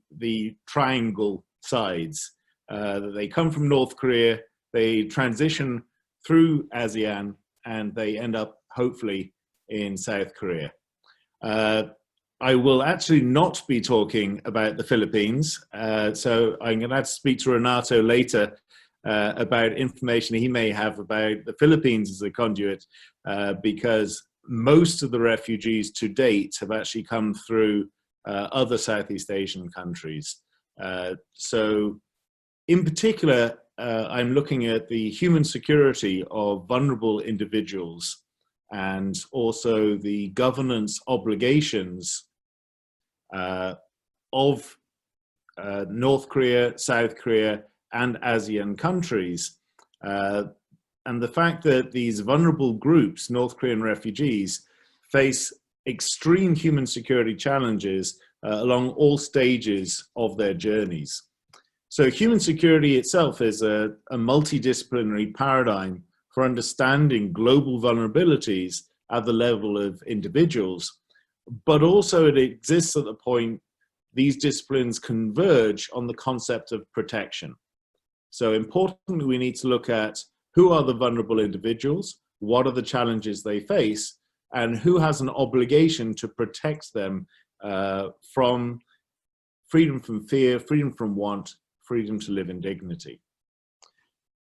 triangle sides. They come from North Korea, they transition through ASEAN, and they end up hopefully in South Korea. I will actually not be talking about the Philippines, so I'm going to have to speak to Renato later about information he may have about the Philippines as a conduit, because most of the refugees to date have actually come through other Southeast Asian countries. So in particular, I'm looking at the human security of vulnerable individuals, and also the governance obligations of North Korea, South Korea, and ASEAN countries. And the fact that these vulnerable groups, North Korean refugees, face extreme human security challenges along all stages of their journeys. So human security itself is a multidisciplinary paradigm for understanding global vulnerabilities at the level of individuals, but also it exists at the point these disciplines converge on the concept of protection. So importantly, we need to look at who are the vulnerable individuals, what are the challenges they face, and who has an obligation to protect them from freedom from fear, freedom from want, freedom to live in dignity.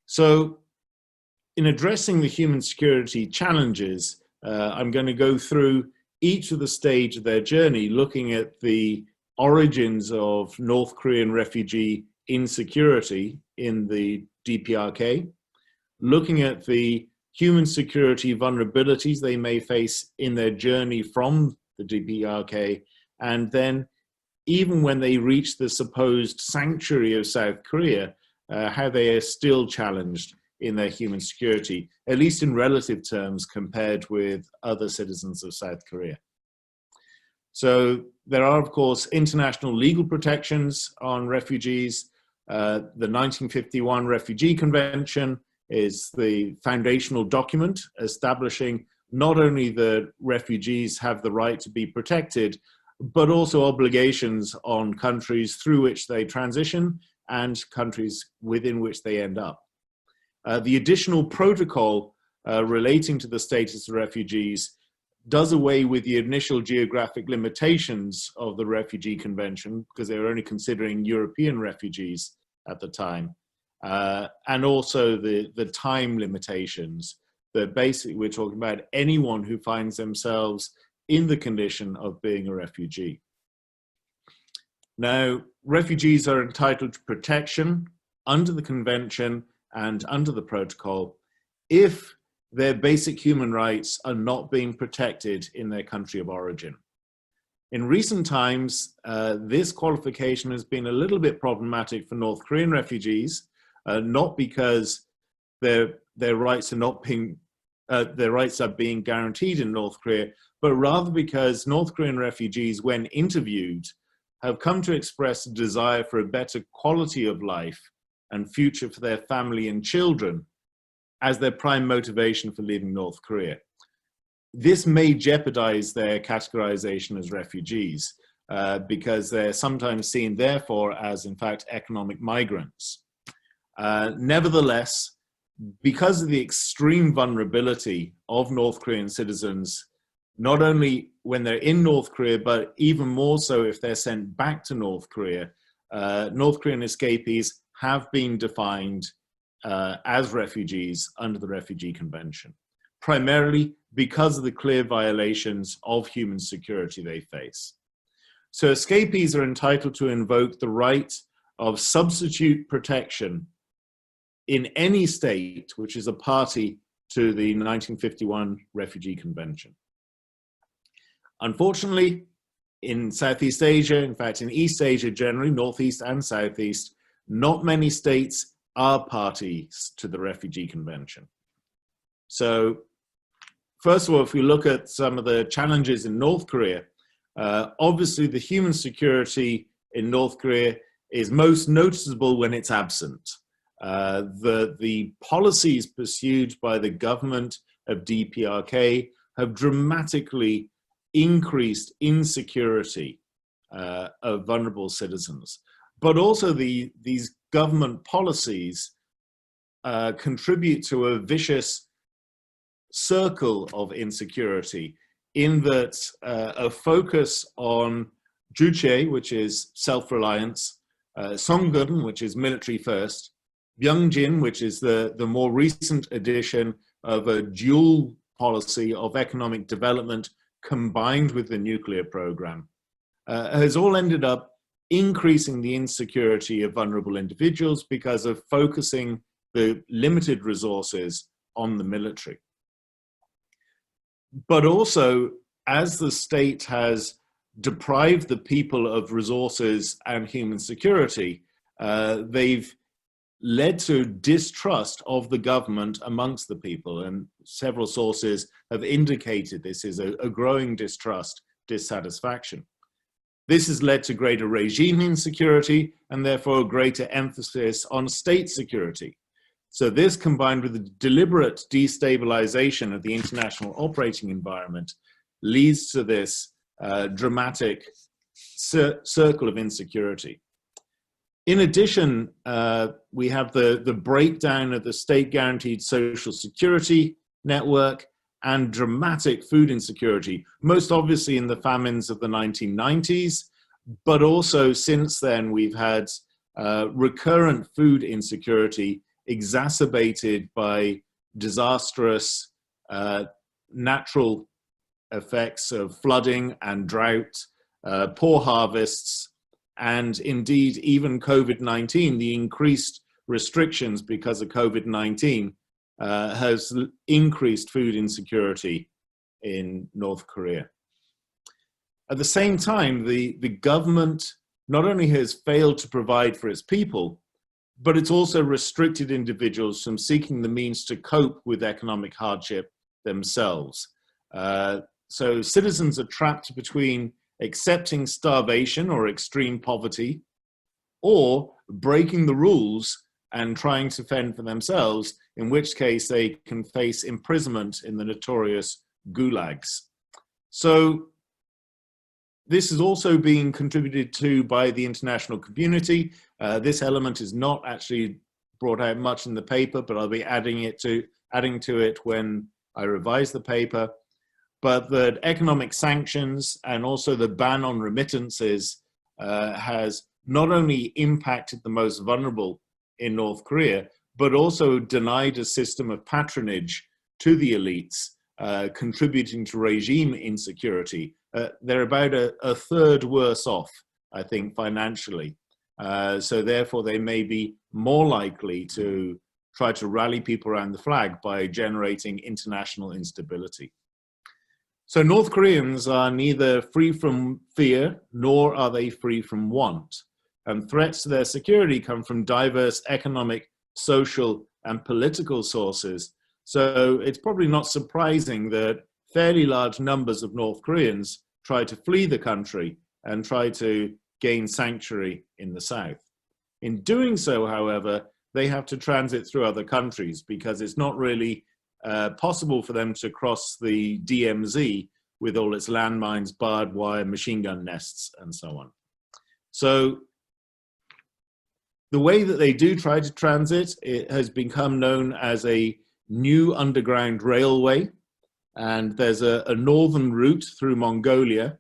So in addressing the human security challenges, I'm going to go through each of the stages of their journey, looking at the origins of North Korean refugee insecurity in the DPRK, looking at the human security vulnerabilities they may face in their journey from the DPRK, and then even when they reach the supposed sanctuary of South Korea, how they are still challenged in their human security, at least in relative terms compared with other citizens of South Korea. So there are, of course, international legal protections on refugees. The 1951 Refugee Convention is the foundational document establishing not only that refugees have the right to be protected, but also obligations on countries through which they transition and countries within which they end up. The additional protocol relating to the status of refugees does away with the initial geographic limitations of the Refugee Convention, because they were only considering European refugees at the time, and also the time limitations, that basically we're talking about anyone who finds themselves in the condition of being a refugee. Now, refugees are entitled to protection under the convention and under the protocol if their basic human rights are not being protected in their country of origin. In recent times, this qualification has been a little bit problematic for North Korean refugees, not because their rights are being guaranteed in North Korea, but rather because North Korean refugees, when interviewed, have come to express a desire for a better quality of life and future for their family and children as their prime motivation for leaving North Korea. This may jeopardize their categorization as refugees because they're sometimes seen, therefore, as, in fact, economic migrants. Nevertheless, because of the extreme vulnerability of North Korean citizens, not only when they're in North Korea, but even more so if they're sent back to North Korea, North Korean escapees have been defined as refugees under the Refugee Convention, primarily because of the clear violations of human security they face. So escapees are entitled to invoke the right of substitute protection in any state which is a party to the 1951 Refugee Convention. Unfortunately, in Southeast Asia, in fact, in East Asia generally, Northeast and Southeast, not many states are parties to the Refugee Convention. So, first of all, if we look at some of the challenges in North Korea, obviously the human security in North Korea is most noticeable when it's absent. The policies pursued by the government of DPRK have dramatically increased insecurity of vulnerable citizens. But also these government policies contribute to a vicious circle of insecurity, in that a focus on Juche, which is self-reliance, Songun, which is military first, Byungjin, which is the more recent addition of a dual policy of economic development combined with the nuclear program, has all ended up increasing the insecurity of vulnerable individuals because of focusing the limited resources on the military. But also, as the state has deprived the people of resources and human security, they've led to distrust of the government amongst the people, and several sources have indicated this is a growing distrust, dissatisfaction. This has led to greater regime insecurity and therefore a greater emphasis on state security. So this, combined with the deliberate destabilization of the international operating environment, leads to this dramatic circle of insecurity. In addition, we have the breakdown of the state-guaranteed social security network and dramatic food insecurity, most obviously in the famines of the 1990s, but also since then we've had recurrent food insecurity exacerbated by disastrous natural effects of flooding and drought, poor harvests, and indeed even COVID-19, the increased restrictions because of COVID-19 has increased food insecurity in North Korea. At the same time, the government not only has failed to provide for its people, but it's also restricted individuals from seeking the means to cope with economic hardship themselves. So citizens are trapped between accepting starvation or extreme poverty, or breaking the rules and trying to fend for themselves, in which case they can face imprisonment in the notorious gulags. So this is also being contributed to by the international community. This element is not actually brought out much in the paper, but I'll be adding to it when I revise the paper. But that economic sanctions and also the ban on remittances has not only impacted the most vulnerable in North Korea, but also denied a system of patronage to the elites, contributing to regime insecurity. They're about a third worse off, I think, financially. So therefore, they may be more likely to try to rally people around the flag by generating international instability. So North Koreans are neither free from fear, nor are they free from want. And threats to their security come from diverse economic, social, and political sources. So it's probably not surprising that fairly large numbers of North Koreans try to flee the country and try to gain sanctuary in the south. In doing so, however, they have to transit through other countries because it's not really possible for them to cross the DMZ with all its landmines, barbed wire, machine gun nests, and so on. So the way that they do try to transit, it has become known as a new underground railway. And there's a northern route through Mongolia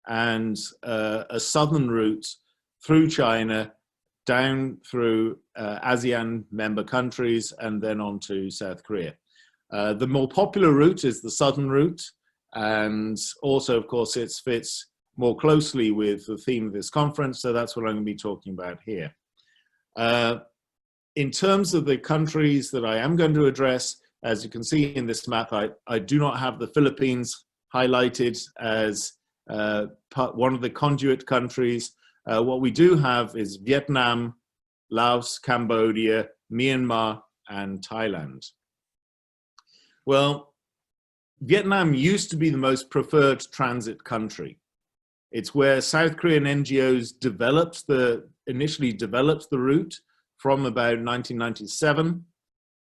and a southern route through China, down through ASEAN member countries, and then on to South Korea. The more popular route is the southern route, and also, of course, it fits more closely with the theme of this conference, so that's what I'm going to be talking about here. In terms of the countries that I am going to address, as you can see in this map, I do not have the Philippines highlighted as one of the conduit countries. What we do have is Vietnam, Laos, Cambodia, Myanmar, and Thailand. Well, Vietnam used to be the most preferred transit country. It's where South Korean NGOs initially developed the route from about 1997.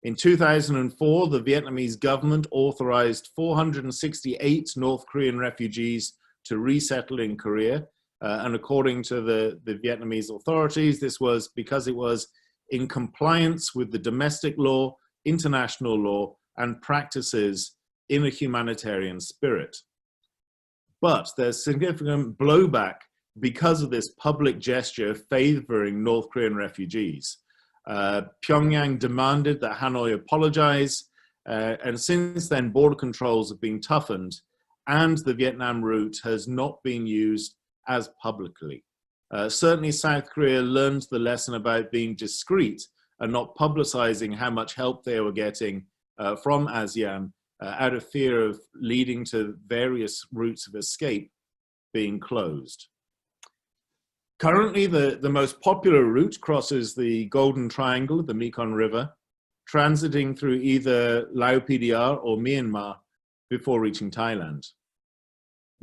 In 2004, the Vietnamese government authorized 468 North Korean refugees to resettle in Korea. And according to the Vietnamese authorities, this was because it was in compliance with the domestic law, international law, and practices in a humanitarian spirit. But there's significant blowback because of this public gesture favoring North Korean refugees. Pyongyang demanded that Hanoi apologize, and since then border controls have been toughened and the Vietnam route has not been used as publicly. Certainly South Korea learned the lesson about being discreet and not publicizing how much help they were getting from ASEAN out of fear of leading to various routes of escape being closed. Currently, the most popular route crosses the Golden Triangle of the Mekong River, transiting through either Lao PDR or Myanmar before reaching Thailand.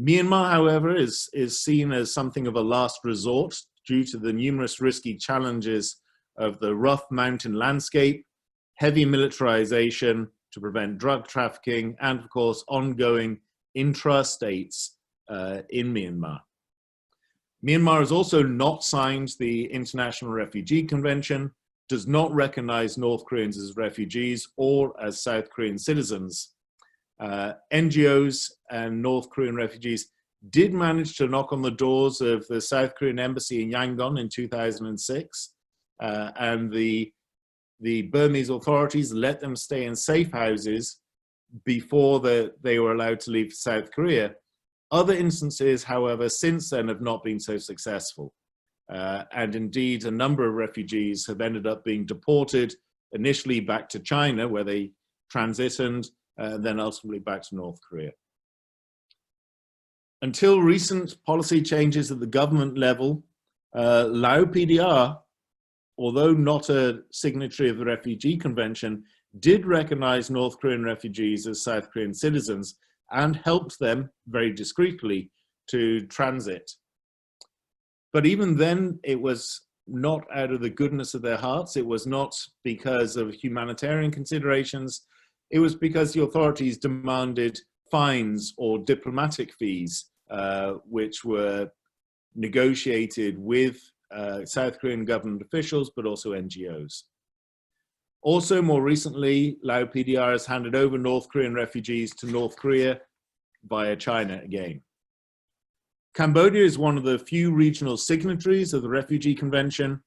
Myanmar, however, is seen as something of a last resort due to the numerous risky challenges of the rough mountain landscape, heavy militarization to prevent drug trafficking, and of course, ongoing intra-states in Myanmar. Myanmar has also not signed the International Refugee Convention, does not recognize North Koreans as refugees or as South Korean citizens. NGOs and North Korean refugees did manage to knock on the doors of the South Korean embassy in Yangon in 2006, and the Burmese authorities let them stay in safe houses before they were allowed to leave South Korea. Other instances, however, since then have not been so successful. And indeed, a number of refugees have ended up being deported, initially back to China, where they transitioned, and then ultimately back to North Korea. Until recent policy changes at the government level, Lao PDR although not a signatory of the Refugee Convention, did recognize North Korean refugees as South Korean citizens and helped them very discreetly to transit. But even then, it was not out of the goodness of their hearts. It was not because of humanitarian considerations. It was because the authorities demanded fines or diplomatic fees, which were negotiated with South Korean government officials, but also NGOs. Also, more recently, Lao PDR has handed over North Korean refugees to North Korea via China again. Cambodia is one of the few regional signatories of the Refugee Convention.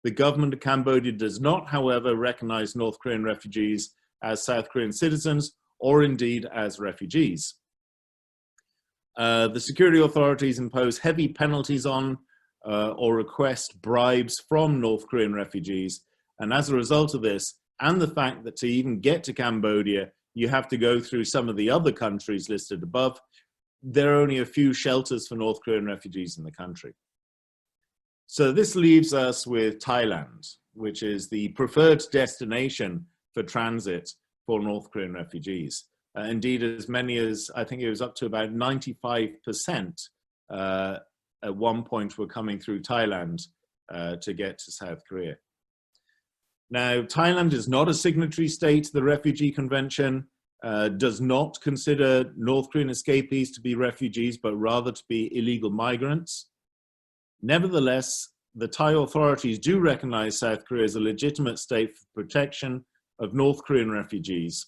The government of Cambodia does not, however, recognize North Korean refugees as South Korean citizens or indeed as refugees. The security authorities impose heavy penalties on or request bribes from North Korean refugees. And as a result of this, and the fact that to even get to Cambodia, you have to go through some of the other countries listed above, there are only a few shelters for North Korean refugees in the country. So this leaves us with Thailand, which is the preferred destination for transit for North Korean refugees. Indeed, as many as, I think it was up to about 95% at one point were coming through Thailand to get to South Korea. Now, Thailand is not a signatory state to the Refugee Convention, does not consider North Korean escapees to be refugees, but rather to be illegal migrants. Nevertheless, the Thai authorities do recognize South Korea as a legitimate state for protection of North Korean refugees.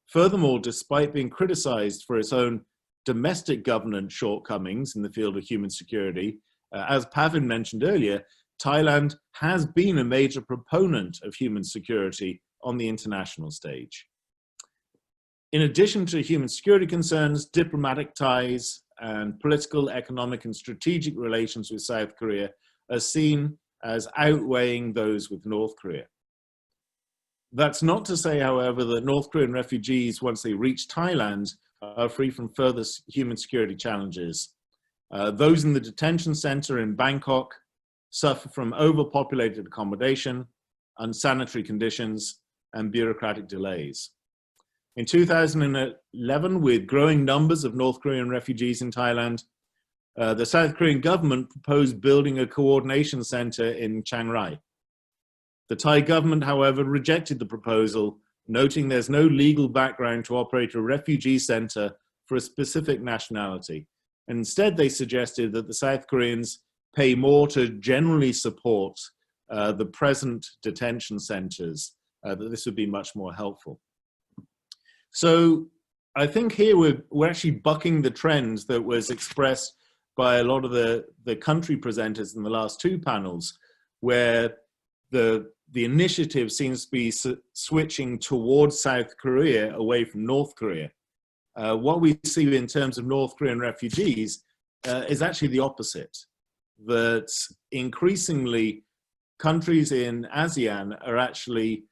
Furthermore, despite being criticized for its own domestic governance shortcomings in the field of human security, as Pavin mentioned earlier, Thailand has been a major proponent of human security on the international stage. In addition to human security concerns, diplomatic ties and political, economic, and strategic relations with South Korea are seen as outweighing those with North Korea. That's not to say, however, that North Korean refugees, once they reach Thailand, are free from further human security challenges. Those in the detention center in Bangkok suffer from overpopulated accommodation, unsanitary conditions, and bureaucratic delays. In 2011, with growing numbers of North Korean refugees in Thailand, the South Korean government proposed building a coordination center in Chiang Rai. The Thai government, however, rejected the proposal, noting there's no legal background to operate a refugee center for a specific nationality. And instead, they suggested that the South Koreans pay more to generally support the present detention centers, that this would be much more helpful. So I think here we're actually bucking the trend that was expressed by a lot of the country presenters in the last two panels, where the initiative seems to be switching towards South Korea away from North Korea. What we see in terms of North Korean refugees is actually the opposite, that increasingly countries in ASEAN are actually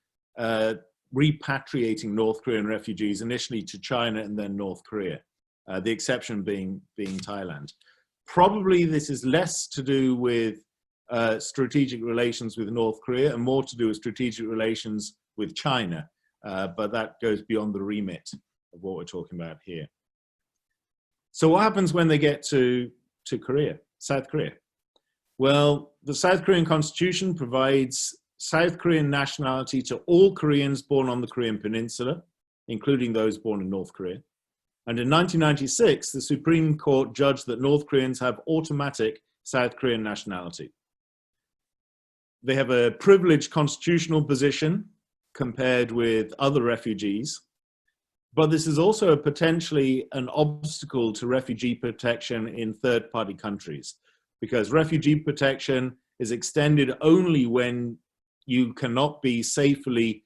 repatriating North Korean refugees initially to China and then North Korea, the exception being Thailand. Probably this is less to do with strategic relations with North Korea and more to do with strategic relations with China, but that goes beyond the remit of what we're talking about here. So what happens when they get to Korea, South Korea? Well, the South Korean constitution provides South Korean nationality to all Koreans born on the Korean Peninsula, including those born in North Korea. And in 1996, the Supreme Court judged that North Koreans have automatic South Korean nationality. They have a privileged constitutional position compared with other refugees, but this is also potentially an obstacle to refugee protection in third-party countries, because refugee protection is extended only when you cannot be safely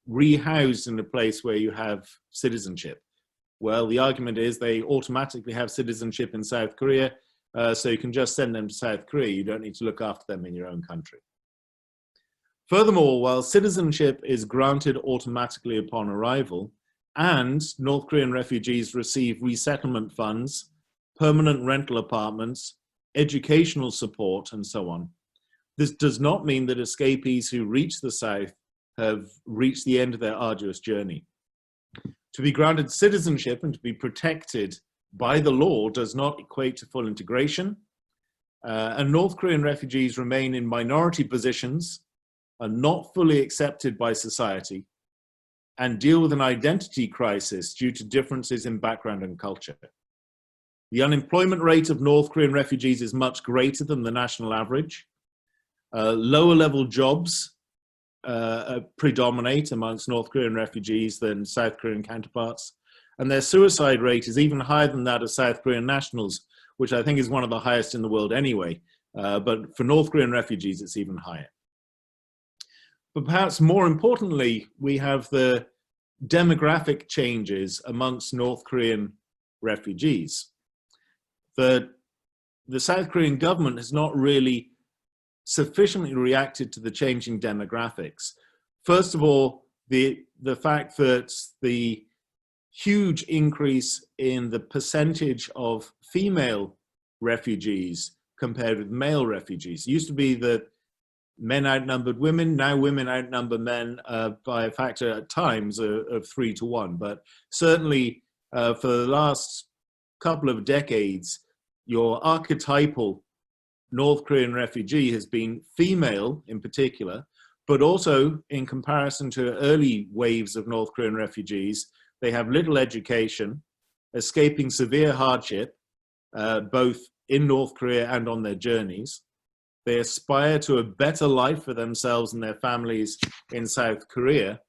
rehoused in a place where you have citizenship. Well, the argument is they automatically have citizenship in South Korea, so you can just send them to South Korea. You don't need to look after them in your own country. Furthermore, while citizenship is granted automatically upon arrival, and North Korean refugees receive resettlement funds, permanent rental apartments, educational support, and so on, This does not mean that escapees who reach the South have reached the end of their arduous journey. To be granted citizenship and to be protected by the law does not equate to full integration. And North Korean refugees remain in minority positions, are not fully accepted by society, and deal with an identity crisis due to differences in background and culture. The unemployment rate of North Korean refugees is much greater than the national average. Lower level jobs predominate amongst North Korean refugees than South Korean counterparts. And their suicide rate is even higher than that of South Korean nationals, which I think is one of the highest in the world anyway. But for North Korean refugees, it's even higher. But perhaps more importantly, we have the demographic changes amongst North Korean refugees. The South Korean government has not really sufficiently reacted to the changing demographics. First of all, the fact that the huge increase in the percentage of female refugees compared with male refugees. It used to be that men outnumbered women, now women outnumber men by a factor at times of 3 to 1. But certainly for the last couple of decades, your archetypal North Korean refugee has been female in particular, but also in comparison to early waves of North Korean refugees, they have little education, escaping severe hardship, both in North Korea and on their journeys. They aspire to a better life for themselves and their families in South Korea.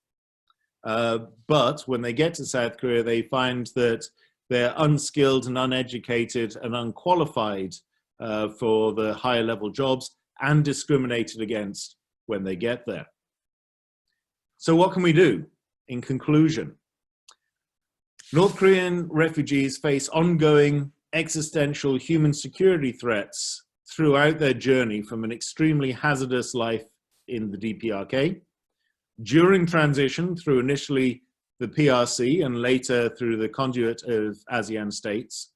But when they get to South Korea, they find that they're unskilled and uneducated and unqualified for the higher level jobs and discriminated against when they get there. So what can we do? In conclusion, North Korean refugees face ongoing existential human security threats throughout their journey from an extremely hazardous life in the DPRK, during transition through initially the PRC and later through the conduit of ASEAN states,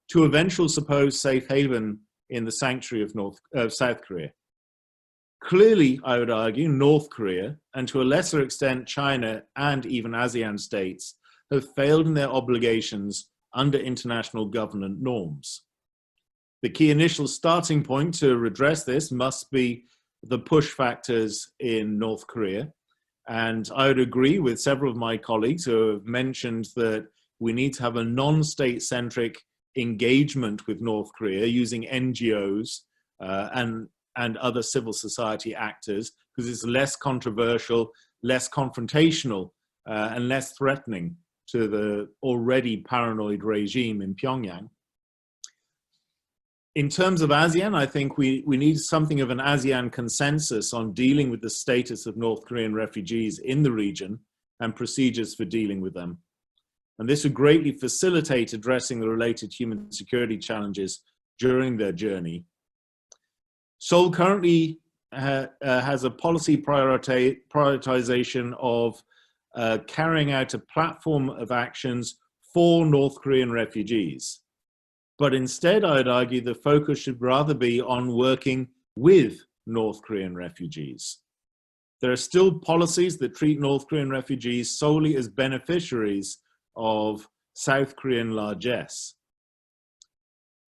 to eventual supposed safe haven in the sanctuary of South Korea. Clearly, I would argue, North Korea, and to a lesser extent China and even ASEAN states, have failed in their obligations under international governance norms. The key initial starting point to redress this must be the push factors in North Korea. And I would agree with several of my colleagues who have mentioned that we need to have a non-state-centric engagement with North Korea using NGOs and other civil society actors, because it's less controversial, less confrontational, and less threatening to the already paranoid regime in Pyongyang. In terms of ASEAN, I think we need something of an ASEAN consensus on dealing with the status of North Korean refugees in the region and procedures for dealing with them. And this would greatly facilitate addressing the related human security challenges during their journey. Seoul currently has a policy prioritization of carrying out a platform of actions for North Korean refugees. But instead, I'd argue the focus should rather be on working with North Korean refugees. There are still policies that treat North Korean refugees solely as beneficiaries of South Korean largesse.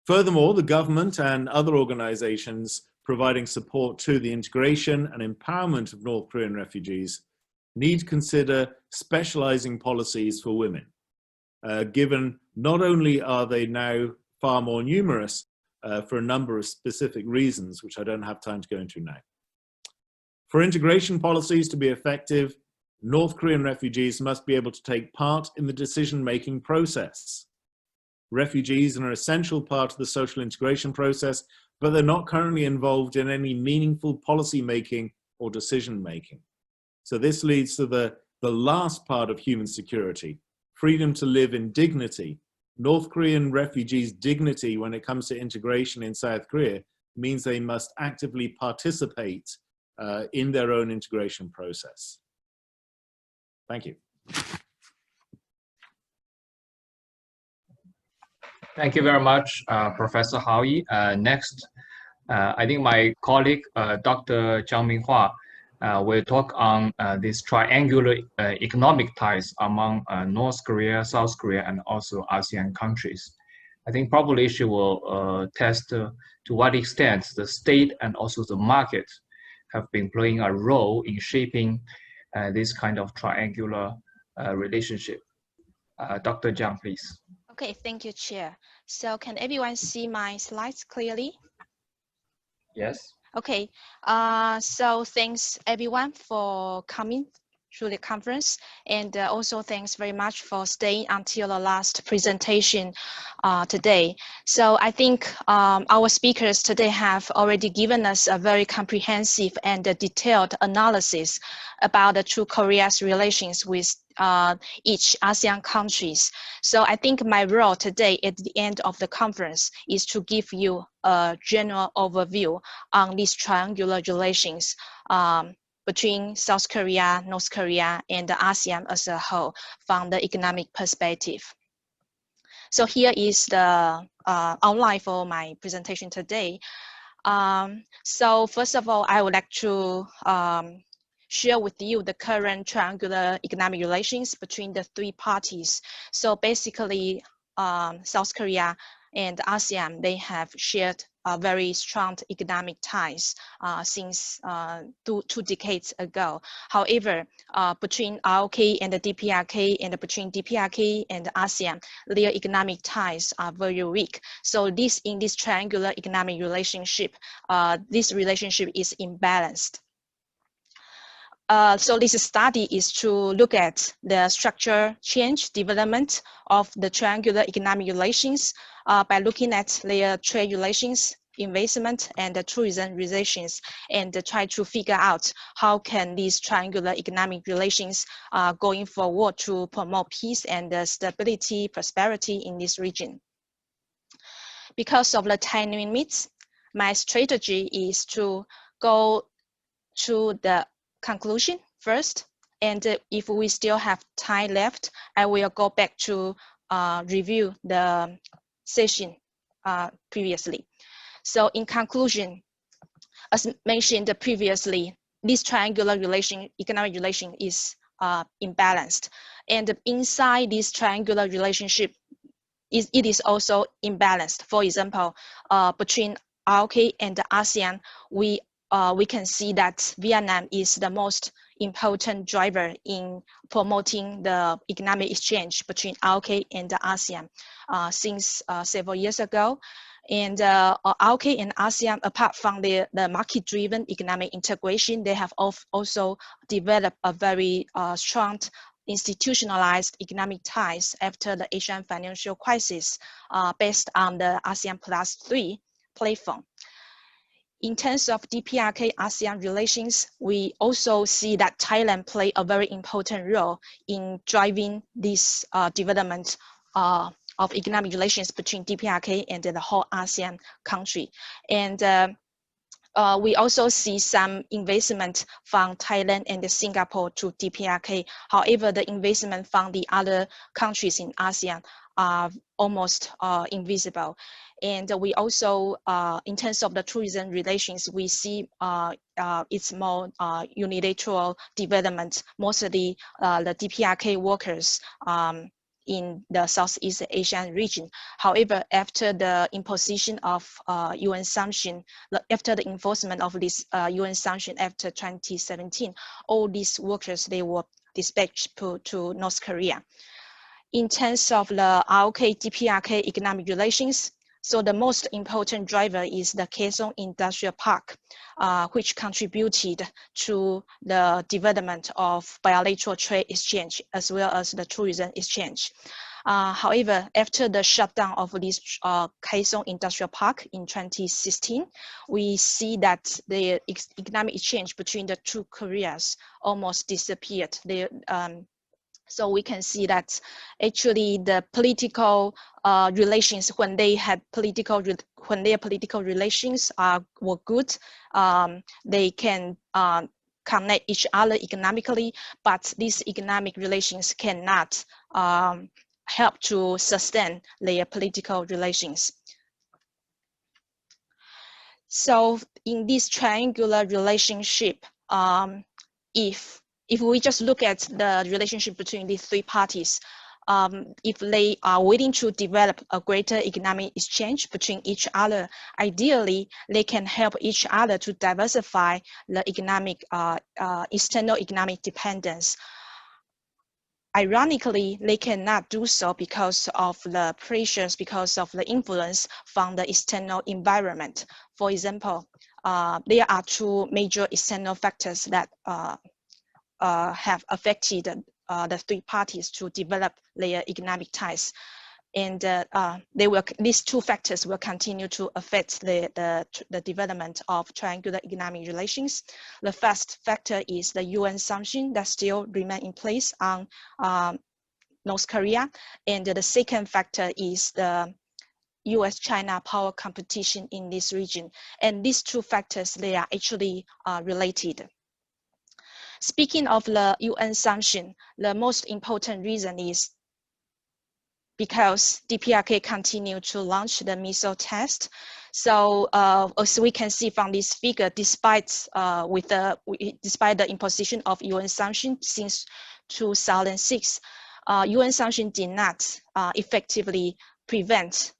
Furthermore, the government and other organizations providing support to the integration and empowerment of North Korean refugees need to consider specializing policies for women, given not only are they now far more numerous for a number of specific reasons, which I don't have time to go into now. For integration policies to be effective, North Korean refugees must be able to take part in the decision-making process. Refugees are an essential part of the social integration process, but they're not currently involved in any meaningful policy making or decision making. So this leads to the last part of human security, freedom to live in dignity. North Korean refugees' dignity when it comes to integration in South Korea means they must actively participate in their own integration process. Thank you. Thank you very much, Professor Howie. Next, I think my colleague, Dr. Zhang Minghua, will talk on this triangular economic ties among North Korea, South Korea, and also ASEAN countries. I think probably she will test to what extent the state and also the market have been playing a role in shaping this kind of triangular relationship. Dr. Zhang, please. Okay, thank you, Chair. So can everyone see my slides clearly? Yes. Okay, so thanks everyone for coming to the conference, and also thanks very much for staying until the last presentation today. So I think our speakers today have already given us a very comprehensive and detailed analysis about the two Korea's relations with each ASEAN countries. So I think my role today at the end of the conference is to give you a general overview on these triangular relations between South Korea, North Korea, and the ASEAN as a whole from the economic perspective. So here is the outline for my presentation today. So first of all, I would like to share with you the current triangular economic relations between the three parties. So basically, South Korea and ASEAN, they have shared very strong economic ties since two decades ago. However, between ROK and the DPRK and between DPRK and ASEAN, their economic ties are very weak. So in this triangular economic relationship, this relationship is imbalanced. So this study is to look at the structure change development of the triangular economic relations by looking at their trade relations, investment, and the tourism relations, and try to figure out how can these triangular economic relations going forward to promote peace and stability, prosperity in this region. Because of the time limits, my strategy is to go to the conclusion first, and if we still have time left, I will go back to review the session previously. So in conclusion, as mentioned previously, this triangular economic relation is imbalanced, and inside this triangular relationship, it is also imbalanced. For example, between ROK and the ASEAN, we can see that Vietnam is the most important driver in promoting the economic exchange between ROK and the ASEAN since several years ago. And ROK and ASEAN, apart from the market-driven economic integration, they have also developed a very strong institutionalized economic ties after the Asian financial crisis based on the ASEAN +3 platform. In terms of DPRK-ASEAN relations, we also see that Thailand play a very important role in driving this development of economic relations between DPRK and the whole ASEAN country. And we also see some investment from Thailand and Singapore to DPRK. However, the investment from the other countries in ASEAN are almost invisible. And we also, in terms of the tourism relations, we see it's more unilateral development, mostly the DPRK workers in the Southeast Asian region. However, after the imposition of UN sanction, after the enforcement of this UN sanction after 2017, all these workers, they were dispatched to North Korea. In terms of the ROK DPRK economic relations, so the most important driver is the Kaesong Industrial Park, which contributed to the development of bilateral trade exchange as well as the tourism exchange. However, after the shutdown of this Kaesong Industrial Park in 2016, we see that the economic exchange between the two Koreas almost disappeared. So we can see that actually the political relations, when their political relations were good, they can connect each other economically, but these economic relations cannot help to sustain their political relations. So in this triangular relationship, if we just look at the relationship between these three parties, if they are willing to develop a greater economic exchange between each other, ideally they can help each other to diversify the economic external economic dependence. Ironically, they cannot do so because of the pressures, because of the influence from the external environment. For example, there are two major external factors that have affected the three parties to develop their economic ties. And these two factors will continue to affect the development of triangular economic relations. The first factor is the UN sanction that still remain in place on North Korea. And the second factor is the US-China power competition in this region. And these two factors, they are actually related. Speaking of the UN sanction, the most important reason is because DPRK continue to launch the missile test. So as we can see from this figure, despite the imposition of UN sanction since 2006, UN sanction did not effectively prevent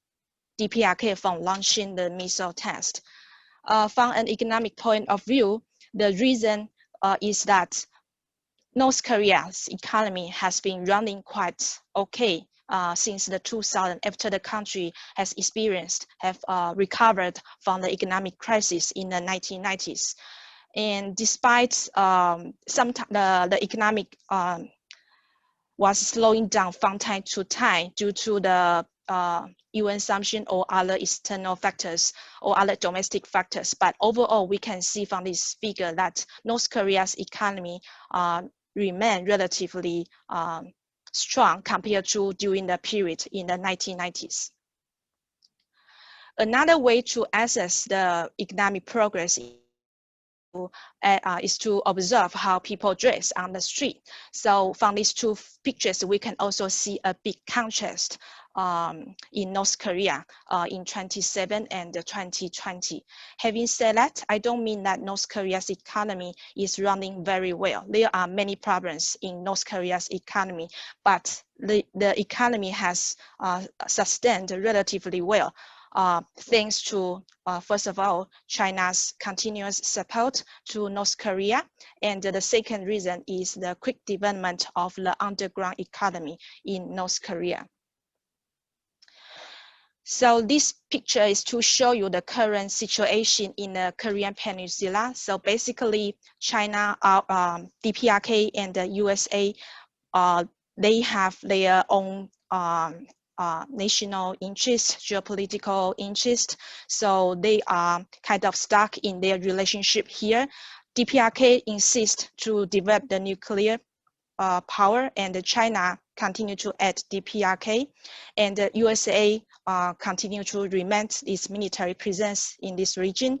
DPRK from launching the missile test. From an economic point of view, the reason is that North Korea's economy has been running quite okay since the 2000, after the country has recovered from the economic crisis in the 1990s. And despite the economic was slowing down from time to time due to the UN sanction or other external factors or other domestic factors. But overall, we can see from this figure that North Korea's economy remain relatively strong compared to during the period in the 1990s. Another way to assess the economic progress is to observe how people dress on the street. So from these two pictures, we can also see a big contrast in North Korea in 2017 and 2020. Having said that, I don't mean that North Korea's economy is running very well. There are many problems in North Korea's economy, but the economy has sustained relatively well. Thanks to, first of all, China's continuous support to North Korea. And the second reason is the quick development of the underground economy in North Korea. So this picture is to show you the current situation in the Korean Peninsula. So basically, China, DPRK and the USA, they have their own national interest, geopolitical interest. So they are kind of stuck in their relationship here. DPRK insists to develop the nuclear power, and China continue to add DPRK, and the USA continue to remain its military presence in this region.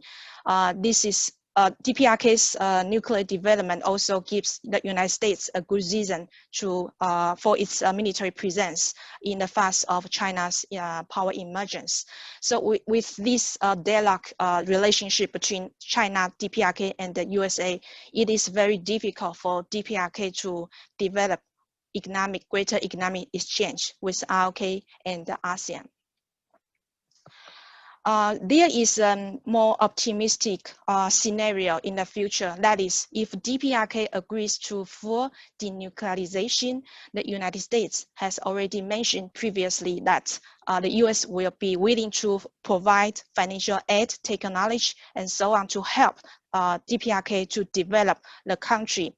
This is DPRK's nuclear development also gives the United States a good reason to for its military presence in the face of China's power emergence. So with this deadlock relationship between China, DPRK, and the USA, it is very difficult for DPRK to develop greater economic exchange with ROK and the ASEAN. There is a more optimistic scenario in the future. That is, if DPRK agrees to full denuclearization, the United States has already mentioned previously that the US will be willing to provide financial aid, technology, and so on to help DPRK to develop the country.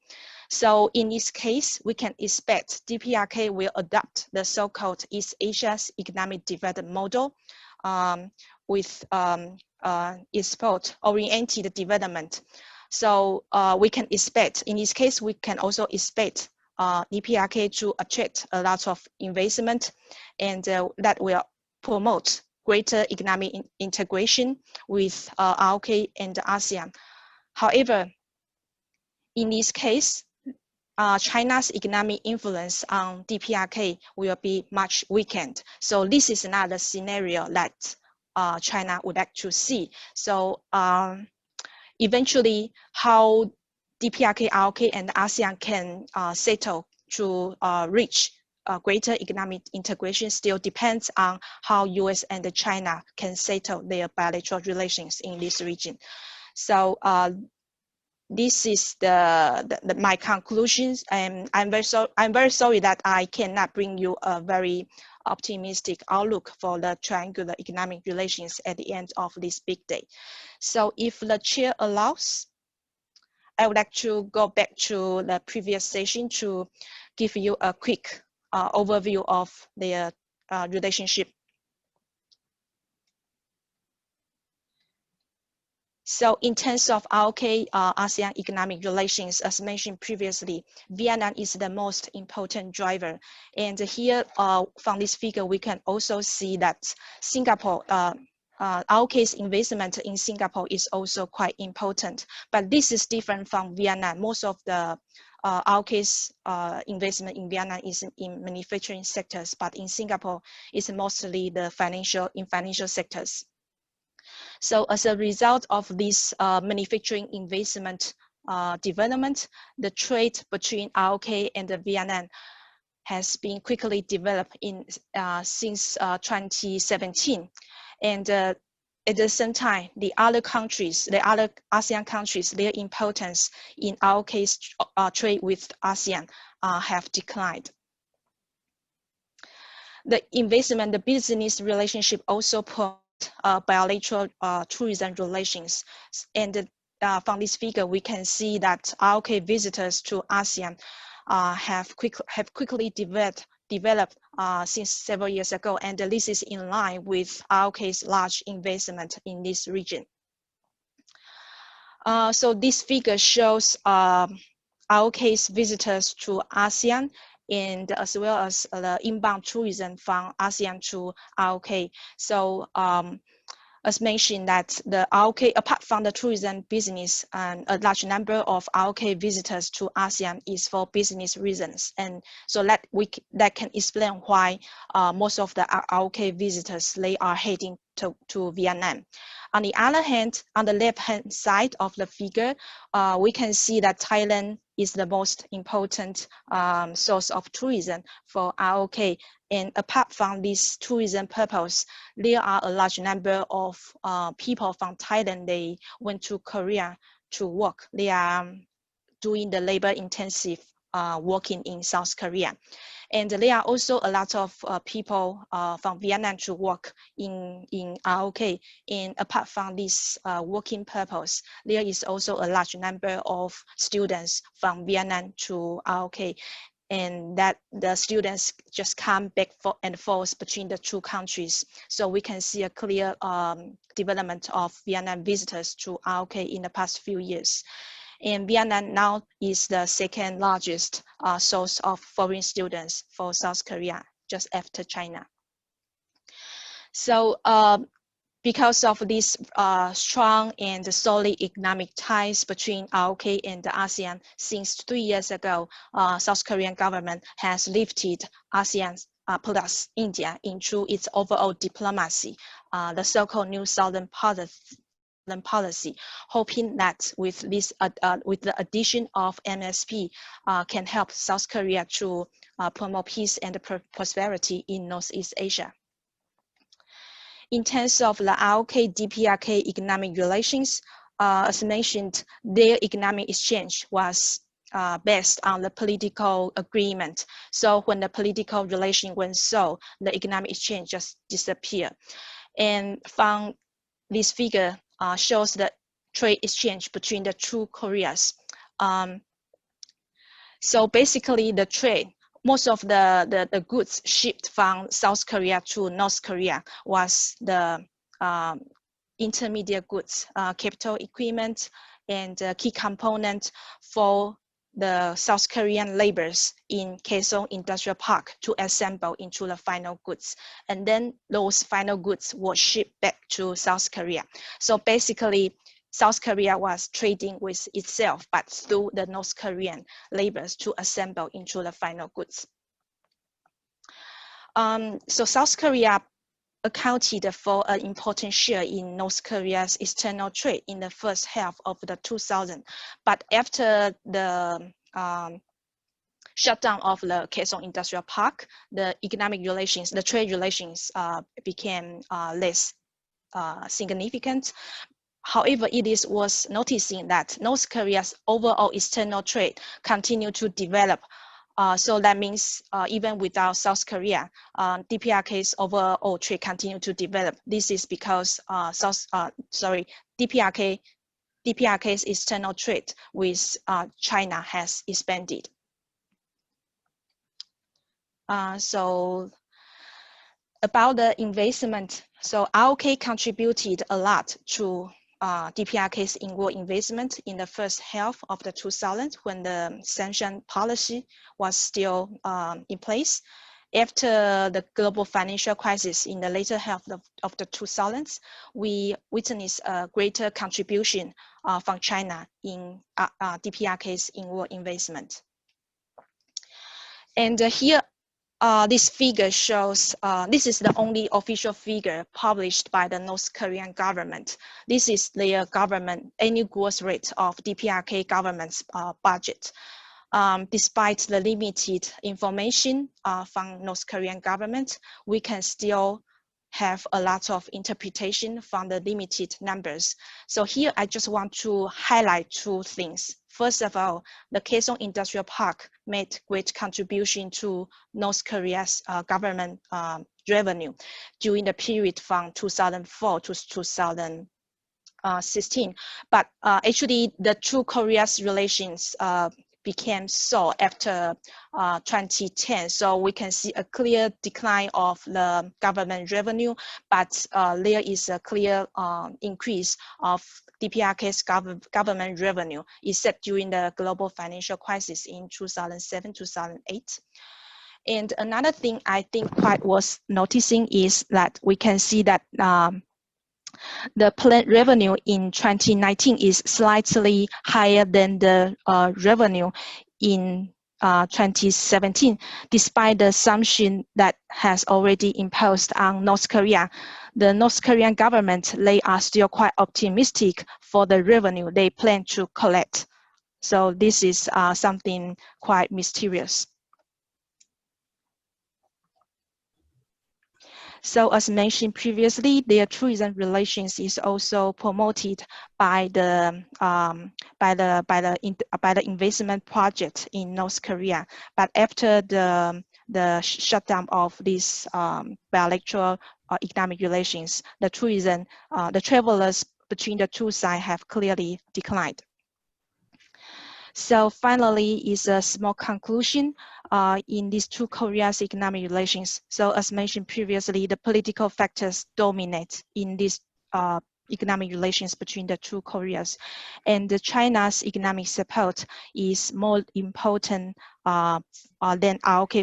So in this case, we can expect DPRK will adopt the so-called East Asia's economic development model with export-oriented development. So we can expect, in this case, we can also expect DPRK to attract a lot of investment, and that will promote greater economic integration with ROK and ASEAN. However, in this case, China's economic influence on DPRK will be much weakened. So this is another scenario that China would like to see. So eventually, how DPRK, ROK, and ASEAN can settle to reach greater economic integration still depends on how US and China can settle their bilateral relations in this region. So this is my conclusions, and I'm very sorry that I cannot bring you a very optimistic outlook for the triangular economic relations at the end of this big day. So if the chair allows, I would like to go back to the previous session to give you a quick overview of their relationship. So in terms of ROK ASEAN economic relations, as mentioned previously, Vietnam is the most important driver. And here from this figure, we can also see that Singapore, ROK's investment in Singapore is also quite important. But this is different from Vietnam. Most of the ROK's investment in Vietnam is in manufacturing sectors, but in Singapore, it's mostly the financial sectors. So as a result of this manufacturing investment development, the trade between ROK and Vietnam has been quickly developed since 2017. And at the same time, the other ASEAN countries, their importance in ROK's trade with ASEAN have declined. The investment, the business relationship also bilateral tourism relations. And from this figure, we can see that ROK visitors to ASEAN have quickly developed since several years ago, and this is in line with ROK's large investment in this region. So this figure shows ROK's visitors to ASEAN, and as well as the inbound tourism from ASEAN to ROK. So as mentioned, that the ROK, apart from the tourism business, a large number of ROK visitors to ASEAN is for business reasons, and so that can explain why most of the ROK visitors, they are heading to Vietnam. On the other hand, on the left-hand side of the figure, we can see that Thailand is the most important source of tourism for ROK. And apart from this tourism purpose, there are a large number of people from Thailand, they went to Korea to work. They are doing the labor-intensive working in South Korea. And there are also a lot of people from Vietnam to work in ROK. And apart from this working purpose, there is also a large number of students from Vietnam to ROK. And that the students just come back and forth between the two countries. So we can see a clear development of Vietnam visitors to ROK in the past few years. And Vietnam now is the second largest source of foreign students for South Korea, just after China. So because of this strong and solid economic ties between ROK and the ASEAN, since 3 years ago, South Korean government has lifted ASEAN plus India into its overall diplomacy, the so-called New Southern policy, hoping that with this, with the addition of MSP, can help South Korea to promote peace and prosperity in Northeast Asia. In terms of the ROK DPRK economic relations, as mentioned, their economic exchange was based on the political agreement. So when the political relation went so, the economic exchange just disappeared. And from this figure shows the trade exchange between the two Koreas. So basically the trade, most of the goods shipped from South Korea to North Korea was the intermediate goods, capital equipment, and key component for the South Korean laborers in Kaesong Industrial Park to assemble into the final goods. And then those final goods were shipped back to South Korea. So basically, South Korea was trading with itself, but through the North Korean laborers to assemble into the final goods. So South Korea accounted for an important share in North Korea's external trade in the first half of the 2000s. But after the shutdown of the Kaesong Industrial Park, the economic relations, the trade relations became less significant. However, it is worth noticing that North Korea's overall external trade continued to develop. So that means even without South Korea, DPRK's overall trade continued to develop. This is because DPRK's external trade with China has expanded. So about the investment, so ROK contributed a lot to DPRK's inward investment in the first half of the 2000s when the sanction policy was still in place. After the global financial crisis in the later half of the 2000s, we witnessed a greater contribution from China in DPRK's inward investment. And here, this figure shows, this is the only official figure published by the North Korean government. This is their government annual growth rate of DPRK government's budget. Despite the limited information from North Korean government, we can still have a lot of interpretation from the limited numbers. So here I just want to highlight two things. First of all, the Kaesong Industrial Park made great contribution to North Korea's government revenue during the period from 2004 to 2016. But actually, the two Korea's relations became so after 2010. So we can see a clear decline of the government revenue, but there is a clear increase of DPRK's government revenue, except during the global financial crisis in 2007-2008. And another thing I think quite worth noticing is that we can see that the planned revenue in 2019 is slightly higher than the revenue in 2017, despite the assumption that has already imposed on North Korea. The North Korean government, they are still quite optimistic for the revenue they plan to collect. So this is something quite mysterious. So as mentioned previously, their tourism relations is also promoted by the investment project in North Korea. But after the shutdown of these bilateral economic relations, the tourism, the travelers between the two sides have clearly declined. So finally, is a small conclusion in these two Korea's economic relations. So as mentioned previously, the political factors dominate in these economic relations between the two Koreas. And China's economic support is more important than ROK.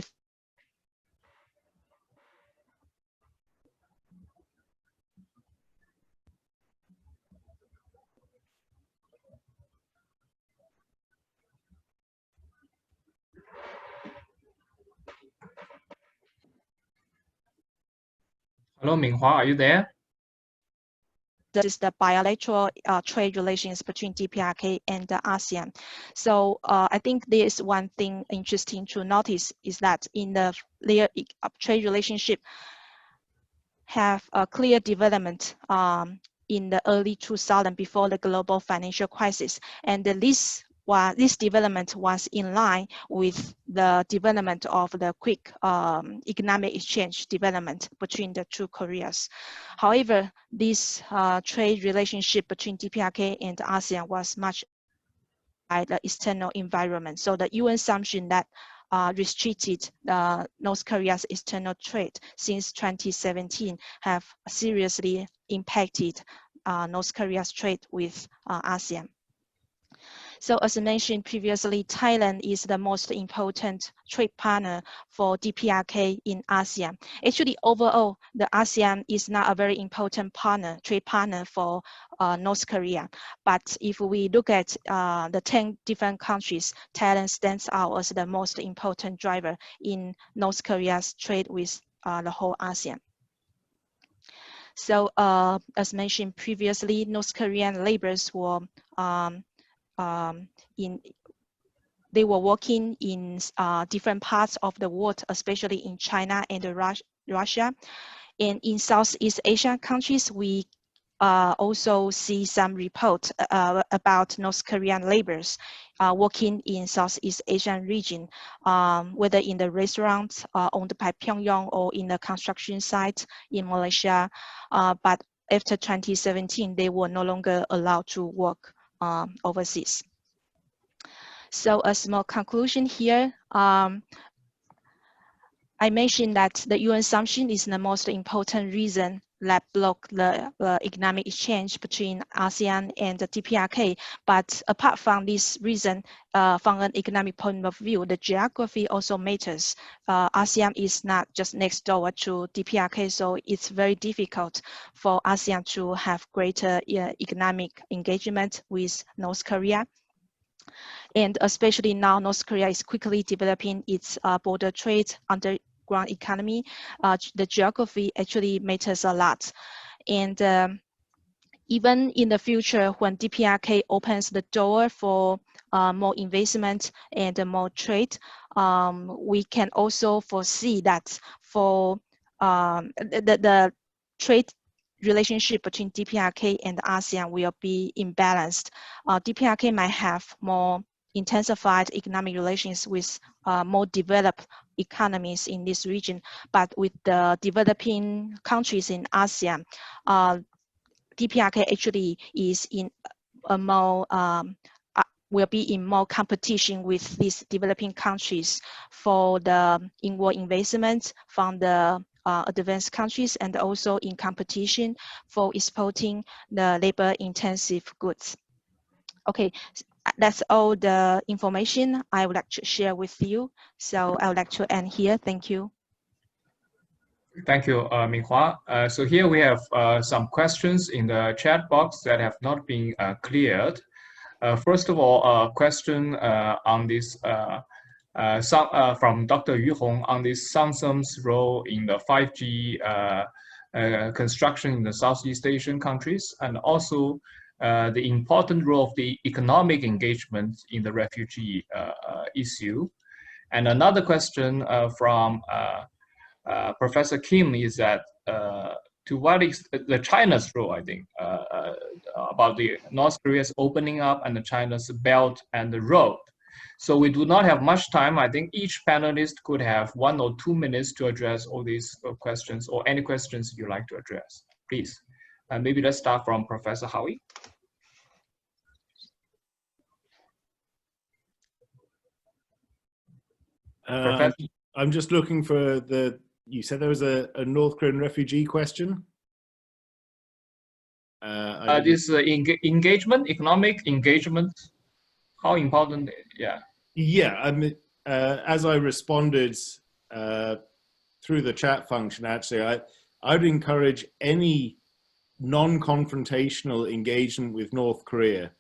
Hello, Minghua, are you there? This is the bilateral trade relations between DPRK and the ASEAN. So I think there is one thing interesting to notice is that in their trade relationship have a clear development in the early 2000s before the global financial crisis. And this development was in line with the development of the quick economic exchange development between the two Koreas. However, this trade relationship between DPRK and ASEAN was much by the external environment. So the UN assumption that restricted North Korea's external trade since 2017 have seriously impacted North Korea's trade with ASEAN. So as I mentioned previously, Thailand is the most important trade partner for DPRK in ASEAN. Actually, overall, the ASEAN is not a very important trade partner for North Korea. But if we look at the 10 different countries, Thailand stands out as the most important driver in North Korea's trade with the whole ASEAN. So as mentioned previously, North Korean laborers were they were working in different parts of the world, especially in China and Russia. And in Southeast Asian countries, we also see some reports about North Korean laborers working in Southeast Asian region, whether in the restaurants owned by Pyongyang or in the construction site in Malaysia. But after 2017, they were no longer allowed to work overseas. So a small conclusion here. I mentioned that the UN sanction is the most important reason that block the economic exchange between ASEAN and the DPRK. But apart from this reason, from an economic point of view, the geography also matters. ASEAN is not just next door to DPRK, so it's very difficult for ASEAN to have greater economic engagement with North Korea. And especially now, North Korea is quickly developing its border trade, underground economy. The geography actually matters a lot. And even in the future, when DPRK opens the door for more investment and more trade, we can also foresee that for the trade relationship between DPRK and ASEAN will be imbalanced. DPRK might have more intensified economic relations with more developed economies in this region, but with the developing countries in ASEAN, DPRK actually is in a more will be in more competition with these developing countries for the inward investment from the advanced countries, and also in competition for exporting the labor-intensive goods. Okay, that's all the information I would like to share with you. So I would like to end here. Thank you. Thank you, Minghua. So here we have some questions in the chat box that have not been cleared. First of all, a question on this from Dr. Yu Hong on this Samsung's role in the 5G construction in the Southeast Asian countries, and also the important role of the economic engagement in the refugee issue. And another question from Professor Kim is that to what extent the China's role, I think, about the North Korea's opening up and the China's Belt and the Road. So we do not have much time. I think each panelist could have 1 or 2 minutes to address all these questions, or any questions you'd like to address, please. And maybe let's start from Professor Howie. I'm just looking for you said there was a North Korean refugee question? This engagement, economic engagement, how important, yeah. Yeah, I mean, as I responded through the chat function, actually, I'd encourage any non-confrontational engagement with North Korea.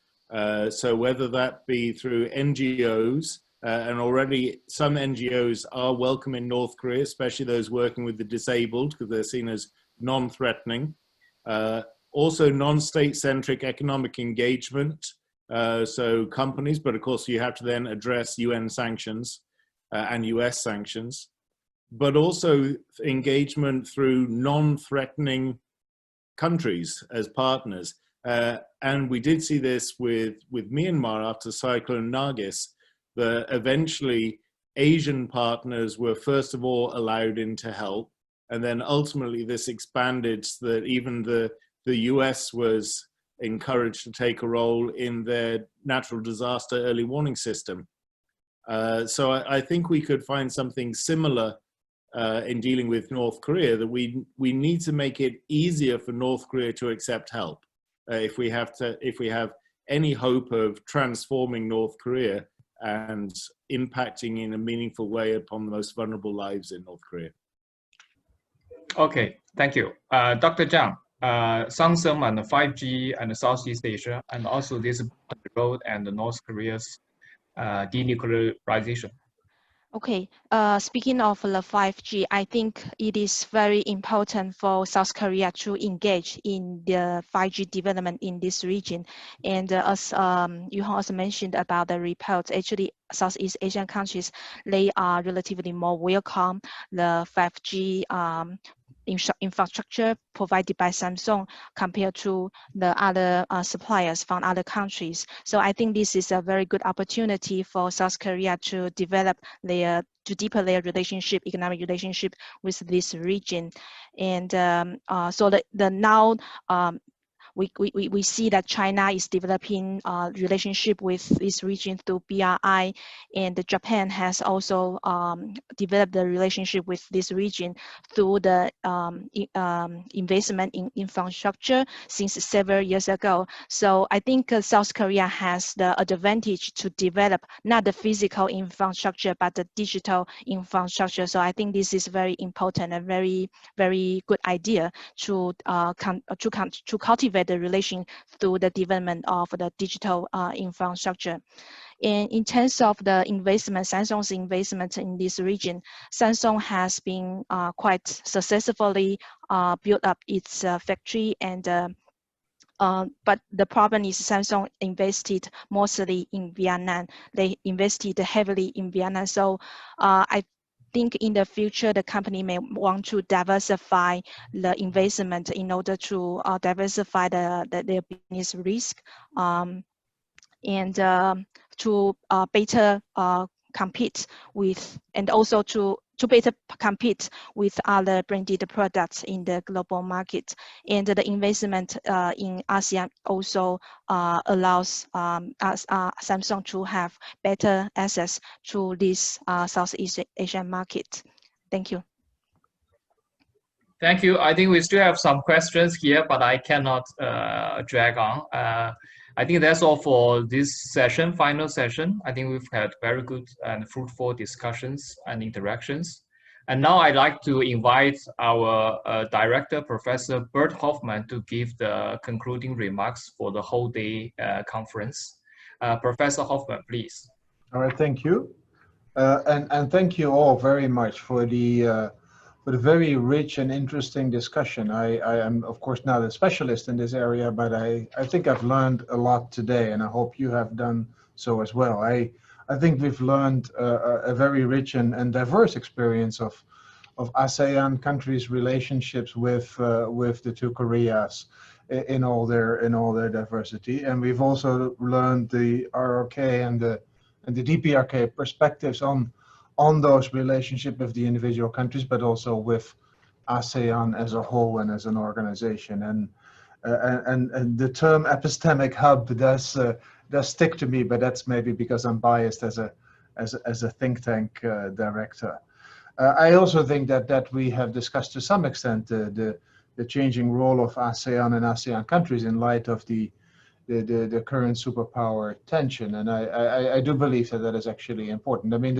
So whether that be through NGOs, and already some NGOs are welcome in North Korea, especially those working with the disabled, because they're seen as non-threatening. Also non-state-centric economic engagement, so companies, but of course you have to then address UN sanctions and US sanctions, but also engagement through non-threatening countries as partners. And we did see this with Myanmar after Cyclone Nargis, that eventually Asian partners were first of all allowed in to help, and then ultimately this expanded so that even the US was encouraged to take a role in their natural disaster early warning system. So I think we could find something similar in dealing with North Korea, that we need to make it easier for North Korea to accept help. If we have any hope of transforming North Korea and impacting in a meaningful way upon the most vulnerable lives in North Korea. Okay, thank you. Dr. Zhang, Samsung and the 5G and the Southeast Asia, and also this road and the North Korea's denuclearization. Okay, speaking of the 5G, I think it is very important for South Korea to engage in the 5G development in this region. And as you also mentioned about the reports, actually Southeast Asian countries, they are relatively more welcome the 5G infrastructure provided by Samsung compared to the other suppliers from other countries. So I think this is a very good opportunity for South Korea to develop to deepen their relationship, economic relationship with this region. And so the now we see that China is developing a relationship with this region through BRI, and Japan has also developed the relationship with this region through the investment in infrastructure since several years ago. So I think South Korea has the advantage to develop not the physical infrastructure, but the digital infrastructure. So I think this is very important and very good idea to cultivate the relation through the development of the digital infrastructure. And in terms of the investment, Samsung's investment in this region, Samsung has been quite successfully built up its factory, and but the problem is Samsung invested mostly in Vietnam. They invested heavily in Vietnam. So I think in the future, the company may want to diversify the investment in order to diversify their business risk, and to better compete with, and also to better compete with other branded products in the global market. And the investment in ASEAN also allows Samsung to have better access to this Southeast Asian market. Thank you. Thank you. I think we still have some questions here, but I cannot drag on. I think that's all for this session, final session. I think we've had very good and fruitful discussions and interactions. And now I'd like to invite our director, Professor Bert Hoffman, to give the concluding remarks for the whole day conference. Professor Hoffman, please. All right, thank you. And thank you all very much for the very rich and interesting discussion. I am, of course, not a specialist in this area, but I think I've learned a lot today, and I hope you have done so as well. I think we've learned a very rich and diverse experience of ASEAN countries' relationships with the two Koreas in all their diversity, and we've also learned the RRK and the DPRK perspectives on those relationships with the individual countries, but also with ASEAN as a whole and as an organization. And the term epistemic hub does stick to me, but that's maybe because I'm biased as a think tank director. I also think that we have discussed to some extent the changing role of ASEAN and ASEAN countries in light of the current superpower tension, and I do believe that is actually important. I mean,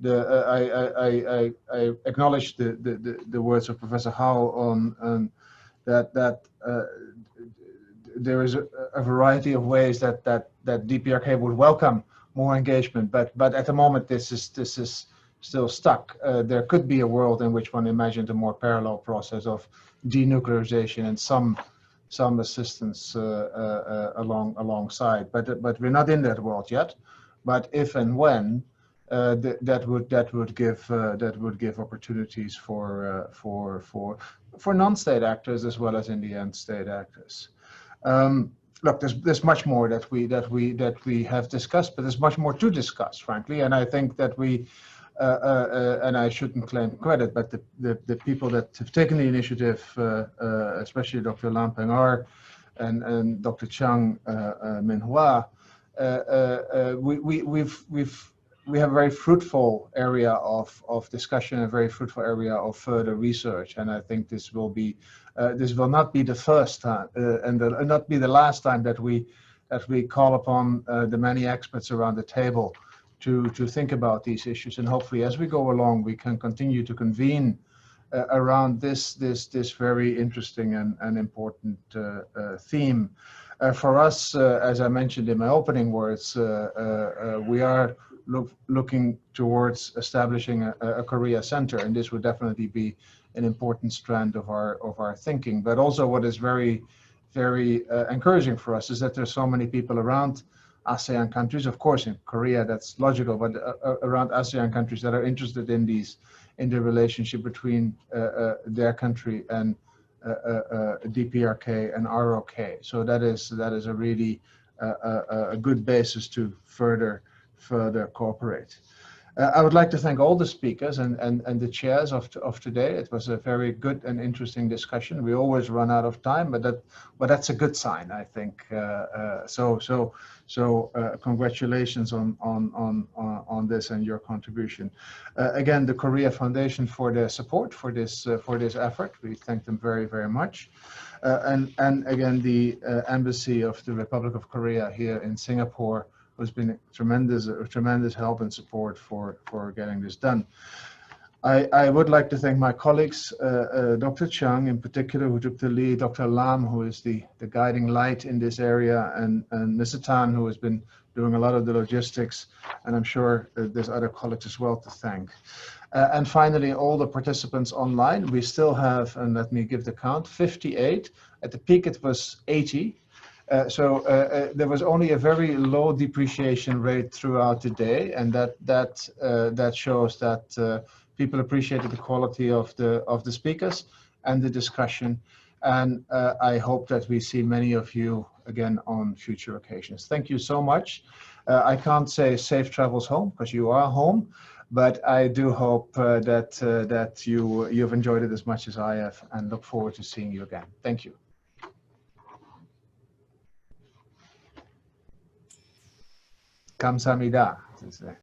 I acknowledge the words of Professor Howe on that there is a variety of ways that DPRK would welcome more engagement, but at the moment this is still stuck. There could be a world in which one imagined a more parallel process of denuclearization and some assistance alongside, but we're not in that world yet. But if and when, that would give opportunities for non-state actors as well as in the end state actors. Look, there's much more that we have discussed, but there's much more to discuss, frankly, and I think that we. And I shouldn't claim credit, but the people that have taken the initiative, especially Dr. Lam Peng-er and Dr. Chang Min-hwa, we have a very fruitful area of discussion, a very fruitful area of further research, and I think this will not be the first time and not be the last time that we call upon the many experts around the table to think about these issues, and hopefully as we go along we can continue to convene around this very interesting and important theme. For us, as I mentioned in my opening words, we are looking towards establishing a Korea Center, and this would definitely be an important strand of our thinking. But also, what is very encouraging for us is that there's so many people around ASEAN countries, of course in Korea that's logical, but around ASEAN countries that are interested in the relationship between their country and DPRK and ROK. So that is a really a good basis to further cooperate. I would like to thank all the speakers and the chairs of today. It was a very good and interesting discussion. We always run out of time, but that's a good sign, I think. So congratulations on this and your contribution. Again, the Korea Foundation for their support for this effort. We thank them very, very much. And again, the Embassy of the Republic of Korea here in Singapore has been tremendous help and support for getting this done. I would like to thank my colleagues, Dr. Chung in particular, who took the lead, Dr. Lam, who is the guiding light in this area, and Mr. Tan, who has been doing a lot of the logistics, and I'm sure there's other colleagues as well to thank. And finally, all the participants online. We still have, and let me give the count, 58. At the peak, it was 80. So there was only a very low depreciation rate throughout the day, and that shows that people appreciated the quality of the speakers and the discussion. And I hope that we see many of you again on future occasions. Thank you so much. I can't say safe travels home because you are home, but I do hope that you've enjoyed it as much as I have, and look forward to seeing you again. Thank you. 감사합니다.